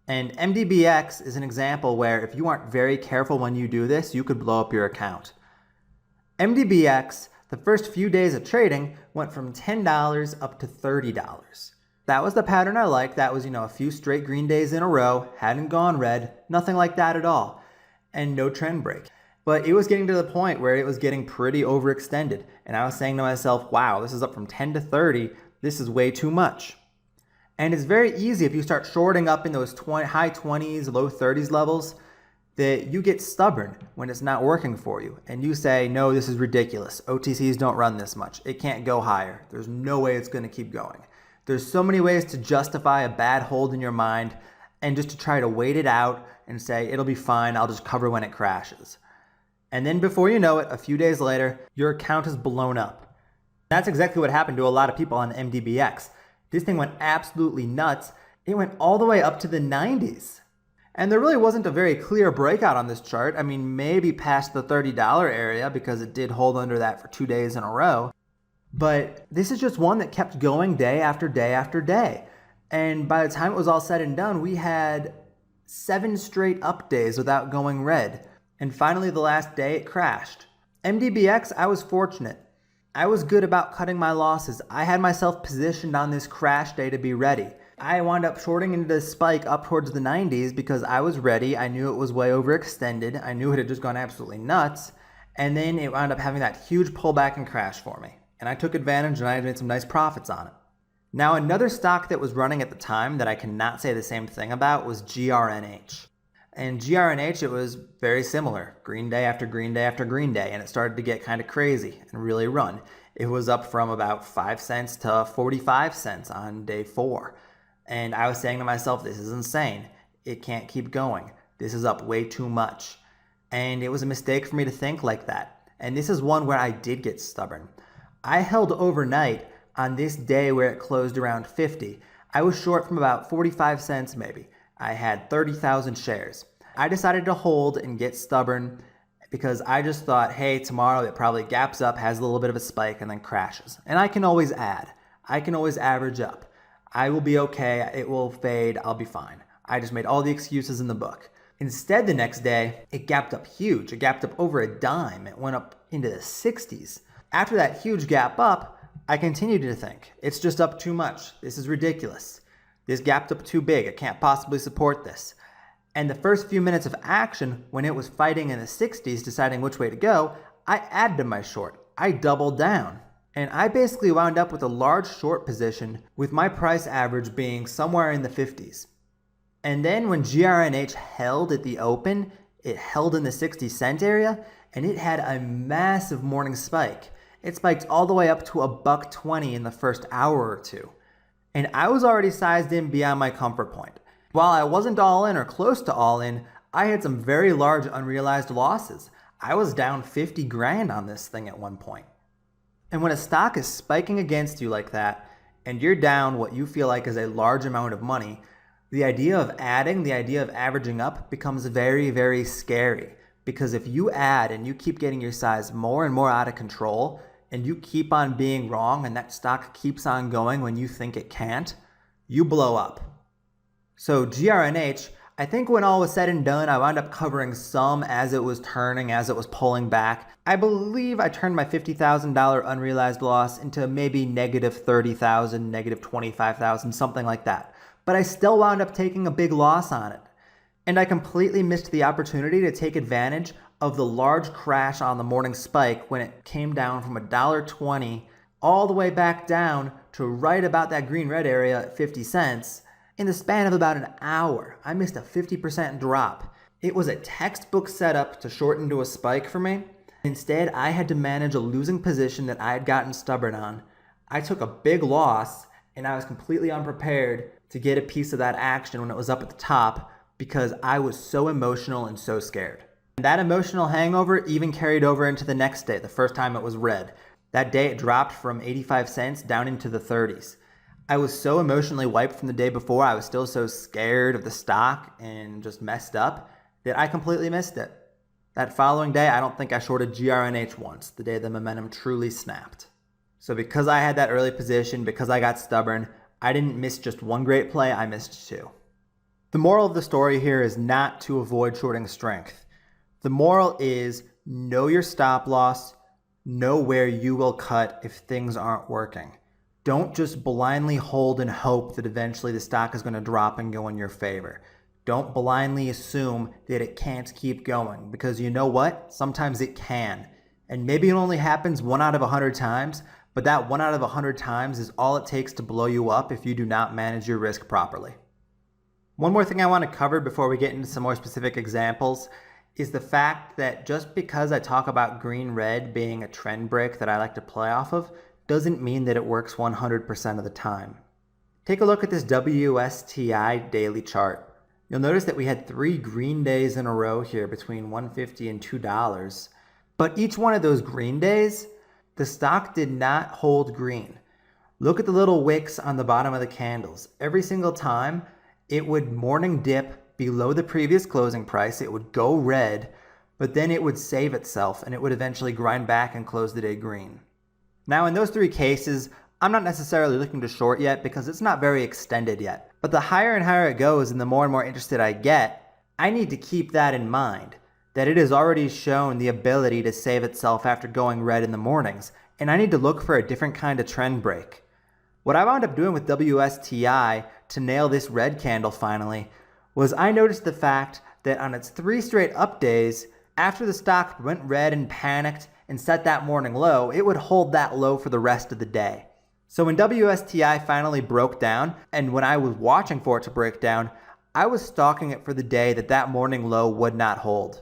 A: And MDBX is an example where if you aren't very careful when you do this, you could blow up your account. MDBX, the first few days of trading, went from $10 up to $30. That was the pattern I liked. That was, a few straight green days in a row, hadn't gone red, nothing like that at all, and no trend break. But it was getting to the point where it was getting pretty overextended, and I was saying to myself, wow, this is up from 10 to 30, this is way too much. And it's very easy if you start shorting up in those high 20s, low 30s levels, that you get stubborn when it's not working for you. And you say, no, this is ridiculous. OTCs don't run this much. It can't go higher. There's no way it's going to keep going. There's so many ways to justify a bad hold in your mind and just to try to wait it out and say, it'll be fine. I'll just cover when it crashes. And then before you know it, a few days later, your account is blown up. That's exactly what happened to a lot of people on MDBX. This thing went absolutely nuts. It went all the way up to the 90s. And there really wasn't a very clear breakout on this chart. I mean, maybe past the $30 area because it did hold under that for 2 days in a row. But this is just one that kept going day after day after day. And by the time it was all said and done, we had 7 straight up days without going red. And finally, the last day, it crashed. MDBX, I was fortunate. I was good about cutting my losses. I had myself positioned on this crash day to be ready. I wound up shorting into this spike up towards the 90s because I was ready. I knew it was way overextended. I knew it had just gone absolutely nuts. And then it wound up having that huge pullback and crash for me. And I took advantage and I made some nice profits on it. Now, another stock that was running at the time that I cannot say the same thing about was GRNH. And GRNH, it was very similar. Green day after green day after green day. And it started to get kind of crazy and really run. It was up from about 5 cents to 45 cents on day 4. And I was saying to myself, this is insane. It can't keep going. This is up way too much. And it was a mistake for me to think like that. And this is one where I did get stubborn. I held overnight on this day where it closed around 50. I was short from about 45 cents maybe. I had 30,000 shares. I decided to hold and get stubborn because I just thought, hey, tomorrow it probably gaps up, has a little bit of a spike, and then crashes. And I can always add. I can always average up. I will be okay. It will fade. I'll be fine. I just made all the excuses in the book. Instead, the next day, it gapped up huge. It gapped up over a dime. It went up into the 60s. After that huge gap up, I continued to think, it's just up too much. This is ridiculous. This gapped up too big. It can't possibly support this. And the first few minutes of action, when it was fighting in the 60s, deciding which way to go, I added to my short. I doubled down. And I basically wound up with a large short position with my price average being somewhere in the 50s. And then when GRNH held at the open, it held in the 60-cent area, and it had a massive morning spike. It spiked all the way up to $1.20 in the first hour or two. And I was already sized in beyond my comfort point. While I wasn't all in or close to all in, I had some very large unrealized losses. I was down 50 grand on this thing at one point. And when a stock is spiking against you like that, and you're down what you feel like is a large amount of money, the idea of adding, the idea of averaging up becomes very, very scary. Because if you add and you keep getting your size more and more out of control, and you keep on being wrong and that stock keeps on going when you think it can't, you blow up. So GRNH, I think when all was said and done, I wound up covering some as it was turning, as it was pulling back. I believe I turned my $50,000 unrealized loss into maybe negative 30,000, negative 25,000, something like that. But I still wound up taking a big loss on it. And I completely missed the opportunity to take advantage of the large crash on the morning spike when it came down from $1.20 all the way back down to right about that green-red area at 50 cents in the span of about an hour. I missed a 50% drop. It was a textbook setup to short into a spike for me. Instead, I had to manage a losing position that I had gotten stubborn on. I took a big loss, and I was completely unprepared to get a piece of that action when it was up at the top because I was so emotional and so scared. And that emotional hangover even carried over into the next day, the first time it was red. That day it dropped from 85 cents down into the 30s. I was so emotionally wiped from the day before, I was still so scared of the stock and just messed up that I completely missed it. That following day, I don't think I shorted GRNH once, the day the momentum truly snapped. So because I had that early position, because I got stubborn, I didn't miss just one great play, I missed 2. The moral of the story here is not to avoid shorting strength. The moral is know your stop loss, know where you will cut if things aren't working. Don't just blindly hold and hope that eventually the stock is going to drop and go in your favor. Don't blindly assume that it can't keep going because you know what? Sometimes it can. And maybe it only happens 1 out of 100 times, but that 1 out of 100 times is all it takes to blow you up if you do not manage your risk properly. One more thing I want to cover before we get into some more specific examples is the fact that just because I talk about green-red being a trend break that I like to play off of doesn't mean that it works 100% of the time. Take a look at this WSTI daily chart. You'll notice that we had 3 green days in a row here between $1.50 and $2. But each one of those green days, the stock did not hold green. Look at the little wicks on the bottom of the candles. Every single time, it would morning dip below the previous closing price. It would go red, but then it would save itself and it would eventually grind back and close the day green. Now in those three cases, I'm not necessarily looking to short yet because it's not very extended yet. But the higher and higher it goes and the more and more interested I get, I need to keep that in mind, that it has already shown the ability to save itself after going red in the mornings, and I need to look for a different kind of trend break. What I wound up doing with WSTI to nail this red candle finally was I noticed the fact that on its 3 straight up days, after the stock went red and panicked and set that morning low, it would hold that low for the rest of the day. So when WSTI finally broke down, and when I was watching for it to break down, I was stalking it for the day that that morning low would not hold.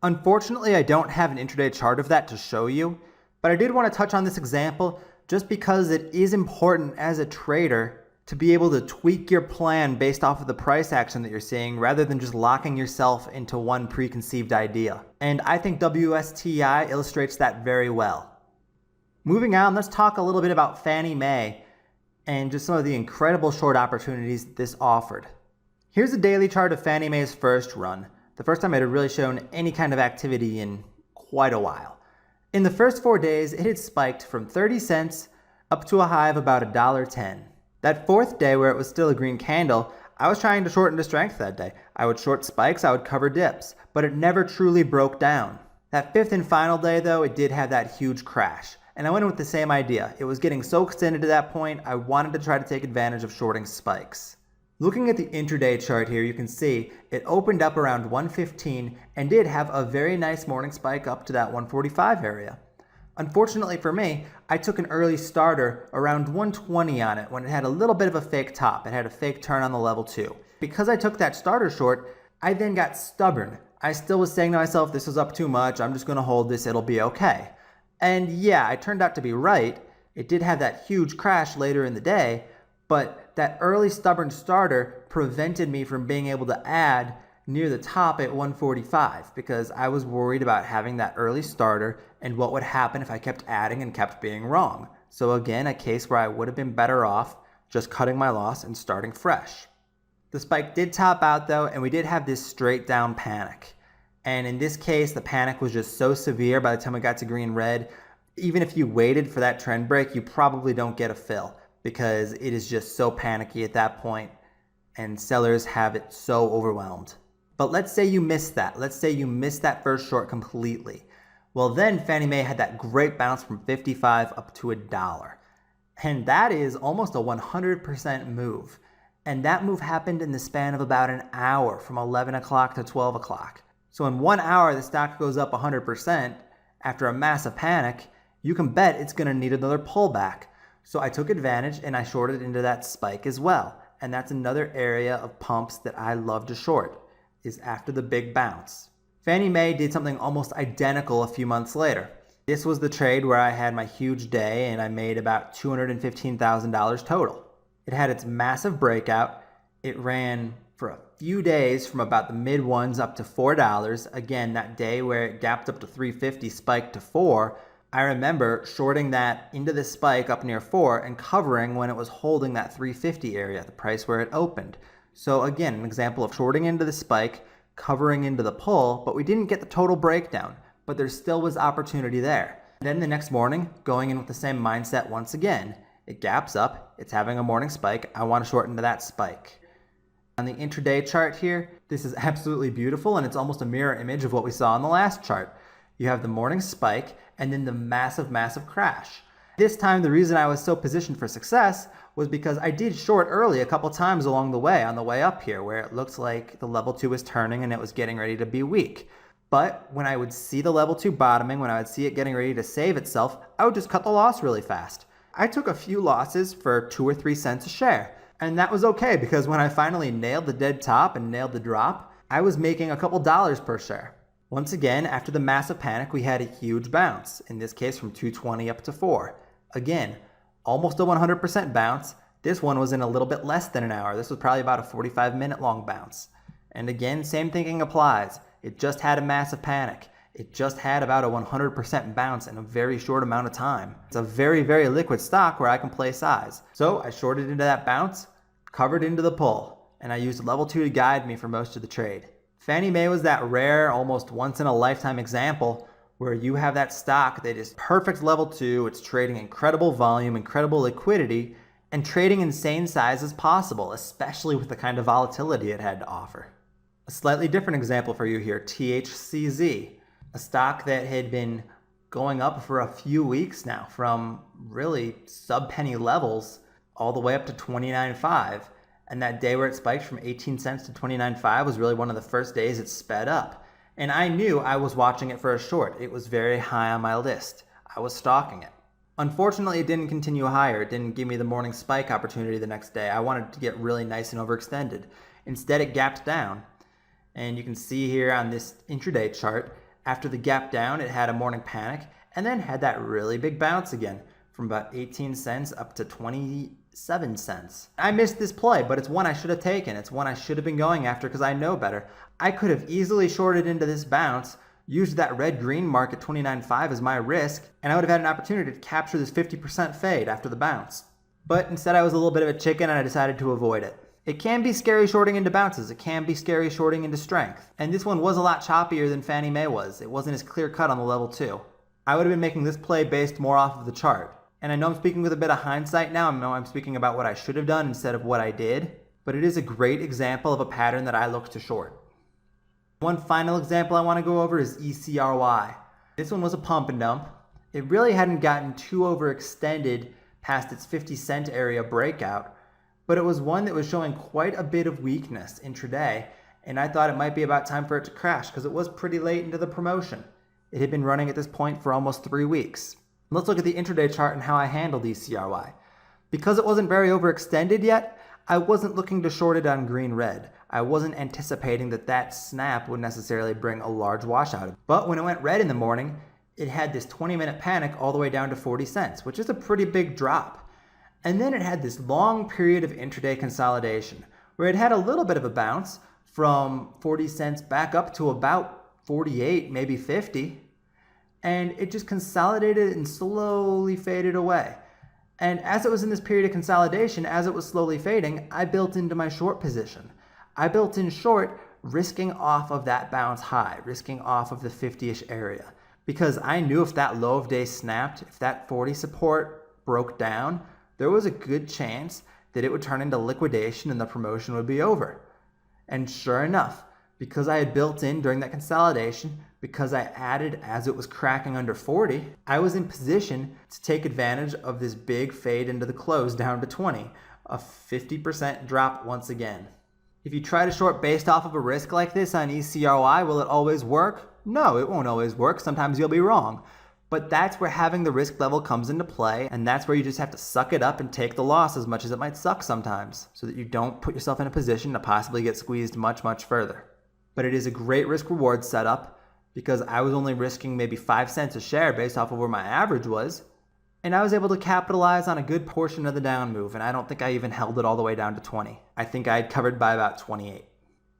A: Unfortunately, I don't have an intraday chart of that to show you, but I did want to touch on this example just because it is important as a trader to be able to tweak your plan based off of the price action that you're seeing rather than just locking yourself into one preconceived idea. And I think WSTI illustrates that very well. Moving on, let's talk a little bit about Fannie Mae and just some of the incredible short opportunities this offered. Here's a daily chart of Fannie Mae's first run, the first time it had really shown any kind of activity in quite a while. In the first 4 days, it had spiked from 30 cents up to a high of about $1.10. That fourth day where it was still a green candle, I was trying to short into strength that day. I would short spikes, I would cover dips, but it never truly broke down. That fifth and final day though, it did have that huge crash. And I went in with the same idea. It was getting so extended to that point, I wanted to try to take advantage of shorting spikes. Looking at the intraday chart here, you can see it opened up around 115 and did have a very nice morning spike up to that 145 area. Unfortunately for me, I took an early starter around 120 on it when it had a little bit of a fake top. It had a fake turn on the level 2. Because I took that starter short, I then got stubborn. I still was saying to myself, this is up too much, I'm just going to hold this, it'll be okay. And yeah, I turned out to be right. It did have that huge crash later in the day, but that early stubborn starter prevented me from being able to add near the top at 145 because I was worried about having that early starter and what would happen if I kept adding and kept being wrong. So again, a case where I would have been better off just cutting my loss and starting fresh. The spike did top out though, and we did have this straight down panic. And in this case, the panic was just so severe by the time we got to green red, even if you waited for that trend break, you probably don't get a fill, because it is just so panicky at that point and sellers have it so overwhelmed. But let's say you missed that. Let's say you missed that first short completely. Well, then Fannie Mae had that great bounce from 55 up to $1. And that is almost a 100% move. And that move happened in the span of about an hour from 11 o'clock to 12 o'clock. So in 1 hour, the stock goes up 100% after a massive panic. You can bet it's going to need another pullback. So I took advantage and I shorted into that spike as well. And that's another area of pumps that I love to short, is after the big bounce. Fannie Mae did something almost identical a few months later. This was the trade where I had my huge day and I made about $215,000 total. It had its massive breakout. It ran for a few days from about the mid ones up to $4. Again, that day where it gapped up to 350, spiked to 4. I remember shorting that into the spike up near 4 and covering when it was holding that 350 area, the price where it opened. So again, an example of shorting into the spike, covering into the pull, but we didn't get the total breakdown, but there still was opportunity there. Then the next morning, going in with the same mindset once again. It gaps up, it's having a morning spike, I want to short into that spike. On the intraday chart here, this is absolutely beautiful and it's almost a mirror image of what we saw on the last chart. You have the morning spike and then the massive crash. This time, the reason I was so positioned for success was because I did short early a couple times along the way, on the way up here, where it looked like the level 2 was turning and it was getting ready to be weak. But when I would see the level 2 bottoming, when I would see it getting ready to save itself, I would just cut the loss really fast. I took a few losses for 2 or 3 cents a share. And that was okay because when I finally nailed the dead top and nailed the drop, I was making a couple dollars per share. Once again, after the massive panic, we had a huge bounce, in this case from 220 up to 4. Again, almost a 100% bounce. This one was in a little bit less than an hour. This was probably about a 45-minute long bounce. And again, same thinking applies. It just had a massive panic. It just had about a 100% bounce in a very short amount of time. It's a very liquid stock where I can play size. So I shorted into that bounce, covered into the pull, and I used level 2 to guide me for most of the trade. Fannie Mae was that rare, almost once in a lifetime example where you have that stock that is perfect level 2, it's trading incredible volume, incredible liquidity, and trading insane sizes possible, especially with the kind of volatility it had to offer. A slightly different example for you here, THCZ, a stock that had been going up for a few weeks now from really sub-penny levels all the way up to 29.5. And that day where it spiked from 18 cents to 29.5 was really one of the first days it sped up. And I knew I was watching it for a short. It was very high on my list. I was stalking it. Unfortunately, it didn't continue higher. It didn't give me the morning spike opportunity the next day. I wanted to get really nice and overextended. Instead, it gapped down. And you can see here on this intraday chart, after the gap down, it had a morning panic and then had that really big bounce again from about 18 cents up to 27 cents. I missed this play, but it's one I should have taken. It's one I should have been going after because I know better. I could have easily shorted into this bounce, used that red-green mark at 29.5 as my risk, and I would have had an opportunity to capture this 50% fade after the bounce. But instead I was a little bit of a chicken and I decided to avoid it. It can be scary shorting into bounces. It can be scary shorting into strength. And this one was a lot choppier than Fannie Mae was. It wasn't as clear cut on the level 2. I would have been making this play based more off of the chart. And I know I'm speaking with a bit of hindsight now. I know I'm speaking about what I should have done instead of what I did. But it is a great example of a pattern that I look to short. One final example I want to go over is ECRY. This one was a pump and dump. It really hadn't gotten too overextended past its 50-cent area breakout, but it was one that was showing quite a bit of weakness intraday, and I thought it might be about time for it to crash because it was pretty late into the promotion. It had been running at this point for almost 3 weeks. Let's look at the intraday chart and how I handled ECRY. Because it wasn't very overextended yet, I wasn't looking to short it on green-red. I wasn't anticipating that snap would necessarily bring a large washout. But when it went red in the morning, it had this 20-minute panic all the way down to 40 cents, which is a pretty big drop. And then it had this long period of intraday consolidation, where it had a little bit of a bounce from 40 cents back up to about 48, maybe 50. And it just consolidated and slowly faded away. And as it was in this period of consolidation, as it was slowly fading, I built into my short position. I built in short, risking off of that bounce high, risking off of the 50-ish area. Because I knew if that low of day snapped, if that 40 support broke down, there was a good chance that it would turn into liquidation and the promotion would be over. And sure enough, because I had built in during that consolidation, because I added as it was cracking under 40, I was in position to take advantage of this big fade into the close down to 20, a 50% drop once again. If you try to short based off of a risk like this on ECRY, will it always work? No, it won't always work. Sometimes you'll be wrong. But that's where having the risk level comes into play, and that's where you just have to suck it up and take the loss as much as it might suck sometimes, so that you don't put yourself in a position to possibly get squeezed much, much further. But it is a great risk-reward setup because I was only risking maybe 5 cents a share based off of where my average was, and I was able to capitalize on a good portion of the down move, and I don't think I even held it all the way down to 20. I think I had covered by about 28.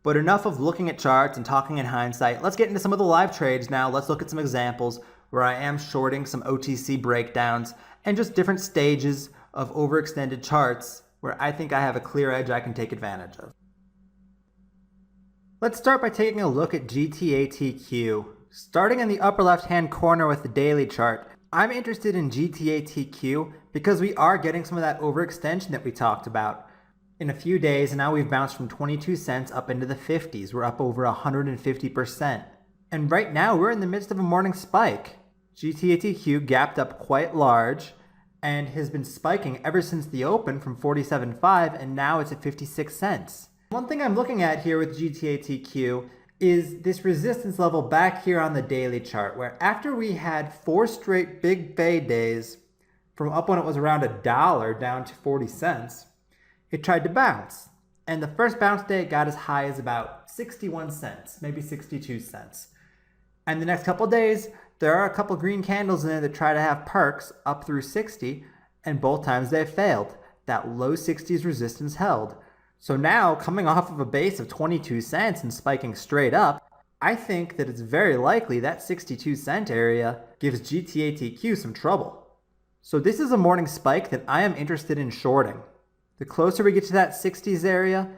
A: But enough of looking at charts and talking in hindsight. Let's get into some of the live trades now. Let's look at some examples where I am shorting some OTC breakdowns and just different stages of overextended charts where I think I have a clear edge I can take advantage of. Let's start by taking a look at GTATQ. Starting in the upper left-hand corner with the daily chart, I'm interested in GTATQ because we are getting some of that overextension that we talked about. In a few days, and now we've bounced from 22 cents up into the 50s. We're up over 150%. And right now, we're in the midst of a morning spike. GTATQ gapped up quite large and has been spiking ever since the open from 47.5, and now it's at 56 cents. One thing I'm looking at here with GTATQ is this resistance level back here on the daily chart, where after we had 4 straight big fade days from up when it was around $1 down to 40 cents, it tried to bounce. And the first bounce day it got as high as about 61 cents, maybe 62 cents. And the next couple days, there are a couple green candles in there that try to have perks up through 60, and both times they failed. That low 60s resistance held. So now, coming off of a base of 22 cents and spiking straight up, I think that it's very likely that 62 cent area gives GTATQ some trouble. So this is a morning spike that I am interested in shorting. The closer we get to that 60s area,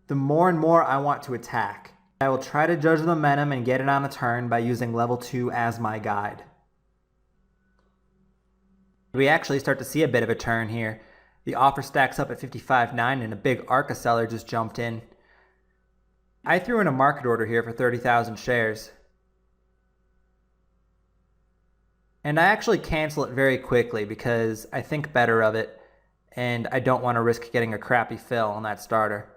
A: the more and more I want to attack. I will try to judge the momentum and get it on a turn by using level 2 as my guide. We actually start to see a bit of a turn here. The offer stacks up at 55.9 and a big ARCA seller just jumped in. I threw in a market order here for 30,000 shares. And I actually cancel it very quickly because I think better of it and I don't want to risk getting a crappy fill on that starter.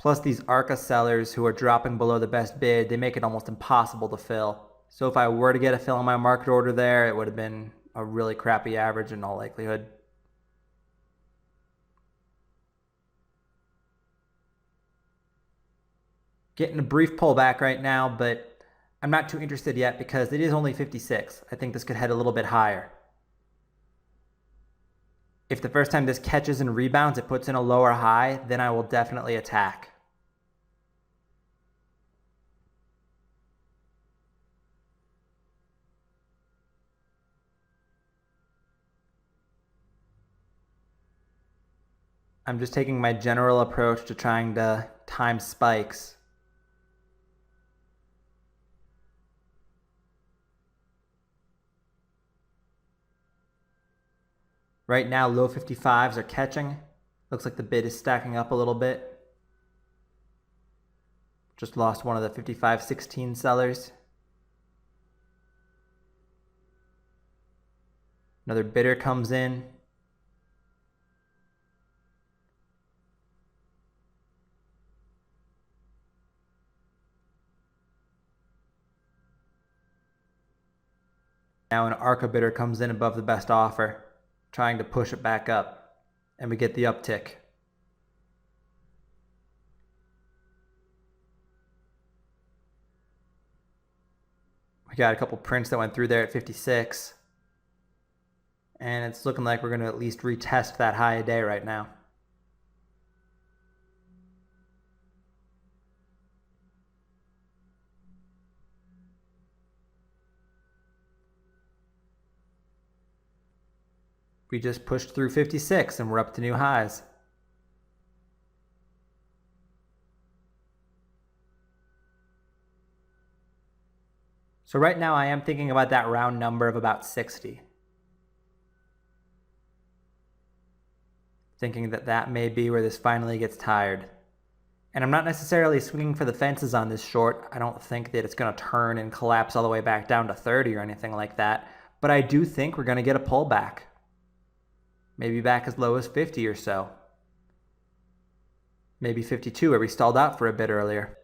A: Plus these ARCA sellers who are dropping below the best bid, they make it almost impossible to fill. So if I were to get a fill on my market order there, it would have been a really crappy average in all likelihood. Getting a brief pullback right now, but I'm not too interested yet because it is only 56. I think this could head a little bit higher. If the first time this catches and rebounds, it puts in a lower high, then I will definitely attack. I'm just taking my general approach to trying to time spikes. Right now, low 55s are catching. Looks like the bid is stacking up a little bit. Just lost one of the 55.16 sellers. Another bidder comes in. Now an ARCA bidder comes in above the best offer, trying to push it back up, and we get the uptick. We got a couple prints that went through there at 56, and it's looking like we're going to at least retest that high a day right now. We just pushed through 56 and we're up to new highs. So right now I am thinking about that round number of about 60. Thinking that that may be where this finally gets tired. And I'm not necessarily swinging for the fences on this short. I don't think that it's going to turn and collapse all the way back down to 30 or anything like that. But I do think we're going to get a pullback. Maybe back as low as 50 or so. Maybe 52 where we stalled out for a bit earlier.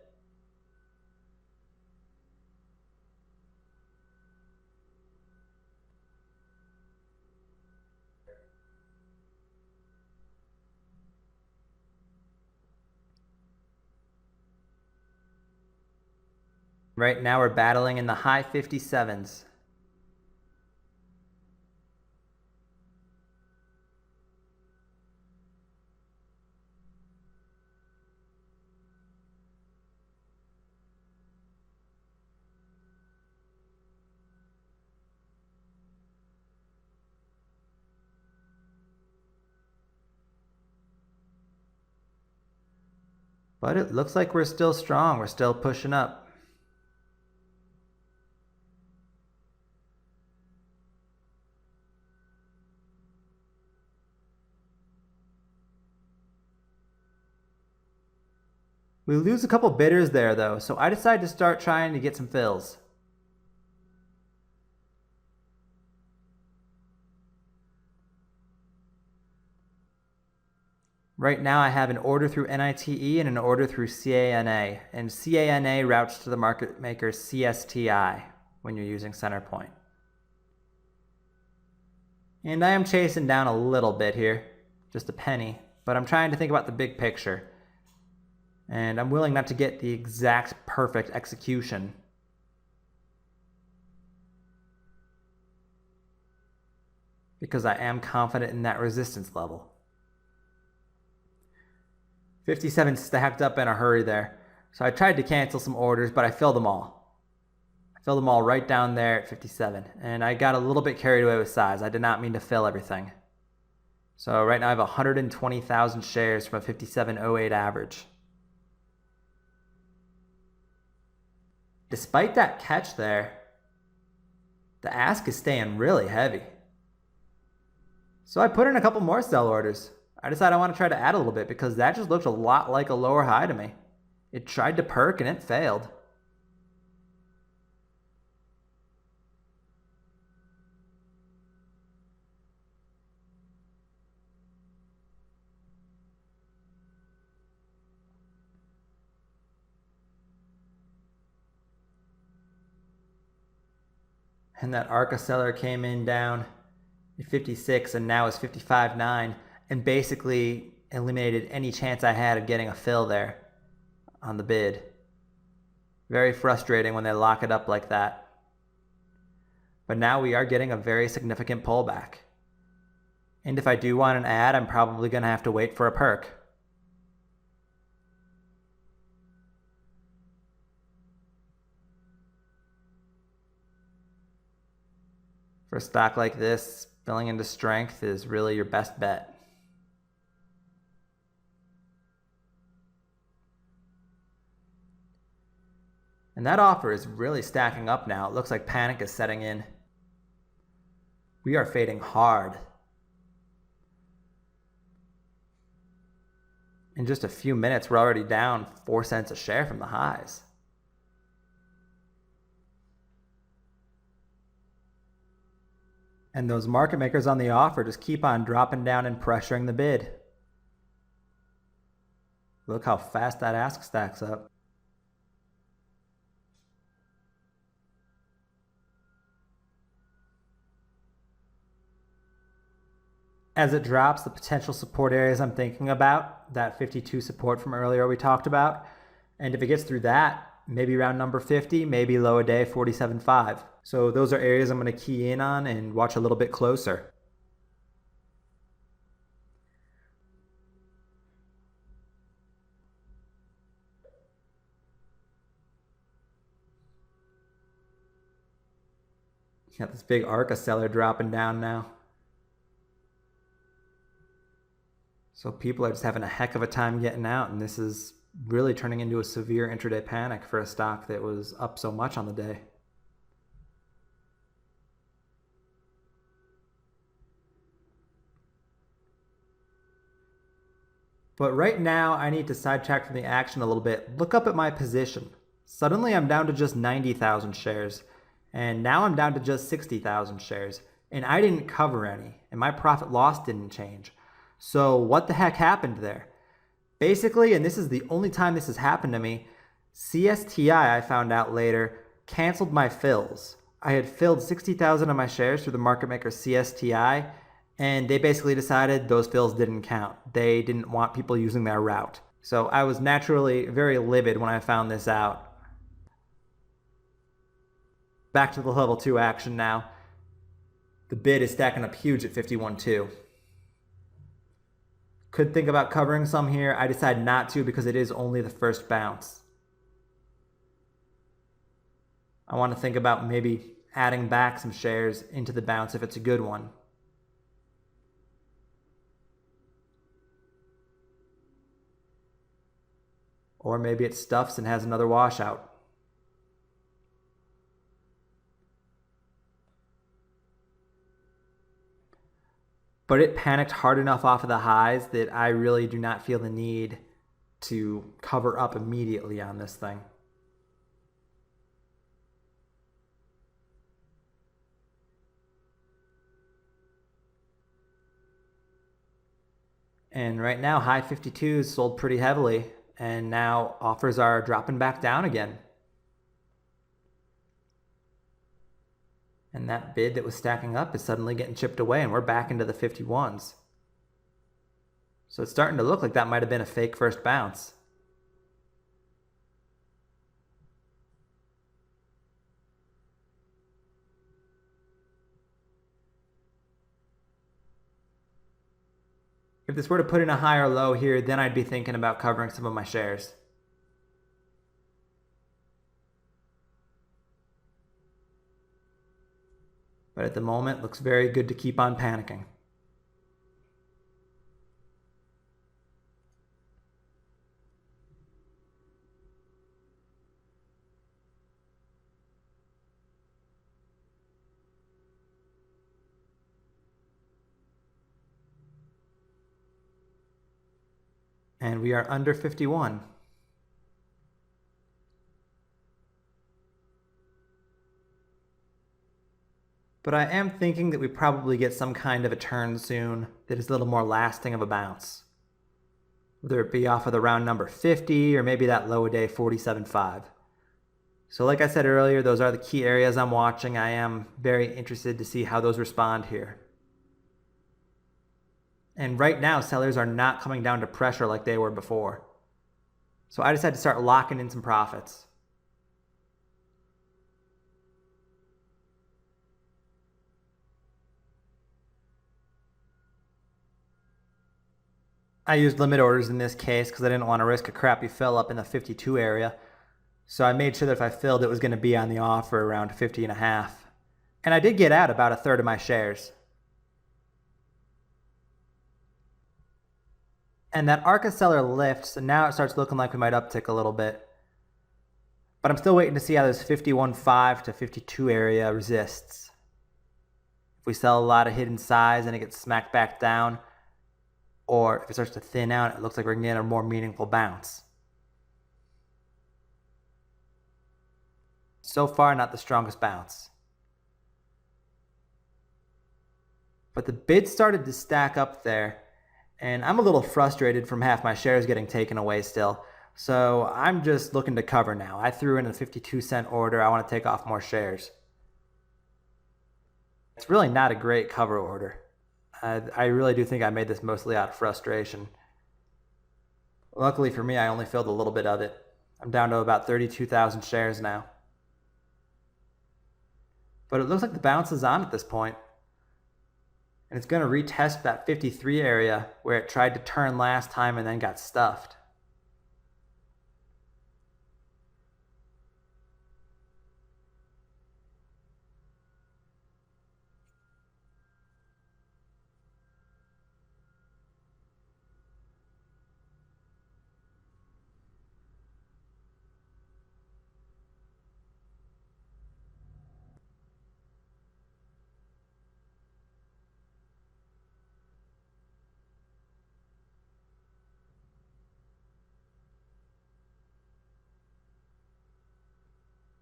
A: Right now we're battling in the high 57s. But it looks like we're still strong. We're still pushing up. We lose a couple bidders there though, so I decided to start trying to get some fills. Right now I have an order through NITE and an order through CANA, and CANA routes to the market maker CSTI when you're using center point. And I am chasing down a little bit here, just a penny, but I'm trying to think about the big picture. And I'm willing not to get the exact perfect execution. Because I am confident in that resistance level. 57 stacked up in a hurry there. So I tried to cancel some orders, but I filled them all. I filled them all right down there at 57. And I got a little bit carried away with size. I did not mean to fill everything. So right now I have 120,000 shares from a 57.08 average. Despite that catch there, the ask is staying really heavy. So I put in a couple more sell orders. I decided I want to try to add a little bit because that just looked a lot like a lower high to me. It tried to perk and it failed. And that ARCA seller came in down at 56 and now is 55.9 and basically eliminated any chance I had of getting a fill there on the bid. Very frustrating when they lock it up like that. But now we are getting a very significant pullback. And if I do want an add, I'm probably going to have to wait for a perk. For a stock like this, filling into strength is really your best bet. And that offer is really stacking up now. It looks like panic is setting in. We are fading hard. In just a few minutes, we're already down 4 cents a share from the highs. And those market makers on the offer just keep on dropping down and pressuring the bid. Look how fast that ask stacks up. As it drops, the potential support areas I'm thinking about, that 52 support from earlier we talked about, and if it gets through that, maybe around number 50, maybe low a day 47.5. So those are areas I'm going to key in on and watch a little bit closer. Got this big ARCA seller dropping down now. So people are just having a heck of a time getting out, and this is really turning into a severe intraday panic for a stock that was up so much on the day. But right now, I need to sidetrack from the action a little bit. Look up at my position. Suddenly, I'm down to just 90,000 shares, and now I'm down to just 60,000 shares, and I didn't cover any, and my profit loss didn't change. So what the heck happened there? Basically, and this is the only time this has happened to me, CSTI, I found out later, canceled my fills. I had filled 60,000 of my shares through the market maker CSTI, and they basically decided those fills didn't count. They didn't want people using their route. So I was naturally very livid when I found this out. Back to the level 2 action now. The bid is stacking up huge at 51.2. Could think about covering some here. I decided not to because it is only the first bounce. I want to think about maybe adding back some shares into the bounce if it's a good one. Or maybe it stuffs and has another washout. But it panicked hard enough off of the highs that I really do not feel the need to cover up immediately on this thing. And right now, high 52s sold pretty heavily, and now offers are dropping back down again. And that bid that was stacking up is suddenly getting chipped away, and we're back into the 51s. So it's starting to look like that might have been a fake first bounce. If this were to put in a higher low here, then I'd be thinking about covering some of my shares. But at the moment, looks very good to keep on panicking. And we are under 51. But I am thinking that we probably get some kind of a turn soon that is a little more lasting of a bounce. Whether it be off of the round number 50 or maybe that low day 47.5. So like I said earlier, those are the key areas I'm watching. I am very interested to see how those respond here. And right now, sellers are not coming down to pressure like they were before. So I decided to start locking in some profits. I used limit orders in this case because I didn't want to risk a crappy fill up in the 52 area. So I made sure that if I filled, it was going to be on the offer around 50.5. And I did get out about a third of my shares. And that ARCA seller lifts, and now it starts looking like we might uptick a little bit. But I'm still waiting to see how this 51.5 to 52 area resists. If we sell a lot of hidden size and it gets smacked back down, or if it starts to thin out, it looks like we're going to get a more meaningful bounce. So far, not the strongest bounce. But the bids started to stack up there, and I'm a little frustrated from half my shares getting taken away still. So I'm just looking to cover now. I threw in a 52-cent order. I want to take off more shares. It's really not a great cover order. I really do think I made this mostly out of frustration. Luckily for me, I only filled a little bit of it. I'm down to about 32,000 shares now. But it looks like the bounce is on at this point. And it's going to retest that 53 area where it tried to turn last time and then got stuffed.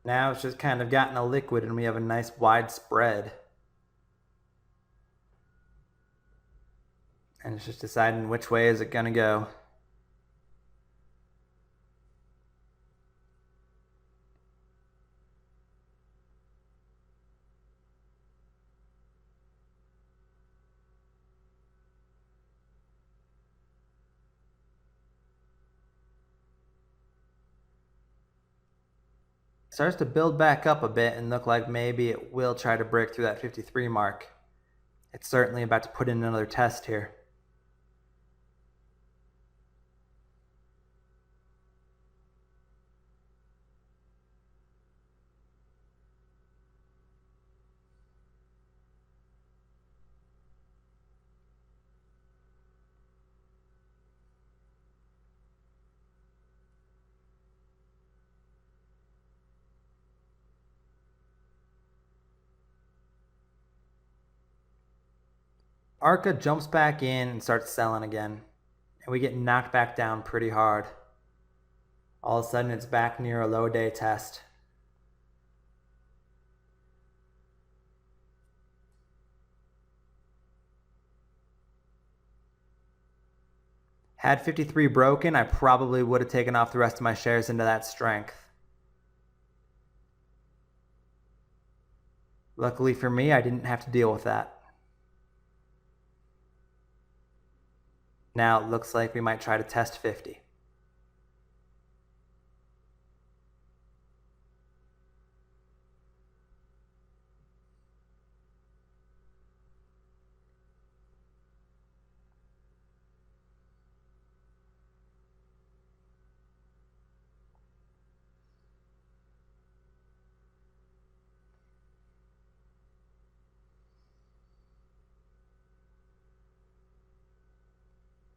A: Now it's just kind of gotten a liquid and we have a nice wide spread. And it's just deciding which way is it going to go. Starts to build back up a bit and look like maybe it will try to break through that 53 mark. It's certainly about to put in another test here. ARCA jumps back in and starts selling again, and we get knocked back down pretty hard. All of a sudden it's back near a low day test. Had 53 broken, I probably would have taken off the rest of my shares into that strength. Luckily for me, I didn't have to deal with that. Now it looks like we might try to test 50.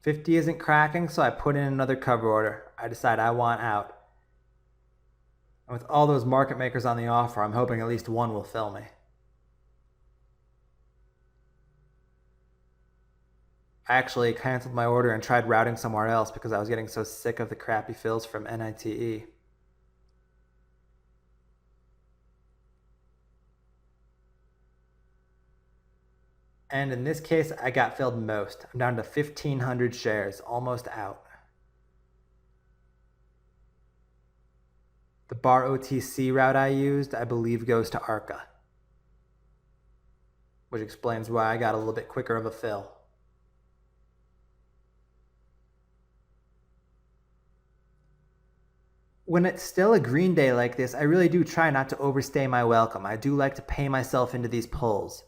A: $50 isn't cracking, so I put in another cover order. I decide I want out. And with all those market makers on the offer, I'm hoping at least one will fill me. I actually canceled my order and tried routing somewhere else because I was getting so sick of the crappy fills from NITE. And in this case, I got filled most. I'm down to 1,500 shares, almost out. The bar OTC route I used, I believe, goes to ARCA, which explains why I got a little bit quicker of a fill. When it's still a green day like this, I really do try not to overstay my welcome. I do like to pay myself into these pulls.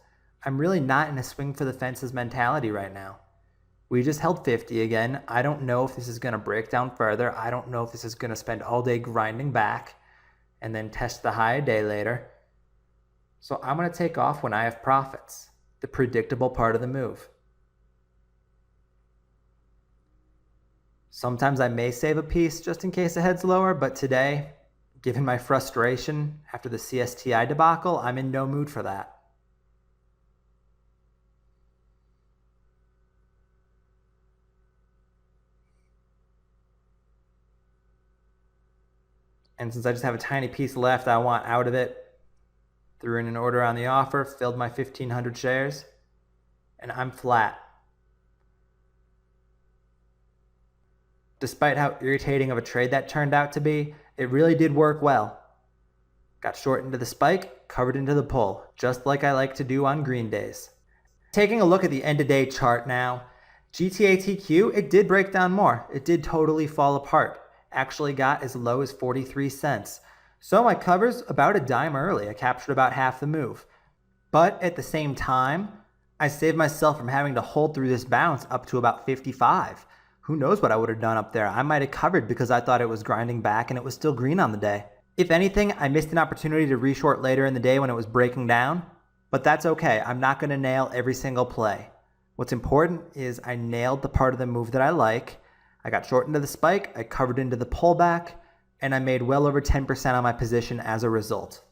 A: I'm really not in a swing for the fences mentality right now. We just held 50 again. I don't know if this is going to break down further. I don't know if this is going to spend all day grinding back and then test the high a day later. So I'm going to take off when I have profits, the predictable part of the move. Sometimes I may save a piece just in case it heads lower, but today, given my frustration after the CSTI debacle, I'm in no mood for that. And since I just have a tiny piece left I want out of it, threw in an order on the offer, filled my 1,500 shares, and I'm flat. Despite how irritating of a trade that turned out to be, it really did work well. Got short into the spike, covered into the pull, just like I like to do on green days. Taking a look at the end of day chart now, GTATQ, it did break down more. It did totally fall apart. Actually got as low as 43 cents. So my cover's about a dime early. I captured about half the move. But at the same time, I saved myself from having to hold through this bounce up to about 55. Who knows what I would have done up there? I might have covered because I thought it was grinding back and it was still green on the day. If anything, I missed an opportunity to reshort later in the day when it was breaking down, but that's okay. I'm not going to nail every single play. What's important is I nailed the part of the move that I like. I got short into the spike, I covered into the pullback, and I made well over 10% on my position as a result.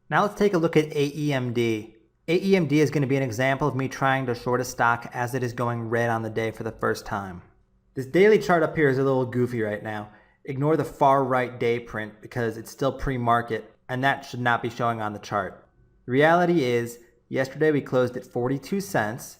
A: Now let's take a look at AEMD. AEMD is going to be an example of me trying to short a stock as it is going red on the day for the first time. This daily chart up here is a little goofy right now. Ignore the far right day print because it's still pre-market and that should not be showing on the chart. The reality is, yesterday we closed at 42 cents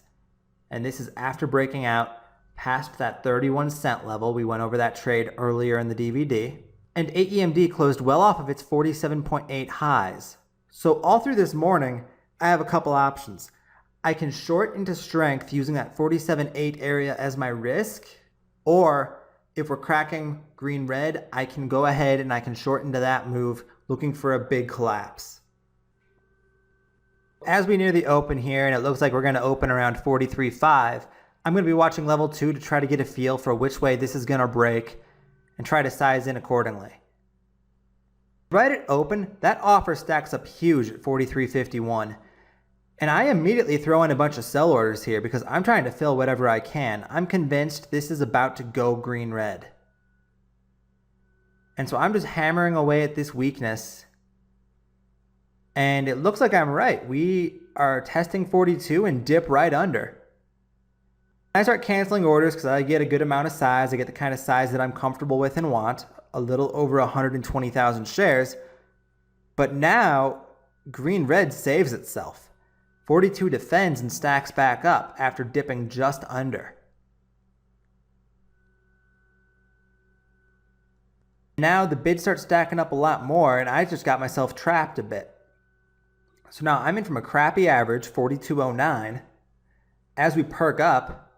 A: and this is after breaking out past that 31 cent level. We went over that trade earlier in the DVD. And AEMD closed well off of its 47.8 highs. So all through this morning, I have a couple options. I can short into strength using that 47.8 area as my risk, or if we're cracking green red, I can go ahead and I can short into that move looking for a big collapse. As we near the open here, and it looks like we're going to open around 43.5, I'm going to be watching level 2 to try to get a feel for which way this is going to break and try to size in accordingly. Right at open, that offer stacks up huge at 43.51. And I immediately throw in a bunch of sell orders here because I'm trying to fill whatever I can. I'm convinced this is about to go green-red. And so I'm just hammering away at this weakness. And it looks like I'm right. We are testing 42 and dip right under. I start canceling orders because I get a good amount of size. I get the kind of size that I'm comfortable with and want. A little over 120,000 shares. But now, green-red saves itself. 42 defends and stacks back up after dipping just under. Now the bids start stacking up a lot more and I just got myself trapped a bit. So now I'm in from a crappy average, 42.09. As we perk up,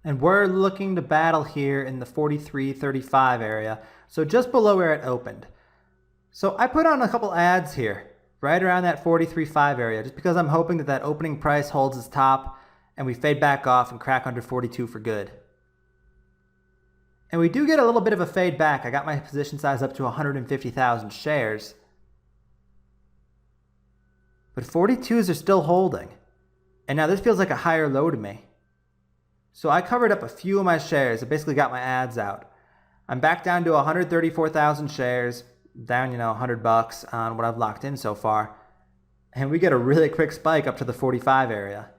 A: and we're looking to battle here in the 43.35 area, so just below where it opened. So I put on a couple ads here, right around that 43.5 area, just because I'm hoping that that opening price holds its top and we fade back off and crack under 42 for good. And we do get a little bit of a fade back. I got my position size up to 150,000 shares. But 42s are still holding. And now this feels like a higher low to me. So I covered up a few of my shares. I basically got my ads out. I'm back down to 134,000 shares, down, $100 on what I've locked in so far. And we get a really quick spike up to the 45 area.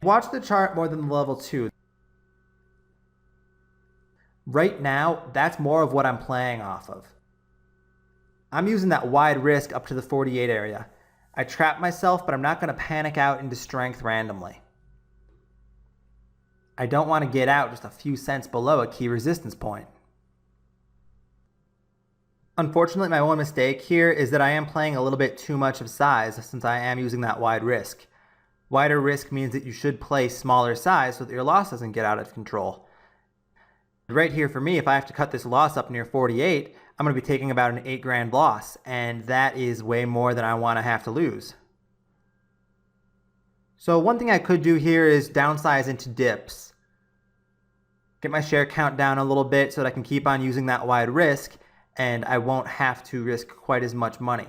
A: Watch the chart more than the level 2. Right now, that's more of what I'm playing off of. I'm using that wide risk up to the 48 area. I trap myself, but I'm not going to panic out into strength randomly. I don't want to get out just a few cents below a key resistance point. Unfortunately, my one mistake here is that I am playing a little bit too much of size since I am using that wide risk. Wider risk means that you should play smaller size so that your loss doesn't get out of control. Right here for me, if I have to cut this loss up near 48, I'm going to be taking about an 8 grand loss, and that is way more than I want to have to lose. So one thing I could do here is downsize into dips. Get my share count down a little bit so that I can keep on using that wide risk, and I won't have to risk quite as much money.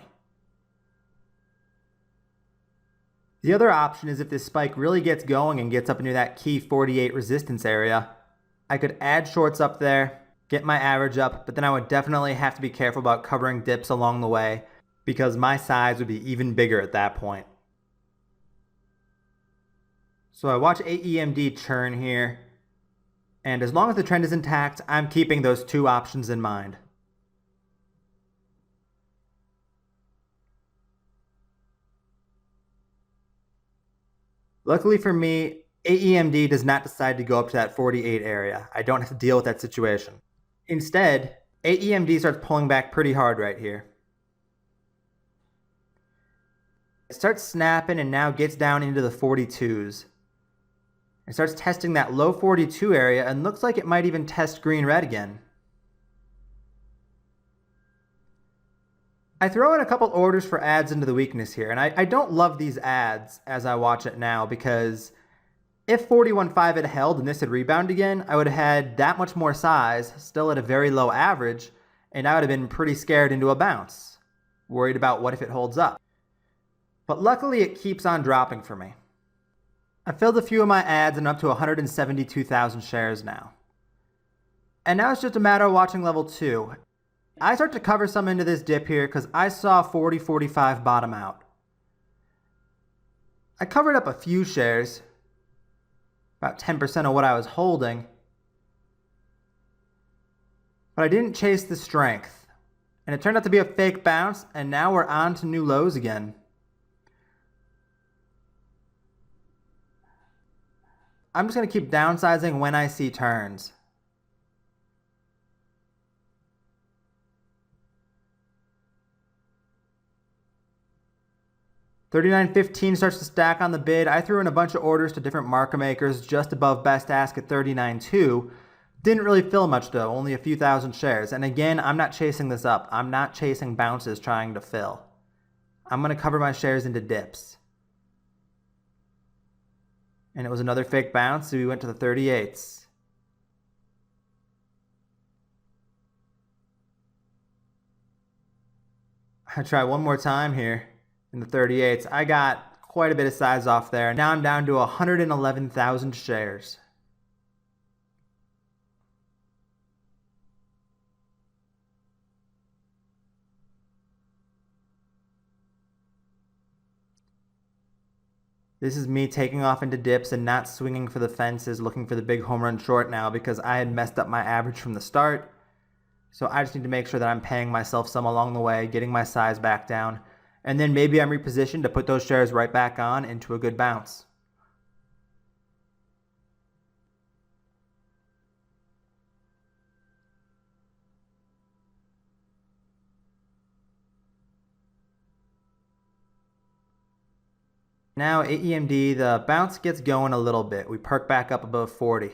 A: The other option is if this spike really gets going and gets up into that key 48 resistance area, I could add shorts up there, get my average up, but then I would definitely have to be careful about covering dips along the way because my size would be even bigger at that point. So I watch AEMD churn here, and as long as the trend is intact, I'm keeping those two options in mind. Luckily for me, AEMD does not decide to go up to that 48 area. I don't have to deal with that situation. Instead, AEMD starts pulling back pretty hard right here. It starts snapping and now gets down into the 42s. It starts testing that low 42 area and looks like it might even test green-red again. I throw in a couple orders for ads into the weakness here, and I don't love these ads as I watch it now because if 41.5 had held and this had rebounded again, I would have had that much more size, still at a very low average, and I would have been pretty scared into a bounce, worried about what if it holds up. But luckily it keeps on dropping for me. I filled a few of my ads and I'm up to 172,000 shares now. And now it's just a matter of watching level 2. I start to cover some into this dip here because I saw 40.45 bottom out. I covered up a few shares, about 10% of what I was holding, but I didn't chase the strength. And it turned out to be a fake bounce, and now we're on to new lows again. I'm just going to keep downsizing when I see turns. $39.15 starts to stack on the bid. I threw in a bunch of orders to different market makers just above best ask at $39.2. Didn't really fill much though, only a few thousand shares. And again, I'm not chasing this up. I'm not chasing bounces trying to fill. I'm going to cover my shares into dips. And it was another fake bounce, so we went to the 38s. I try one more time here in the 38s. I got quite a bit of size off there. Now I'm down to 111,000 shares. This is me taking off into dips and not swinging for the fences, looking for the big home run short now because I had messed up my average from the start. So I just need to make sure that I'm paying myself some along the way, getting my size back down, and then maybe I'm repositioned to put those shares right back on into a good bounce. Now AEMD, the bounce gets going a little bit. We perk back up above 40.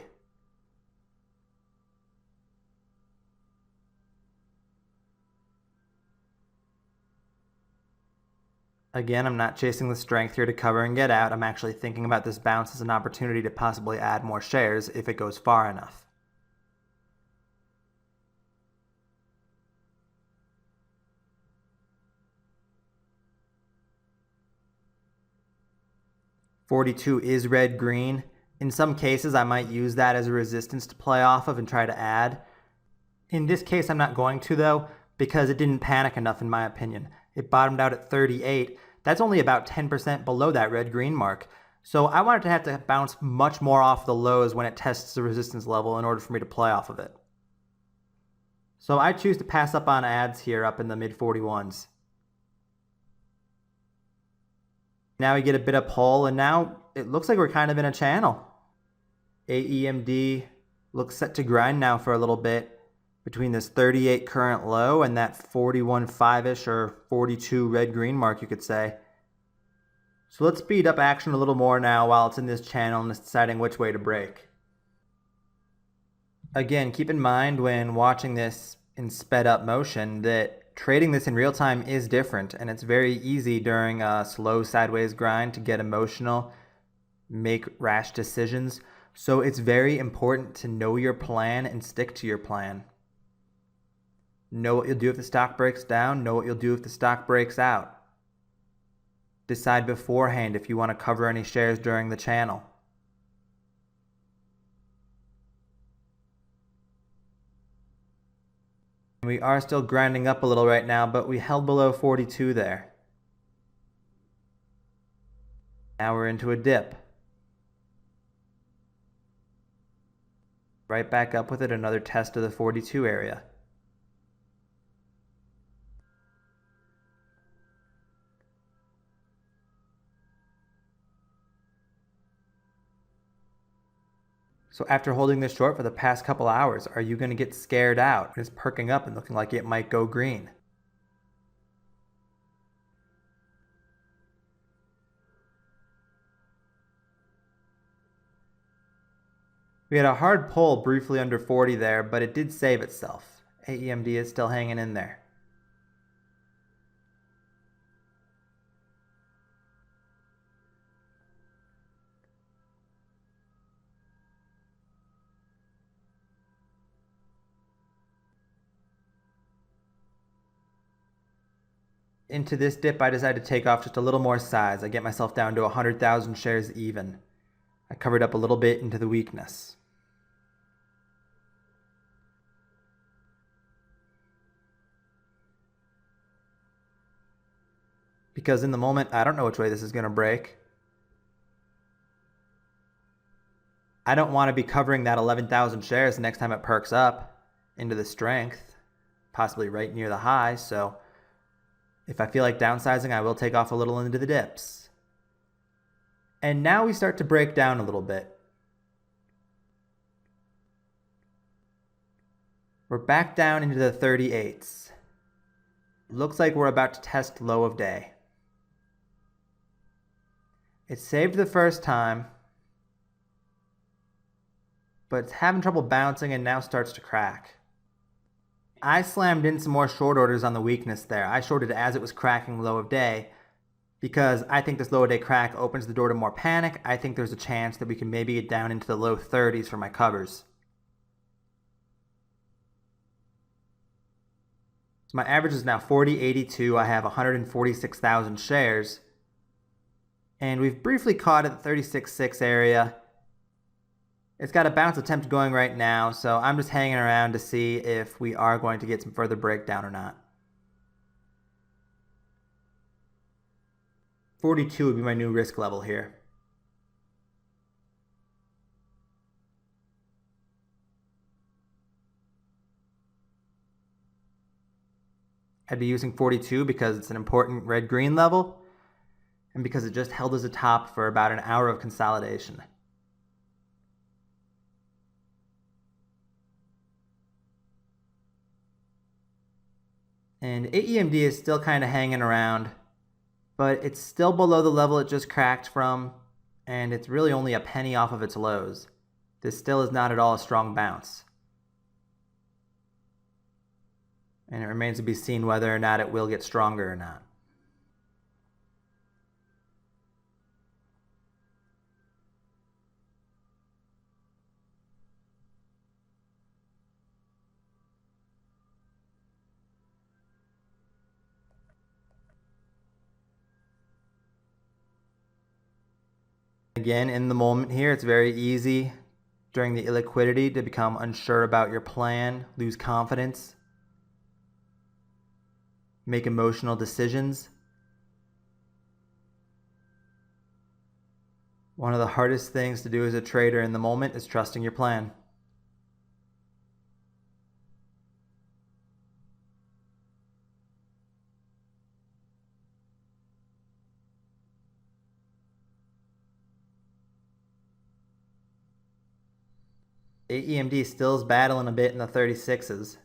A: Again, I'm not chasing the strength here to cover and get out. I'm actually thinking about this bounce as an opportunity to possibly add more shares if it goes far enough. $42 is red-green. In some cases, I might use that as a resistance to play off of and try to add. In this case, I'm not going to, though, because it didn't panic enough in my opinion. It bottomed out at 38. That's only about 10% below that red-green mark. So I want it to have to bounce much more off the lows when it tests the resistance level in order for me to play off of it. So I choose to pass up on ads here up in the mid 41s. Now we get a bit of pull, and now it looks like we're kind of in a channel. AEMD looks set to grind now for a little bit between this 38 current low and that 41.5-ish or 42 red-green mark, you could say. So let's speed up action a little more now while it's in this channel and it's deciding which way to break. Again, keep in mind when watching this in sped up motion that trading this in real time is different, and it's very easy during a slow sideways grind to get emotional, make rash decisions. So it's very important to know your plan and stick to your plan. Know what you'll do if the stock breaks down, know what you'll do if the stock breaks out. Decide beforehand if you want to cover any shares during the channel. We are still grinding up a little right now, but we held below 42 there. Now we're into a dip. Right back up with it, another test of the 42 area. So after holding this short for the past couple hours, are you going to get scared out when it's perking up and looking like it might go green? We had a hard pull briefly under 40 there, but it did save itself. AEMD is still hanging in there. Into this dip, I decided to take off just a little more size. I get myself down to 100,000 shares even. I covered up a little bit into the weakness. Because in the moment, I don't know which way this is going to break. I don't want to be covering that 11,000 shares the next time it perks up into the strength, possibly right near the high. So if I feel like downsizing, I will take off a little into the dips. And now we start to break down a little bit. We're back down into the 38s. Looks like we're about to test low of day. It saved the first time, but it's having trouble bouncing and now starts to crack. I slammed in some more short orders on the weakness there. I shorted as it was cracking low of day because I think this low of day crack opens the door to more panic. I think there's a chance that we can maybe get down into the low 30s for my covers. So my average is now 40.82. I have 146,000 shares. And we've briefly caught at the 36.6 area. It's got a bounce attempt going right now, so I'm just hanging around to see if we are going to get some further breakdown or not. 42 would be my new risk level here. I'd be using 42 because it's an important red-green level and because it just held as a top for about an hour of consolidation. And AEMD is still kind of hanging around, but it's still below the level it just cracked from, and it's really only a penny off of its lows. This still is not at all a strong bounce. And it remains to be seen whether or not it will get stronger or not. Again, in the moment here, it's very easy during the illiquidity to become unsure about your plan, lose confidence, make emotional decisions. One of the hardest things to do as a trader in the moment is trusting your plan. AEMD still is battling a bit in the 36s.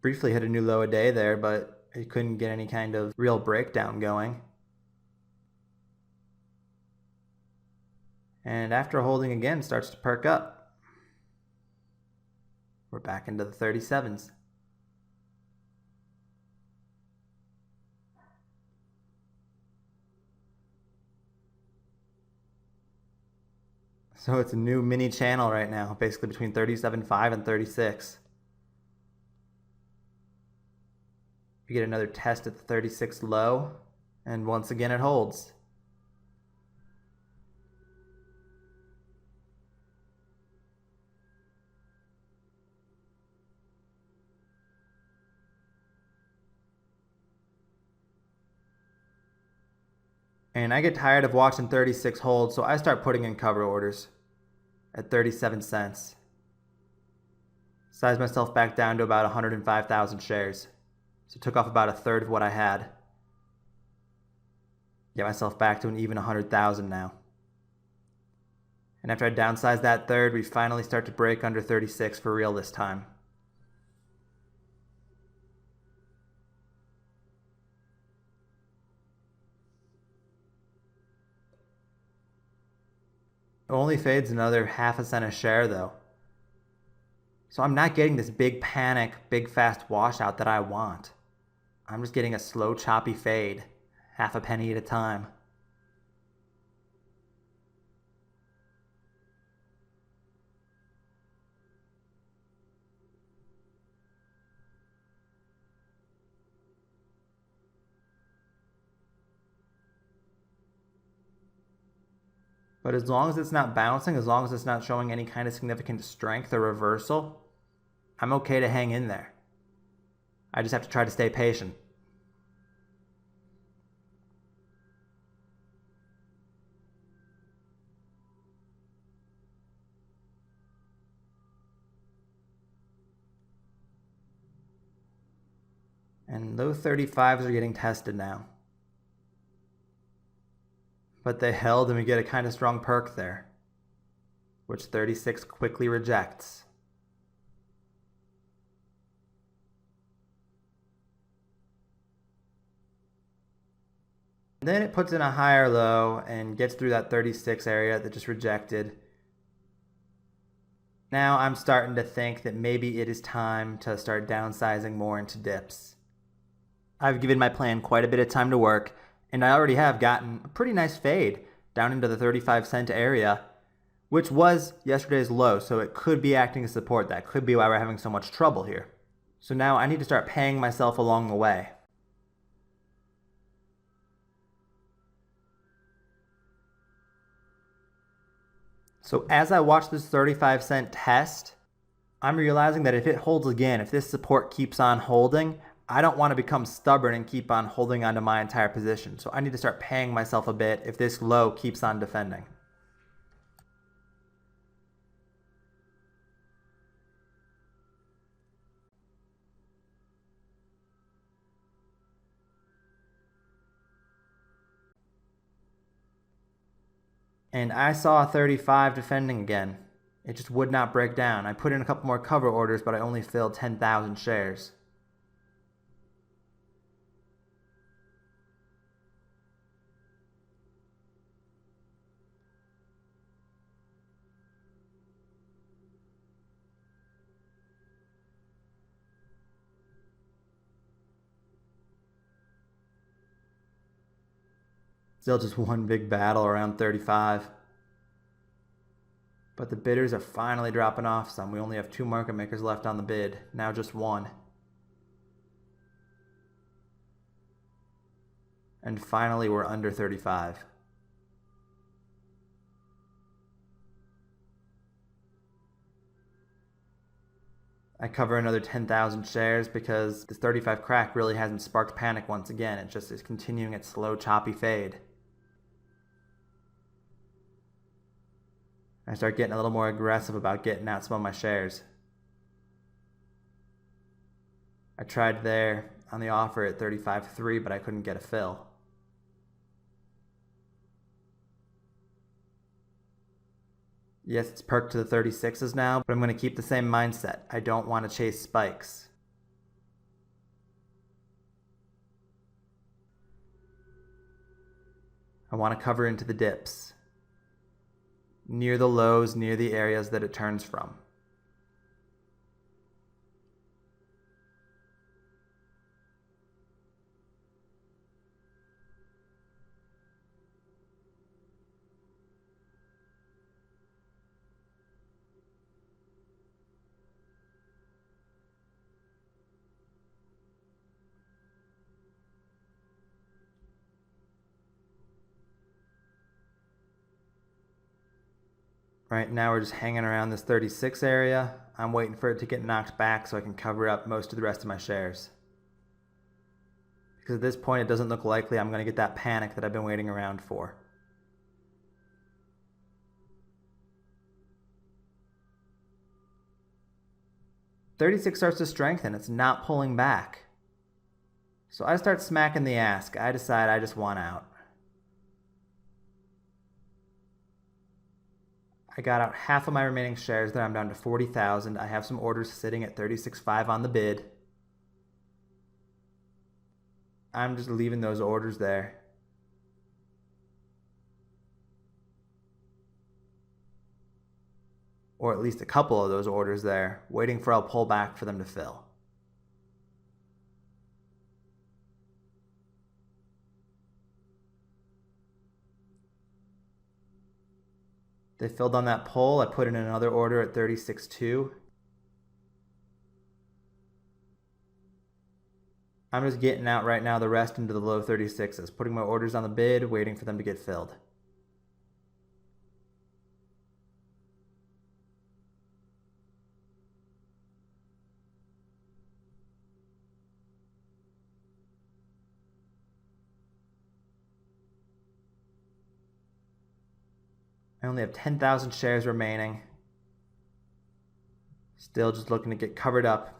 A: Briefly hit a new low a day there, but it couldn't get any kind of real breakdown going. And after holding again, starts to perk up. We're back into the 37s. So it's a new mini channel right now, basically between 37.5 and 36. We get another test at the 36 low, and once again it holds. And I get tired of watching 36 hold, so I start putting in cover orders at 37 cents. Sized myself back down to about 105,000 shares. So took off about a third of what I had. Get myself back to an even 100,000 now. And after I downsize that third, we finally start to break under 36 for real this time. It only fades another half a cent a share though. So I'm not getting this big panic, big fast washout that I want. I'm just getting a slow choppy fade, half a penny at a time. But as long as it's not bouncing, as long as it's not showing any kind of significant strength or reversal, I'm okay to hang in there. I just have to try to stay patient. And low 35s are getting tested now. But they held and we get a kind of strong perk there, which 36 quickly rejects. Then it puts in a higher low and gets through that 36 area that just rejected. Now I'm starting to think that maybe it is time to start downsizing more into dips. I've given my plan quite a bit of time to work, and I already have gotten a pretty nice fade down into the 35-cent area, which was yesterday's low, so it could be acting as support. That could be why we're having so much trouble here. So now I need to start paying myself along the way. So as I watch this 35-cent test, I'm realizing that if it holds again, if this support keeps on holding, I don't want to become stubborn and keep on holding onto my entire position. So I need to start paying myself a bit if this low keeps on defending. And I saw a 35 defending again. It just would not break down. I put in a couple more cover orders, but I only filled 10,000 shares. Still just one big battle around 35. But the bidders are finally dropping off some. We only have 2 market makers left on the bid. Now just 1. And finally we're under 35. I cover another 10,000 shares because this 35 crack really hasn't sparked panic once again. It just is continuing its slow choppy fade. I start getting a little more aggressive about getting out some of my shares. I tried there on the offer at 35.3, but I couldn't get a fill. Yes, it's perked to the 36s now, but I'm going to keep the same mindset. I don't want to chase spikes. I want to cover into the dips, near the lows, near the areas that it turns from. Right now we're just hanging around this 36 area. I'm waiting for it to get knocked back so I can cover up most of the rest of my shares. Because at this point it doesn't look likely I'm going to get that panic that I've been waiting around for. $36 starts to strengthen. It's not pulling back. So I start smacking the ask. I decide I just want out. I got out half of my remaining shares there. I'm down to 40,000. I have some orders sitting at 36.5 on the bid. I'm just leaving those orders there. Or at least a couple of those orders there, waiting for a pullback for them to fill. They filled on that pull. I put in another order at 36.2. I'm just getting out right now the rest into the low 36s, putting my orders on the bid, waiting for them to get filled. I only have 10,000 shares remaining. Still just looking to get covered up.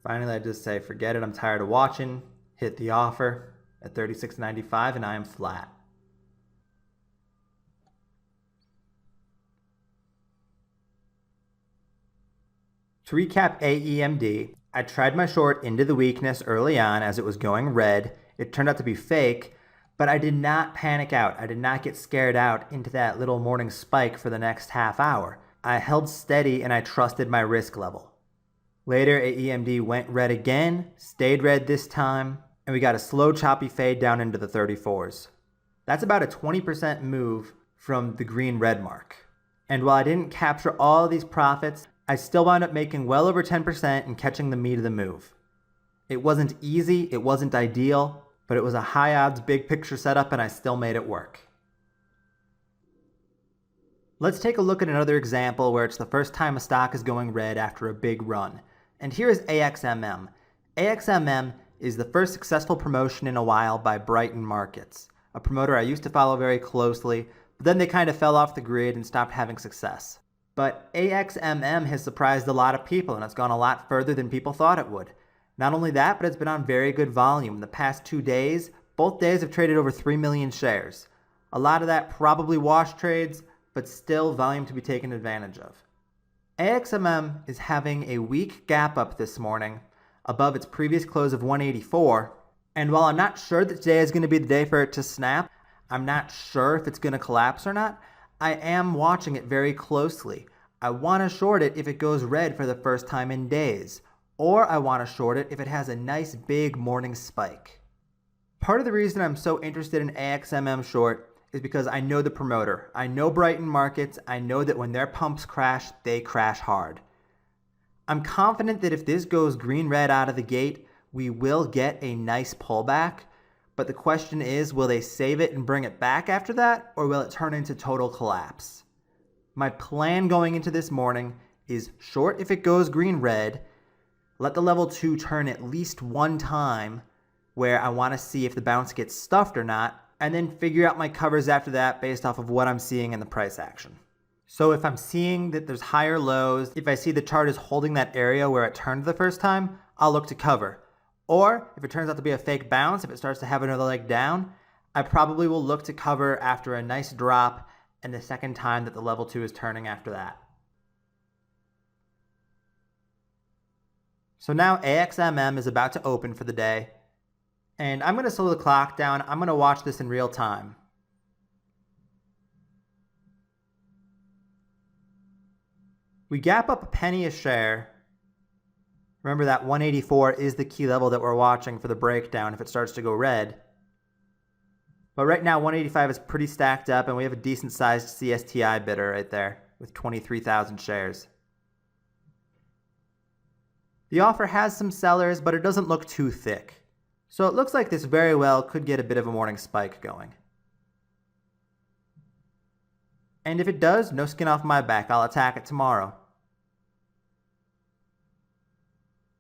A: Finally, I just say, forget it, I'm tired of watching. Hit the offer at $36.95 and I am flat. To recap AEMD, I tried my short into the weakness early on as it was going red. It turned out to be fake, but I did not panic out. I did not get scared out into that little morning spike for the next half hour. I held steady and I trusted my risk level. Later, AEMD went red again, stayed red this time, and we got a slow choppy fade down into the 34s. That's about a 20% move from the green-red mark. And while I didn't capture all of these profits, I still wound up making well over 10% and catching the meat of the move. It wasn't easy, it wasn't ideal, but it was a high odds big picture setup and I still made it work. Let's take a look at another example where it's the first time a stock is going red after a big run. And here is AXMM. AXMM is the first successful promotion in a while by Brighton Markets, a promoter I used to follow very closely, but then they kind of fell off the grid and stopped having success. But AXMM has surprised a lot of people and it's gone a lot further than people thought it would. Not only that, but it's been on very good volume. In the past 2 days, both days have traded over 3 million shares. A lot of that probably wash trades, but still volume to be taken advantage of. AXMM is having a weak gap up this morning above its previous close of 184. And while I'm not sure that today is going to be the day for it to snap, I'm not sure if it's going to collapse or not, I am watching it very closely. I want to short it if it goes red for the first time in days, or I want to short it if it has a nice big morning spike. Part of the reason I'm so interested in AXMM short is because I know the promoter. I know Brighton Markets. I know that when their pumps crash, they crash hard. I'm confident that if this goes green-red out of the gate, we will get a nice pullback. But the question is, will they save it and bring it back after that, or will it turn into total collapse? My plan going into this morning is short if it goes green-red, let the level 2 turn at least one time where I want to see if the bounce gets stuffed or not, and then figure out my covers after that based off of what I'm seeing in the price action. So if I'm seeing that there's higher lows, if I see the chart is holding that area where it turned the first time, I'll look to cover. Or if it turns out to be a fake bounce, if it starts to have another leg down, I probably will look to cover after a nice drop and the second time that the level 2 is turning after that. So now AXMM is about to open for the day, and I'm going to slow the clock down. I'm going to watch this in real time. We gap up a penny a share. Remember that 184 is the key level that we're watching for the breakdown if it starts to go red. But right now 185 is pretty stacked up, and we have a decent sized CSTI bidder right there with 23,000 shares. The offer has some sellers, but it doesn't look too thick. So it looks like this very well could get a bit of a morning spike going. And if it does, no skin off my back. I'll attack it tomorrow.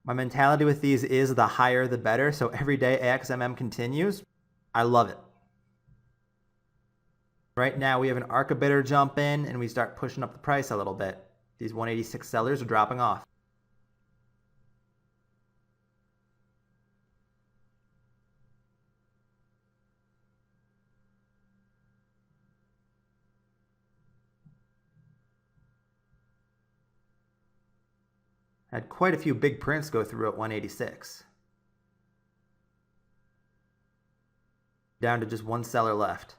A: My mentality with these is the higher the better, so every day AXMM continues. I love it. Right now we have an ARCA bidder jump in and we start pushing up the price a little bit. These 186 sellers are dropping off. Had quite a few big prints go through at 186. Down to just one seller left.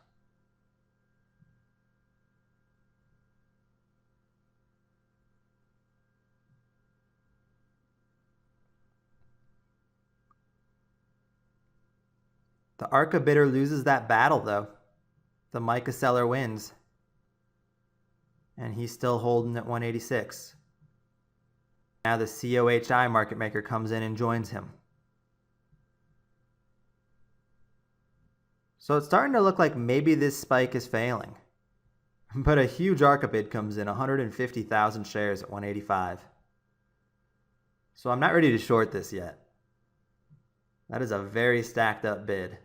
A: The ARCA bidder loses that battle though. The mica seller wins. And he's still holding at 186. Now the COHI market maker comes in and joins him. So it's starting to look like maybe this spike is failing. But a huge ARCA bid comes in, 150,000 shares at 185. So I'm not ready to short this yet. That is a very stacked up bid.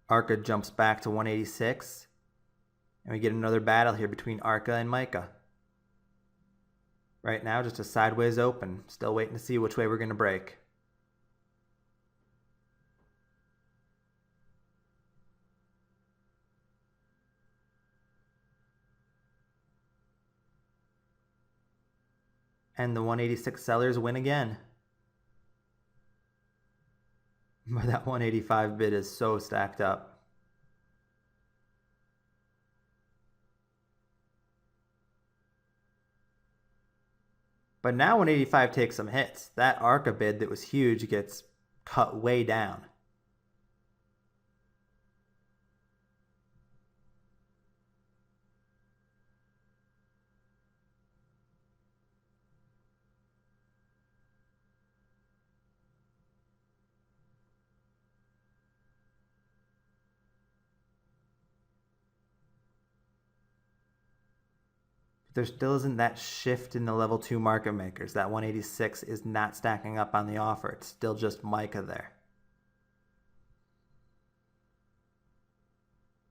A: ARCA jumps back to 186, and we get another battle here between ARCA and mica. Right now, just a sideways open. Still waiting to see which way we're going to break. And the 186 sellers win again. But that 185 bid is so stacked up. But now 185 takes some hits. That ARCA bid that was huge gets cut way down. There still isn't that shift in the level 2 market makers. That 186 is not stacking up on the offer. It's still just mica there.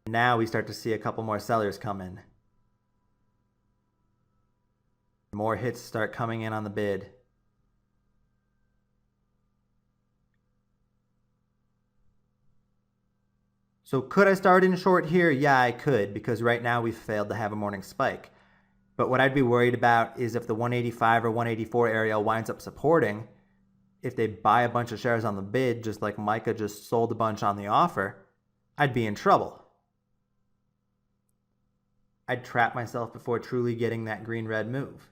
A: Now we start to see a couple more sellers come in. More hits start coming in on the bid. So could I start in short here? Yeah, I could, because right now we've failed to have a morning spike. But what I'd be worried about is if the 185 or 184 area winds up supporting, if they buy a bunch of shares on the bid, just like mica just sold a bunch on the offer, I'd be in trouble. I'd trap myself before truly getting that green-red move.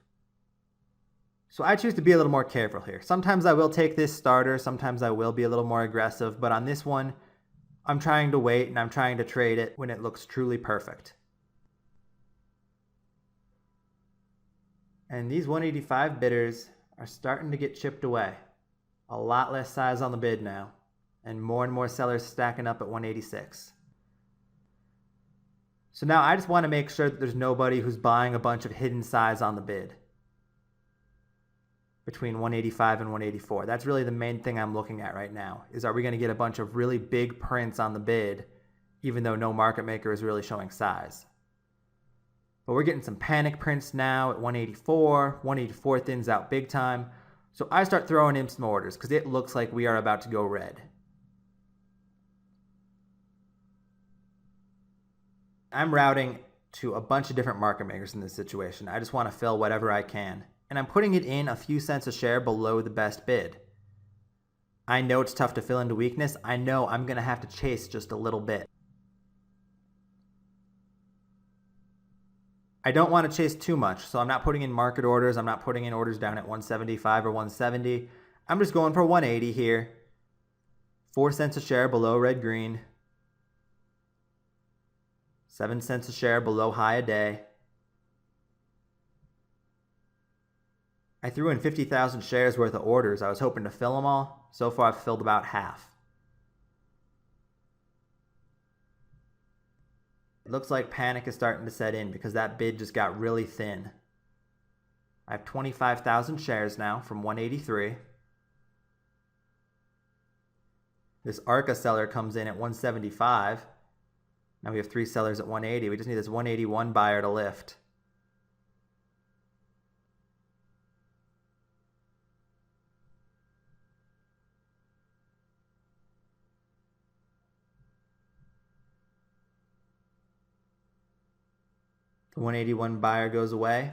A: So I choose to be a little more careful here. Sometimes I will take this starter, sometimes I will be a little more aggressive, but on this one, I'm trying to wait and I'm trying to trade it when it looks truly perfect. And these 185 bidders are starting to get chipped away. A lot less size on the bid now, and more sellers stacking up at 186. So now I just want to make sure that there's nobody who's buying a bunch of hidden size on the bid between 185 and 184. That's really the main thing I'm looking at right now, is are we going to get a bunch of really big prints on the bid even though no market maker is really showing size. But we're getting some panic prints now at 184. 184 thins out big time. So I start throwing in some orders because it looks like we are about to go red. I'm routing to a bunch of different market makers in this situation. I just want to fill whatever I can. And I'm putting it in a few cents a share below the best bid. I know it's tough to fill into weakness. I know I'm going to have to chase just a little bit. I don't want to chase too much, so I'm not putting in market orders. I'm not putting in orders down at 175 or 170. I'm just going for 180 here. 4 cents a share below red-green. 7 cents a share below high a day. I threw in 50,000 shares worth of orders. I was hoping to fill them all. So far I've filled about half. It looks like panic is starting to set in because that bid just got really thin. I have 25,000 shares now from 183. This ARCA seller comes in at 175. Now we have 3 sellers at 180. We just need this 181 buyer to lift. The 181 buyer goes away.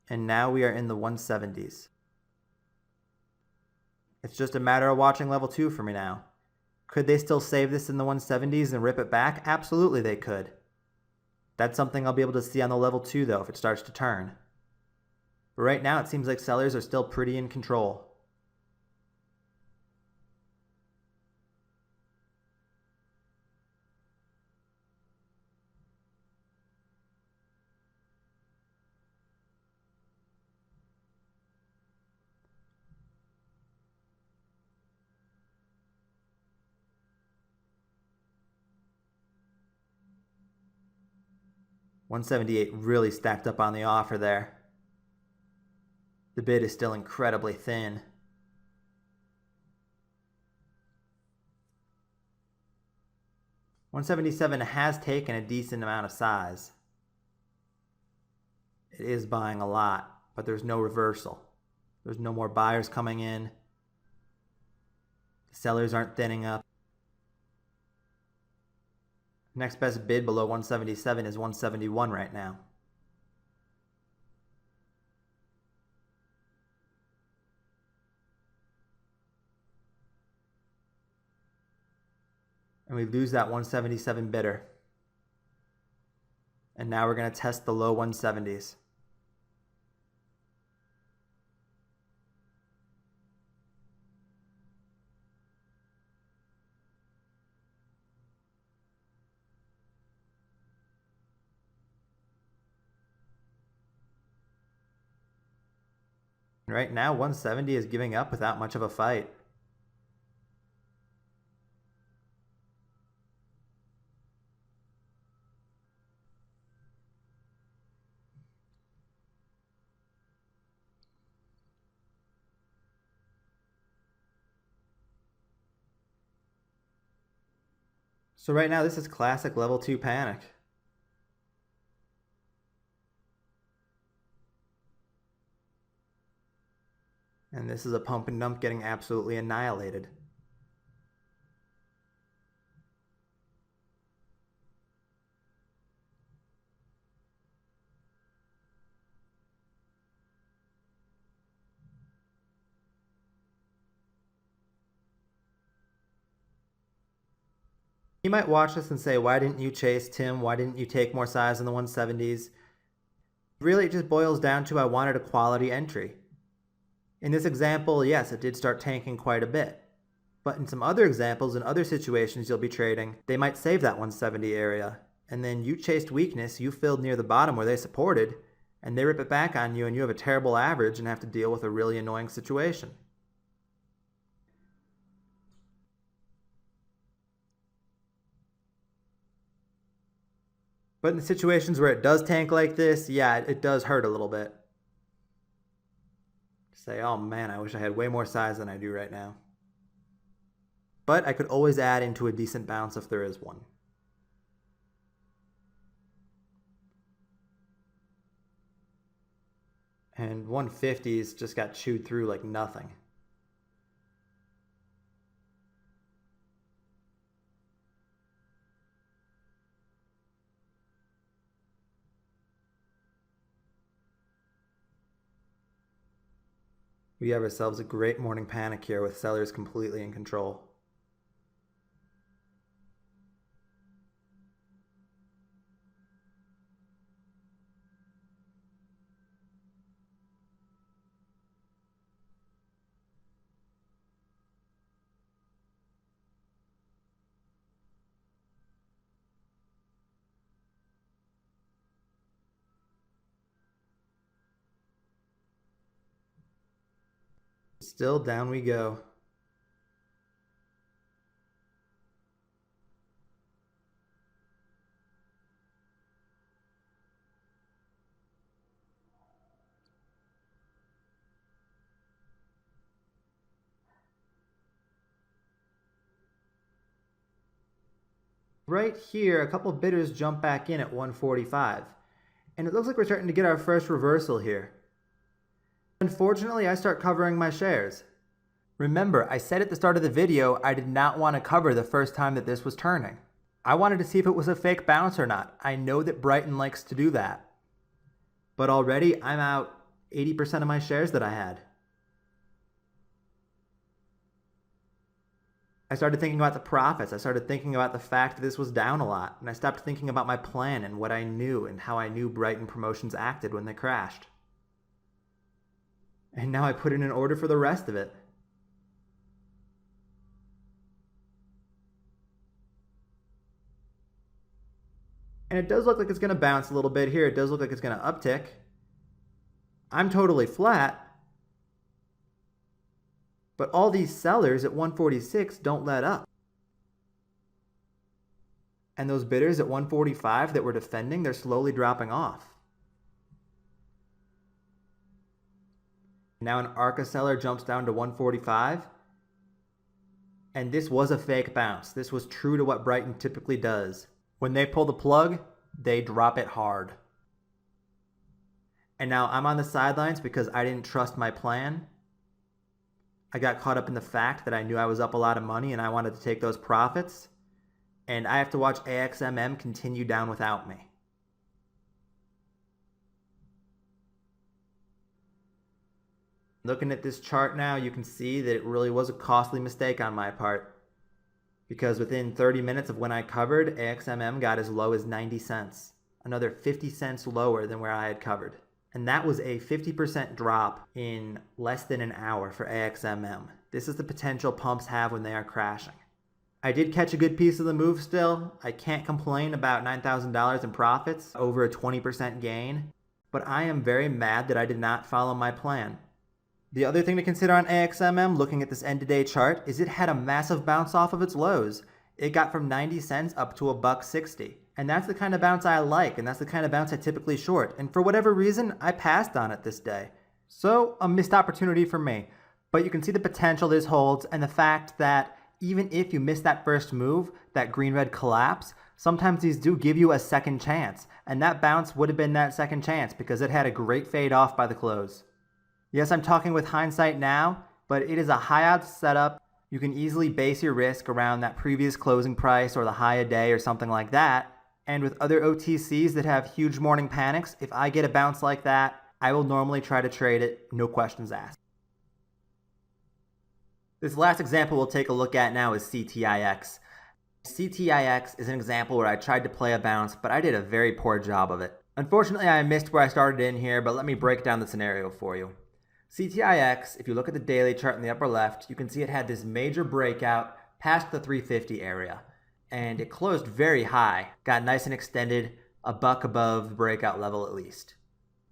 A: And now we are in the 170s. It's just a matter of watching level 2 for me now. Could they still save this in the 170s and rip it back? Absolutely they could. That's something I'll be able to see on the level 2 though if it starts to turn. But right now it seems like sellers are still pretty in control. $178 really stacked up on the offer there. The bid is still incredibly thin. $177 has taken a decent amount of size. It is buying a lot, but there's no reversal. There's no more buyers coming in. The sellers aren't thinning up. Next best bid below 177 is 171 right now. And we lose that 177 bidder. And now we're going to test the low 170s. Right now, 170 is giving up without much of a fight. So right now, this is classic level 2 panic. And this is a pump and dump getting absolutely annihilated. You might watch this and say, why didn't you chase Tim? Why didn't you take more size in the 170s? Really, it just boils down to I wanted a quality entry. In this example, yes, it did start tanking quite a bit. But in some other examples, in other situations you'll be trading, they might save that 170 area. And then you chased weakness, you filled near the bottom where they supported, and they rip it back on you and you have a terrible average and have to deal with a really annoying situation. But in the situations where it does tank like this, yeah, it does hurt a little bit. Say, oh man, I wish I had way more size than I do right now. But I could always add into a decent bounce if there is one. And 150s just got chewed through like nothing. We have ourselves a great morning panic here with sellers completely in control. Still down we go. Right here, a couple bidders jump back in at 145. And it looks like we're starting to get our first reversal here. Unfortunately, I start covering my shares. Remember, I said at the start of the video I did not want to cover the first time that this was turning. I wanted to see if it was a fake bounce or not. I know that Brighton likes to do that. But already I'm out 80% of my shares that I had. I started thinking about the profits. I started thinking about the fact that this was down a lot. And I stopped thinking about my plan and what I knew and how I knew Brighton Promotions acted when they crashed. And now I put in an order for the rest of it. And it does look like it's going to bounce a little bit here. It does look like it's going to uptick. I'm totally flat. But all these sellers at 146 don't let up. And those bidders at 145 that were defending, they're slowly dropping off. Now an ARCA seller jumps down to 145. And this was a fake bounce. This was true to what Brighton typically does. When they pull the plug, they drop it hard. And now I'm on the sidelines because I didn't trust my plan. I got caught up in the fact that I knew I was up a lot of money and I wanted to take those profits. And I have to watch AXMM continue down without me. Looking at this chart now, you can see that it really was a costly mistake on my part. Because within 30 minutes of when I covered, AXMM got as low as 90 cents. Another 50 cents lower than where I had covered. And that was a 50% drop in less than an hour for AXMM. This is the potential pumps have when they are crashing. I did catch a good piece of the move still. I can't complain about $9,000 in profits, over a 20% gain. But I am very mad that I did not follow my plan. The other thing to consider on AXMM, looking at this end-of-day chart, is it had a massive bounce off of its lows. It got from 90 cents up to $1.60. And that's the kind of bounce I like, and that's the kind of bounce I typically short. And for whatever reason, I passed on it this day. So, a missed opportunity for me. But you can see the potential this holds, and the fact that even if you miss that first move, that green-red collapse, sometimes these do give you a second chance. And that bounce would have been that second chance, because it had a great fade off by the close. Yes, I'm talking with hindsight now, but it is a high odds setup. You can easily base your risk around that previous closing price or the high a day or something like that. And with other OTCs that have huge morning panics, if I get a bounce like that, I will normally try to trade it, no questions asked. This last example we'll take a look at now is CTIX. CTIX is an example where I tried to play a bounce, but I did a very poor job of it. Unfortunately, I missed where I started in here, but let me break down the scenario for you. CTIX, if you look at the daily chart in the upper left, you can see it had this major breakout past the 350 area, and it closed very high, got nice and extended, a buck above the breakout level at least.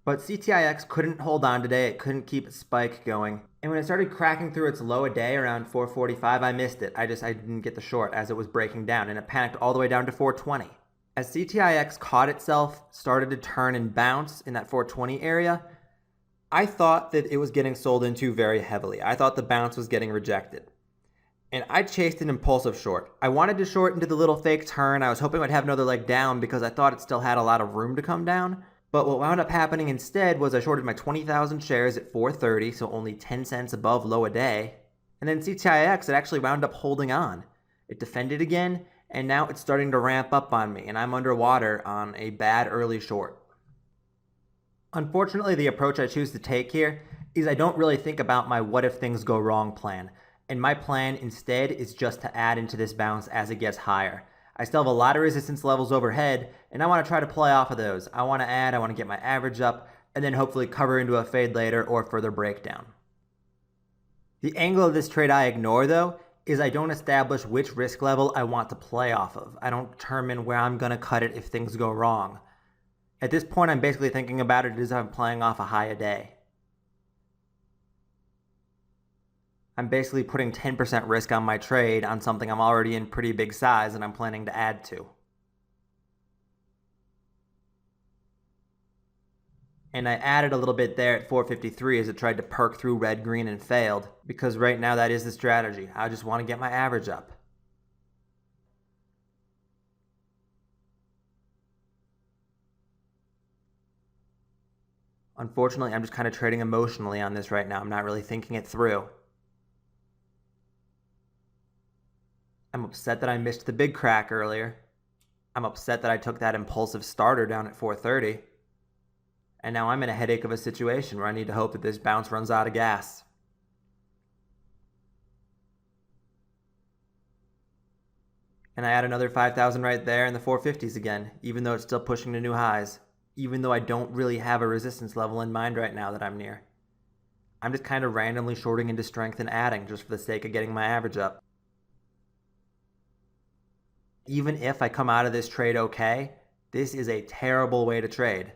A: But CTIX couldn't hold on today, it couldn't keep its spike going, and when it started cracking through its low a day around 445, I missed it. I didn't get the short as it was breaking down, and it panicked all the way down to 420. As CTIX caught itself, started to turn and bounce in that 420 area, I thought that it was getting sold into very heavily. I thought the bounce was getting rejected. And I chased an impulsive short. I wanted to short into the little fake turn. I was hoping it would have another leg down because I thought it still had a lot of room to come down. But what wound up happening instead was I shorted my 20,000 shares at 430, so only 10 cents above low a day. And then CTIX, it actually wound up holding on. It defended again, and now it's starting to ramp up on me, and I'm underwater on a bad early short. Unfortunately, the approach I choose to take here is I don't really think about my what if things go wrong plan, and my plan instead is just to add into this bounce as it gets higher. I still have a lot of resistance levels overhead, and I want to try to play off of those. I want to add, I want to get my average up, and then hopefully cover into a fade later or further breakdown. The angle of this trade I ignore though is I don't establish which risk level I want to play off of. I don't determine where I'm going to cut it if things go wrong. At this point, I'm basically thinking about it as I'm playing off a high a day. I'm basically putting 10% risk on my trade on something I'm already in pretty big size and I'm planning to add to. And I added a little bit there at 453 as it tried to perk through red, green, and failed, because right now that is the strategy. I just want to get my average up. Unfortunately, I'm just kind of trading emotionally on this right now. I'm not really thinking it through. I'm upset that I missed the big crack earlier. I'm upset that I took that impulsive starter down at 430. And now I'm in a headache of a situation where I need to hope that this bounce runs out of gas. And I add another 5,000 right there in the 450s again, even though it's still pushing to new highs. Even though I don't really have a resistance level in mind right now that I'm near. I'm just kind of randomly shorting into strength and adding just for the sake of getting my average up. Even if I come out of this trade okay, this is a terrible way to trade.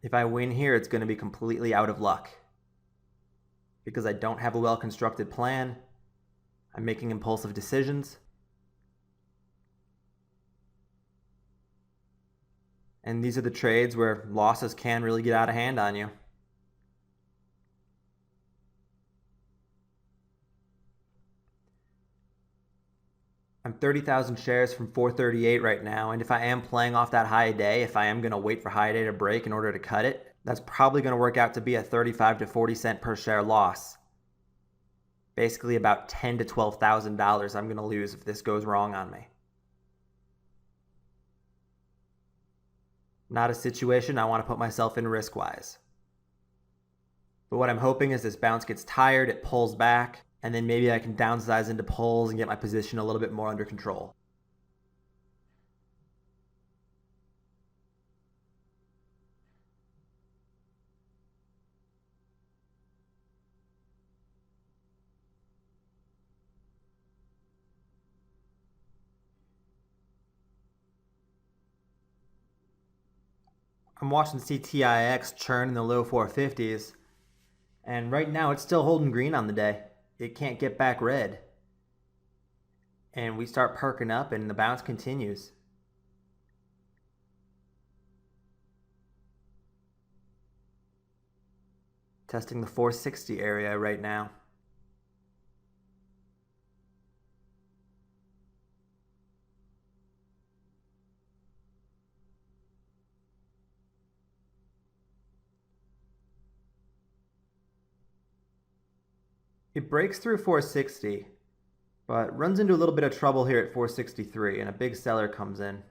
A: If I win here, it's going to be completely out of luck. Because I don't have a well-constructed plan. I'm making impulsive decisions. And these are the trades where losses can really get out of hand on you. I'm 30,000 shares from 438 right now, and if I am playing off that high day, if I am going to wait for high day to break in order to cut it, that's probably going to work out to be a 35 to 40 cent per share loss. Basically about $10,000 to $12,000 I'm going to lose if this goes wrong on me. Not a situation I want to put myself in risk-wise. But what I'm hoping is this bounce gets tired, it pulls back, and then maybe I can downsize into pulls and get my position a little bit more under control. I'm watching CTIX churn in the low 450s, and right now it's still holding green on the day. It can't get back red. And we start perking up and the bounce continues. Testing the 460 area right now. It breaks through 460, but runs into a little bit of trouble here at 463, and a big seller comes in.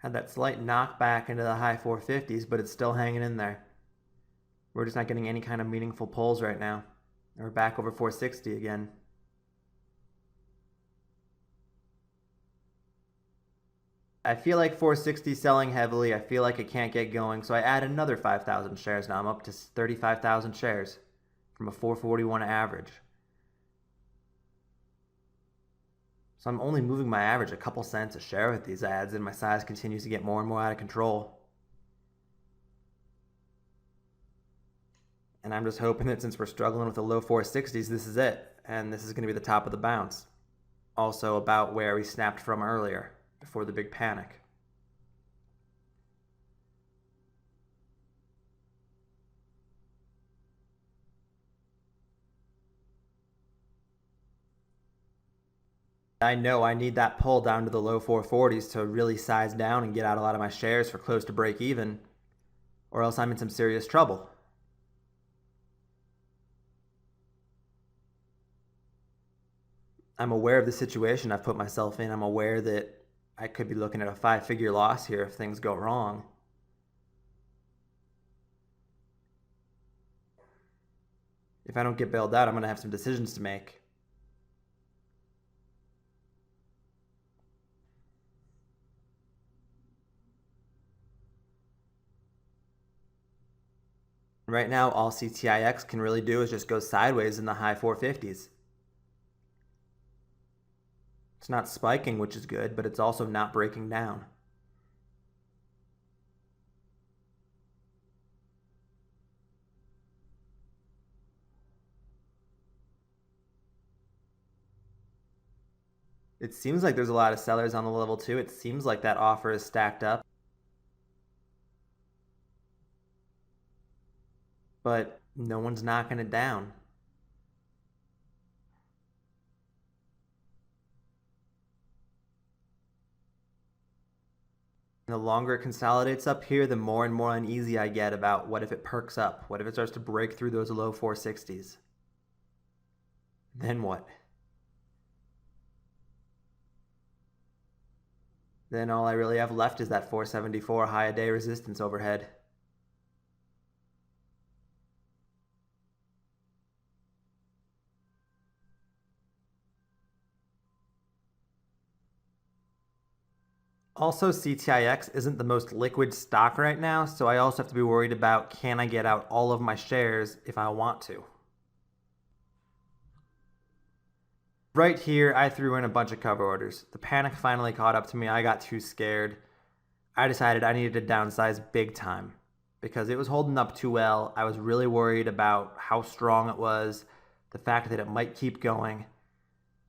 A: Had that slight knockback into the high 450s, but it's still hanging in there. We're just not getting any kind of meaningful pulls right now. We're back over 460 again. I feel like 460 selling heavily. I feel like it can't get going, so I add another 5,000 shares. Now I'm up to 35,000 shares from a 441 average. So I'm only moving my average a couple cents a share with these ads, and my size continues to get more and more out of control. And I'm just hoping that since we're struggling with the low 460s, this is it, and this is going to be the top of the bounce. Also about where we snapped from earlier, before the big panic. I know I need that pull down to the low 440s to really size down and get out a lot of my shares for close to break even, or else I'm in some serious trouble. I'm aware of the situation I've put myself in. I'm aware that I could be looking at a 5-figure loss here if things go wrong. If I don't get bailed out, I'm going to have some decisions to make. Right now, all CTIX can really do is just go sideways in the high 450s. It's not spiking, which is good, but it's also not breaking down. It seems like there's a lot of sellers on the level too. It seems like that offer is stacked up. But no one's knocking it down. And the longer it consolidates up here, the more and more uneasy I get about what if it perks up? What if it starts to break through those low 460s? Then what? Then all I really have left is that 474 high a day resistance overhead. Also, CTIX isn't the most liquid stock right now, so I also have to be worried about, can I get out all of my shares if I want to? Right here, I threw in a bunch of cover orders. The panic finally caught up to me. I got too scared. I decided I needed to downsize big time because it was holding up too well. I was really worried about how strong it was, the fact that it might keep going.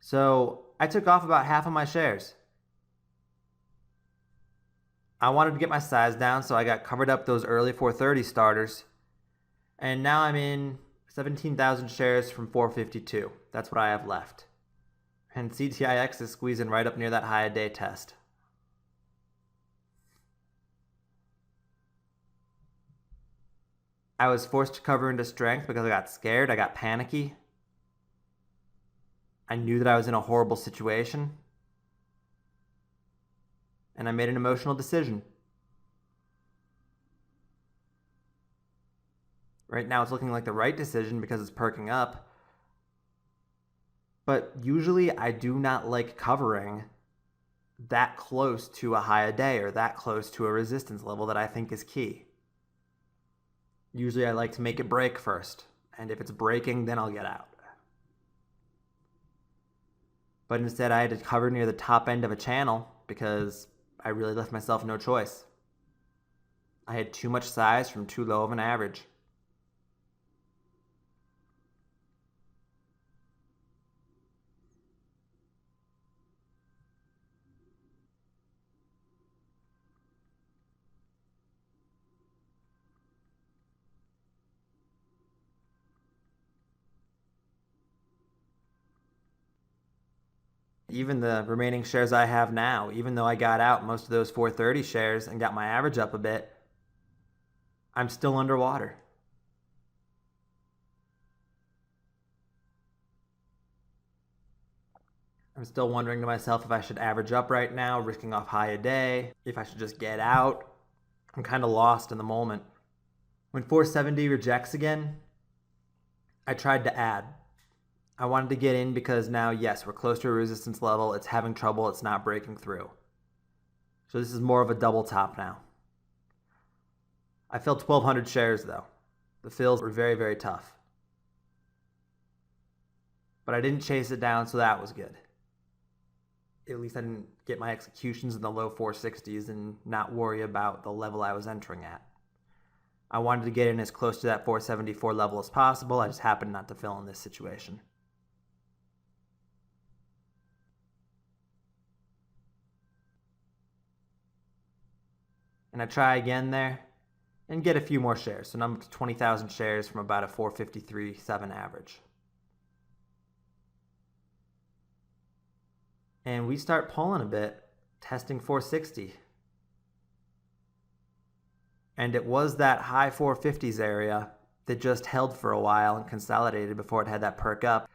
A: So I took off about half of my shares. I wanted to get my size down, so I got covered up those early 430 starters. And now I'm in 17,000 shares from 452. That's what I have left. And CTIX is squeezing right up near that high a day test. I was forced to cover into strength because I got scared. I got panicky. I knew that I was in a horrible situation. And I made an emotional decision. Right now it's looking like the right decision because it's perking up. But usually I do not like covering that close to a high a day or that close to a resistance level that I think is key. Usually I like to make it break first. And if it's breaking, then I'll get out. But instead I had to cover near the top end of a channel because I really left myself no choice. I had too much size from too low of an average. Even the remaining shares I have now, even though I got out most of those 430 shares and got my average up a bit, I'm still underwater. I'm still wondering to myself if I should average up right now, risking off high a day, if I should just get out. I'm kind of lost in the moment. When 470 rejects again, I tried to add. I wanted to get in because now, yes, we're close to a resistance level. It's having trouble. It's not breaking through. So this is more of a double top now. I filled 1,200 shares though. The fills were very, very tough. But I didn't chase it down, so that was good. At least I didn't get my executions in the low 460s and not worry about the level I was entering at. I wanted to get in as close to that 474 level as possible. I just happened not to fill in this situation. And I try again there and get a few more shares. So now I'm up to 20,000 shares from about a 453.7 average. And we start pulling a bit, testing 460. And it was that high 450s area that just held for a while and consolidated before it had that perk up.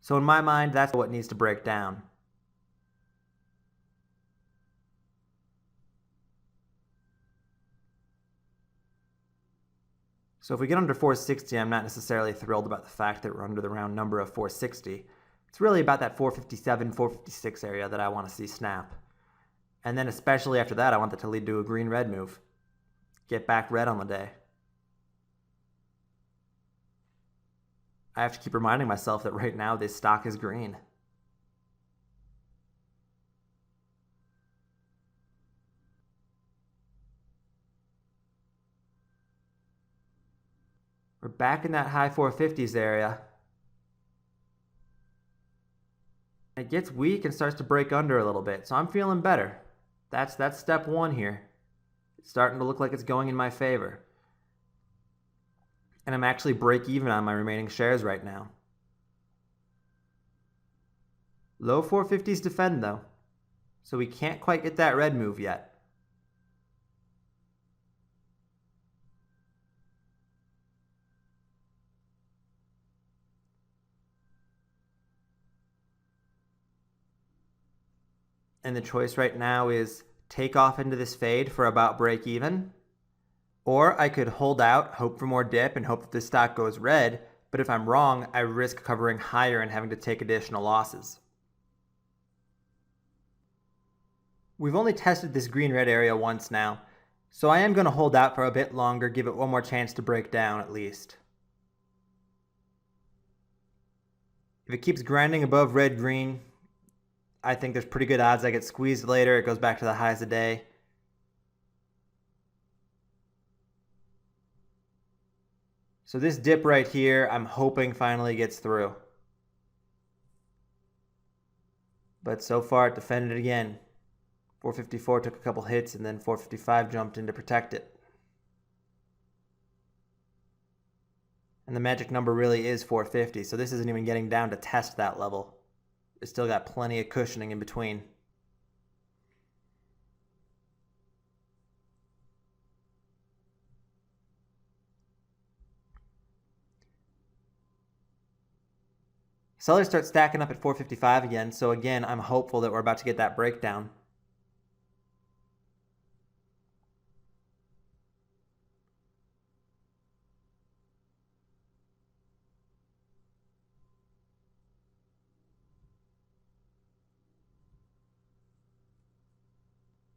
A: So in my mind, that's what needs to break down. So if we get under 460, I'm not necessarily thrilled about the fact that we're under the round number of 460. It's really about that 457, 456 area that I want to see snap. And then especially after that, I want that to lead to a green-red move. Get back red on the day. I have to keep reminding myself that right now this stock is green. We're back in that high 450s area. It gets weak and starts to break under a little bit, so I'm feeling better. That's step one here. It's starting to look like it's going in my favor. And I'm actually break even on my remaining shares right now. Low 450s defend though, so we can't quite get that red move yet. And the choice right now is take off into this fade for about break even, or I could hold out, hope for more dip, and hope that this stock goes red, but if I'm wrong, I risk covering higher and having to take additional losses. We've only tested this green-red area once now, so I am going to hold out for a bit longer, give it one more chance to break down at least. If it keeps grinding above red-green, I think there's pretty good odds I get squeezed later. It goes back to the highs of the day. So this dip right here, I'm hoping finally gets through. But so far it defended again. 454 took a couple hits and then 455 jumped in to protect it. And the magic number really is 450, so this isn't even getting down to test that level. It's still got plenty of cushioning in between. Sellers start stacking up at 455 again, so again, I'm hopeful that we're about to get that breakdown.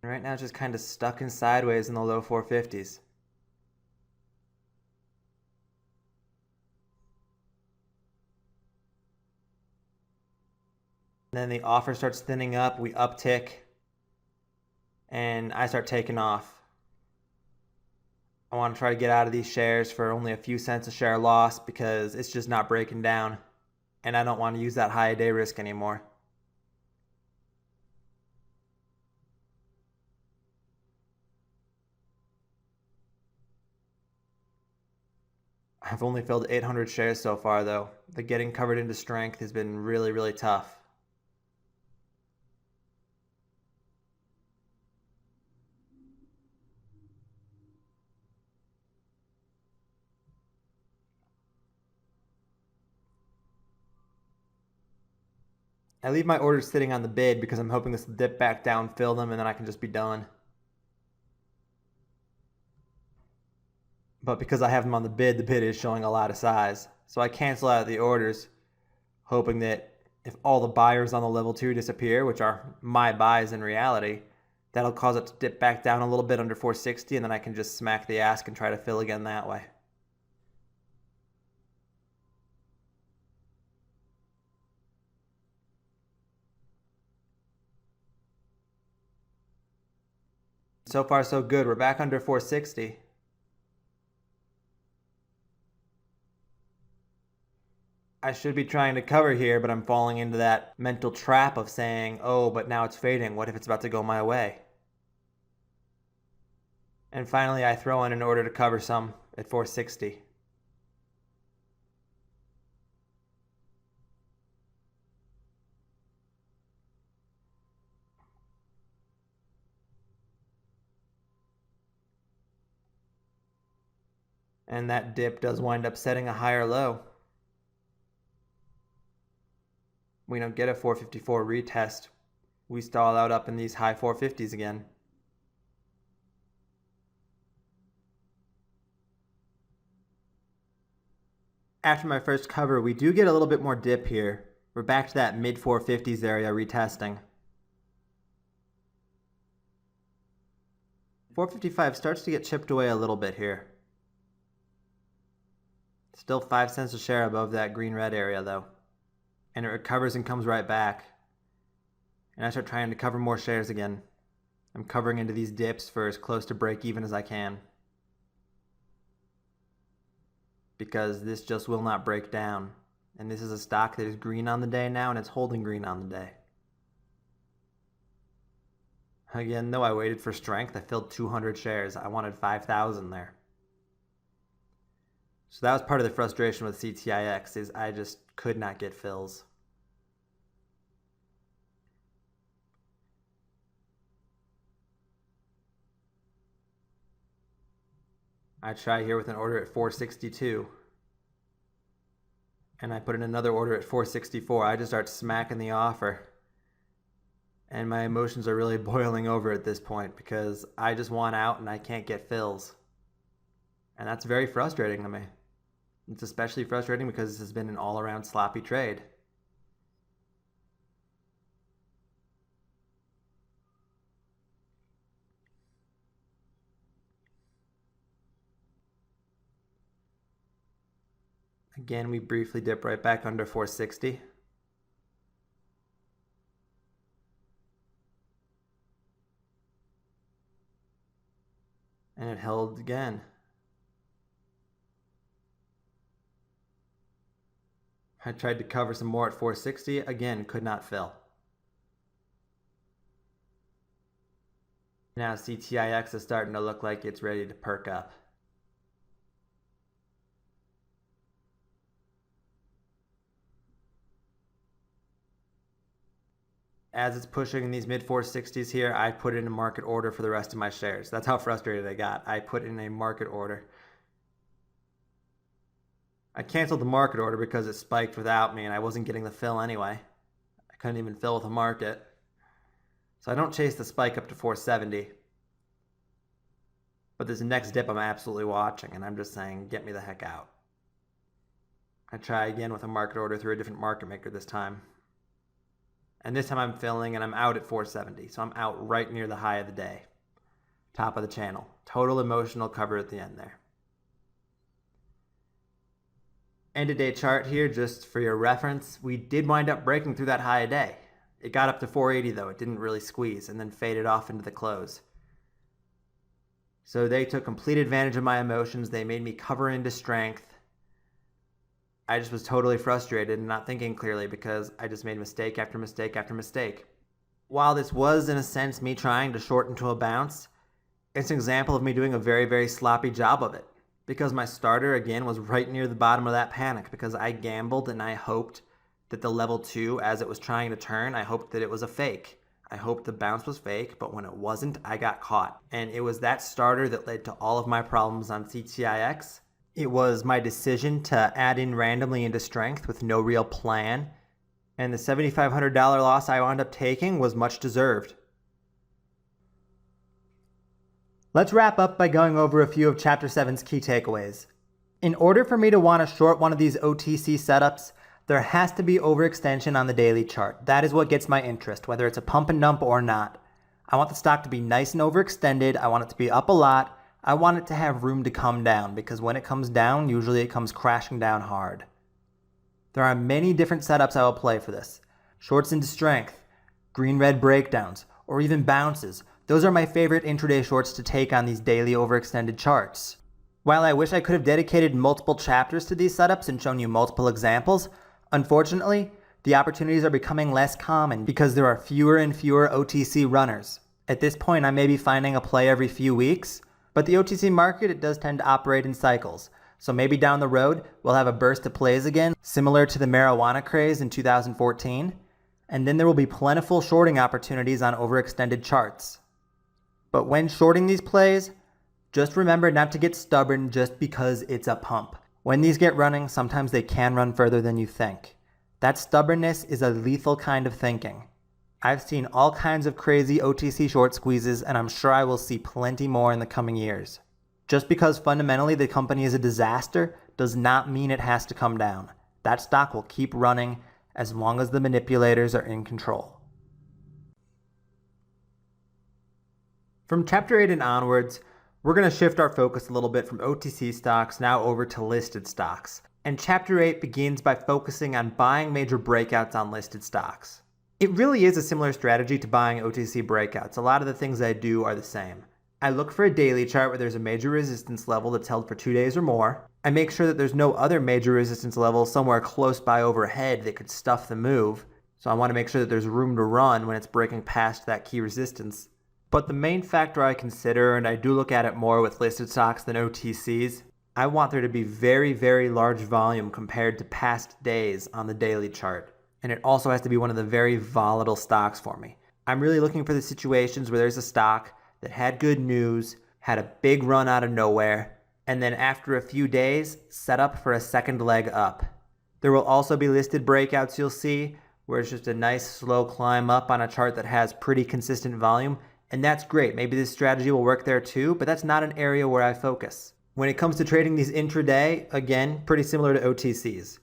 A: And right now it's just kind of stuck in sideways in the low 450s. And then the offer starts thinning up, we uptick, and I start taking off. I want to try to get out of these shares for only a few cents a share loss because it's just not breaking down, and I don't want to use that high a day risk anymore. I've only filled 800 shares so far though. The getting covered into strength has been really, really tough. I leave my orders sitting on the bid because I'm hoping this will dip back down, fill them, and then I can just be done. But because I have them on the bid is showing a lot of size. So I cancel out the orders, hoping that if all the buyers on the level 2 disappear, which are my buys in reality, that'll cause it to dip back down a little bit under 460, and then I can just smack the ask and try to fill again that way. So far so good. We're back under 460. I should be trying to cover here, but I'm falling into that mental trap of saying, oh, but now it's fading. What if it's about to go my way? And finally, I throw in an order to cover some at 460. And that dip does wind up setting a higher low. We don't get a 454 retest. We stall out up in these high 450s again. After my first cover, we do get a little bit more dip here. We're back to that mid 450s area retesting. 455 starts to get chipped away a little bit here. Still 5 cents a share above that green-red area though. And it recovers and comes right back. And I start trying to cover more shares again. I'm covering into these dips for as close to break even as I can. Because this just will not break down. And this is a stock that is green on the day now, and it's holding green on the day. Again, though, I waited for strength. I filled 200 shares. I wanted 5,000 there. So that was part of the frustration with CTIX, is I just could not get fills. I try here with an order at 462. And I put in another order at 464. I just start smacking the offer. And my emotions are really boiling over at this point because I just want out and I can't get fills. And that's very frustrating to me. It's especially frustrating because this has been an all-around sloppy trade. Again, we briefly dip right back under 460. And it held again. I tried to cover some more at 460. Again, could not fill. Now CTIX is starting to look like it's ready to perk up. As it's pushing in these mid 460s here, I put in a market order for the rest of my shares. That's how frustrated I got. I put in a market order. I canceled the market order because it spiked without me and I wasn't getting the fill anyway. I couldn't even fill with a market. So I don't chase the spike up to 470. But this next dip I'm absolutely watching and I'm just saying, get me the heck out. I try again with a market order through a different market maker this time. And this time I'm filling and I'm out at 470. So I'm out right near the high of the day. Top of the channel. Total emotional cover at the end there. End of day chart here, just for your reference. We did wind up breaking through that high of day. It got up to 480 though. It didn't really squeeze and then faded off into the close. So they took complete advantage of my emotions. They made me cover into strength. I just was totally frustrated and not thinking clearly because I just made mistake after mistake after mistake. While this was, in a sense, me trying to short into a bounce, it's an example of me doing a very, very sloppy job of it. Because my starter, again, was right near the bottom of that panic because I gambled and I hoped that the level 2, as it was trying to turn, I hoped that it was a fake. I hoped the bounce was fake, but when it wasn't, I got caught. And it was that starter that led to all of my problems on CTIX. It was my decision to add in randomly into strength with no real plan And the $7,500 loss I wound up taking was much deserved. Let's wrap up by going over a few of Chapter 7's key takeaways. In order for me to want to short one of these OTC setups, there has to be overextension on the daily chart. That is what gets my interest, whether it's a pump and dump or not. I want the stock to be nice and overextended. I want it to be up a lot. I want it to have room to come down, because when it comes down, usually it comes crashing down hard. There are many different setups I will play for this. Shorts into strength, green-red breakdowns, or even bounces. Those are my favorite intraday shorts to take on these daily overextended charts. While I wish I could have dedicated multiple chapters to these setups and shown you multiple examples, unfortunately, the opportunities are becoming less common because there are fewer and fewer OTC runners. At this point, I may be finding a play every few weeks, but the OTC market, it does tend to operate in cycles. So maybe down the road, we'll have a burst of plays again, similar to the marijuana craze in 2014, and then there will be plentiful shorting opportunities on overextended charts. But when shorting these plays, just remember not to get stubborn just because it's a pump. When these get running, sometimes they can run further than you think. That stubbornness is a lethal kind of thinking. I've seen all kinds of crazy OTC short squeezes, and I'm sure I will see plenty more in the coming years. Just because fundamentally the company is a disaster does not mean it has to come down. That stock will keep running as long as the manipulators are in control. From Chapter 8 and onwards, we're going to shift our focus a little bit from OTC stocks now over to listed stocks. And Chapter 8 begins by focusing on buying major breakouts on listed stocks. It really is a similar strategy to buying OTC breakouts. A lot of the things I do are the same. I look for a daily chart where there's a major resistance level that's held for 2 days or more. I make sure that there's no other major resistance level somewhere close by overhead that could stuff the move. So I want to make sure that there's room to run when it's breaking past that key resistance. But the main factor I consider, and I do look at it more with listed stocks than OTCs, I want there to be very, very large volume compared to past days on the daily chart. And it also has to be one of the very volatile stocks for me. I'm really looking for the situations where there's a stock that had good news, had a big run out of nowhere, and then after a few days, set up for a second leg up. There will also be listed breakouts you'll see, where it's just a nice slow climb up on a chart that has pretty consistent volume, and that's great. Maybe this strategy will work there too, but that's not an area where I focus. When it comes to trading these intraday, again, pretty similar to OTCs.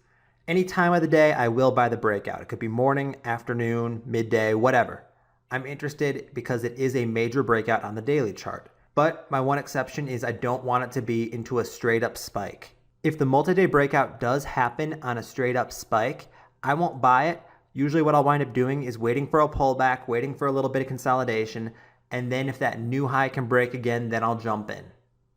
A: Any time of the day, I will buy the breakout. It could be morning, afternoon, midday, whatever. I'm interested because it is a major breakout on the daily chart. But my one exception is I don't want it to be into a straight up spike. If the multi-day breakout does happen on a straight up spike, I won't buy it. Usually what I'll wind up doing is waiting for a pullback, waiting for a little bit of consolidation, and then if that new high can break again, then I'll jump in.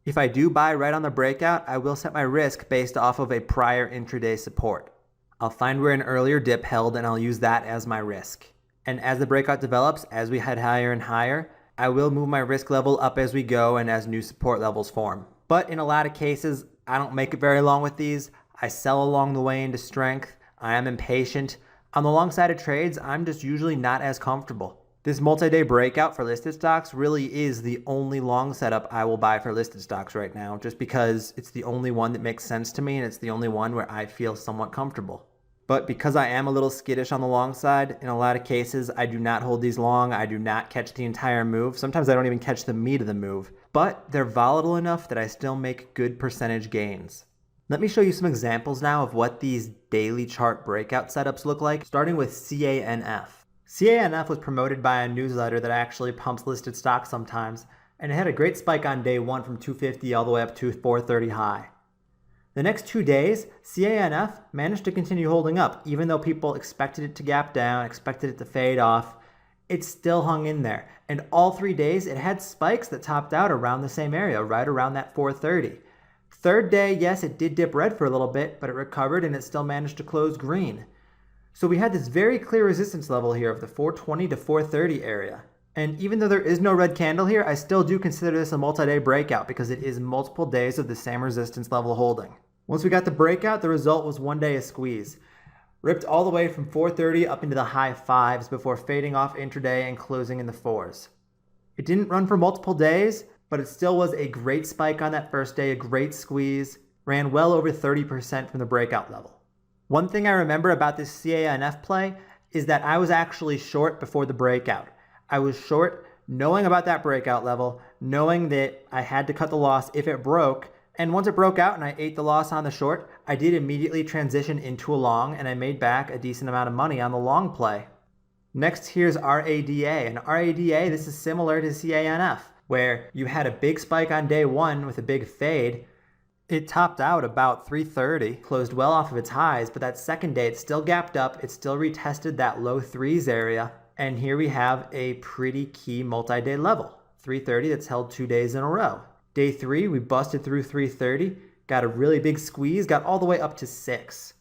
A: If I do buy right on the breakout, I will set my risk based off of a prior intraday support. I'll find where an earlier dip held and I'll use that as my risk. And as the breakout develops, as we head higher and higher, I will move my risk level up as we go and as new support levels form. But in a lot of cases, I don't make it very long with these. I sell along the way into strength. I am impatient. On the long side of trades, I'm just usually not as comfortable. This multi-day breakout for listed stocks really is the only long setup I will buy for listed stocks right now, just because it's the only one that makes sense to me and it's the only one where I feel somewhat comfortable. But because I am a little skittish on the long side, in a lot of cases, I do not hold these long. I do not catch the entire move. Sometimes I don't even catch the meat of the move. But they're volatile enough that I still make good percentage gains. Let me show you some examples now of what these daily chart breakout setups look like, starting with CANF. CANF was promoted by a newsletter that actually pumps listed stocks sometimes, and it had a great spike on day one from 250 all the way up to 430 high. The next 2 days, CANF managed to continue holding up, even though people expected it to gap down, expected it to fade off. It still hung in there, and all 3 days it had spikes that topped out around the same area, right around that 430. Third day, yes, it did dip red for a little bit, but it recovered and it still managed to close green. So we had this very clear resistance level here of the 420 to 430 area. And even though there is no red candle here, I still do consider this a multi-day breakout because it is multiple days of the same resistance level holding. Once we got the breakout, the result was 1 day of squeeze. Ripped all the way from 430 up into the high fives before fading off intraday and closing in the fours. It didn't run for multiple days, but it still was a great spike on that first day, a great squeeze, ran well over 30% from the breakout level. One thing I remember about this CANF play is that I was actually short before the breakout. I was short knowing about that breakout level, knowing that I had to cut the loss if it broke, and once it broke out and I ate the loss on the short, I did immediately transition into a long and I made back a decent amount of money on the long play. Next, here's RADA, and RADA, this is similar to CANF, where you had a big spike on day one with a big fade. It topped out about 330, closed well off of its highs, but that second day it still gapped up, it still retested that low threes area, and here we have a pretty key multi-day level, 330 that's held 2 days in a row. Day 3, we busted through 330, got a really big squeeze, got all the way up to 6.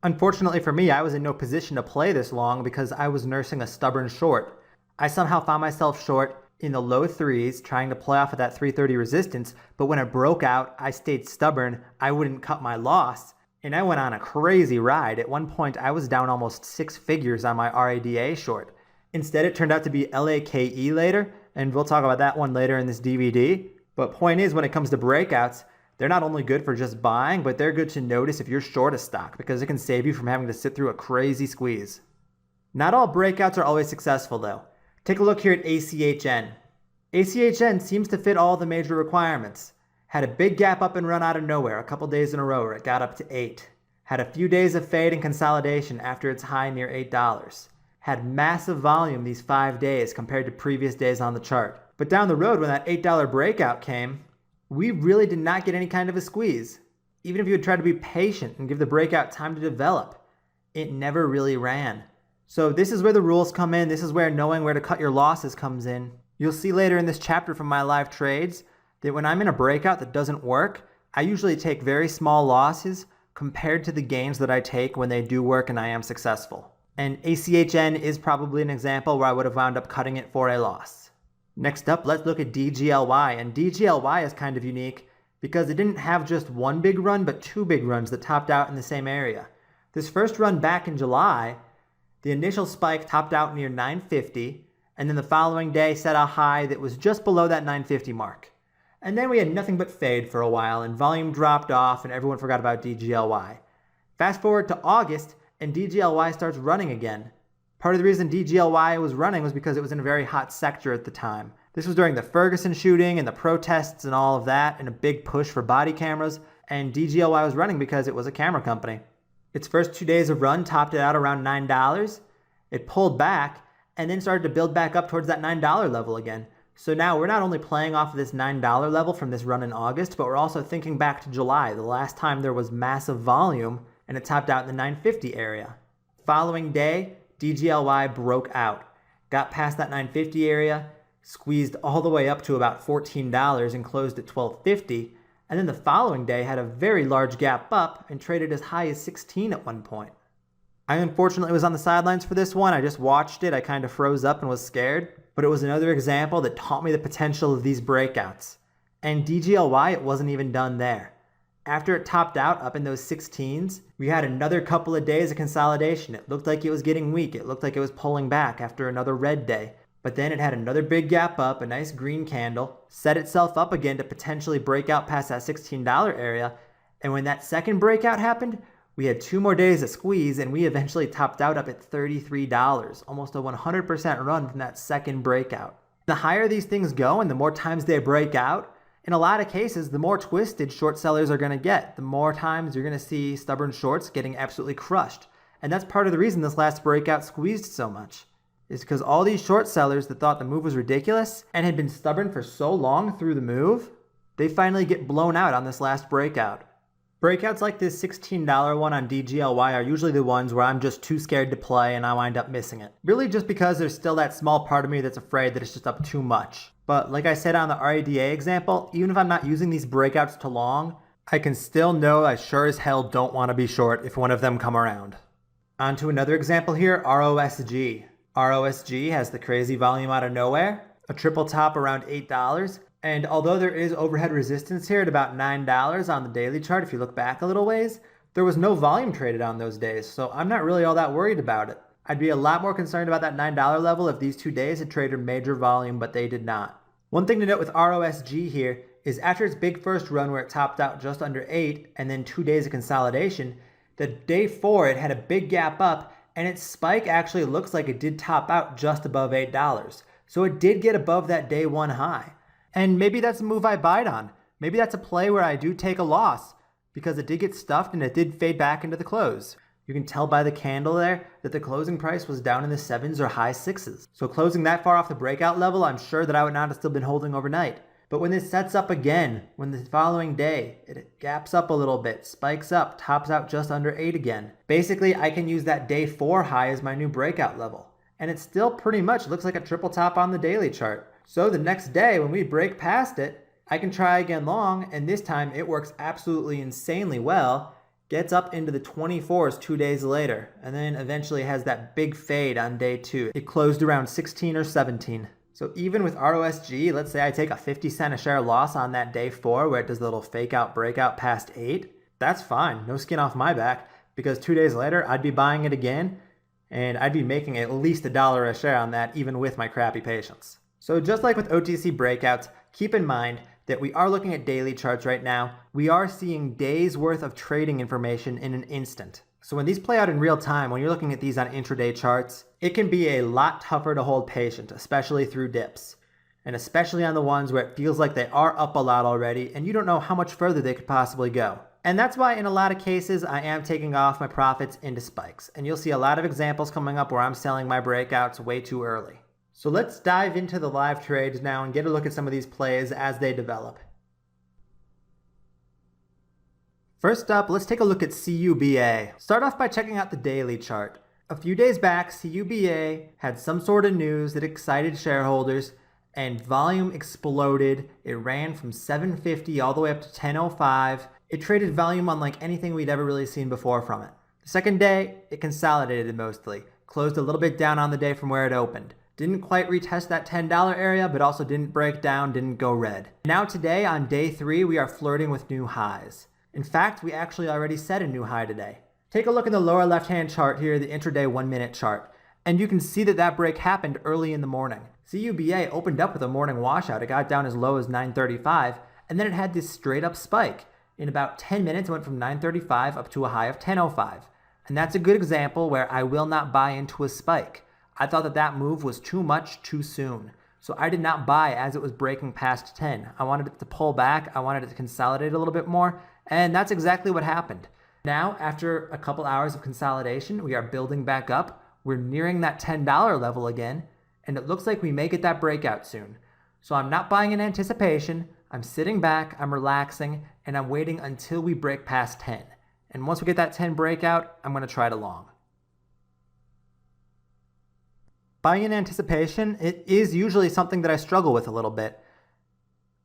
A: Unfortunately for me, I was in no position to play this long because I was nursing a stubborn short. I somehow found myself short in the low threes, trying to play off of that 330 resistance, but when it broke out, I stayed stubborn, I wouldn't cut my loss, and I went on a crazy ride. At one point, I was down almost 6 figures on my RADA short. Instead, it turned out to be LAKE later, and we'll talk about that one later in this DVD. But point is, when it comes to breakouts, they're not only good for just buying, but they're good to notice if you're short a stock because it can save you from having to sit through a crazy squeeze. Not all breakouts are always successful though. Take a look here at ACHN. ACHN seems to fit all the major requirements. Had a big gap up and run out of nowhere a couple days in a row where it got up to 8. Had a few days of fade and consolidation after its high near $8. Had massive volume these 5 days compared to previous days on the chart. But down the road when that $8 breakout came, we really did not get any kind of a squeeze. Even if you had tried to be patient and give the breakout time to develop, it never really ran. So this is where the rules come in. This is where knowing where to cut your losses comes in. You'll see later in this chapter from my live trades that when I'm in a breakout that doesn't work, I usually take very small losses compared to the gains that I take when they do work and I am successful. And ACHN is probably an example where I would have wound up cutting it for a loss. Next up, let's look at DGLY, and DGLY is kind of unique because it didn't have just one big run, but 2 big runs that topped out in the same area. This first run back in July, the initial spike topped out near 950, and then the following day set a high that was just below that 950 mark. And then we had nothing but fade for a while, and volume dropped off, and everyone forgot about DGLY. Fast forward to August, and DGLY starts running again. Part of the reason DGLY was running was because it was in a very hot sector at the time. This was during the Ferguson shooting and the protests and all of that, and a big push for body cameras, and DGLY was running because it was a camera company. Its first 2 days of run topped it out around $9. It pulled back, and then started to build back up towards that $9 level again. So now we're not only playing off of this $9 level from this run in August, but we're also thinking back to July, the last time there was massive volume, and it topped out in the 950 area. Following day, DGLY broke out, got past that 950 area, squeezed all the way up to about $14 and closed at $12.50, and then the following day had a very large gap up and traded as high as 16 at one point. I unfortunately was on the sidelines for this one. I just watched it. I kind of froze up and was scared, but it was another example that taught me the potential of these breakouts. And DGLY, it wasn't even done there. After it topped out up in those 16s, we had another couple of days of consolidation. It looked like it was getting weak. It looked like it was pulling back after another red day. But then it had another big gap up, a nice green candle, set itself up again to potentially break out past that $16 area. And when that second breakout happened, we had 2 more days of squeeze, and we eventually topped out up at $33, almost a 100% run from that second breakout. The higher these things go and the more times they break out, in a lot of cases, the more twisted short sellers are going to get. The more times you're going to see stubborn shorts getting absolutely crushed. And that's part of the reason this last breakout squeezed so much. Is because all these short sellers that thought the move was ridiculous and had been stubborn for so long through the move, they finally get blown out on this last breakout. Breakouts like this $16 one on DGLY are usually the ones where I'm just too scared to play and I wind up missing it. Really just because there's still that small part of me that's afraid that it's just up too much. But like I said on the RADA example, even if I'm not using these breakouts to long, I can still know I sure as hell don't want to be short if one of them come around. On to another example here, ROSG. ROSG has the crazy volume out of nowhere, a triple top around $8, and although there is overhead resistance here at about $9 on the daily chart, if you look back a little ways, there was no volume traded on those days, so I'm not really all that worried about it. I'd be a lot more concerned about that $9 level if these 2 days had traded major volume, but they did not. One thing to note with ROSG here is after its big first run where it topped out just under 8 and then 2 days of consolidation, The day 4, it had a big gap up, and its spike actually looks like it did top out just above $8. So it did get above that day 1 high. And maybe that's a move I bite on. Maybe that's a play where I do take a loss because it did get stuffed and it did fade back into the close. You can tell by the candle there that the closing price was down in the 7s or high 6s. So closing that far off the breakout level, I'm sure that I would not have still been holding overnight. But when this sets up again, when the following day, it gaps up a little bit, spikes up, tops out just under 8 again. Basically, I can use that day 4 high as my new breakout level. And it still pretty much looks like a triple top on the daily chart. So the next day, when we break past it, I can try again long, and this time it works absolutely insanely well. Gets up into the 24s 2 days later, and then eventually has that big fade on day 2. It closed around 16 or 17. So even with ROSG, let's say I take a 50-cent a share loss on that day 4 where it does the little fake out breakout past 8, that's fine, no skin off my back, because 2 days later I'd be buying it again, and I'd be making at least $1 a share on that even with my crappy patience. So just like with OTC breakouts, keep in mind that we are looking at daily charts right now. We are seeing days worth of trading information in an instant. So when these play out in real time, when you're looking at these on intraday charts, it can be a lot tougher to hold patient, especially through dips. And especially on the ones where it feels like they are up a lot already and you don't know how much further they could possibly go. And that's why in a lot of cases, I am taking off my profits into spikes. And you'll see a lot of examples coming up where I'm selling my breakouts way too early. So let's dive into the live trades now and get a look at some of these plays as they develop. First up, let's take a look at CUBA. Start off by checking out the daily chart. A few days back, CUBA had some sort of news that excited shareholders and volume exploded. It ran from 750 all the way up to 1005. It traded volume unlike anything we'd ever really seen before from it. The second day, it consolidated mostly. Closed a little bit down on the day from where it opened. Didn't quite retest that $10 area, but also didn't break down, didn't go red. Now today, on day 3, we are flirting with new highs. In fact, we actually already set a new high today. Take a look at the lower left-hand chart here, the intraday 1-minute chart. And you can see that that break happened early in the morning. CUBA opened up with a morning washout. It got down as low as 935, and then it had this straight up spike. In about 10 minutes, it went from 935 up to a high of 1005. And that's a good example where I will not buy into a spike. I thought that that move was too much too soon. So I did not buy as it was breaking past 10. I wanted it to pull back. I wanted it to consolidate a little bit more. And that's exactly what happened. Now, after a couple hours of consolidation, we are building back up. We're nearing that $10 level again. And it looks like we may get that breakout soon. So I'm not buying in anticipation. I'm sitting back, I'm relaxing, and I'm waiting until we break past 10. And once we get that 10 breakout, I'm going to try to long. Buying in anticipation, it is usually something that I struggle with a little bit.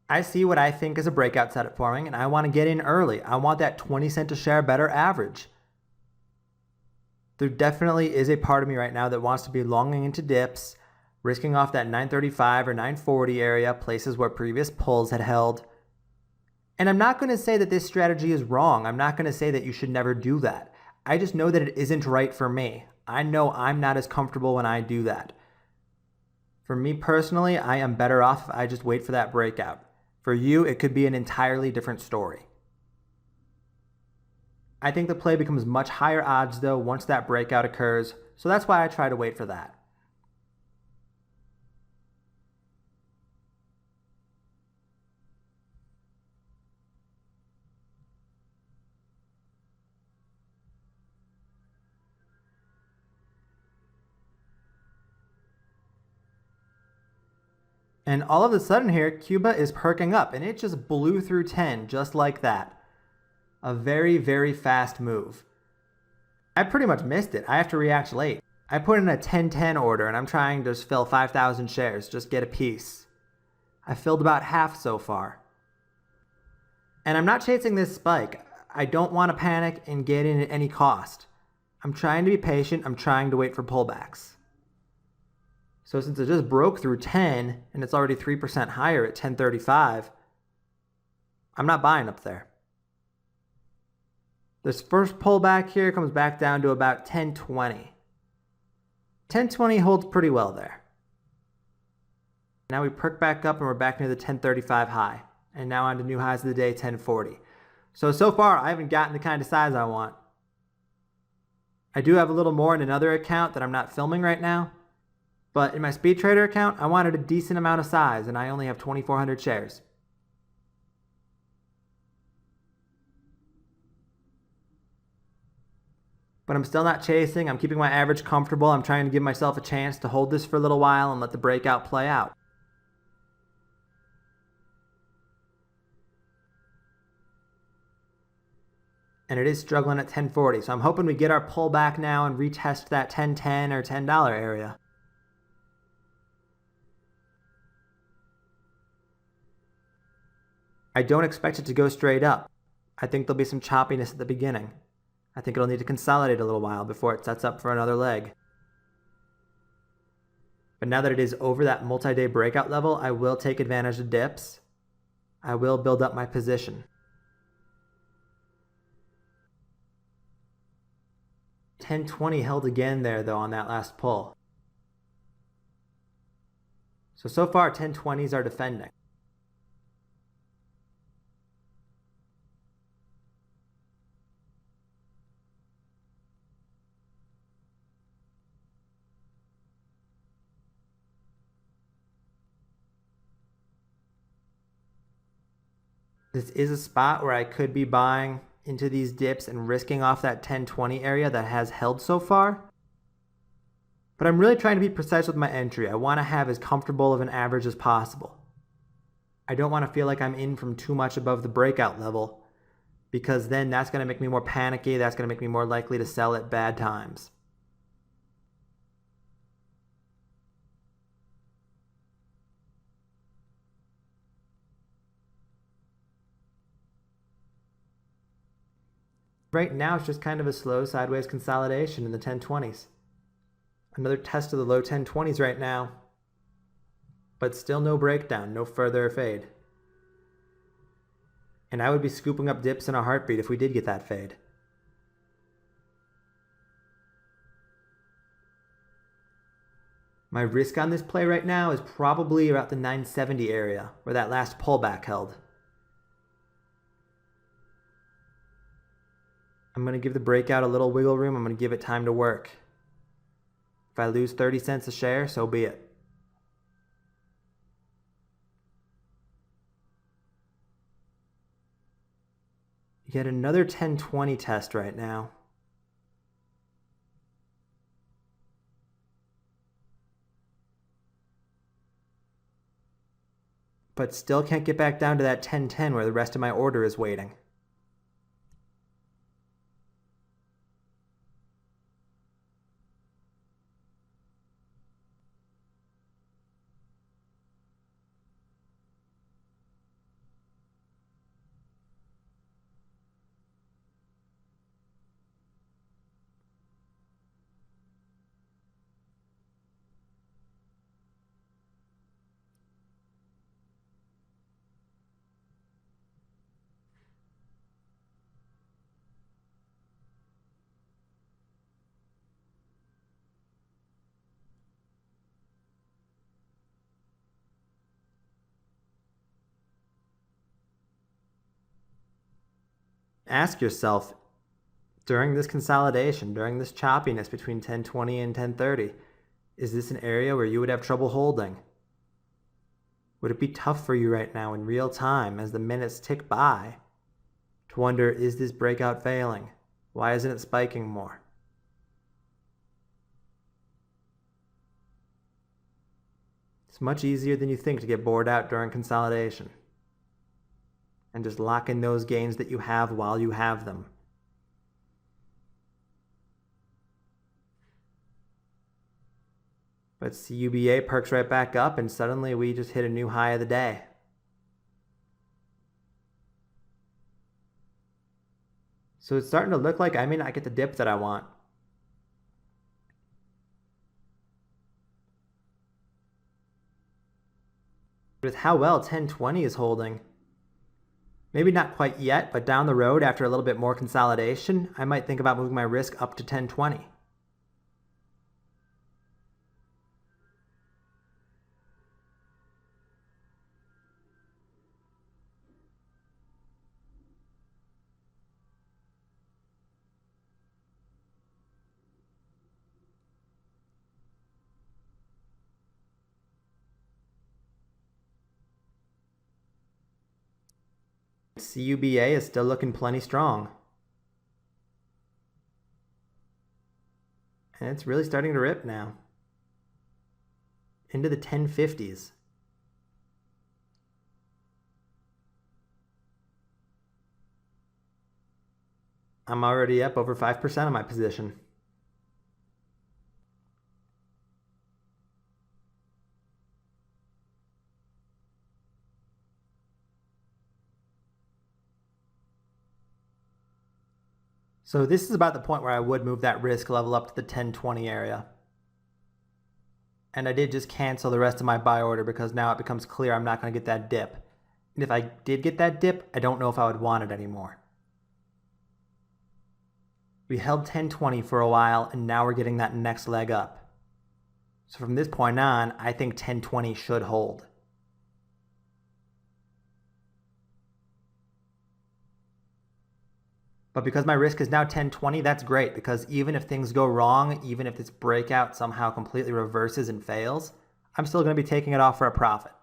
A: I see what I think is a breakout setup forming, and I want to get in early. I want that 20 cent a share better average. There definitely is a part of me right now that wants to be longing into dips, risking off that 935 or 940 area, places where previous pulls had held. And I'm not going to say that this strategy is wrong. I'm not going to say that you should never do that. I just know that it isn't right for me. I know I'm not as comfortable when I do that. For me personally, I am better off if I just wait for that breakout. For you, it could be an entirely different story. I think the play becomes much higher odds though once that breakout occurs, so that's why I try to wait for that. And all of a sudden here, Cuba is perking up, and it just blew through 10 just like that. A very, very fast move. I pretty much missed it. I have to react late. I put in a 10-10 order, and I'm trying to just fill 5,000 shares, just get a piece. I filled about half so far. And I'm not chasing this spike. I don't want to panic and get in at any cost. I'm trying to be patient. I'm trying to wait for pullbacks. So since it just broke through 10 and it's already 3% higher at 1035, I'm not buying up there. This first pullback here comes back down to about 1020. 1020 holds pretty well there. Now we perk back up and we're back near the 1035 high. And now on to new highs of the day, 1040. So far I haven't gotten the kind of size I want. I do have a little more in another account that I'm not filming right now, but in my speed trader account, I wanted a decent amount of size and I only have 2,400 shares. But I'm still not chasing. I'm keeping my average comfortable. I'm trying to give myself a chance to hold this for a little while and let the breakout play out. And it is struggling at 1040, so I'm hoping we get our pullback now and retest that 1010 or $10 area. I don't expect it to go straight up. I think there'll be some choppiness at the beginning. I think it'll need to consolidate a little while before it sets up for another leg. But now that it is over that multi-day breakout level, I will take advantage of dips. I will build up my position. 1020 held again there though on that last pull. So far 1020s are defending. This is a spot where I could be buying into these dips and risking off that 1020 area that has held so far. But I'm really trying to be precise with my entry. I want to have as comfortable of an average as possible. I don't want to feel like I'm in from too much above the breakout level, because then that's going to make me more panicky. That's going to make me more likely to sell at bad times. Right now, it's just kind of a slow sideways consolidation in the 1020s. Another test of the low 1020s right now, but still no breakdown, no further fade. And I would be scooping up dips in a heartbeat if we did get that fade. My risk on this play right now is probably about the 970 area, where that last pullback held. I'm going to give the breakout a little wiggle room. I'm going to give it time to work. If I lose 30 cents a share, so be it. Yet another 1020 test right now. But still can't get back down to that 1010 where the rest of my order is waiting. Ask yourself, during this consolidation, during this choppiness between 1020 and 1030, is this an area where you would have trouble holding? Would it be tough for you right now in real time as the minutes tick by to wonder, is this breakout failing? Why isn't it spiking more? It's much easier than you think to get bored out during consolidation. And just lock in those gains that you have while you have them. But CUBA perks right back up and suddenly we just hit a new high of the day. So it's starting to look like I may not get the dip that I want. With how well 1020 is holding, maybe not quite yet, but down the road after a little bit more consolidation, I might think about moving my risk up to 1020. CUBA is still looking plenty strong. And it's really starting to rip now. Into the 1050s. I'm already up over 5% on my position. So this is about the point where I would move that risk level up to the 1020 area. And I did just cancel the rest of my buy order because now it becomes clear I'm not going to get that dip. And if I did get that dip, I don't know if I would want it anymore. We held 1020 for a while, and now we're getting that next leg up. So from this point on, I think 1020 should hold. But because my risk is now 1020, that's great, because even if things go wrong, even if this breakout somehow completely reverses and fails, I'm still going to be taking it off for a profit.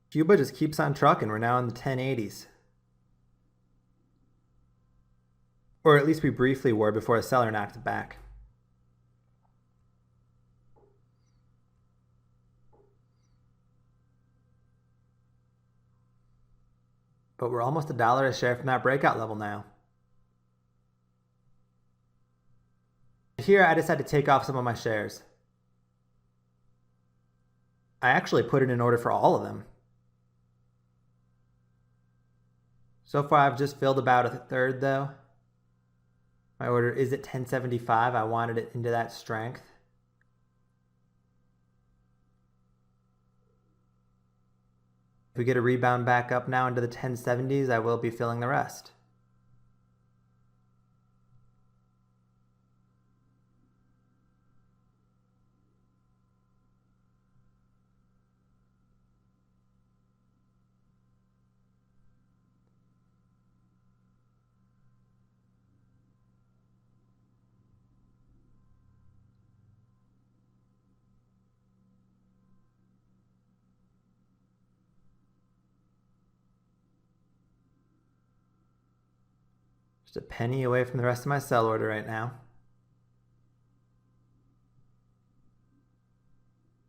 A: Cuba just keeps on trucking. We're now in the 1080s. Or at least we briefly were before a seller knocked it back. But we're almost $1 a share from that breakout level now. Here I decided to take off some of my shares. I actually put it in order for all of them. So far I've just filled about a third though. My order is at 1075. I wanted it into that strength. If we get a rebound back up now into the 1070s, I will be filling the rest. Just a penny away from the rest of my sell order right now.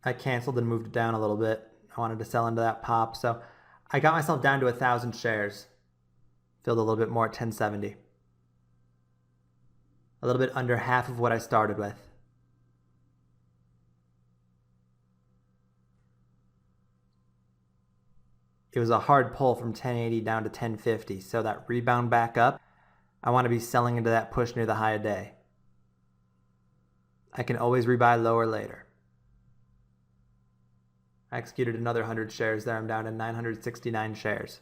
A: I canceled and moved it down a little bit. I wanted to sell into that pop, so I got myself down to 1,000 shares. Filled a little bit more at 1070. A little bit under half of what I started with. It was a hard pull from 1080 down to 1050, so that rebound back up, I want to be selling into that push near the high of day. I can always rebuy lower later. I executed another 100 shares there. I'm down to 969 shares.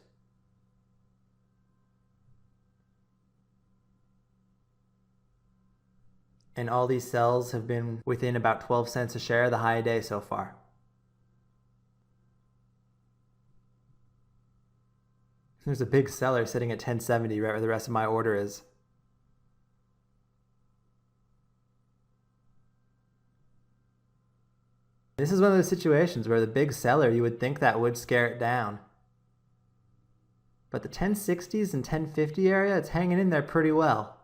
A: And all these sells have been within about 12 cents a share of the high of day so far. There's a big seller sitting at 1070 right where the rest of my order is. This is one of those situations where the big seller, you would think that would scare it down. But the 1060s and 1050 area, it's hanging in there pretty well.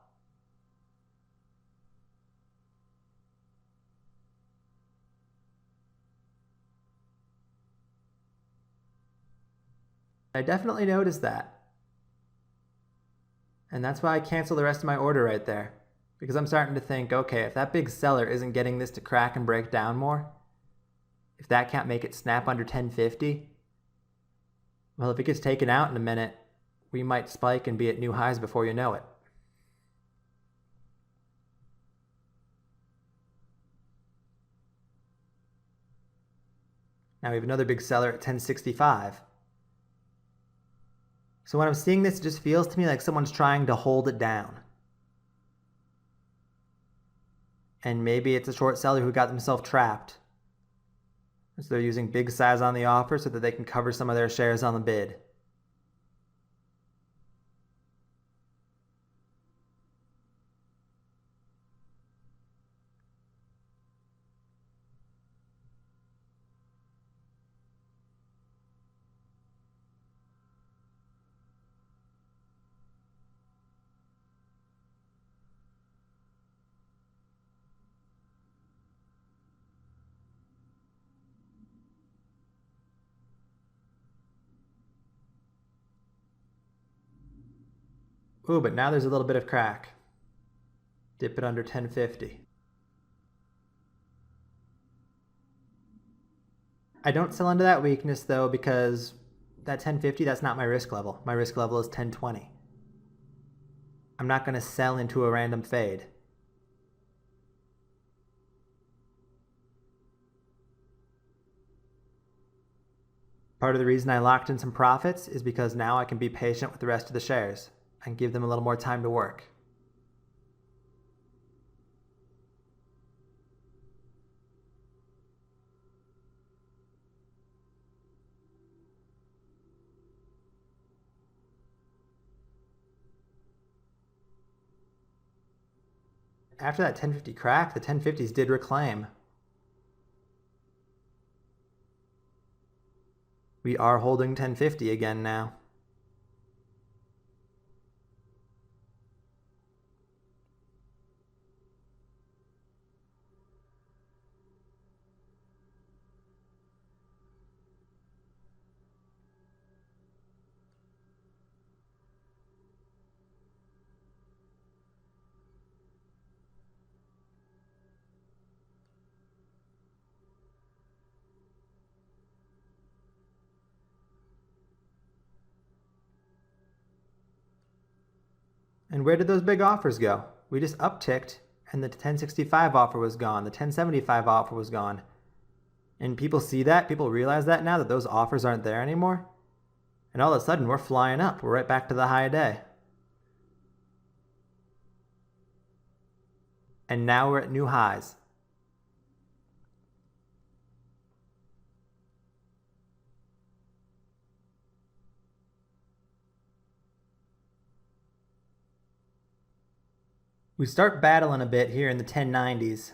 A: I definitely noticed that. And that's why I canceled the rest of my order right there. Because I'm starting to think, okay, if that big seller isn't getting this to crack and break down more, if that can't make it snap under 1050, well, if it gets taken out in a minute, we might spike and be at new highs before you know it. Now we have another big seller at 1065. So when I'm seeing this, it just feels to me like someone's trying to hold it down. And maybe it's a short seller who got themselves trapped. So they're using big size on the offer so that they can cover some of their shares on the bid. Ooh, but now there's a little bit of crack. Dip it under 1050. I don't sell into that weakness though, because that 1050, that's not my risk level. My risk level is 1020. I'm not going to sell into a random fade. Part of the reason I locked in some profits is because now I can be patient with the rest of the shares and give them a little more time to work. After that 1050 crack, the 1050s did reclaim. We are holding 1050 again now. And where did those big offers go? We just upticked and the 1065 offer was gone. The 1075 offer was gone. And people see that, people realize that now that those offers aren't there anymore. And all of a sudden we're flying up. We're right back to the high day. And now we're at new highs. We start battling a bit here in the 1090s.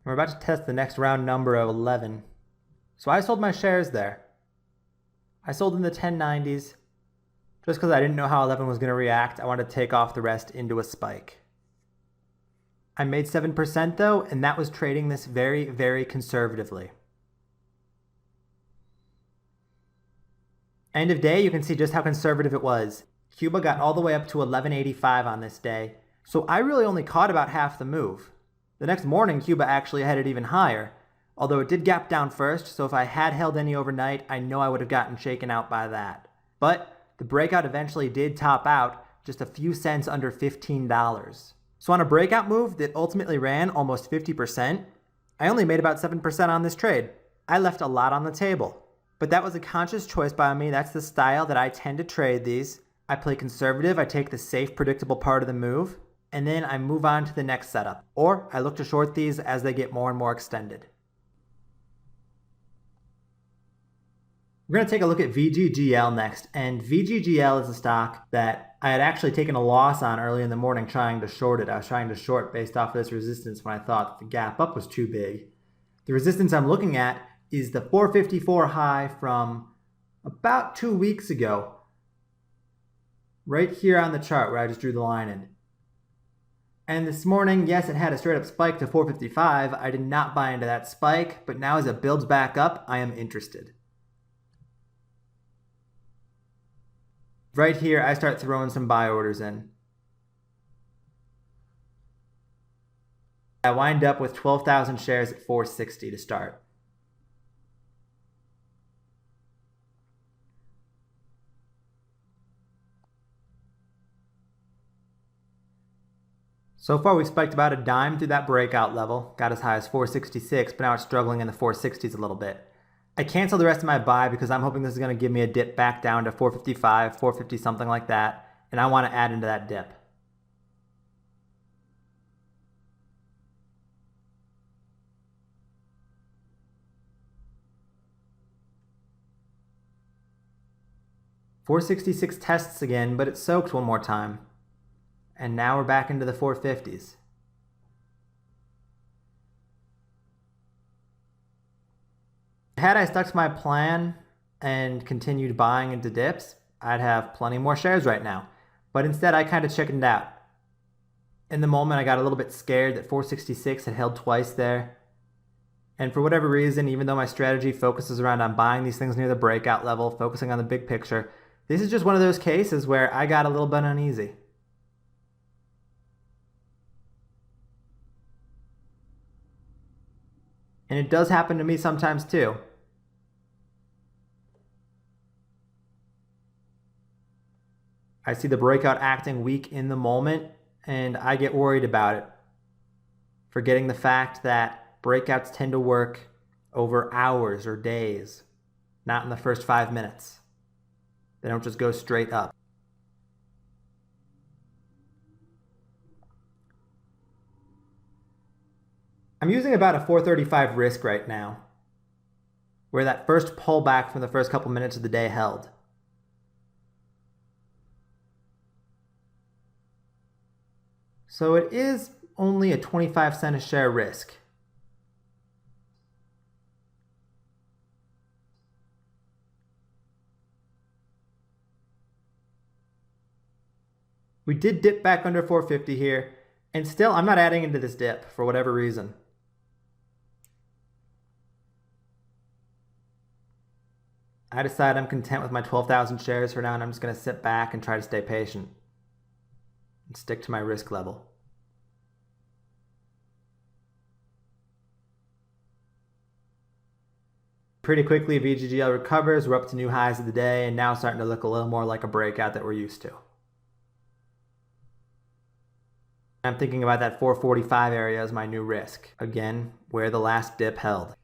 A: We're about to test the next round number of 11. So I sold my shares there. I sold in the 1090s just because I didn't know how 11 was going to react. I wanted to take off the rest into a spike. I made 7% though, and that was trading this very, very conservatively. End of day, you can see just how conservative it was. Cuba got all the way up to 1185 on this day, so I really only caught about half the move. The next morning, Cuba actually headed even higher, although it did gap down first, so if I had held any overnight, I know I would have gotten shaken out by that. But the breakout eventually did top out just a few cents under $15. So on a breakout move that ultimately ran almost 50%, I only made about 7% on this trade. I left a lot on the table. But that was a conscious choice by me. That's the style that I tend to trade these. I play conservative, I take the safe, predictable part of the move, and then I move on to the next setup. Or I look to short these as they get more and more extended. We're going to take a look at VGGL next, and VGGL is a stock that I had actually taken a loss on early in the morning trying to short it. I was trying to short based off of this resistance when I thought the gap up was too big. The resistance I'm looking at is the 454 high from about 2 weeks ago. Right here on the chart where I just drew the line in. And this morning, yes, it had a straight up spike to 455. I did not buy into that spike, but now as it builds back up, I am interested. Right here, I start throwing some buy orders in. I wind up with 12,000 shares at 460 to start. So far, we've spiked about a dime through that breakout level, got as high as 466, but now it's struggling in the 460s a little bit. I canceled the rest of my buy because I'm hoping this is going to give me a dip back down to 455, 450, something like that, and I want to add into that dip. $466 tests again, but it soaked one more time. And now we're back into the 450s. Had I stuck to my plan and continued buying into dips, I'd have plenty more shares right now. But instead, I kind of chickened out. In the moment, I got a little bit scared that 466 had held twice there. And for whatever reason, even though my strategy focuses around on buying these things near the breakout level, focusing on the big picture, this is just one of those cases where I got a little bit uneasy. And it does happen to me sometimes too. I see the breakout acting weak in the moment, and I get worried about it, forgetting the fact that breakouts tend to work over hours or days, not in the first 5 minutes. They don't just go straight up. I'm using about a 435 risk right now, where that first pullback from the first couple minutes of the day held. So it is only a 25 cent a share risk. We did dip back under 450 here, and still I'm not adding into this dip for whatever reason. I decide I'm content with my 12,000 shares for now, and I'm just going to sit back and try to stay patient and stick to my risk level. Pretty quickly, VGGL recovers. We're up to new highs of the day, and now starting to look a little more like a breakout that we're used to. I'm thinking about that 445 area as my new risk. Again, where the last dip held.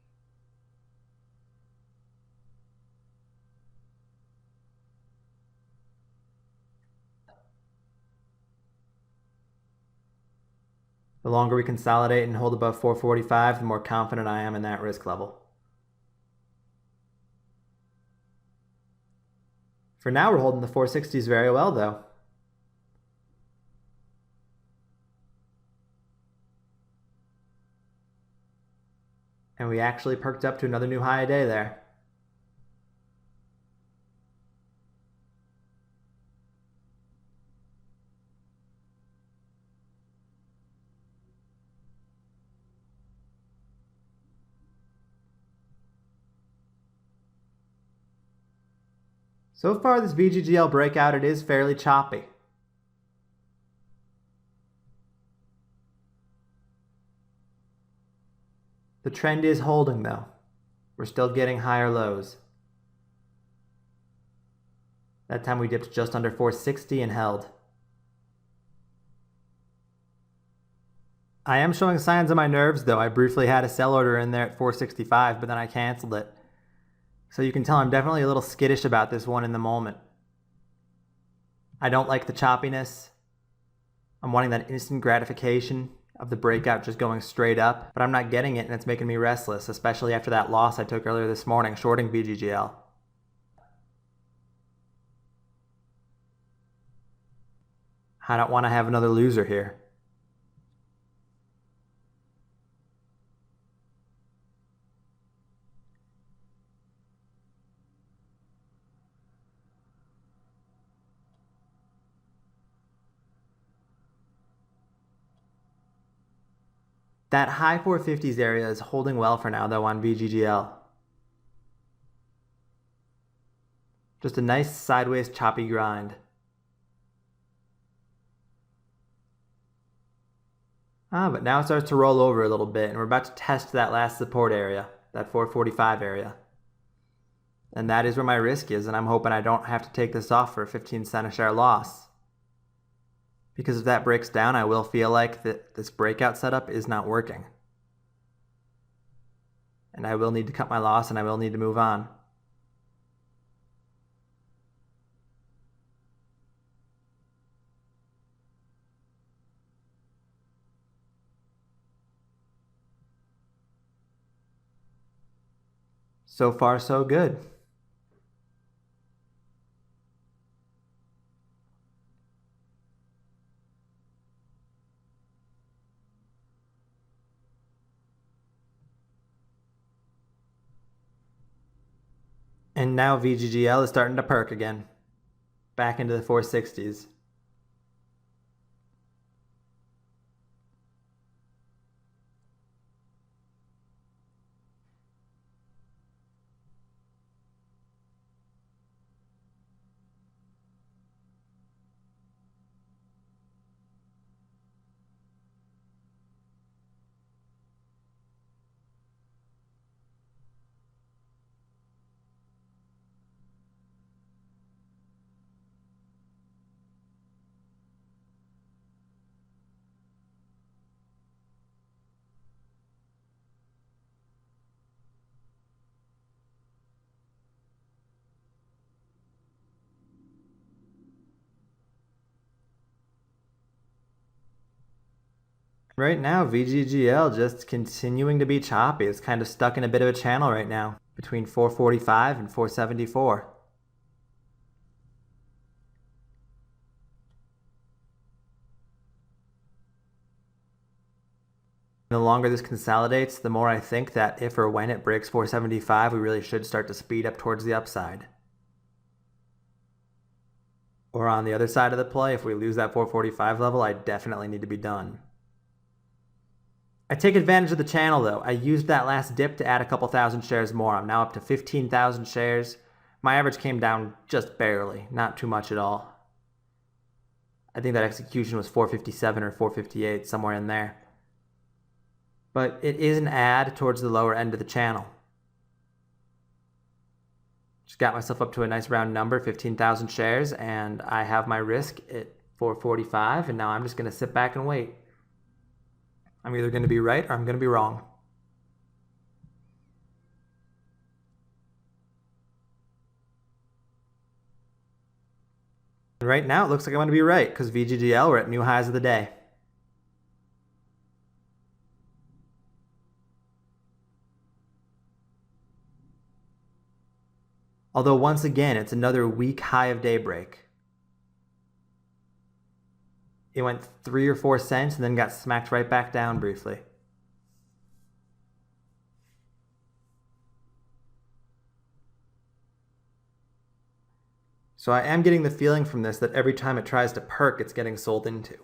A: The longer we consolidate and hold above 445, the more confident I am in that risk level. For now, we're holding the 460s very well, though. And we actually perked up to another new high a day there. So far, this VGGL breakout, it is fairly choppy. The trend is holding, though. We're still getting higher lows. That time we dipped just under 460 and held. I am showing signs of my nerves, though. I briefly had a sell order in there at 465, but then I canceled it. So you can tell I'm definitely a little skittish about this one in the moment. I don't like the choppiness. I'm wanting that instant gratification of the breakout just going straight up, but I'm not getting it, and it's making me restless, especially after that loss I took earlier this morning shorting VGGL. I don't want to have another loser here. That high 450s area is holding well for now, though, on VGGL. Just a nice sideways choppy grind. But now it starts to roll over a little bit, and we're about to test that last support area, that 445 area. And that is where my risk is, and I'm hoping I don't have to take this off for a 15 cent a share loss. Because if that breaks down, I will feel like that this breakout setup is not working. and I will need to cut my loss and I will need to move on. So far, so good. And now VGGL is starting to perk again. Back into the 460s. Right now, VGGL just continuing to be choppy. It's kind of stuck in a bit of a channel right now, between 445 and 474. The longer this consolidates, the more I think that if or when it breaks 475, we really should start to speed up towards the upside. Or on the other side of the play, if we lose that 445 level, I definitely need to be done. I take advantage of the channel though. I used that last dip to add a couple thousand shares more. I'm now up to 15,000 shares. My average came down just barely, not too much at all. I think that execution was 457 or 458, somewhere in there. But it is an add towards the lower end of the channel. Just got myself up to a nice round number, 15,000 shares, and I have my risk at 445, and now I'm just going to sit back and wait. I'm either going to be right or I'm going to be wrong. And right now it looks like I'm going to be right because VGGL, we're at new highs of the day. Although once again, it's another weak high of daybreak. It went 3 or 4 cents and then got smacked right back down briefly. So I am getting the feeling from this that every time it tries to perk, it's getting sold into.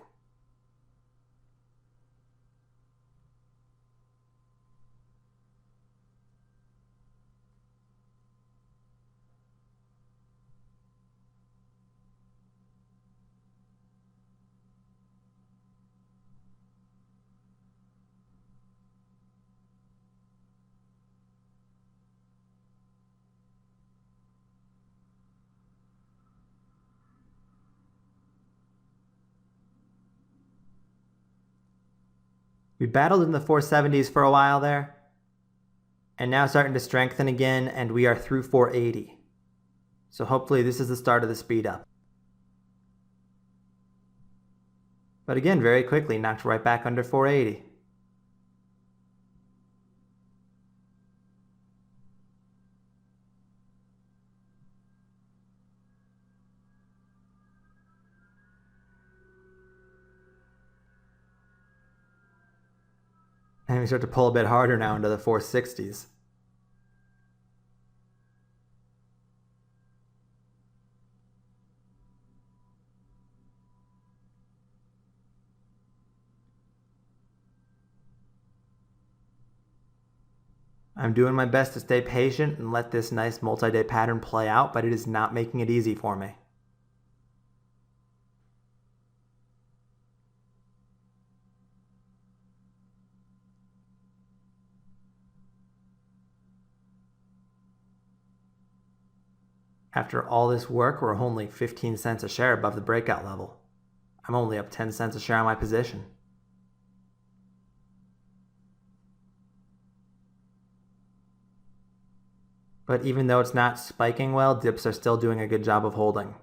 A: We battled in the 470s for a while there, and now starting to strengthen again, and we are through 480. So hopefully this is the start of the speed up. But again, very quickly knocked right back under 480. And we start to pull a bit harder now into the 460s. I'm doing my best to stay patient and let this nice multi-day pattern play out, but it is not making it easy for me. After all this work, we're only 15 cents a share above the breakout level. I'm only up 10 cents a share on my position. But even though it's not spiking well, dips are still doing a good job of holding.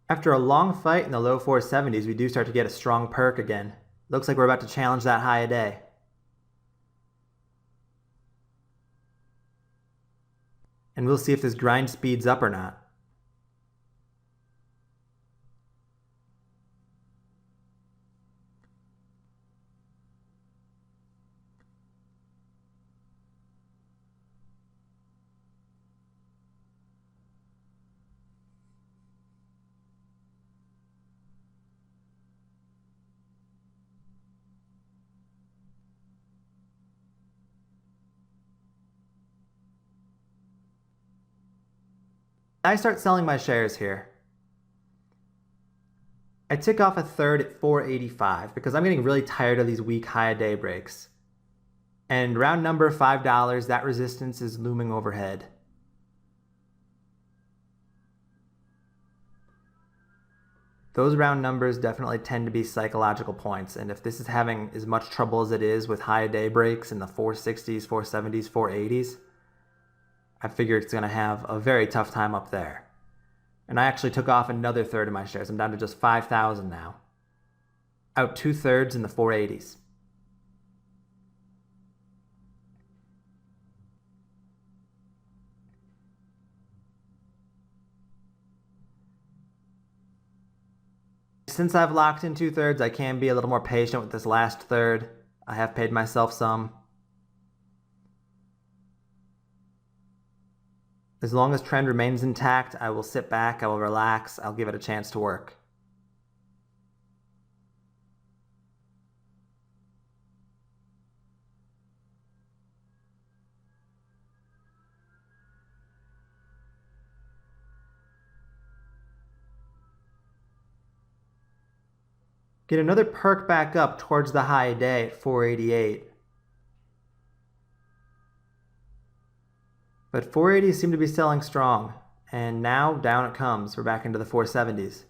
A: After a long fight in the low 470s, we do start to get a strong perk again. Looks like we're about to challenge that high a day. And we'll see if this grind speeds up or not. I start selling my shares here. I tick off a third at 485 because I'm getting really tired of these weak high day breaks. And round number $5, that resistance is looming overhead. Those round numbers definitely tend to be psychological points, and if this is having as much trouble as it is with high day breaks in the 460s, 470s, 480s, I figure it's going to have a very tough time up there. And I actually took off another third of my shares. I'm down to just 5,000 now. Out 2/3 in the 480s. Since I've locked in 2/3, I can be a little more patient with this last third. I have paid myself some. As long as trend remains intact, I will sit back, I will relax, I'll give it a chance to work. Get another perk back up towards the high day at 488. But 480s seem to be selling strong, and now down it comes. We're back into the 470s.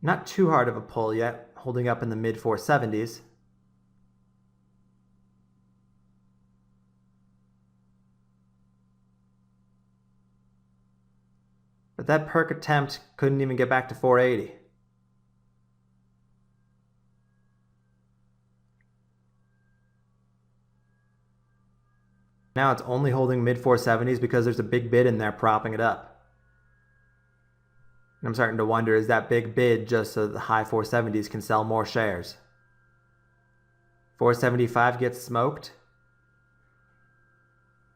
A: Not too hard of a pull yet, holding up in the mid 470s. But that perk attempt couldn't even get back to 480. Now it's only holding mid 470s because there's a big bid in there propping it up. And I'm starting to wonder, is that big bid just so the high 470s can sell more shares? 475 gets smoked.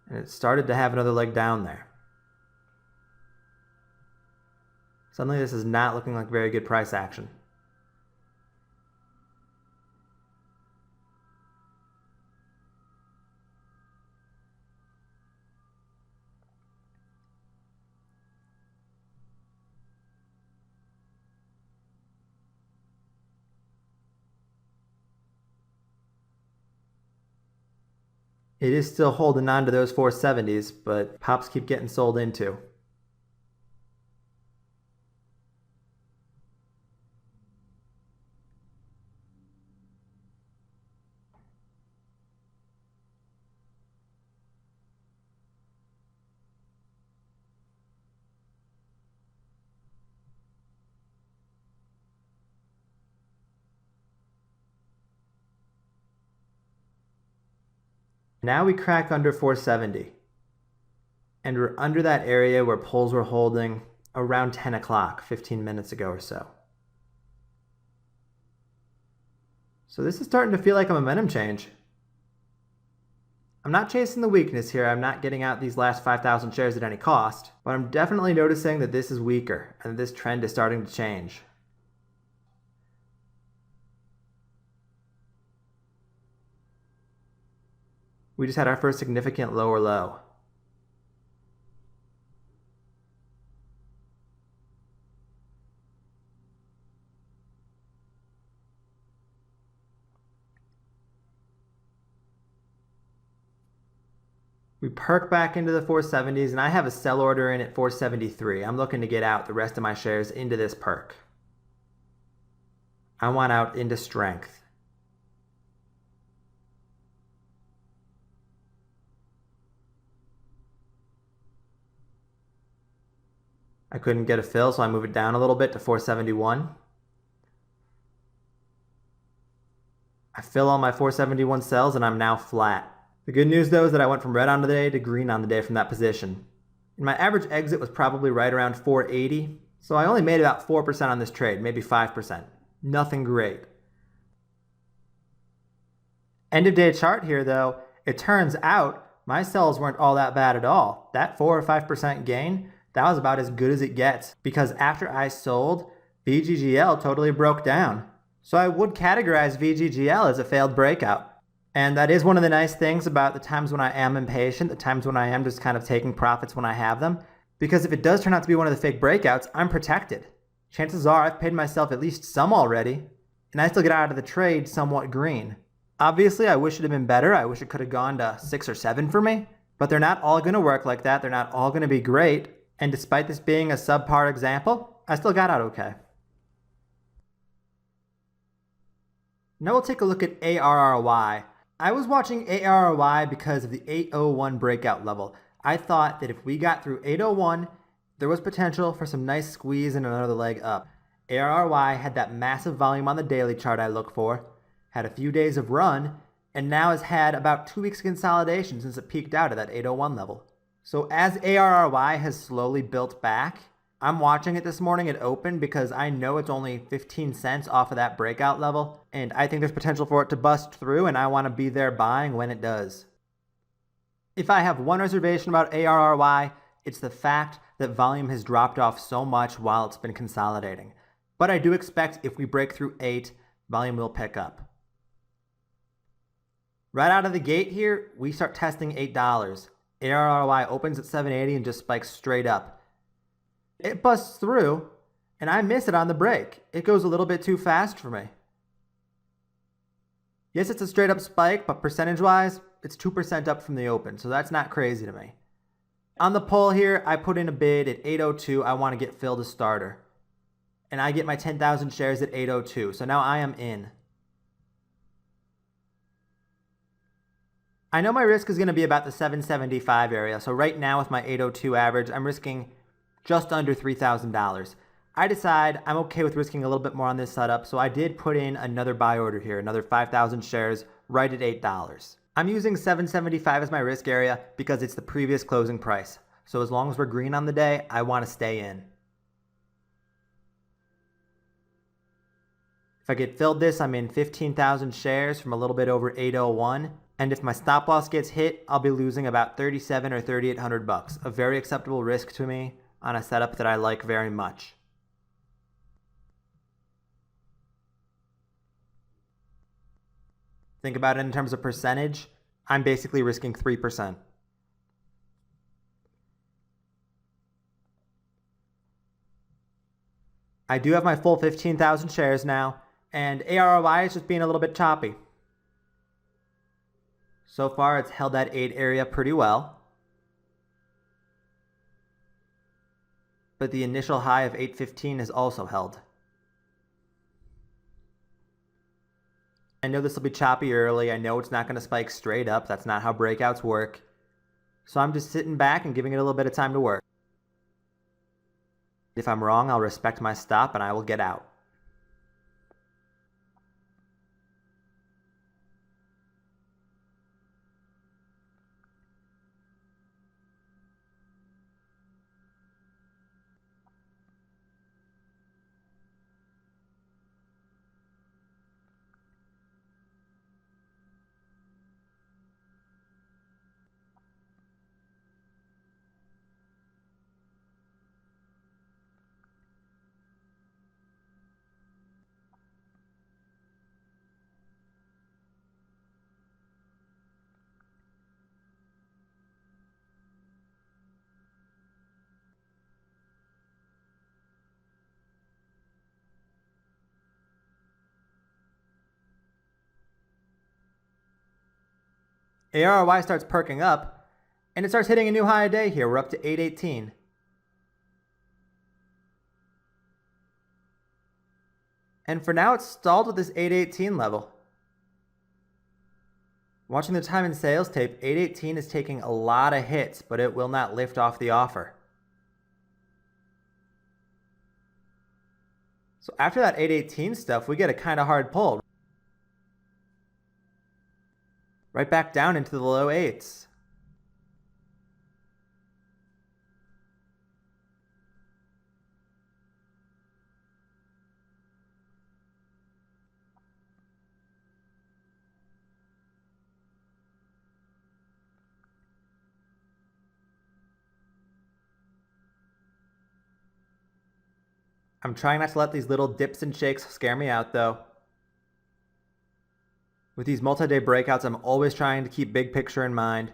A: And it started to have another leg down there. Suddenly this is not looking like very good price action. It is still holding on to those 470s, but pops keep getting sold into. Now we crack under 470. And we're under that area where pulls were holding around 10 o'clock, 15 minutes ago or so. So this is starting to feel like a momentum change. I'm not chasing the weakness here. I'm not getting out these last 5,000 shares at any cost, but I'm definitely noticing that this is weaker and that this trend is starting to change. We just had our first significant lower low. We perk back into the 470s, and I have a sell order in at 473. I'm looking to get out the rest of my shares into this perk. I want out into strength. I couldn't get a fill, so I move it down a little bit to 471. I fill all my 471 sells, and I'm now flat. The good news, though, is that I went from red on the day to green on the day from that position. And my average exit was probably right around 480, so I only made about 4% on this trade, maybe 5%. Nothing great. End of day chart here, though, it turns out my sells weren't all that bad at all. That 4 or 5% gain, that was about as good as it gets, because after I sold, VGGL totally broke down. So I would categorize VGGL as a failed breakout. And that is one of the nice things about the times when I am impatient, the times when I am just kind of taking profits when I have them. Because if it does turn out to be one of the fake breakouts, I'm protected. Chances are I've paid myself at least some already, and I still get out of the trade somewhat green. Obviously, I wish it had been better. I wish it could have gone to 6 or 7 for me. But they're not all going to work like that. They're not all going to be great. And despite this being a subpar example, I still got out okay. Now we'll take a look at ARRY. I was watching ARRY because of the 801 breakout level. I thought that if we got through 801, there was potential for some nice squeeze and another leg up. ARRY had that massive volume on the daily chart I look for, had a few days of run, and now has had about 2 weeks of consolidation since it peaked out at that 801 level. So as ARRY has slowly built back, I'm watching it this morning at open because I know it's only 15 cents off of that breakout level, and I think there's potential for it to bust through, and I want to be there buying when it does. If I have one reservation about ARRY, it's the fact that volume has dropped off so much while it's been consolidating. But I do expect if we break through 8, volume will pick up. Right out of the gate here, we start testing $8. ARRY opens at 780 and just spikes straight up. It busts through, and I miss it on the break. It goes a little bit too fast for me. Yes, it's a straight up spike, but percentage-wise, it's 2% up from the open, so that's not crazy to me. On the poll here, I put in a bid at 802. I want to get filled as starter. And I get my 10,000 shares at 802, so now I am in. I know my risk is going to be about the 775 area, so right now with my 802 average, I'm risking just under $3,000. I decide I'm okay with risking a little bit more on this setup, so I did put in another buy order here, another 5,000 shares right at $8. I'm using 775 as my risk area because it's the previous closing price. So as long as we're green on the day, I want to stay in. If I get filled this, I'm in 15,000 shares from a little bit over 801. And if my stop loss gets hit, I'll be losing about 37 or 3,800 bucks. A very acceptable risk to me on a setup that I like very much. Think about it in terms of percentage. I'm basically risking 3%. I do have my full 15,000 shares now, and ARRY is just being a little bit choppy. So far, it's held that 8 area pretty well. But the initial high of 815 is also held. I know this will be choppy early. I know it's not going to spike straight up. That's not how breakouts work. So I'm just sitting back and giving it a little bit of time to work. If I'm wrong, I'll respect my stop and I will get out. ARY starts perking up, and it starts hitting a new high a day here. We're up to 818. And for now, it's stalled with this 818 level. Watching the time and sales tape, 818 is taking a lot of hits, but it will not lift off the offer. So after that 818 stuff, we get a kind of hard pull. Right back down into the low 8s. I'm trying not to let these little dips and shakes scare me out though. With these multi-day breakouts, I'm always trying to keep big picture in mind,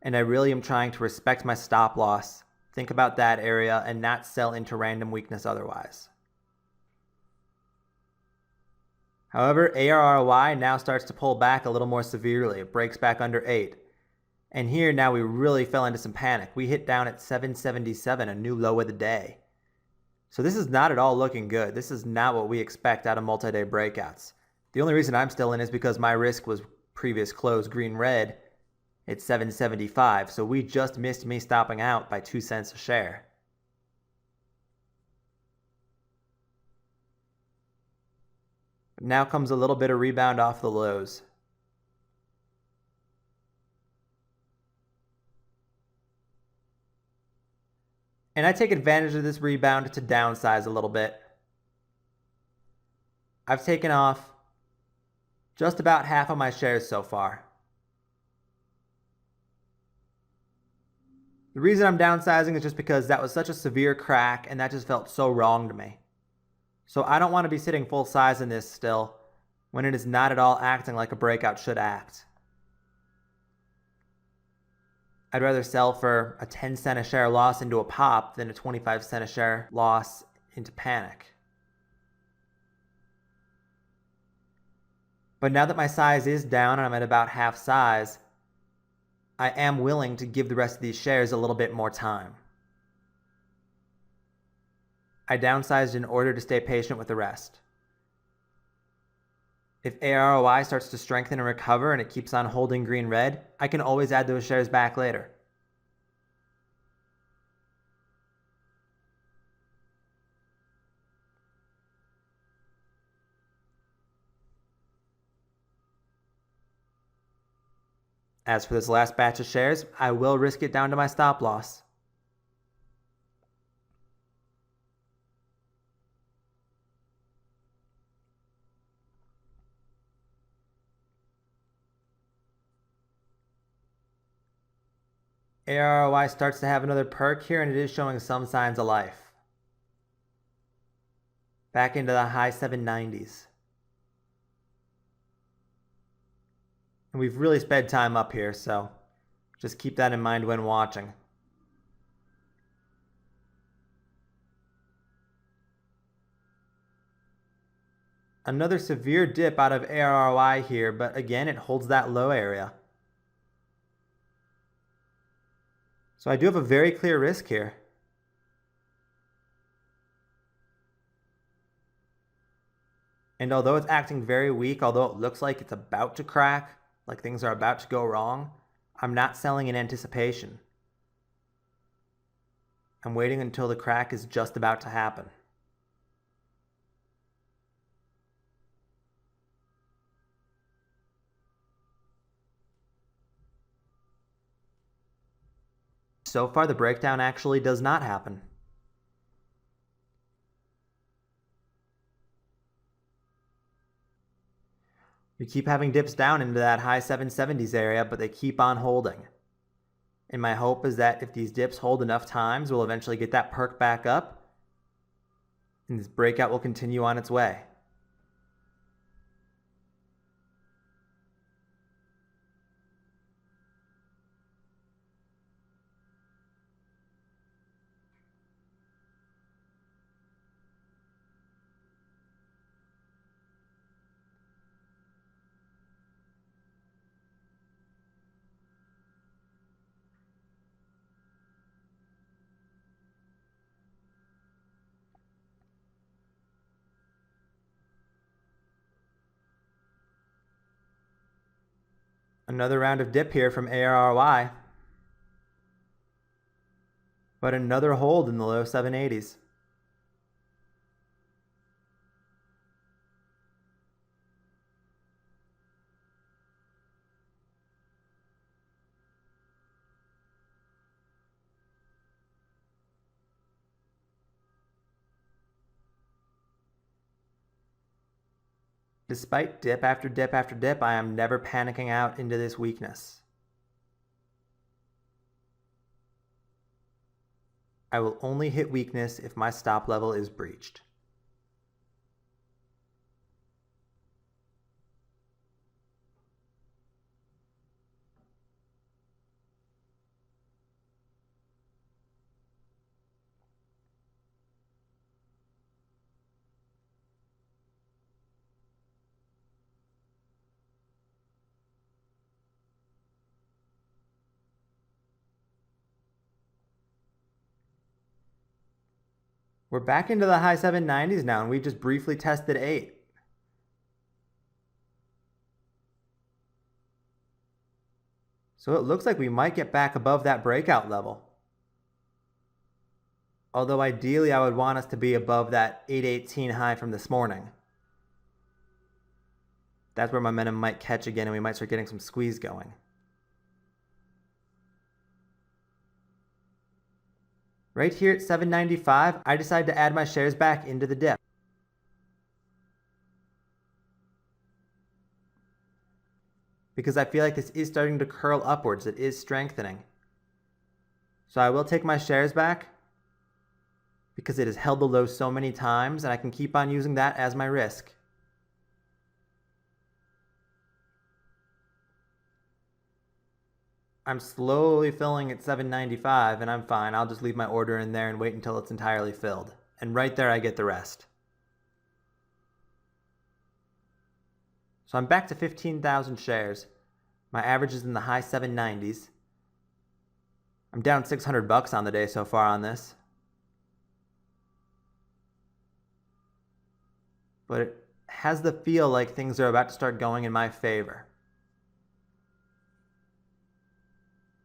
A: and I really am trying to respect my stop loss, think about that area, and not sell into random weakness otherwise. However, ARRY now starts to pull back a little more severely. It breaks back under 8. And here now we really fell into some panic. We hit down at 777, a new low of the day. So this is not at all looking good. This is not what we expect out of multi-day breakouts. The only reason I'm still in is because my risk was previous close green-red at 775. So we just missed me stopping out by 2 cents a share. Now comes a little bit of rebound off the lows. And I take advantage of this rebound to downsize a little bit. I've taken off just about half of my shares so far. The reason I'm downsizing is just because that was such a severe crack and that just felt so wrong to me. So I don't want to be sitting full size in this still when it is not at all acting like a breakout should act. I'd rather sell for a 10 cent a share loss into a pop than a 25 cent a share loss into panic. But now that my size is down and I'm at about half size, I am willing to give the rest of these shares a little bit more time. I downsized in order to stay patient with the rest. If AROI starts to strengthen and recover and it keeps on holding green-red, I can always add those shares back later. As for this last batch of shares, I will risk it down to my stop loss. AROI starts to have another perk here, and it is showing some signs of life. Back into the high 790s. And we've really sped time up here, so just keep that in mind when watching. Another severe dip out of AROI here, but again, it holds that low area. So I do have a very clear risk here. And although it's acting very weak, although it looks like it's about to crack, like things are about to go wrong, I'm not selling in anticipation. I'm waiting until the crack is just about to happen. So far, the breakdown actually does not happen. We keep having dips down into that high 770s area, but they keep on holding. And my hope is that if these dips hold enough times, we'll eventually get that perk back up, and this breakout will continue on its way. Another round of dip here from ARRY, but another hold in the low 780s. Despite dip after dip after dip, I am never panicking out into this weakness. I will only hit weakness if my stop level is breached. We're back into the high 790s now, and we just briefly tested 8. So it looks like we might get back above that breakout level. Although ideally I would want us to be above that 818 high from this morning. That's where momentum might catch again and we might start getting some squeeze going. Right here at 795, I decided to add my shares back into the dip. Because I feel like this is starting to curl upwards. It is strengthening. So I will take my shares back because it has held the low so many times and I can keep on using that as my risk. I'm slowly filling at 795 and I'm fine. I'll just leave my order in there and wait until it's entirely filled. And right there I get the rest. So I'm back to 15,000 shares. My average is in the high 790s. I'm down $600 on the day so far on this. But it has the feel like things are about to start going in my favor.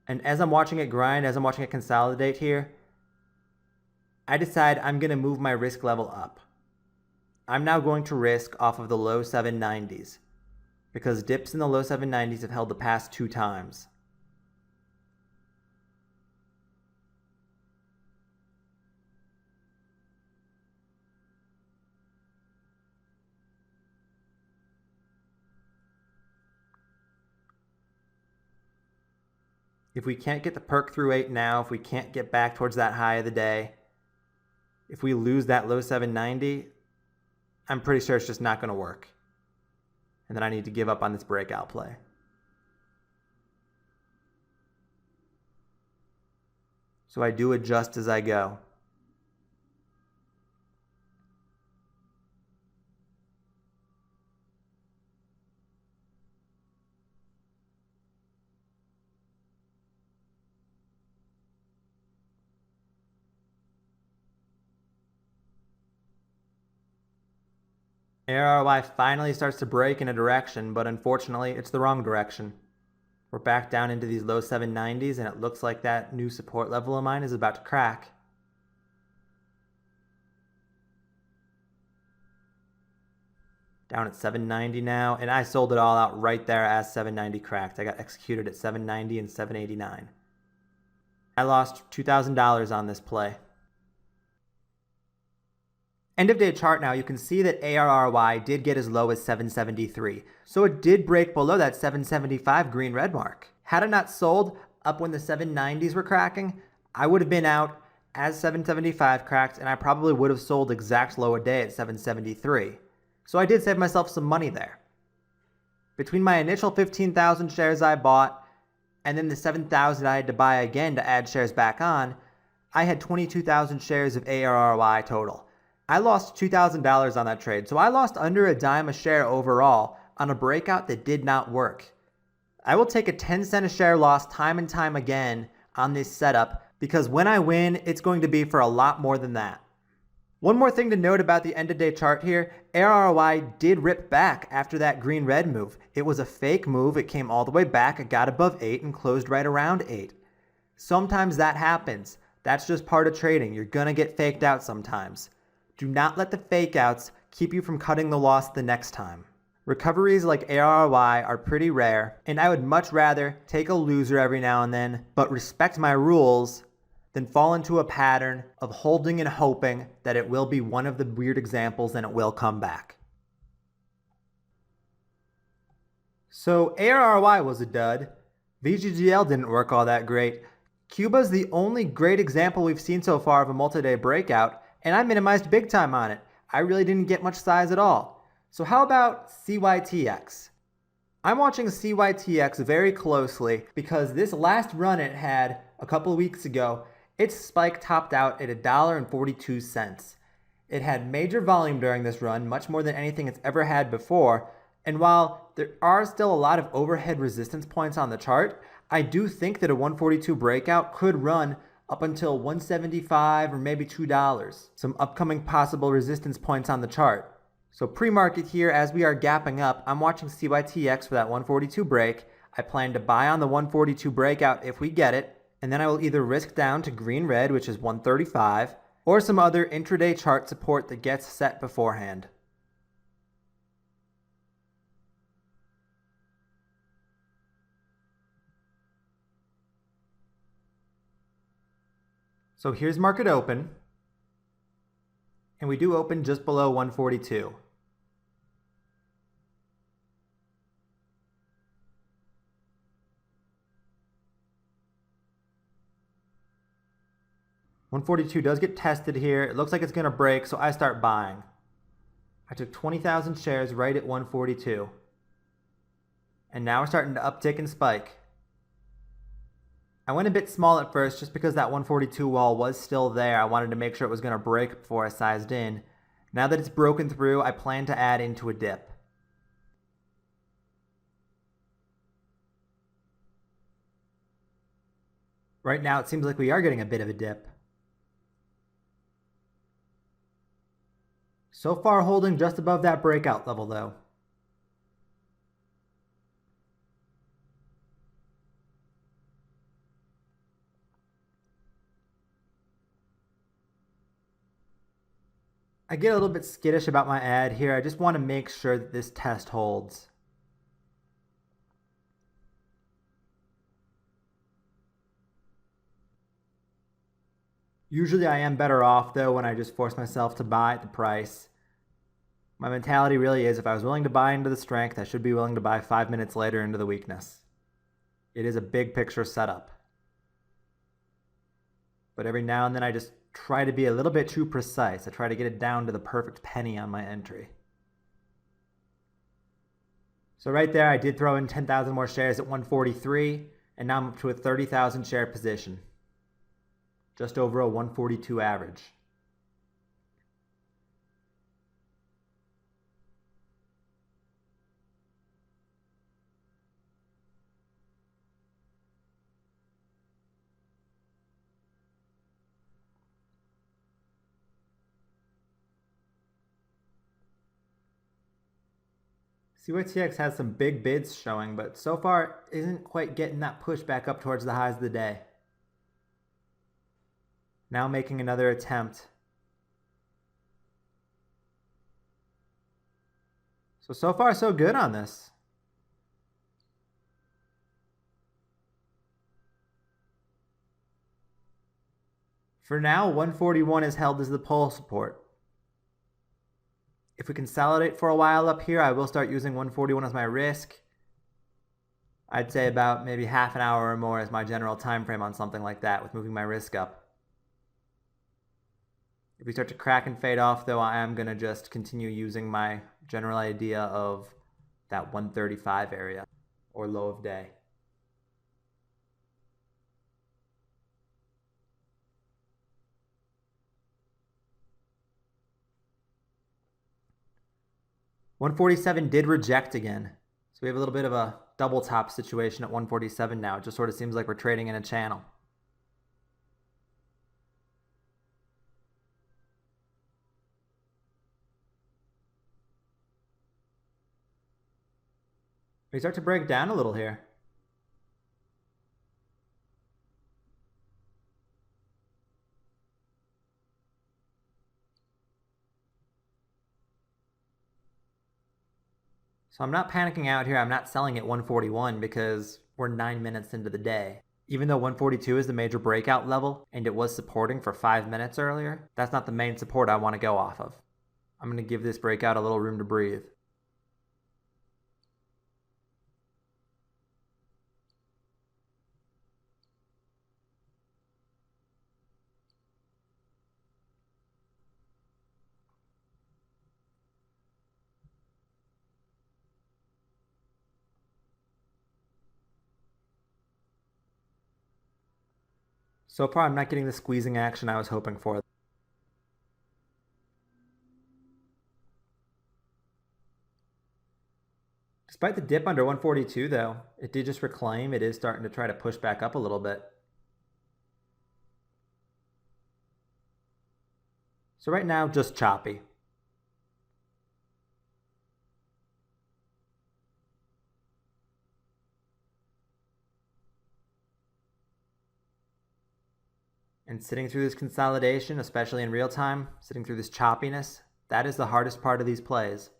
A: And as I'm watching it grind, as I'm watching it consolidate here, I decide I'm going to move my risk level up. I'm now going to risk off of the low 790s because dips in the low 790s have held the past 2 times. If we can't get the perk through 8 now, if we can't get back towards that high of the day, if we lose that low 790, I'm pretty sure it's just not going to work. And then I need to give up on this breakout play. So I do adjust as I go. ARRY finally starts to break in a direction, but unfortunately it's the wrong direction. We're back down into these low 790s and it looks like that new support level of mine is about to crack. Down at 790 now, and I sold it all out right there as 790 cracked. I got executed at 790 and 789. I lost $2,000 on this play. End of day chart now, you can see that ARRY did get as low as 773. So it did break below that 775 green red mark. Had it not sold up when the 790s were cracking, I would have been out as 775 cracked and I probably would have sold exact low a day at 773. So I did save myself some money there. Between my initial 15,000 shares I bought and then the 7,000 I had to buy again to add shares back on, I had 22,000 shares of ARRY total. I lost $2,000 on that trade, so I lost under a dime a share overall on a breakout that did not work. I will take a 10-cent a share loss time and time again on this setup because when I win, it's going to be for a lot more than that. One more thing to note about the end of day chart here, ARRY did rip back after that green-red move. It was a fake move. It came all the way back. It got above 8 and closed right around 8. Sometimes that happens. That's just part of trading. You're going to get faked out sometimes. Do not let the fake outs keep you from cutting the loss the next time. Recoveries like ARRY are pretty rare, and I would much rather take a loser every now and then, but respect my rules, than fall into a pattern of holding and hoping that it will be one of the weird examples and it will come back. So ARRY was a dud. VGGL didn't work all that great. Cuba's the only great example we've seen so far of a multi-day breakout, and I minimized big time on it. I really didn't get much size at all. So how about CYTX? I'm watching CYTX very closely because this last run it had a couple of weeks ago, its spike topped out at $1.42. It had major volume during this run, much more than anything it's ever had before, and while there are still a lot of overhead resistance points on the chart, I do think that a 142 breakout could run up until $1.75 or maybe $2. Some upcoming possible resistance points on the chart. So pre-market here, as we are gapping up, I'm watching CYTX for that 142 break. I plan to buy on the 142 breakout if we get it, and then I will either risk down to green-red, which is 135, or some other intraday chart support that gets set beforehand. So here's market open, and we do open just below 142. $142 does get tested here. It looks like it's going to break, so I start buying. I took 20,000 shares right at 142. And now we're starting to uptick and spike. I went a bit small at first just because that 142 wall was still there. I wanted to make sure it was going to break before I sized in. Now that it's broken through, I plan to add into a dip. Right now it seems like we are getting a bit of a dip. So far holding just above that breakout level though. I get a little bit skittish about my ad here. I just want to make sure that this test holds. Usually I am better off though when I just force myself to buy at the price. My mentality really is if I was willing to buy into the strength, I should be willing to buy 5 minutes later into the weakness. It is a big picture setup. But every now and then I just try to be a little bit too precise. I try to get it down to the perfect penny on my entry. So right there I did throw in 10,000 more shares at 143, and now I'm up to a 30,000 share position. Just over a 142 average. CYTX has some big bids showing, but so far isn't quite getting that push back up towards the highs of the day. Now making another attempt. So far so good on this. For now, 141 is held as the pull support. If we consolidate for a while up here, I will start using 141 as my risk. I'd say about maybe half an hour or more is my general time frame on something like that with moving my risk up. If we start to crack and fade off though, I am going to just continue using my general idea of that 135 area or low of day. $147 did reject again. So we have a little bit of a double top situation at 147 now. It just sort of seems like we're trading in a channel. We start to break down a little here. So I'm not panicking out here. I'm not selling at 141 because we're 9 minutes into the day. Even though 142 is the major breakout level and it was supporting for 5 minutes earlier, that's not the main support I want to go off of. I'm going to give this breakout a little room to breathe. So far, I'm not getting the squeezing action I was hoping for. Despite the dip under 142, though, it did just reclaim. It is starting to try to push back up a little bit. So right now, just choppy. And sitting through this consolidation, especially in real time, sitting through this choppiness, that is the hardest part of these plays.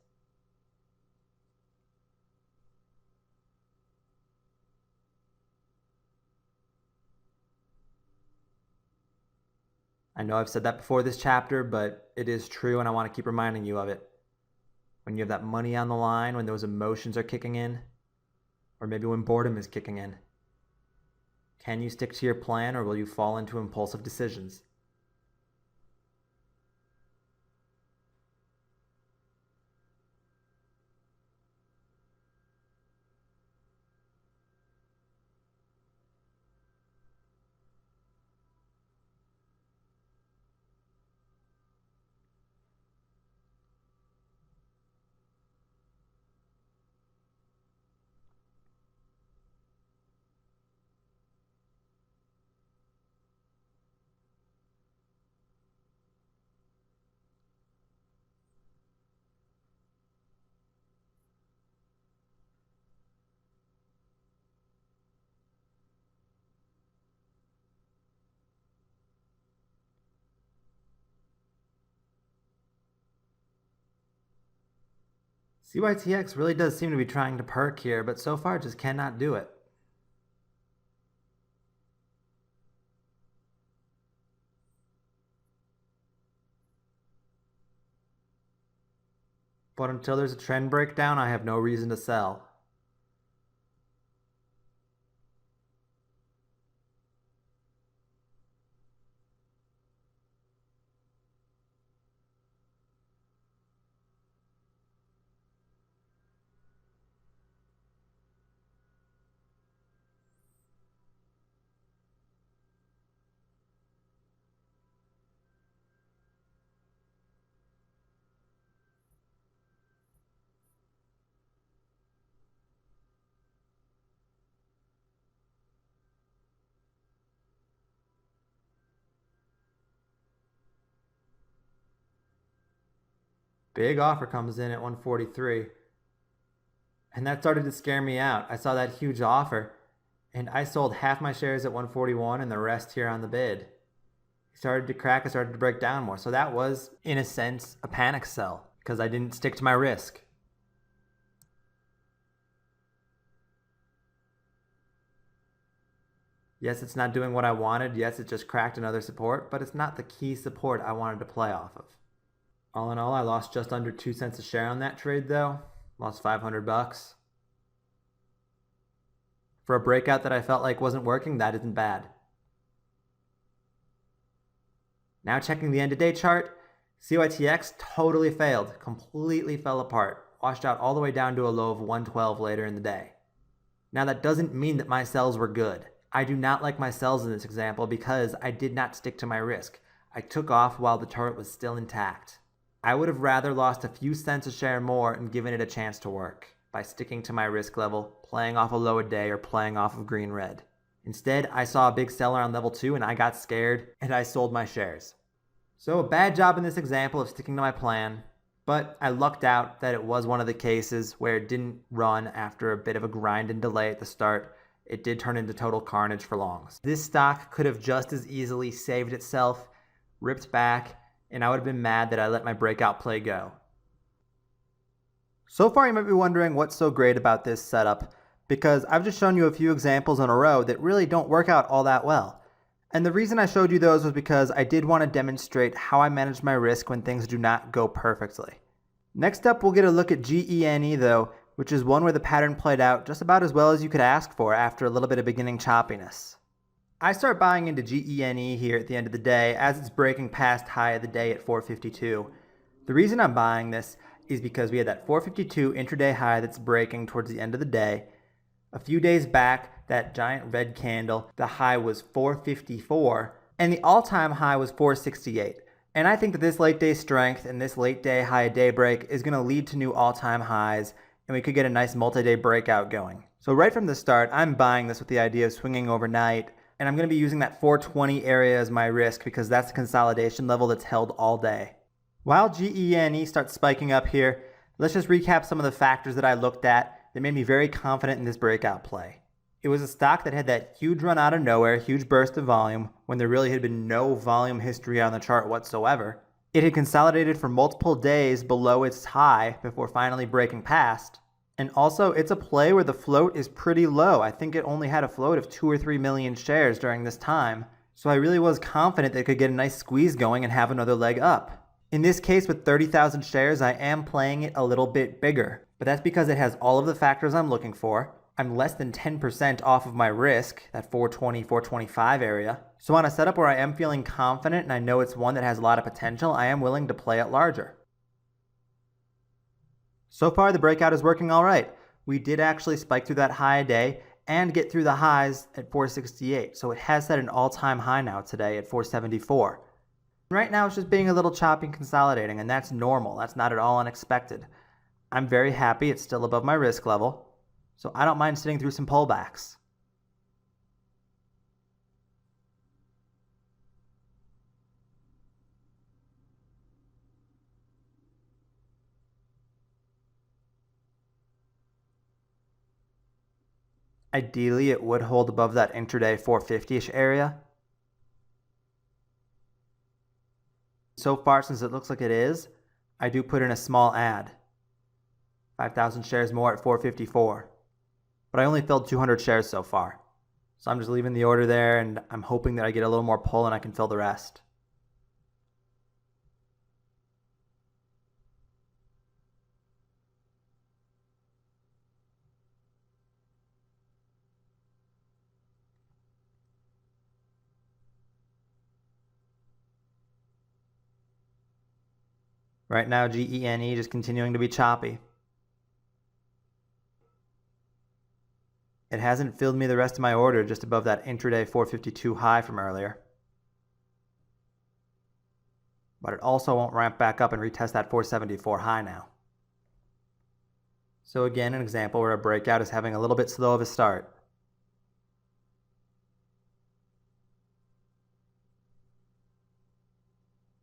A: I know I've said that before this chapter, but it is true and I want to keep reminding you of it. When you have that money on the line, when those emotions are kicking in, or maybe when boredom is kicking in, can you stick to your plan or will you fall into impulsive decisions? CYTX really does seem to be trying to perk here, but so far just cannot do it. But until there's a trend breakdown, I have no reason to sell. Big offer comes in at 143. And that started to scare me out. I saw that huge offer, and I sold half my shares at 141 and the rest here on the bid. It started to crack, it started to break down more. So that was, in a sense, a panic sell because I didn't stick to my risk. Yes, it's not doing what I wanted. Yes, it just cracked another support, but it's not the key support I wanted to play off of. All in all, I lost just under 2 cents a share on that trade though. Lost 500 bucks. For a breakout that I felt like wasn't working, that isn't bad. Now checking the end of day chart, CYTX totally failed, completely fell apart, washed out all the way down to a low of 112 later in the day. Now that doesn't mean that my sells were good. I do not like my sells in this example because I did not stick to my risk. I took off while the chart was still intact. I would have rather lost a few cents a share more and given it a chance to work by sticking to my risk level, playing off a low a day, or playing off of green-red. Instead, I saw a big seller on level 2 and I got scared and I sold my shares. So a bad job in this example of sticking to my plan. But I lucked out that it was one of the cases where it didn't run after a bit of a grind and delay at the start. It did turn into total carnage for longs. This stock could have just as easily saved itself, ripped back, and I would have been mad that I let my breakout play go. So far you might be wondering what's so great about this setup, because I've just shown you a few examples in a row that really don't work out all that well. And the reason I showed you those was because I did want to demonstrate how I manage my risk when things do not go perfectly. Next up, we'll get a look at GENE though, which is one where the pattern played out just about as well as you could ask for after a little bit of beginning choppiness. I start buying into GENE here at the end of the day as it's breaking past high of the day at 452. The reason I'm buying this is because we had that 452 intraday high that's breaking towards the end of the day. A few days back, that giant red candle, the high was 454, and the all-time high was 468. And I think that this late day strength and this late day high daybreak is going to lead to new all-time highs, and we could get a nice multi-day breakout going. So right from the start, I'm buying this with the idea of swinging overnight, and I'm going to be using that 420 area as my risk because that's the consolidation level that's held all day. While GENE starts spiking up here, let's just recap some of the factors that I looked at that made me very confident in this breakout play. It was a stock that had that huge run out of nowhere, huge burst of volume, when there really had been no volume history on the chart whatsoever. It had consolidated for multiple days below its high before finally breaking past. And also, it's a play where the float is pretty low. I think it only had a float of 2 or 3 million shares during this time. So I really was confident that it could get a nice squeeze going and have another leg up. In this case, with 30,000 shares, I am playing it a little bit bigger. But that's because it has all of the factors I'm looking for. I'm less than 10% off of my risk, that 420, 425 area. So on a setup where I am feeling confident and I know it's one that has a lot of potential, I am willing to play it larger. So far, the breakout is working all right. We did actually spike through that high day and get through the highs at 468. So it has set an all-time high now today at 474. Right now, it's just being a little choppy and consolidating, and that's normal. That's not at all unexpected. I'm very happy it's still above my risk level, so I don't mind sitting through some pullbacks. Ideally, it would hold above that intraday 450-ish area. So far, since it looks like it is, I do put in a small ad. 5,000 shares more at 454. But I only filled 200 shares so far. So I'm just leaving the order there, and I'm hoping that I get a little more pull and I can fill the rest. Right now, GENE just continuing to be choppy. It hasn't filled me the rest of my order just above that intraday 452 high from earlier. But it also won't ramp back up and retest that 474 high now. So again, an example where a breakout is having a little bit slow of a start.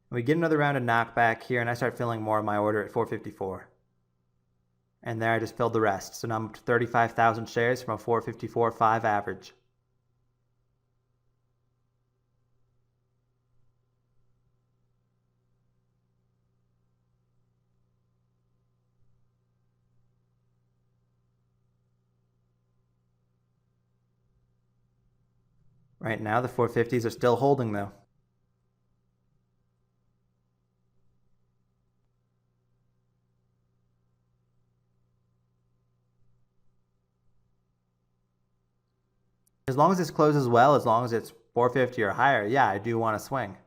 A: We get another round of knockback here, and I start filling more of my order at 454. And there I just filled the rest. So now I'm up to 35,000 shares from a 454.5 average. Right now, the 450s are still holding though. As long as this closes well, as long as it's 450 or higher, yeah, I do want to swing.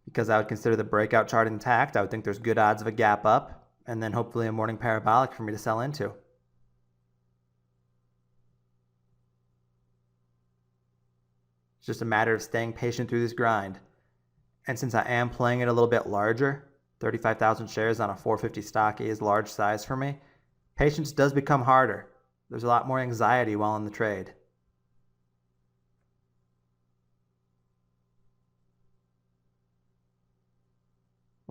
A: Because I would consider the breakout chart intact, I would think there's good odds of a gap up, and then hopefully a morning parabolic for me to sell into. It's just a matter of staying patient through this grind. And since I am playing it a little bit larger, 35,000 shares on a 450 stock is large size for me, patience does become harder. There's a lot more anxiety while in the trade.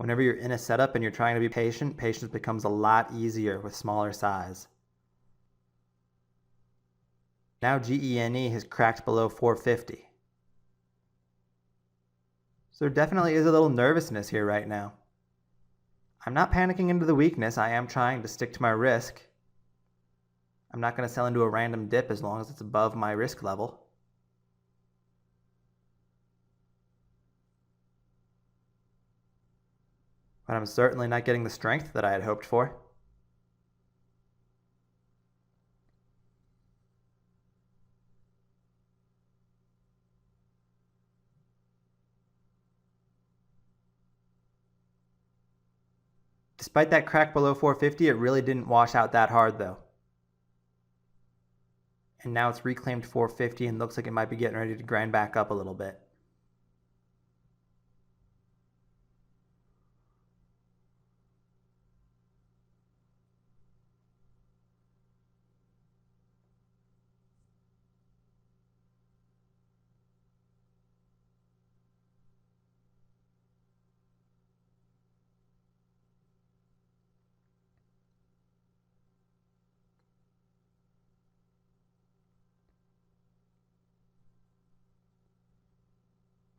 A: Whenever you're in a setup and you're trying to be patient, patience becomes a lot easier with smaller size. Now GENE has cracked below 450. So there definitely is a little nervousness here right now. I'm not panicking into the weakness. I am trying to stick to my risk. I'm not going to sell into a random dip as long as it's above my risk level. But I'm certainly not getting the strength that I had hoped for. Despite that crack below 450, it really didn't wash out that hard though. And now it's reclaimed 450 and looks like it might be getting ready to grind back up a little bit.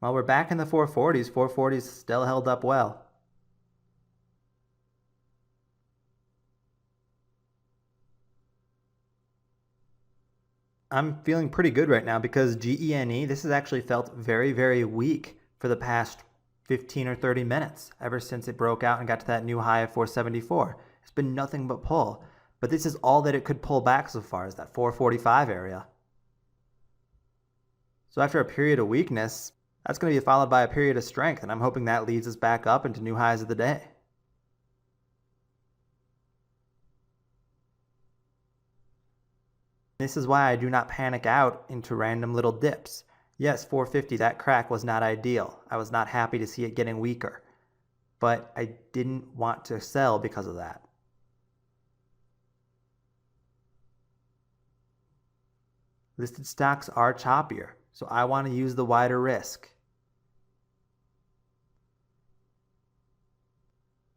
A: Well, we're back in the 440s. 440s still held up well. I'm feeling pretty good right now because GENE, this has actually felt very, very weak for the past 15 or 30 minutes, ever since it broke out and got to that new high of 474. It's been nothing but pull. But this is all that it could pull back so far, is that 445 area. So after a period of weakness, that's going to be followed by a period of strength, and I'm hoping that leads us back up into new highs of the day. This is why I do not panic out into random little dips. Yes, 450, that crack was not ideal. I was not happy to see it getting weaker, but I didn't want to sell because of that. Listed stocks are choppier, so I want to use the wider risk.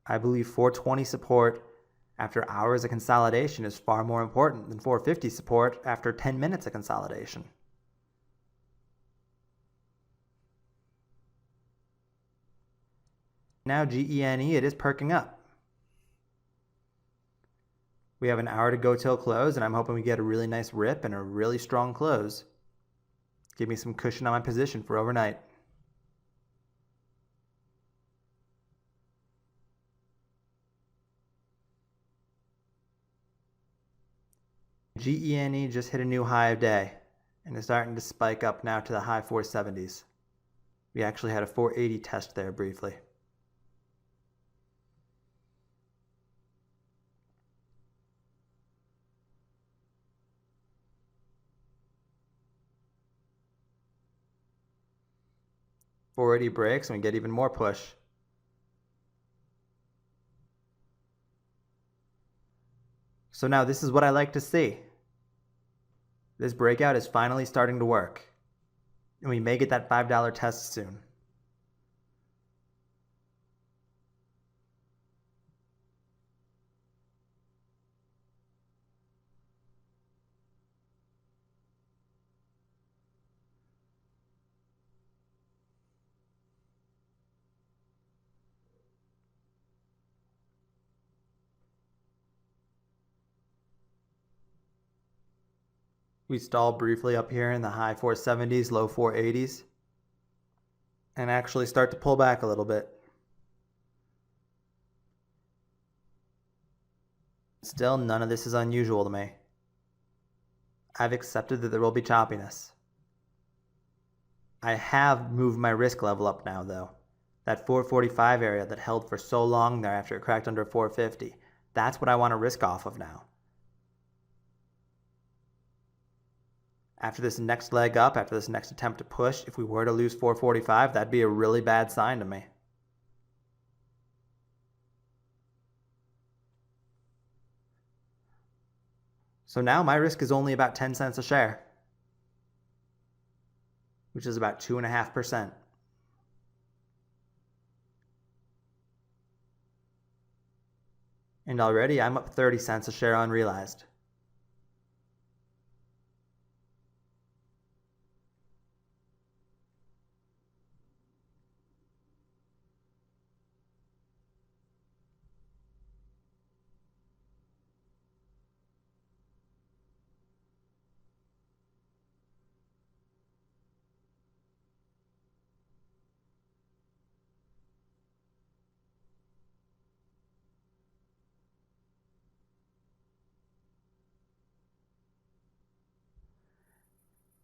A: I believe 420 support after hours of consolidation is far more important than 450 support after 10 minutes of consolidation. Now GENE, it is perking up. We have an hour to go till close, and I'm hoping we get a really nice rip and a really strong close. Give me some cushion on my position for overnight. GENE just hit a new high of day and is starting to spike up now to the high 470s. We actually had a 480 test there briefly. .480 breaks and we get even more push. So now this is what I like to see. This breakout is finally starting to work, and we may get that $5 test soon. We stall briefly up here in the high 470s, low 480s, and actually start to pull back a little bit. Still, none of this is unusual to me. I've accepted that there will be choppiness. I have moved my risk level up now, though. That 445 area that held for so long there after it cracked under 450, that's what I want to risk off of now. After this next leg up, after this next attempt to push, if we were to lose 445, that'd be a really bad sign to me. So now my risk is only about 10 cents a share, which is about 2.5%. And already I'm up 30 cents a share unrealized.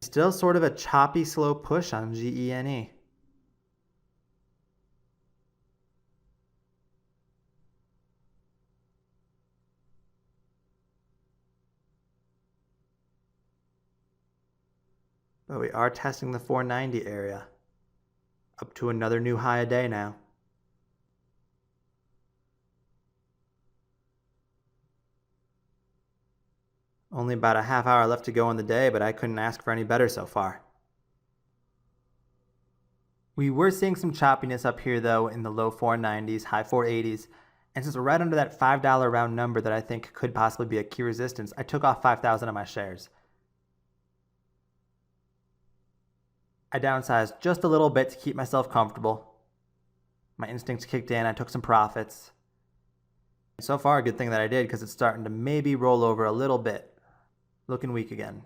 A: Still sort of a choppy, slow push on GENE. But we are testing the 490 area. Up to another new high a day now. Only about a half hour left to go in the day, but I couldn't ask for any better so far. We were seeing some choppiness up here though in the low 490s, high 480s, and since we're right under that $5 round number that I think could possibly be a key resistance, I took off 5,000 of my shares. I downsized just a little bit to keep myself comfortable. My instincts kicked in, I took some profits. So far, a good thing that I did because it's starting to maybe roll over a little bit. Looking weak again.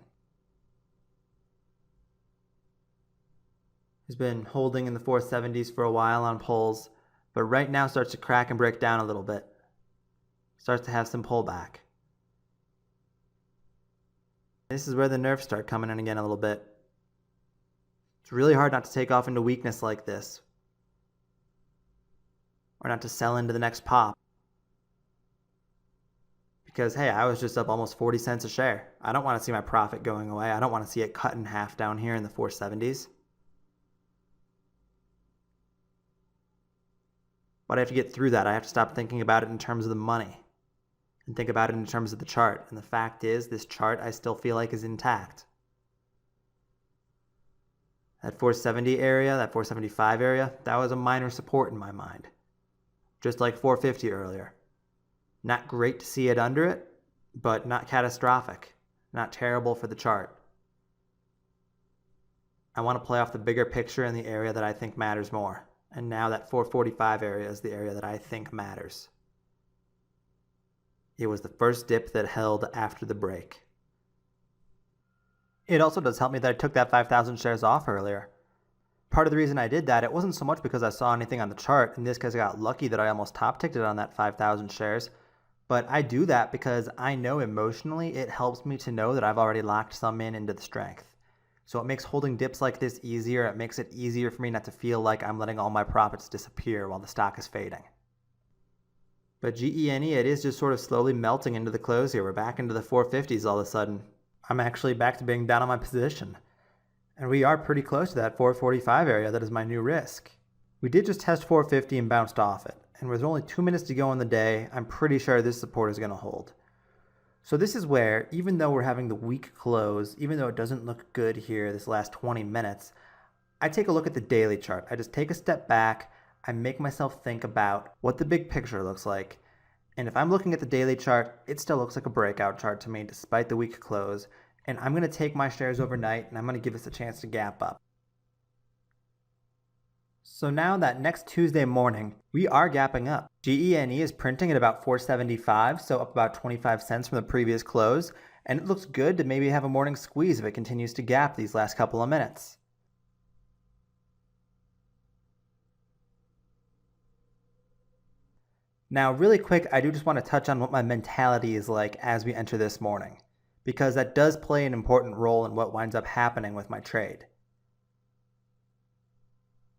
A: He's been holding in the 470s for a while on pulls, but right now starts to crack and break down a little bit. Starts to have some pullback. This is where the nerves start coming in again a little bit. It's really hard not to take off into weakness like this, or not to sell into the next pop. Because, hey, I was just up almost 40 cents a share. I don't want to see my profit going away. I don't want to see it cut in half down here in the 470s. But I have to get through that. I have to stop thinking about it in terms of the money and think about it in terms of the chart. And the fact is, this chart I still feel like is intact. That 470 area, that 475 area, that was a minor support in my mind. Just like 450 earlier. Not great to see it under it, but not catastrophic. Not terrible for the chart. I want to play off the bigger picture in the area that I think matters more. And now that 445 area is the area that I think matters. It was the first dip that held after the break. It also does help me that I took that 5,000 shares off earlier. Part of the reason I did that, it wasn't so much because I saw anything on the chart. In this case, I got lucky that I almost top-ticked it on that 5,000 shares. But I do that because I know emotionally it helps me to know that I've already locked some in into the strength. So it makes holding dips like this easier. It makes it easier for me not to feel like I'm letting all my profits disappear while the stock is fading. But GENE, it is just sort of slowly melting into the close here. We're back into the 450s all of a sudden. I'm actually back to being down on my position. And we are pretty close to that 445 area that is my new risk. We did just test 450 and bounced off it. And with only 2 minutes to go in the day, I'm pretty sure this support is going to hold. So this is where, even though we're having the weak close, even though it doesn't look good here this last 20 minutes, I take a look at the daily chart. I just take a step back, I make myself think about what the big picture looks like. And if I'm looking at the daily chart, it still looks like a breakout chart to me despite the weak close. And I'm going to take my shares overnight and I'm going to give us a chance to gap up. So now that next Tuesday morning, we are gapping up. GENE is printing at about 475, so up about 25 cents from the previous close, and it looks good to maybe have a morning squeeze if it continues to gap these last couple of minutes. Now, really quick, I do just want to touch on what my mentality is like as we enter this morning, because that does play an important role in what winds up happening with my trade.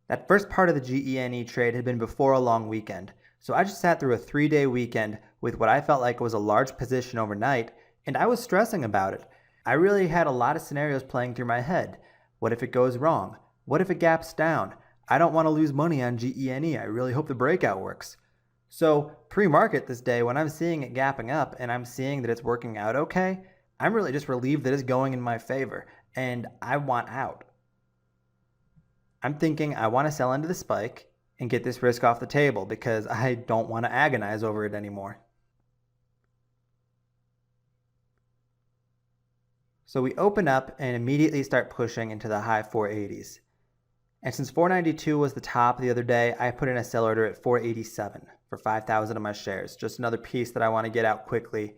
A: That first part of the GENE trade had been before a long weekend, so I just sat through a 3-day weekend with what I felt like was a large position overnight, and I was stressing about it. I really had a lot of scenarios playing through my head. What if it goes wrong? What if it gaps down? I don't want to lose money on GENE. I really hope the breakout works. So pre-market this day, when I'm seeing it gapping up and I'm seeing that it's working out okay, I'm really just relieved that it's going in my favor, and I want out. I'm thinking I want to sell into the spike and get this risk off the table because I don't want to agonize over it anymore. So we open up and immediately start pushing into the high 480s. And since 492 was the top the other day, I put in a sell order at 487 for 5,000 of my shares. Just another piece that I want to get out quickly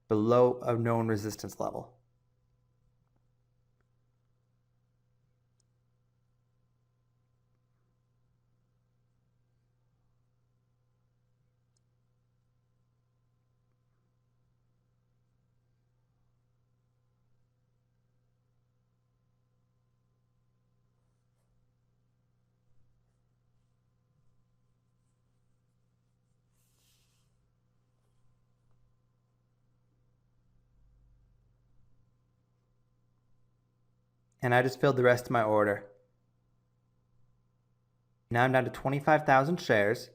A: below a known resistance level. And I just filled the rest of my order. Now I'm down to 25,000 shares,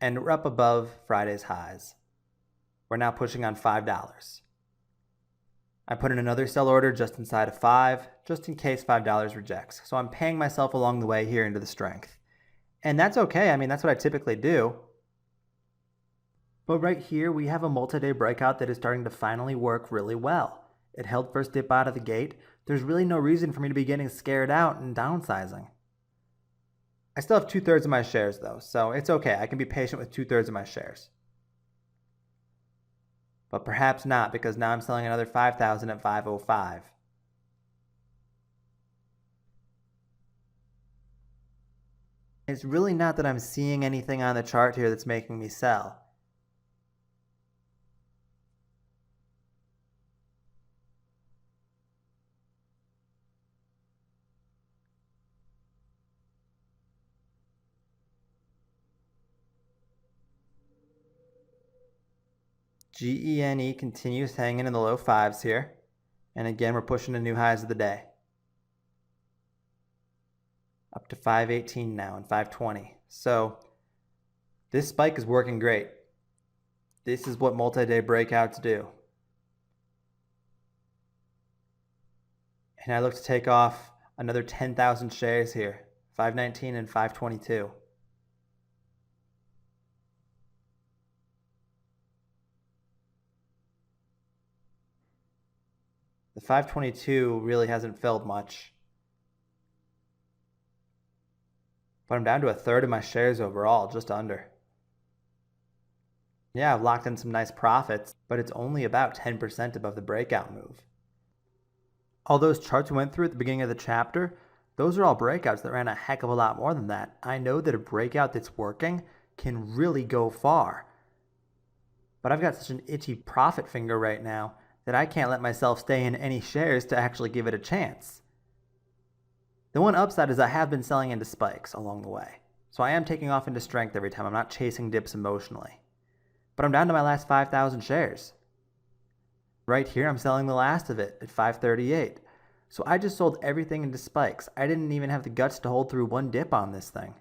A: and we're up above Friday's highs. We're now pushing on $5. I put in another sell order just inside of 5, just in case $5 rejects. So I'm paying myself along the way here into the strength. And that's okay. I mean, that's what I typically do. But right here, we have a multi-day breakout that is starting to finally work really well. It held first dip out of the gate. There's really no reason for me to be getting scared out and downsizing. I still have 2/3 of my shares though, so it's okay. I can be patient with 2/3 of my shares. But perhaps not, because now I'm selling another 5,000 at 505. It's really not that I'm seeing anything on the chart here that's making me sell. GENE continues hanging in the low 5s here. And again, we're pushing to new highs of the day. Up to 518 now and 520. So this spike is working great. This is what multi-day breakouts do. And I look to take off another 10,000 shares here, 519 and 522. The 522 really hasn't filled much. But I'm down to 1/3 of my shares overall, just under. Yeah, I've locked in some nice profits, but it's only about 10% above the breakout move. All those charts we went through at the beginning of the chapter, those are all breakouts that ran a heck of a lot more than that. I know that a breakout that's working can really go far. But I've got such an itchy profit finger right now that I can't let myself stay in any shares to actually give it a chance. The one upside is I have been selling into spikes along the way. So I am taking off into strength every time. I'm not chasing dips emotionally. But I'm down to my last 5,000 shares. Right here, I'm selling the last of it at 538. So I just sold everything into spikes. I didn't even have the guts to hold through one dip on this thing.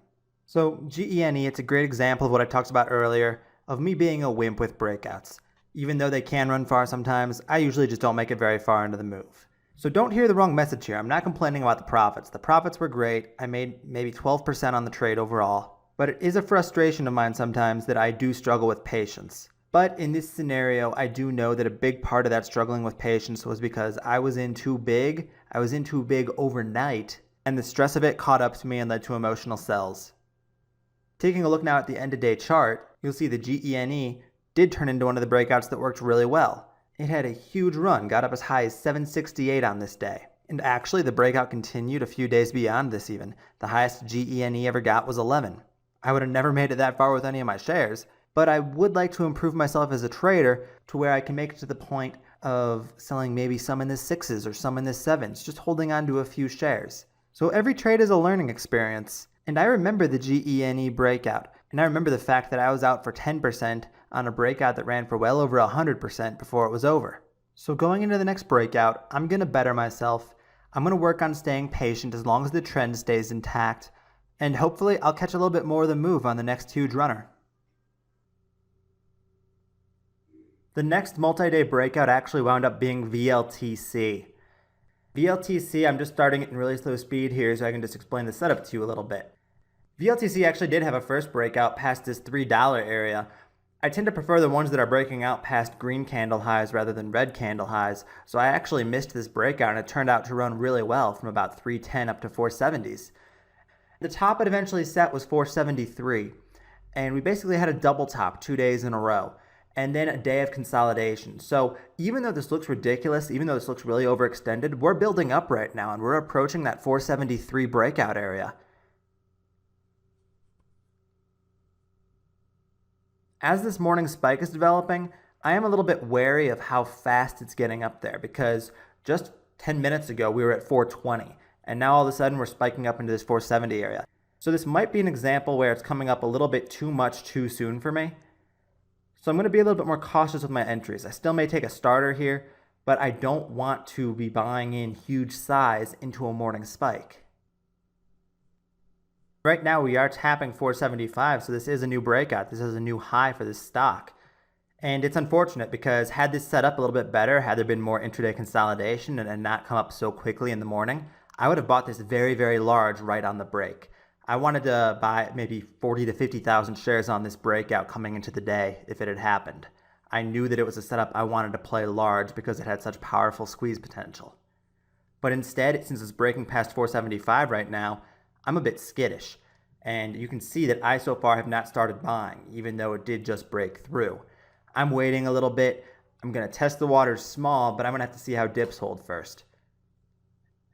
A: So GENE, it's a great example of what I talked about earlier, of me being a wimp with breakouts. Even though they can run far sometimes, I usually just don't make it very far into the move. So don't hear the wrong message here. I'm not complaining about the profits. The profits were great. I made maybe 12% on the trade overall. But it is a frustration of mine sometimes that I do struggle with patience. But in this scenario, I do know that a big part of that struggling with patience was because I was in too big. I was in too big overnight, and the stress of it caught up to me and led to emotional sells. Taking a look now at the end of day chart, you'll see the GENE did turn into one of the breakouts that worked really well. It had a huge run, got up as high as 768 on this day. And actually, the breakout continued a few days beyond this even. The highest GENE ever got was 11. I would have never made it that far with any of my shares, but I would like to improve myself as a trader to where I can make it to the point of selling maybe some in the 6s or some in the 7s, just holding on to a few shares. So every trade is a learning experience. And I remember the GENE breakout, and I remember the fact that I was out for 10% on a breakout that ran for well over 100% before it was over. So going into the next breakout, I'm going to better myself. I'm going to work on staying patient as long as the trend stays intact, and hopefully I'll catch a little bit more of the move on the next huge runner. The next multi-day breakout actually wound up being VLTC. VLTC, I'm just starting it in really slow speed here so I can just explain the setup to you a little bit. VLTC actually did have a first breakout past this $3 area, I tend to prefer the ones that are breaking out past green candle highs rather than red candle highs, so I actually missed this breakout and it turned out to run really well from about 310 up to 470s. The top it eventually set was 473, and we basically had a double top 2 days in a row, and then a day of consolidation. So even though this looks ridiculous, even though this looks really overextended, we're building up right now and we're approaching that 473 breakout area. As this morning spike is developing, I am a little bit wary of how fast it's getting up there, because just 10 minutes ago we were at 420, and now all of a sudden we're spiking up into this 470 area. So this might be an example where it's coming up a little bit too much too soon for me. So I'm going to be a little bit more cautious with my entries. I still may take a starter here, but I don't want to be buying in huge size into a morning spike. Right now we are tapping 475, so this is a new breakout. This is a new high for this stock. And it's unfortunate because had this set up a little bit better, had there been more intraday consolidation and not come up so quickly in the morning, I would have bought this very, very large right on the break. I wanted to buy maybe 40 to 50,000 shares on this breakout coming into the day if it had happened. I knew that it was a setup I wanted to play large because it had such powerful squeeze potential. But instead, since it's breaking past 475 right now, I'm a bit skittish. And you can see that I so far have not started buying, even though it did just break through. I'm waiting a little bit. I'm going to test the waters small, but I'm going to have to see how dips hold first.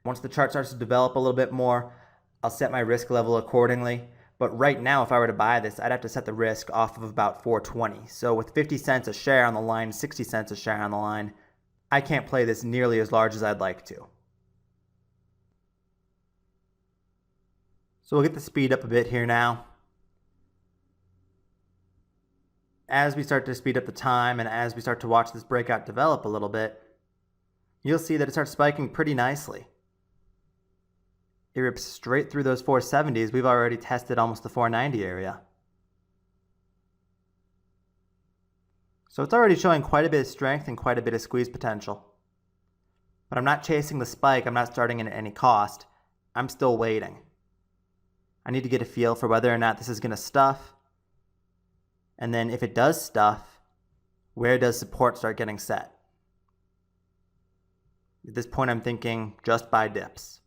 A: Once the chart starts to develop a little bit more, I'll set my risk level accordingly. But right now, if I were to buy this, I'd have to set the risk off of about 420. So with 50 cents a share on the line, 60 cents a share on the line, I can't play this nearly as large as I'd like to. So we'll get the speed up a bit here now. As we start to speed up the time and as we start to watch this breakout develop a little bit, you'll see that it starts spiking pretty nicely. It rips straight through those 470s. We've already tested almost the 490 area. So it's already showing quite a bit of strength and quite a bit of squeeze potential. But I'm not chasing the spike. I'm not starting in at any cost. I'm still waiting. I need to get a feel for whether or not this is going to stuff. And then if it does stuff, where does support start getting set? At this point, I'm thinking just buy dips.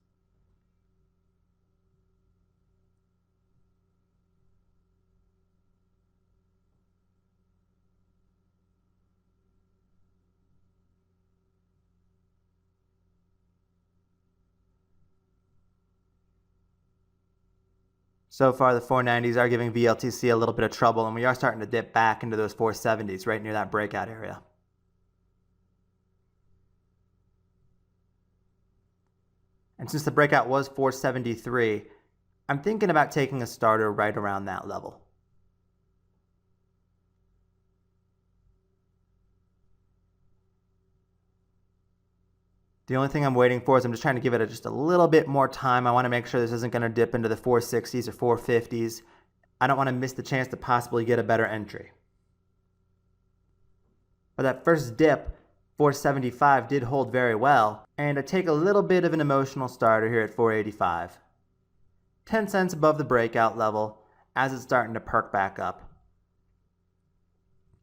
A: So far, the 490s are giving VLTC a little bit of trouble, and we are starting to dip back into those 470s right near that breakout area. And since the breakout was 473, I'm thinking about taking a starter right around that level. The only thing I'm waiting for is I'm just trying to give it just a little bit more time. I want to make sure this isn't going to dip into the 460s or 450s. I don't want to miss the chance to possibly get a better entry. But that first dip, 475, did hold very well, and I take a little bit of an emotional starter here at 485. 10 cents above the breakout level as it's starting to perk back up.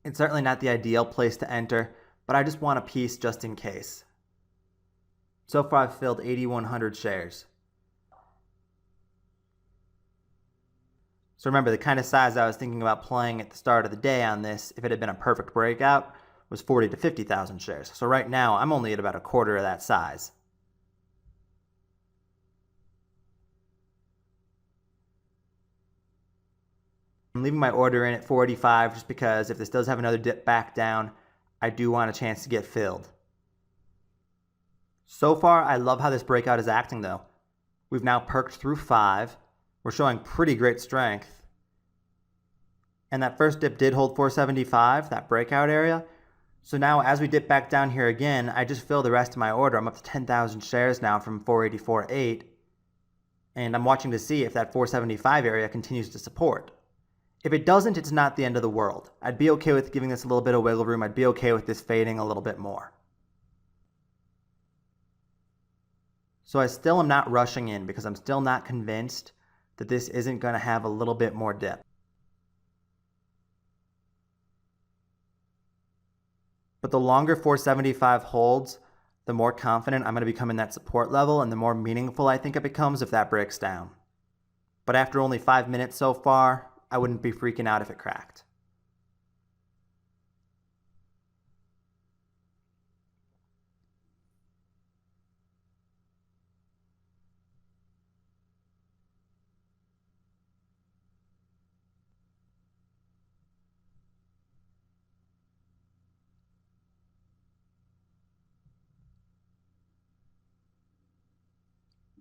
A: It's certainly not the ideal place to enter, but I just want a piece just in case. So far, I've filled 8,100 shares. So remember, the kind of size I was thinking about playing at the start of the day on this, if it had been a perfect breakout, was 40 to 50,000 shares. So right now, I'm only at about a quarter of that size. I'm leaving my order in at 485 just because if this does have another dip back down, I do want a chance to get filled. So far, I love how this breakout is acting though. We've now perked through 5. We're showing pretty great strength. And that first dip did hold 475, that breakout area. So now as we dip back down here again, I just fill the rest of my order. I'm up to 10,000 shares now from 484.8. And I'm watching to see if that 475 area continues to support. If it doesn't, it's not the end of the world. I'd be okay with giving this a little bit of wiggle room. I'd be okay with this fading a little bit more. So I still am not rushing in because I'm still not convinced that this isn't going to have a little bit more dip. But the longer 475 holds, the more confident I'm going to become in that support level and the more meaningful I think it becomes if that breaks down. But after only 5 minutes so far, I wouldn't be freaking out if it cracked.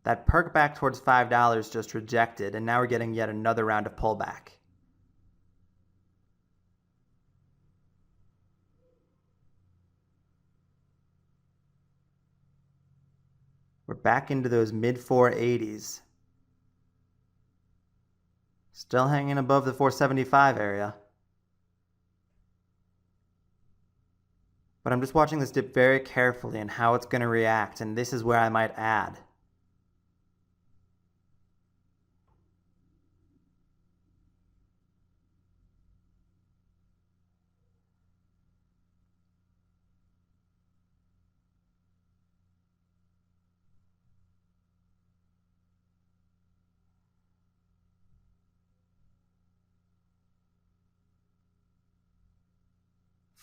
A: That perk back towards $5 just rejected, and now we're getting yet another round of pullback. We're back into those mid 480s. Still hanging above the 475 area. But I'm just watching this dip very carefully and how it's going to react, and this is where I might add.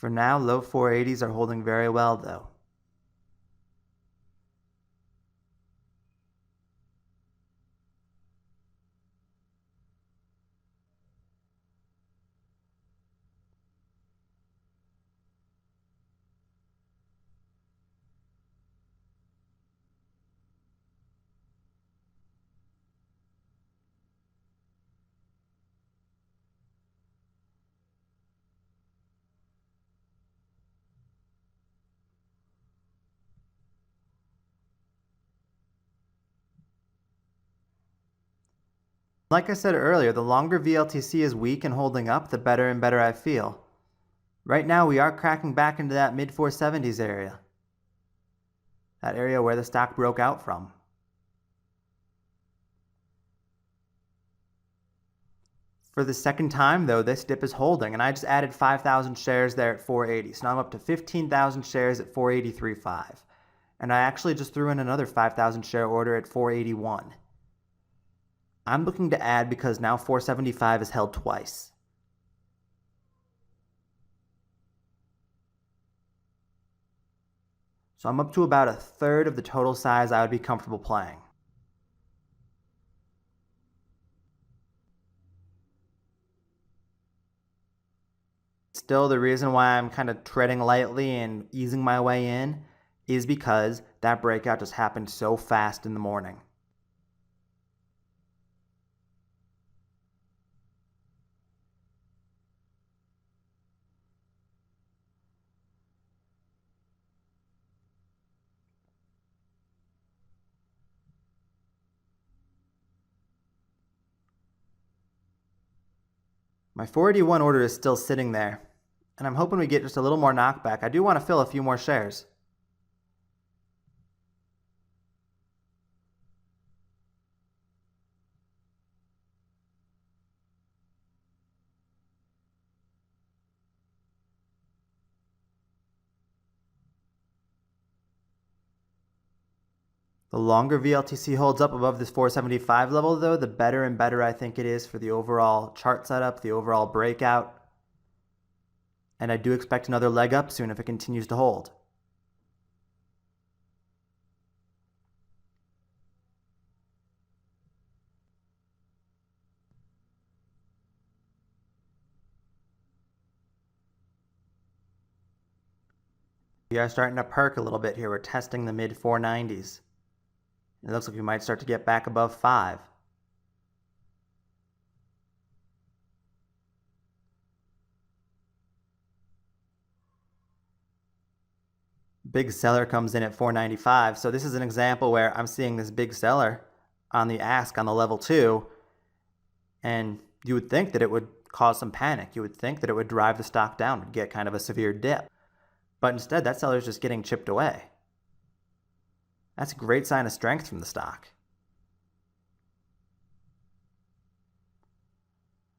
A: For now, low 480s are holding very well though. Like I said earlier, the longer VLTC is weak and holding up, the better and better I feel. Right now we are cracking back into that mid 470s area. That area where the stock broke out from. For the second time though, this dip is holding, and I just added 5,000 shares there at 480. So now I'm up to 15,000 shares at 483.35. And I actually just threw in another 5,000 share order at 481. I'm looking to add because now 475 is held twice. So I'm up to about a third of the total size I would be comfortable playing. Still, the reason why I'm kind of treading lightly and easing my way in is because that breakout just happened so fast in the morning. My 481 order is still sitting there, and I'm hoping we get just a little more knockback. I do want to fill a few more shares. The longer VLTC holds up above this 475 level though, the better and better I think it is for the overall chart setup, the overall breakout. And I do expect another leg up soon if it continues to hold. We are starting to perk a little bit here. We're testing the mid 490s. It looks like we might start to get back above 5. Big seller comes in at 495. So this is an example where I'm seeing this big seller on the ask on the level 2. And you would think that it would cause some panic. You would think that it would drive the stock down and get kind of a severe dip. But instead, that seller is just getting chipped away. That's a great sign of strength from the stock.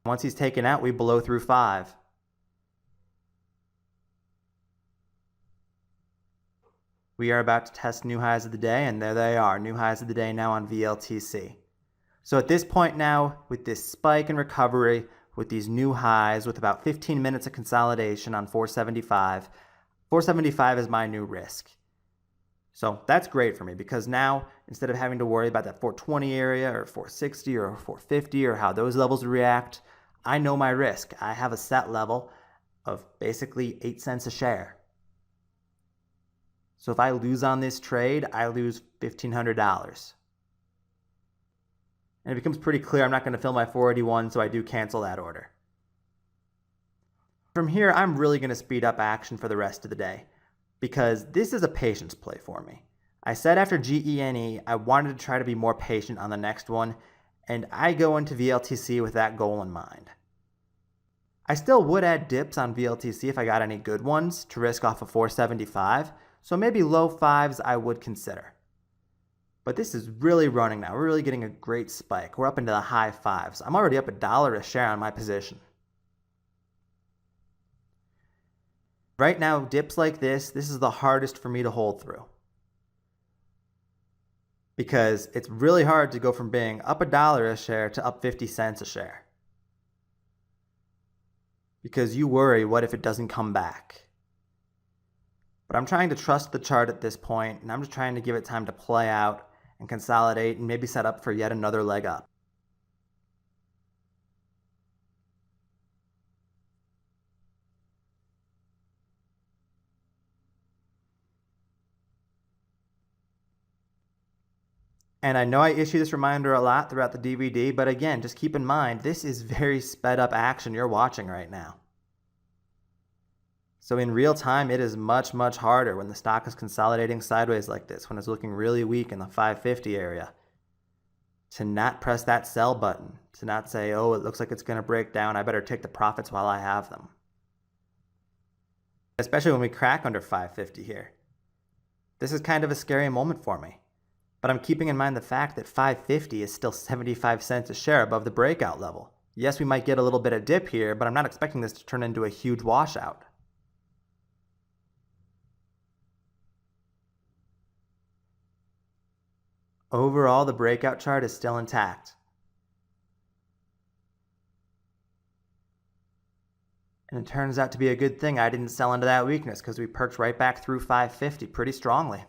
A: Once he's taken out, we blow through 5. We are about to test new highs of the day, and there they are, new highs of the day now on VLTC. So at this point now, with this spike and recovery, with these new highs, with about 15 minutes of consolidation on 475, 475 is my new risk. So that's great for me because now, instead of having to worry about that 420 area or 460 or 450 or how those levels react, I know my risk. I have a set level of basically 8 cents a share. So if I lose on this trade, I lose $1,500. And it becomes pretty clear I'm not going to fill my 481, so I do cancel that order. From here, I'm really going to speed up action for the rest of the day because this is a patience play for me. I said after GENE, I wanted to try to be more patient on the next one, and I go into VLTC with that goal in mind. I still would add dips on VLTC if I got any good ones to risk off of 475, so maybe low fives I would consider. But this is really running now. We're really getting a great spike. We're up into the high fives. I'm already up $1 a share on my position. Right now, dips like this is the hardest for me to hold through. Because it's really hard to go from being up $1 a share to up 50 cents a share. Because you worry, what if it doesn't come back? But I'm trying to trust the chart at this point, and I'm just trying to give it time to play out and consolidate and maybe set up for yet another leg up. And I know I issue this reminder a lot throughout the DVD, but again, just keep in mind, this is very sped up action you're watching right now. So in real time, it is much, much harder when the stock is consolidating sideways like this, when it's looking really weak in the 550 area, to not press that sell button, to not say, oh, it looks like it's going to break down, I better take the profits while I have them. Especially when we crack under 550 here. This is kind of a scary moment for me. But I'm keeping in mind the fact that 550 is still 75 cents a share above the breakout level. Yes, we might get a little bit of dip here, but I'm not expecting this to turn into a huge washout. Overall, the breakout chart is still intact. And it turns out to be a good thing I didn't sell into that weakness because we perked right back through 550 pretty strongly.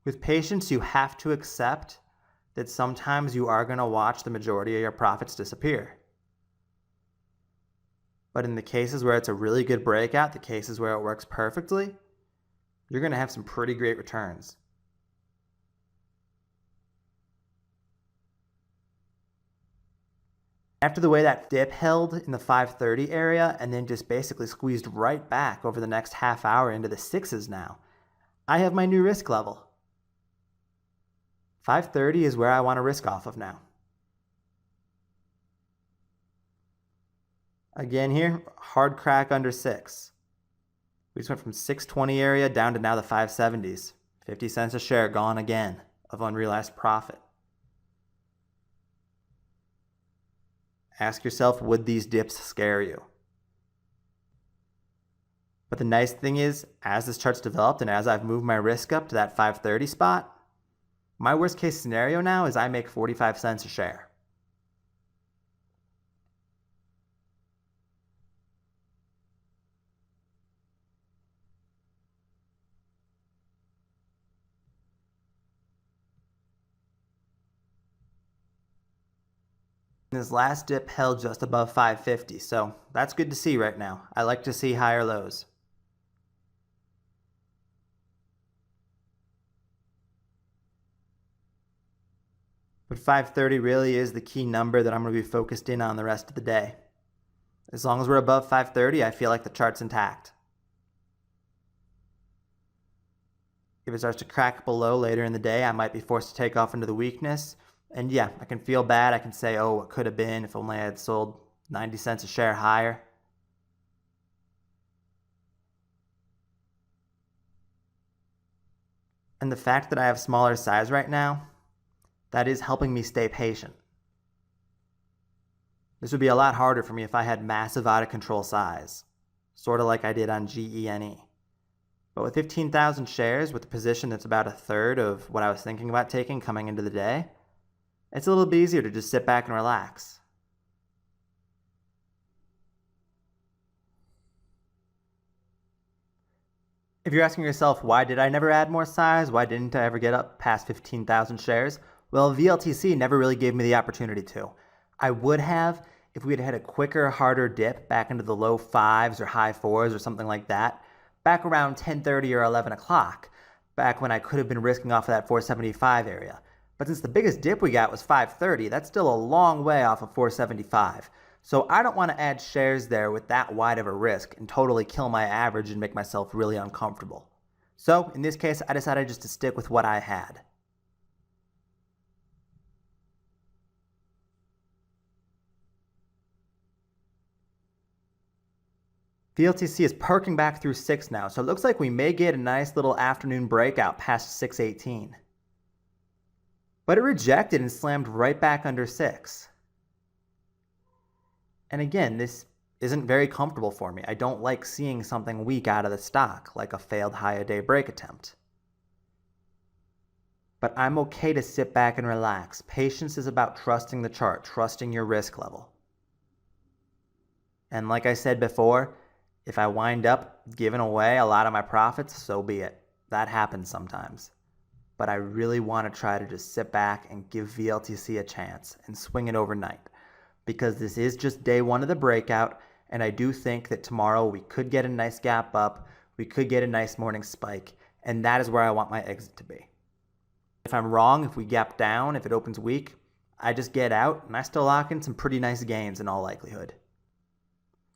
A: With patience, you have to accept that sometimes you are going to watch the majority of your profits disappear. But in the cases where it's a really good breakout, the cases where it works perfectly, you're going to have some pretty great returns. After the way that dip held in the 530 area and then just basically squeezed right back over the next half hour into the sixes now, I have my new risk level. 530 is where I want to risk off of now. Again here, hard crack under 6. We just went from 620 area down to now the 570s. 50 cents a share gone again of unrealized profit. Ask yourself, would these dips scare you? But the nice thing is, as this chart's developed and as I've moved my risk up to that 530 spot, my worst case scenario now is I make 45 cents a share. This last dip held just above 550, so that's good to see right now. I like to see higher lows. But 530 really is the key number that I'm going to be focused in on the rest of the day. As long as we're above 530, I feel like the chart's intact. If it starts to crack below later in the day, I might be forced to take off into the weakness. And yeah, I can feel bad. I can say, oh, what could have been if only I had sold 90 cents a share higher. And the fact that I have smaller size right now, that is helping me stay patient. This would be a lot harder for me if I had massive out of control size, sort of like I did on GENE. But with 15,000 shares, with a position that's about a third of what I was thinking about taking coming into the day, it's a little bit easier to just sit back and relax. If you're asking yourself, why did I never add more size? Why didn't I ever get up past 15,000 shares? Well, VLTC never really gave me the opportunity to. I would have if we had had a quicker, harder dip back into the low 5s or high 4s or something like that, back around 10:30 or 11 o'clock, back when I could have been risking off of that 475 area. But since the biggest dip we got was 530, that's still a long way off of 475. So I don't want to add shares there with that wide of a risk and totally kill my average and make myself really uncomfortable. So in this case, I decided just to stick with what I had. VLTC is perking back through 6 now, so it looks like we may get a nice little afternoon breakout past 618. But it rejected and slammed right back under 6. And again, this isn't very comfortable for me. I don't like seeing something weak out of the stock, like a failed high-a-day break attempt. But I'm okay to sit back and relax. Patience is about trusting the chart, trusting your risk level. And like I said before, if I wind up giving away a lot of my profits, so be it. That happens sometimes. But I really want to try to just sit back and give VLTC a chance and swing it overnight. Because this is just day 1 of the breakout, and I do think that tomorrow we could get a nice gap up, we could get a nice morning spike, and that is where I want my exit to be. If I'm wrong, if we gap down, if it opens weak, I just get out, and I still lock in some pretty nice gains in all likelihood.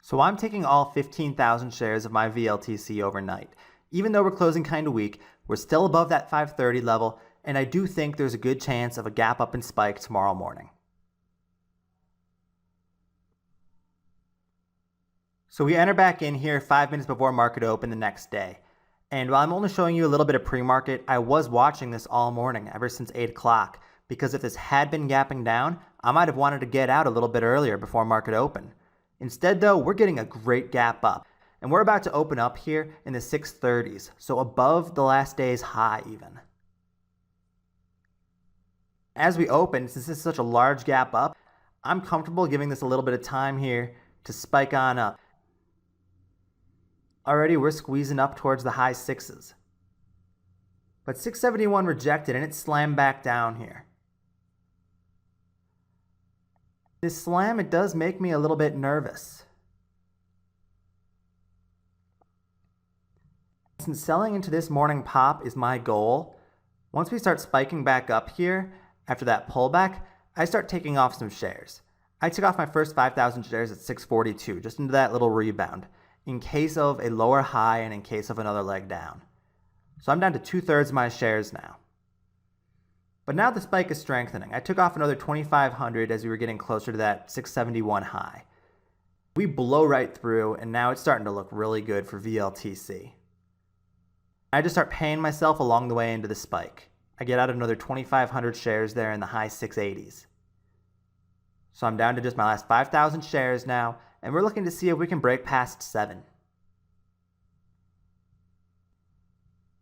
A: So I'm taking all 15,000 shares of my VLTC overnight. Even though we're closing kind of weak, we're still above that 530 level, and I do think there's a good chance of a gap up and spike tomorrow morning. So we enter back in here 5 minutes before market open the next day. And while I'm only showing you a little bit of pre-market, I was watching this all morning, ever since 8 o'clock, because if this had been gapping down, I might have wanted to get out a little bit earlier before market open. Instead though, we're getting a great gap up. And we're about to open up here in the 630s, so above the last day's high even. As we open, since this is such a large gap up, I'm comfortable giving this a little bit of time here to spike on up. Already we're squeezing up towards the high 6s. But 671 rejected and it slammed back down here. This slam, it does make me a little bit nervous. Since selling into this morning pop is my goal, once we start spiking back up here, after that pullback, I start taking off some shares. I took off my first 5,000 shares at 642, just into that little rebound, in case of a lower high and in case of another leg down. So I'm down to 2/3 of my shares now. But now the spike is strengthening. I took off another 2,500 as we were getting closer to that 671 high. We blow right through, and now it's starting to look really good for VLTC. I just start paying myself along the way into the spike. I get out another 2,500 shares there in the high 680s. So I'm down to just my last 5,000 shares now, and we're looking to see if we can break past 7.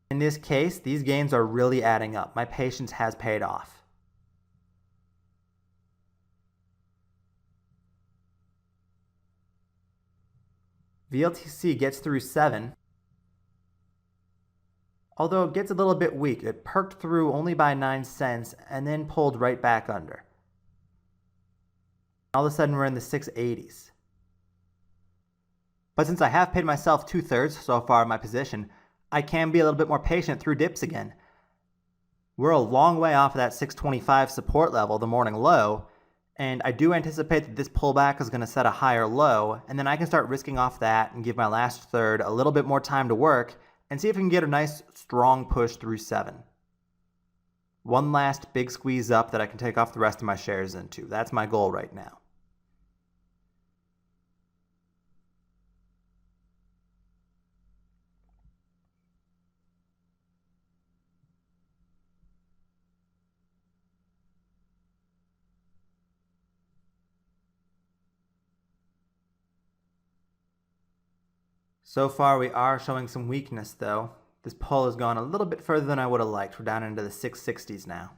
A: In this case, these gains are really adding up. My patience has paid off. VLTC gets through 7. Although it gets a little bit weak, it perked through only by 9 cents and then pulled right back under. All of a sudden we're in the 680s. But since I have paid myself 2/3 so far in my position, I can be a little bit more patient through dips again. We're a long way off of that 625 support level, the morning low, and I do anticipate that this pullback is going to set a higher low, and then I can start risking off that and give my last third a little bit more time to work and see if we can get a nice strong push through 7. One last big squeeze up that I can take off the rest of my shares into. That's my goal right now. So far we are showing some weakness though. This pull has gone a little bit further than I would have liked. We're down into the 660s now.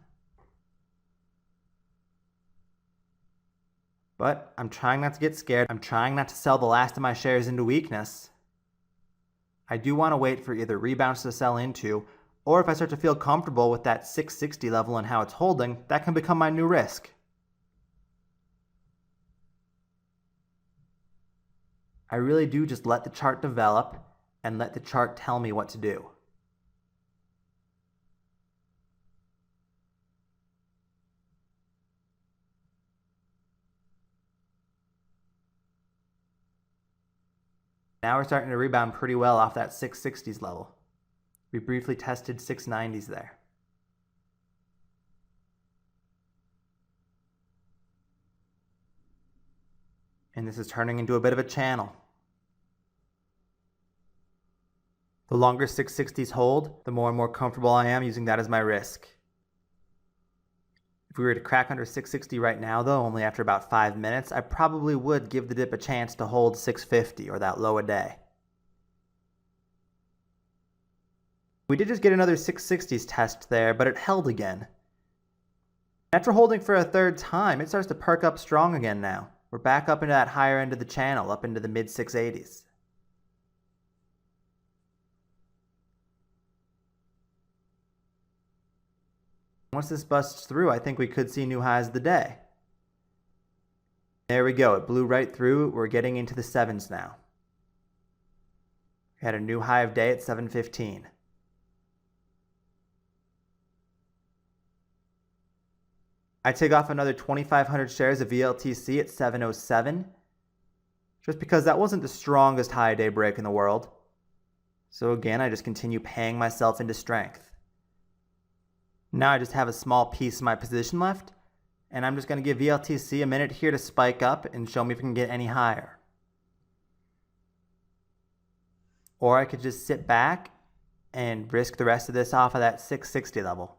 A: But I'm trying not to get scared. I'm trying not to sell the last of my shares into weakness. I do want to wait for either rebounds to sell into, or if I start to feel comfortable with that 660 level and how it's holding, that can become my new risk. I really do just let the chart develop and let the chart tell me what to do. Now we're starting to rebound pretty well off that 660s level. We briefly tested 690s there. And this is turning into a bit of a channel. The longer 660s hold, the more and more comfortable I am using that as my risk. If we were to crack under 660 right now though, only after about 5 minutes, I probably would give the dip a chance to hold 650 or that low a day. We did just get another 660s test there, but it held again. After holding for a third time, it starts to perk up strong again now. We're back up into that higher end of the channel, up into the mid 680s. Once this busts through, I think we could see new highs of the day. There we go, it blew right through. We're getting into the 7s now. We had a new high of day at 7:15. I take off another 2,500 shares of VLTC at 7:07, just because that wasn't the strongest high day break in the world. So again, I just continue paying myself into strength. Now I just have a small piece of my position left, and I'm just going to give VLTC a minute here to spike up and show me if we can get any higher. Or I could just sit back and risk the rest of this off of that 660 level.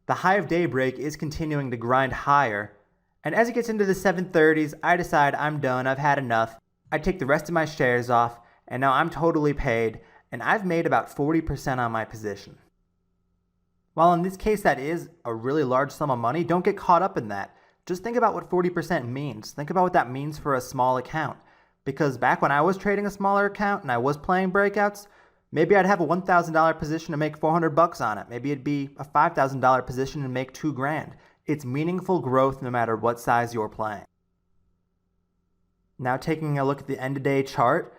A: The high of daybreak is continuing to grind higher, and as it gets into the 730s, I decide I'm done, I've had enough. I take the rest of my shares off, and now I'm totally paid, and I've made about 40% on my position. While in this case that is a really large sum of money, don't get caught up in that. Just think about what 40% means. Think about what that means for a small account. Because back when I was trading a smaller account and I was playing breakouts, maybe I'd have a $1,000 position and make $400 on it. Maybe it'd be a $5,000 position and make $2,000. It's meaningful growth no matter what size you're playing. Now taking a look at the end of day chart,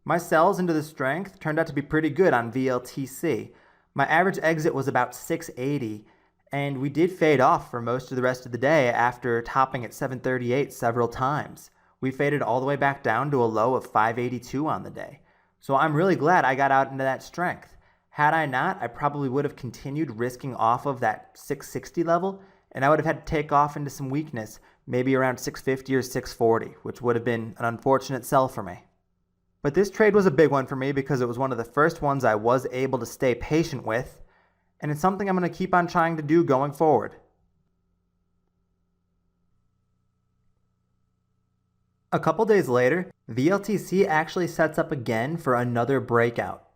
A: my sells into the strength turned out to be pretty good on VLTC. My average exit was about 680, and we did fade off for most of the rest of the day after topping at 738 several times. We faded all the way back down to a low of 582 on the day. So I'm really glad I got out into that strength. Had I not, I probably would have continued risking off of that 660 level, and I would have had to take off into some weakness, maybe around 650 or 640, which would have been an unfortunate sell for me. But this trade was a big one for me because it was one of the first ones I was able to stay patient with, and it's something I'm going to keep on trying to do going forward. A couple days later, VLTC actually sets up again for another breakout.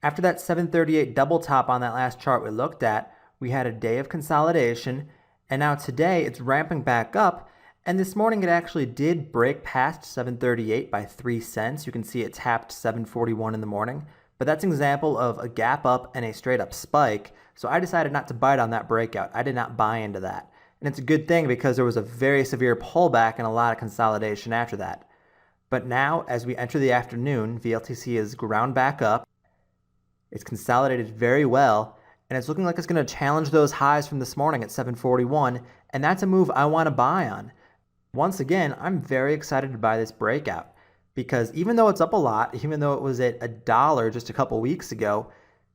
A: After that 738 double top on that last chart we looked at, we had a day of consolidation, and now today it's ramping back up, and this morning it actually did break past 738 by 3 cents. You can see it tapped 741 in the morning, but that's an example of a gap up and a straight up spike, so I decided not to bite on that breakout. I did not buy into that. And it's a good thing because there was a very severe pullback and a lot of consolidation after that. But now, as we enter the afternoon, VLTC is ground back up. It's consolidated very well, and it's looking like it's going to challenge those highs from this morning at 741, and that's a move I want to buy on. Once again, I'm very excited to buy this breakout because even though it's up a lot, even though it was at $1 just a couple weeks ago,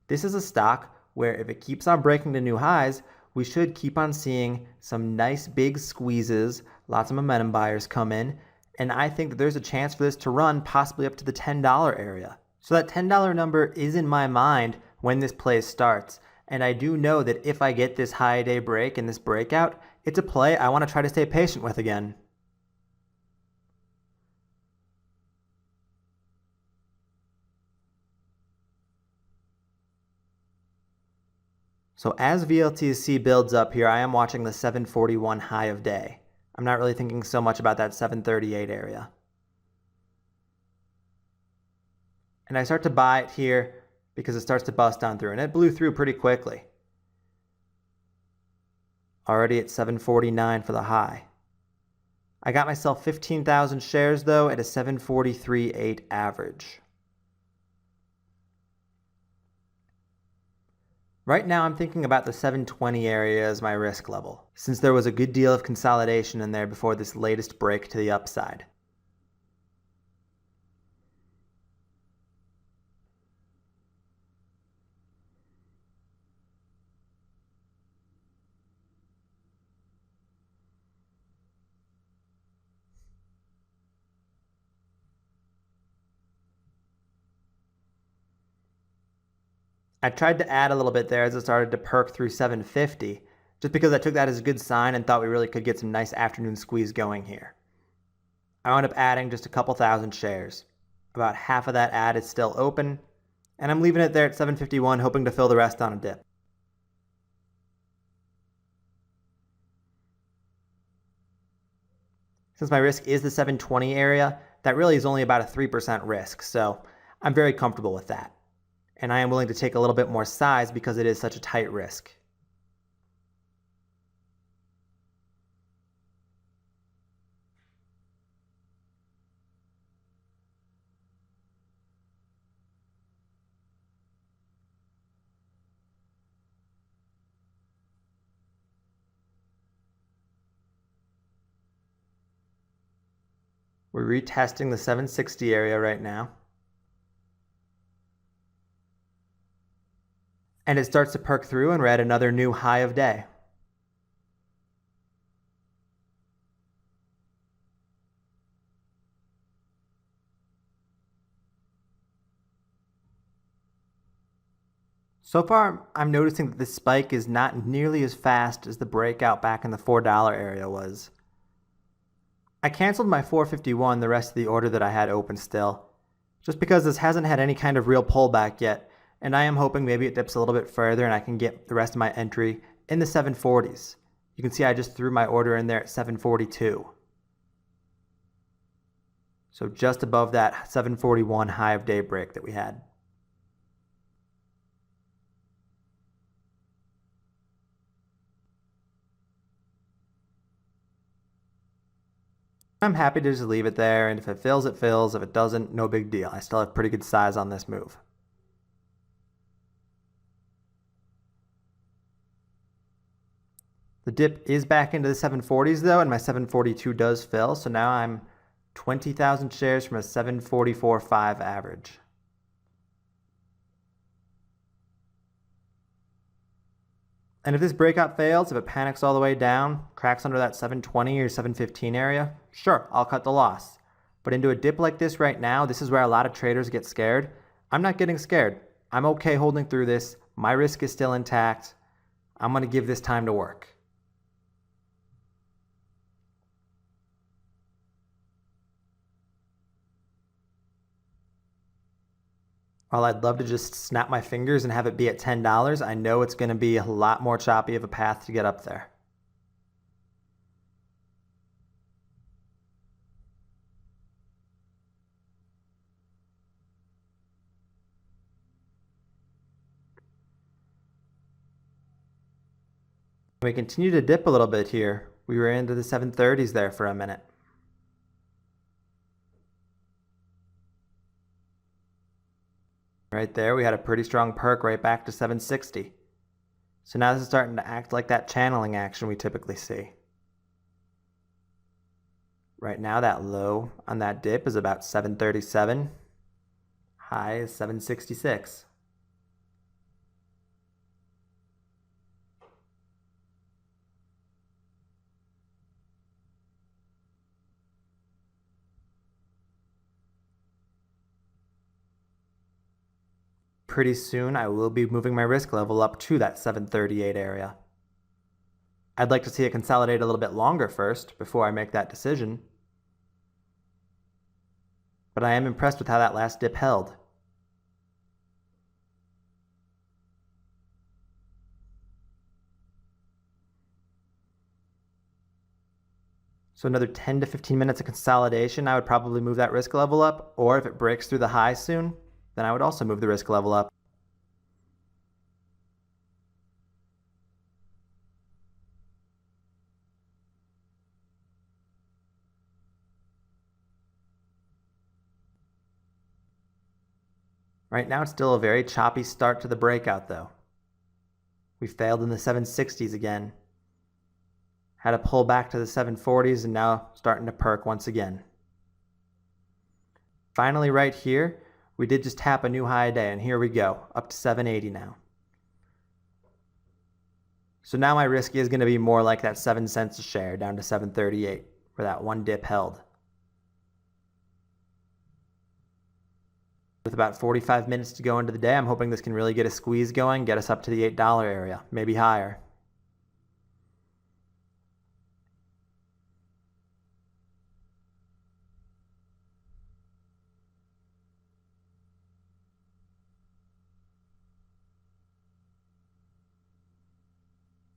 A: this is a stock where if it keeps on breaking the new highs, we should keep on seeing some nice big squeezes, lots of momentum buyers come in, and I think that there's a chance for this to run possibly up to the $10 area. So that $10 number is in my mind when this play starts, and I do know that if I get this high day break and this breakout, it's a play I want to try to stay patient with again. So as VLTC builds up here, I am watching the 741 high of day. I'm not really thinking so much about that 738 area. And I start to buy it here because it starts to bust on through, and it blew through pretty quickly. Already at 749 for the high. I got myself 15,000 shares though at a 743.8 average. Right now I'm thinking about the 720 area as my risk level, since there was a good deal of consolidation in there before this latest break to the upside. I tried to add a little bit there as it started to perk through 750, just because I took that as a good sign and thought we really could get some nice afternoon squeeze going here. I wound up adding just a couple thousand shares. About half of that add is still open, and I'm leaving it there at 751, hoping to fill the rest on a dip. Since my risk is the 720 area, that really is only about a 3% risk, so I'm very comfortable with that. And I am willing to take a little bit more size because it is such a tight risk. We're retesting the 760 area right now. And it starts to perk through, and we're at another new high of day. So far, I'm noticing that this spike is not nearly as fast as the breakout back in the $4 area was. I canceled my 451, the rest of the order that I had open still, just because this hasn't had any kind of real pullback yet, and I am hoping maybe it dips a little bit further and I can get the rest of my entry in the 740s. You can see I just threw my order in there at 742. So just above that 741 high of day break that we had. I'm happy to just leave it there, and if it fills, it fills. If it doesn't, no big deal. I still have pretty good size on this move. The dip is back into the 740s though, and my 742 does fill, so now I'm 20,000 shares from a 744.5 average. And if this breakout fails, if it panics all the way down, cracks under that 720 or 715 area, sure, I'll cut the loss. But into a dip like this right now, this is where a lot of traders get scared. I'm not getting scared. I'm okay holding through this. My risk is still intact. I'm going to give this time to work. While I'd love to just snap my fingers and have it be at $10, I know it's going to be a lot more choppy of a path to get up there. We continue to dip a little bit here. We were into the 730s there for a minute. Right there, we had a pretty strong perk right back to 760. So now this is starting to act like that channeling action we typically see. Right now, that low on that dip is about 737. High is 766. Pretty soon, I will be moving my risk level up to that 738 area. I'd like to see it consolidate a little bit longer first before I make that decision. But I am impressed with how that last dip held. So another 10 to 15 minutes of consolidation, I would probably move that risk level up, or if it breaks through the high soon, then I would also move the risk level up. Right now it's still a very choppy start to the breakout though. We failed in the 760s again. Had to pull back to the 740s and now starting to perk once again. Finally right here, we did just tap a new high a day, and here we go, up to 780 now. So now my risk is going to be more like that 7 cents a share down to 738, where that one dip held. With about 45 minutes to go into the day, I'm hoping this can really get a squeeze going, get us up to the $8 area, maybe higher.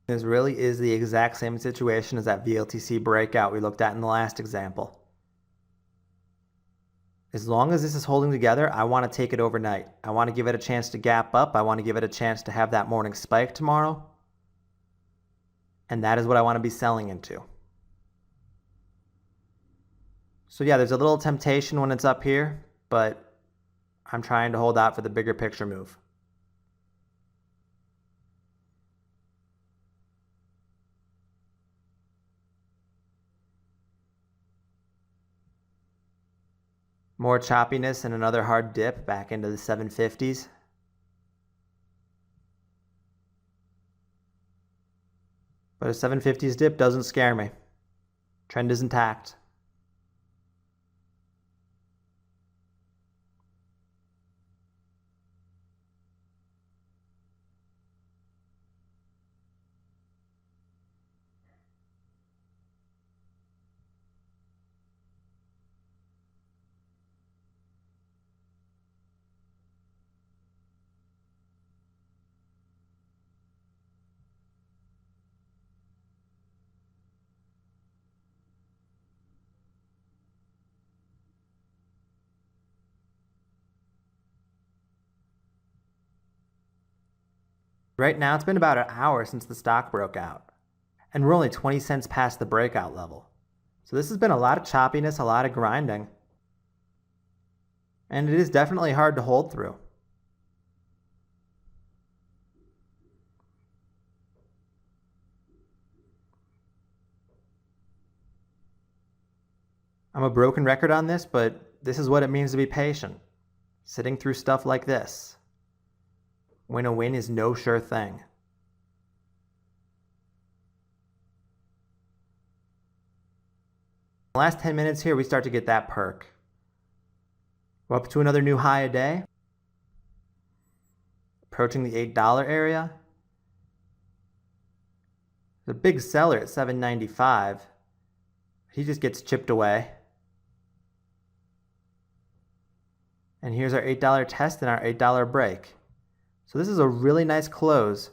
A: This really is the exact same situation as that VLTC breakout we looked at in the last example. As long as this is holding together, I want to take it overnight. I want to give it a chance to gap up. I want to give it a chance to have that morning spike tomorrow. And that is what I want to be selling into. So yeah, there's a little temptation when it's up here, but I'm trying to hold out for the bigger picture move. More choppiness and another hard dip back into the 750s. But a 750s dip doesn't scare me. Trend is intact. Right now, it's been about an hour since the stock broke out, and we're only 20 cents past the breakout level. So this has been a lot of choppiness, a lot of grinding, and it is definitely hard to hold through. I'm a broken record on this, but this is what it means to be patient. Sitting through stuff like this. Win a win is no sure thing. The last 10 minutes here, we start to get that perk. We're up to another new high a day. Approaching the $8 area. The big seller at $7.95. He just gets chipped away. And here's our $8 test and our $8 break. So this is a really nice close.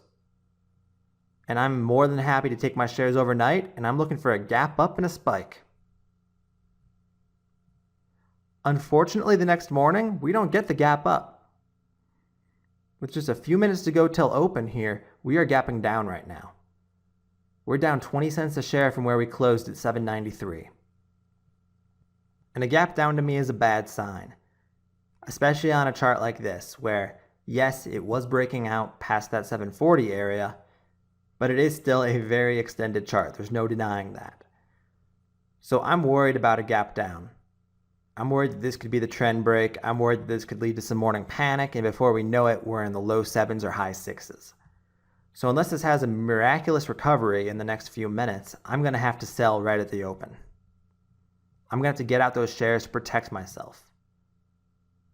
A: And I'm more than happy to take my shares overnight, and I'm looking for a gap up and a spike. Unfortunately, the next morning, we don't get the gap up. With just a few minutes to go till open here, we are gapping down right now. We're down 20 cents a share from where we closed at $7.93. And a gap down to me is a bad sign, especially on a chart like this, where yes, it was breaking out past that 740 area, but it is still a very extended chart. There's no denying that. So I'm worried about a gap down. I'm worried that this could be the trend break. I'm worried that this could lead to some morning panic, and before we know it, we're in the low 7s or high 6s. So unless this has a miraculous recovery in the next few minutes, I'm going to have to sell right at the open. I'm going to have to get out those shares to protect myself,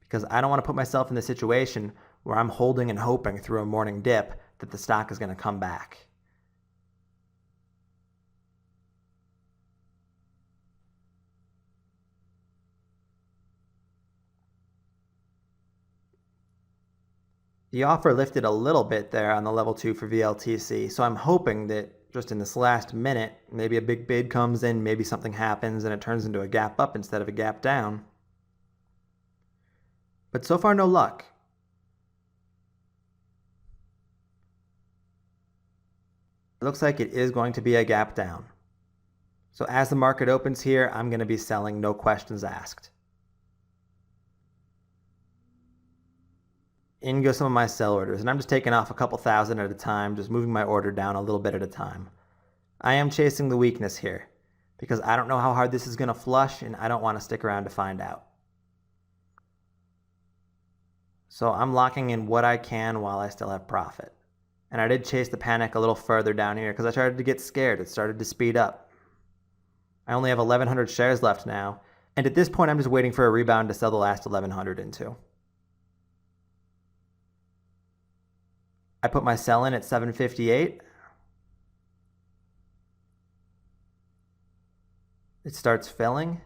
A: because I don't want to put myself in the situation where I'm holding and hoping through a morning dip that the stock is going to come back. The offer lifted a little bit there on the level 2 for VLTC, so I'm hoping that just in this last minute, maybe a big bid comes in, maybe something happens and it turns into a gap up instead of a gap down. But so far, no luck. It looks like it is going to be a gap down. So as the market opens here, I'm going to be selling, no questions asked. In go some of my sell orders, and I'm just taking off a couple thousand at a time, just moving my order down a little bit at a time. I am chasing the weakness here because I don't know how hard this is going to flush and I don't want to stick around to find out. So I'm locking in what I can while I still have profit. And I did chase the panic a little further down here because I started to get scared. It started to speed up. I only have 1,100 shares left now. And at this point, I'm just waiting for a rebound to sell the last 1,100 into. I put my sell in at 758. It starts filling.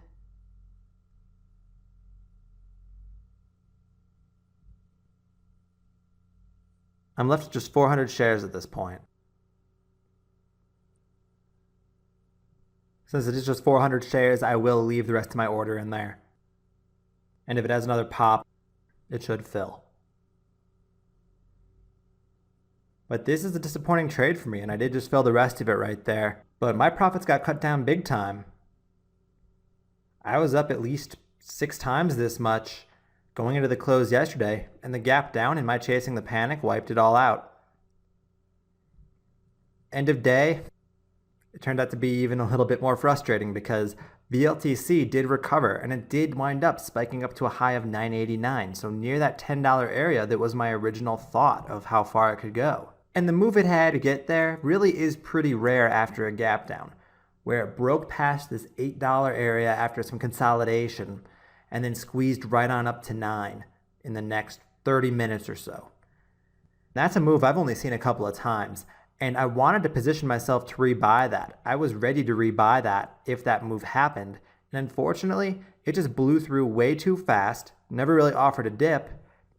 A: I'm left with just 400 shares at this point. Since it is just 400 shares, I will leave the rest of my order in there. And if it has another pop, it should fill. But this is a disappointing trade for me, and I did just fill the rest of it right there. But my profits got cut down big time. I was up at least 6 times this much going into the close yesterday, and the gap down in my chasing the panic wiped it all out. End of day, it turned out to be even a little bit more frustrating because VLTC did recover, and it did wind up spiking up to a high of 989, so near that $10 area that was my original thought of how far it could go. And the move it had to get there really is pretty rare after a gap down, where it broke past this $8 area after some consolidation and then squeezed right on up to 9 in the next 30 minutes or so. That's a move I've only seen a couple of times, and I wanted to position myself to rebuy that. I was ready to rebuy that if that move happened, and unfortunately, it just blew through way too fast, never really offered a dip,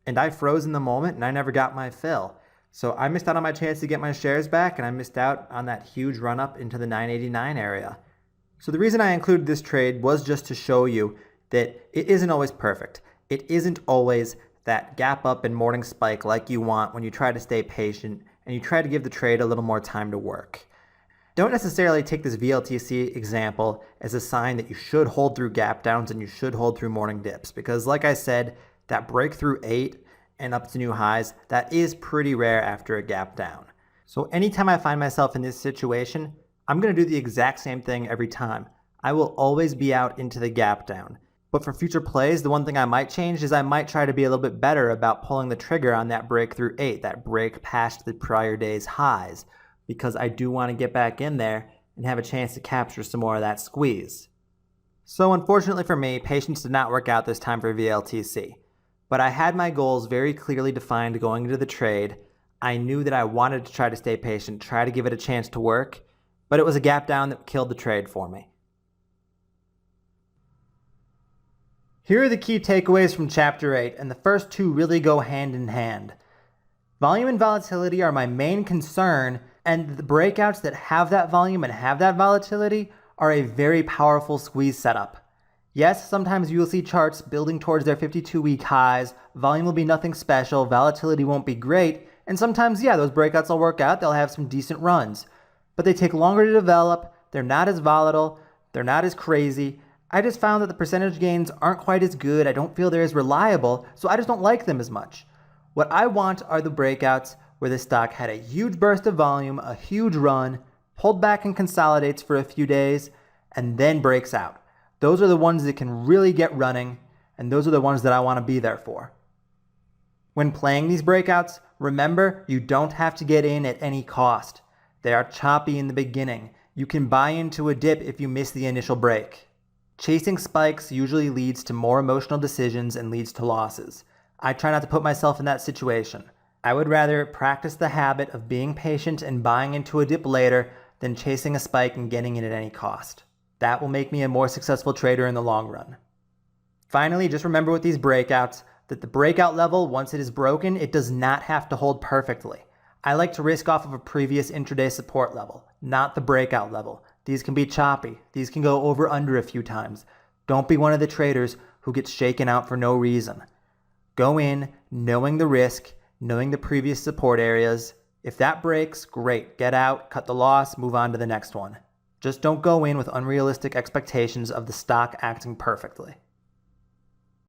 A: and I froze in the moment and I never got my fill. So I missed out on my chance to get my shares back, and I missed out on that huge run up into the 989 area. So the reason I included this trade was just to show you that it isn't always perfect. It isn't always that gap up and morning spike like you want when you try to stay patient and you try to give the trade a little more time to work. Don't necessarily take this VLTC example as a sign that you should hold through gap downs and you should hold through morning dips, because like I said, that breakthrough 8 and up to new highs, that is pretty rare after a gap down. So anytime I find myself in this situation, I'm going to do the exact same thing every time. I will always be out into the gap down. But for future plays, the one thing I might change is I might try to be a little bit better about pulling the trigger on that breakthrough 8, that break past the prior day's highs, because I do want to get back in there and have a chance to capture some more of that squeeze. So unfortunately for me, patience did not work out this time for VLTC. But I had my goals very clearly defined going into the trade. I knew that I wanted to try to stay patient, try to give it a chance to work, but it was a gap down that killed the trade for me. Here are the key takeaways from Chapter 8, and the first two really go hand in hand. Volume and volatility are my main concern, and the breakouts that have that volume and have that volatility are a very powerful squeeze setup. Yes, sometimes you will see charts building towards their 52-week highs, volume will be nothing special, volatility won't be great, and sometimes, yeah, those breakouts will work out, they'll have some decent runs. But they take longer to develop, they're not as volatile, they're not as crazy. I just found that the percentage gains aren't quite as good. I don't feel they're as reliable, so I just don't like them as much. What I want are the breakouts where the stock had a huge burst of volume, a huge run, pulled back and consolidates for a few days, and then breaks out. Those are the ones that can really get running, and those are the ones that I want to be there for. When playing these breakouts, remember, you don't have to get in at any cost. They are choppy in the beginning. You can buy into a dip if you miss the initial break. Chasing spikes usually leads to more emotional decisions and leads to losses. I try not to put myself in that situation. I would rather practice the habit of being patient and buying into a dip later than chasing a spike and getting in at any cost. That will make me a more successful trader in the long run. Finally, just remember with these breakouts that the breakout level, once it is broken, it does not have to hold perfectly. I like to risk off of a previous intraday support level, not the breakout level. These can be choppy. These can go over under a few times. Don't be one of the traders who gets shaken out for no reason. Go in knowing the risk, knowing the previous support areas. If that breaks, great. Get out, cut the loss, move on to the next one. Just don't go in with unrealistic expectations of the stock acting perfectly.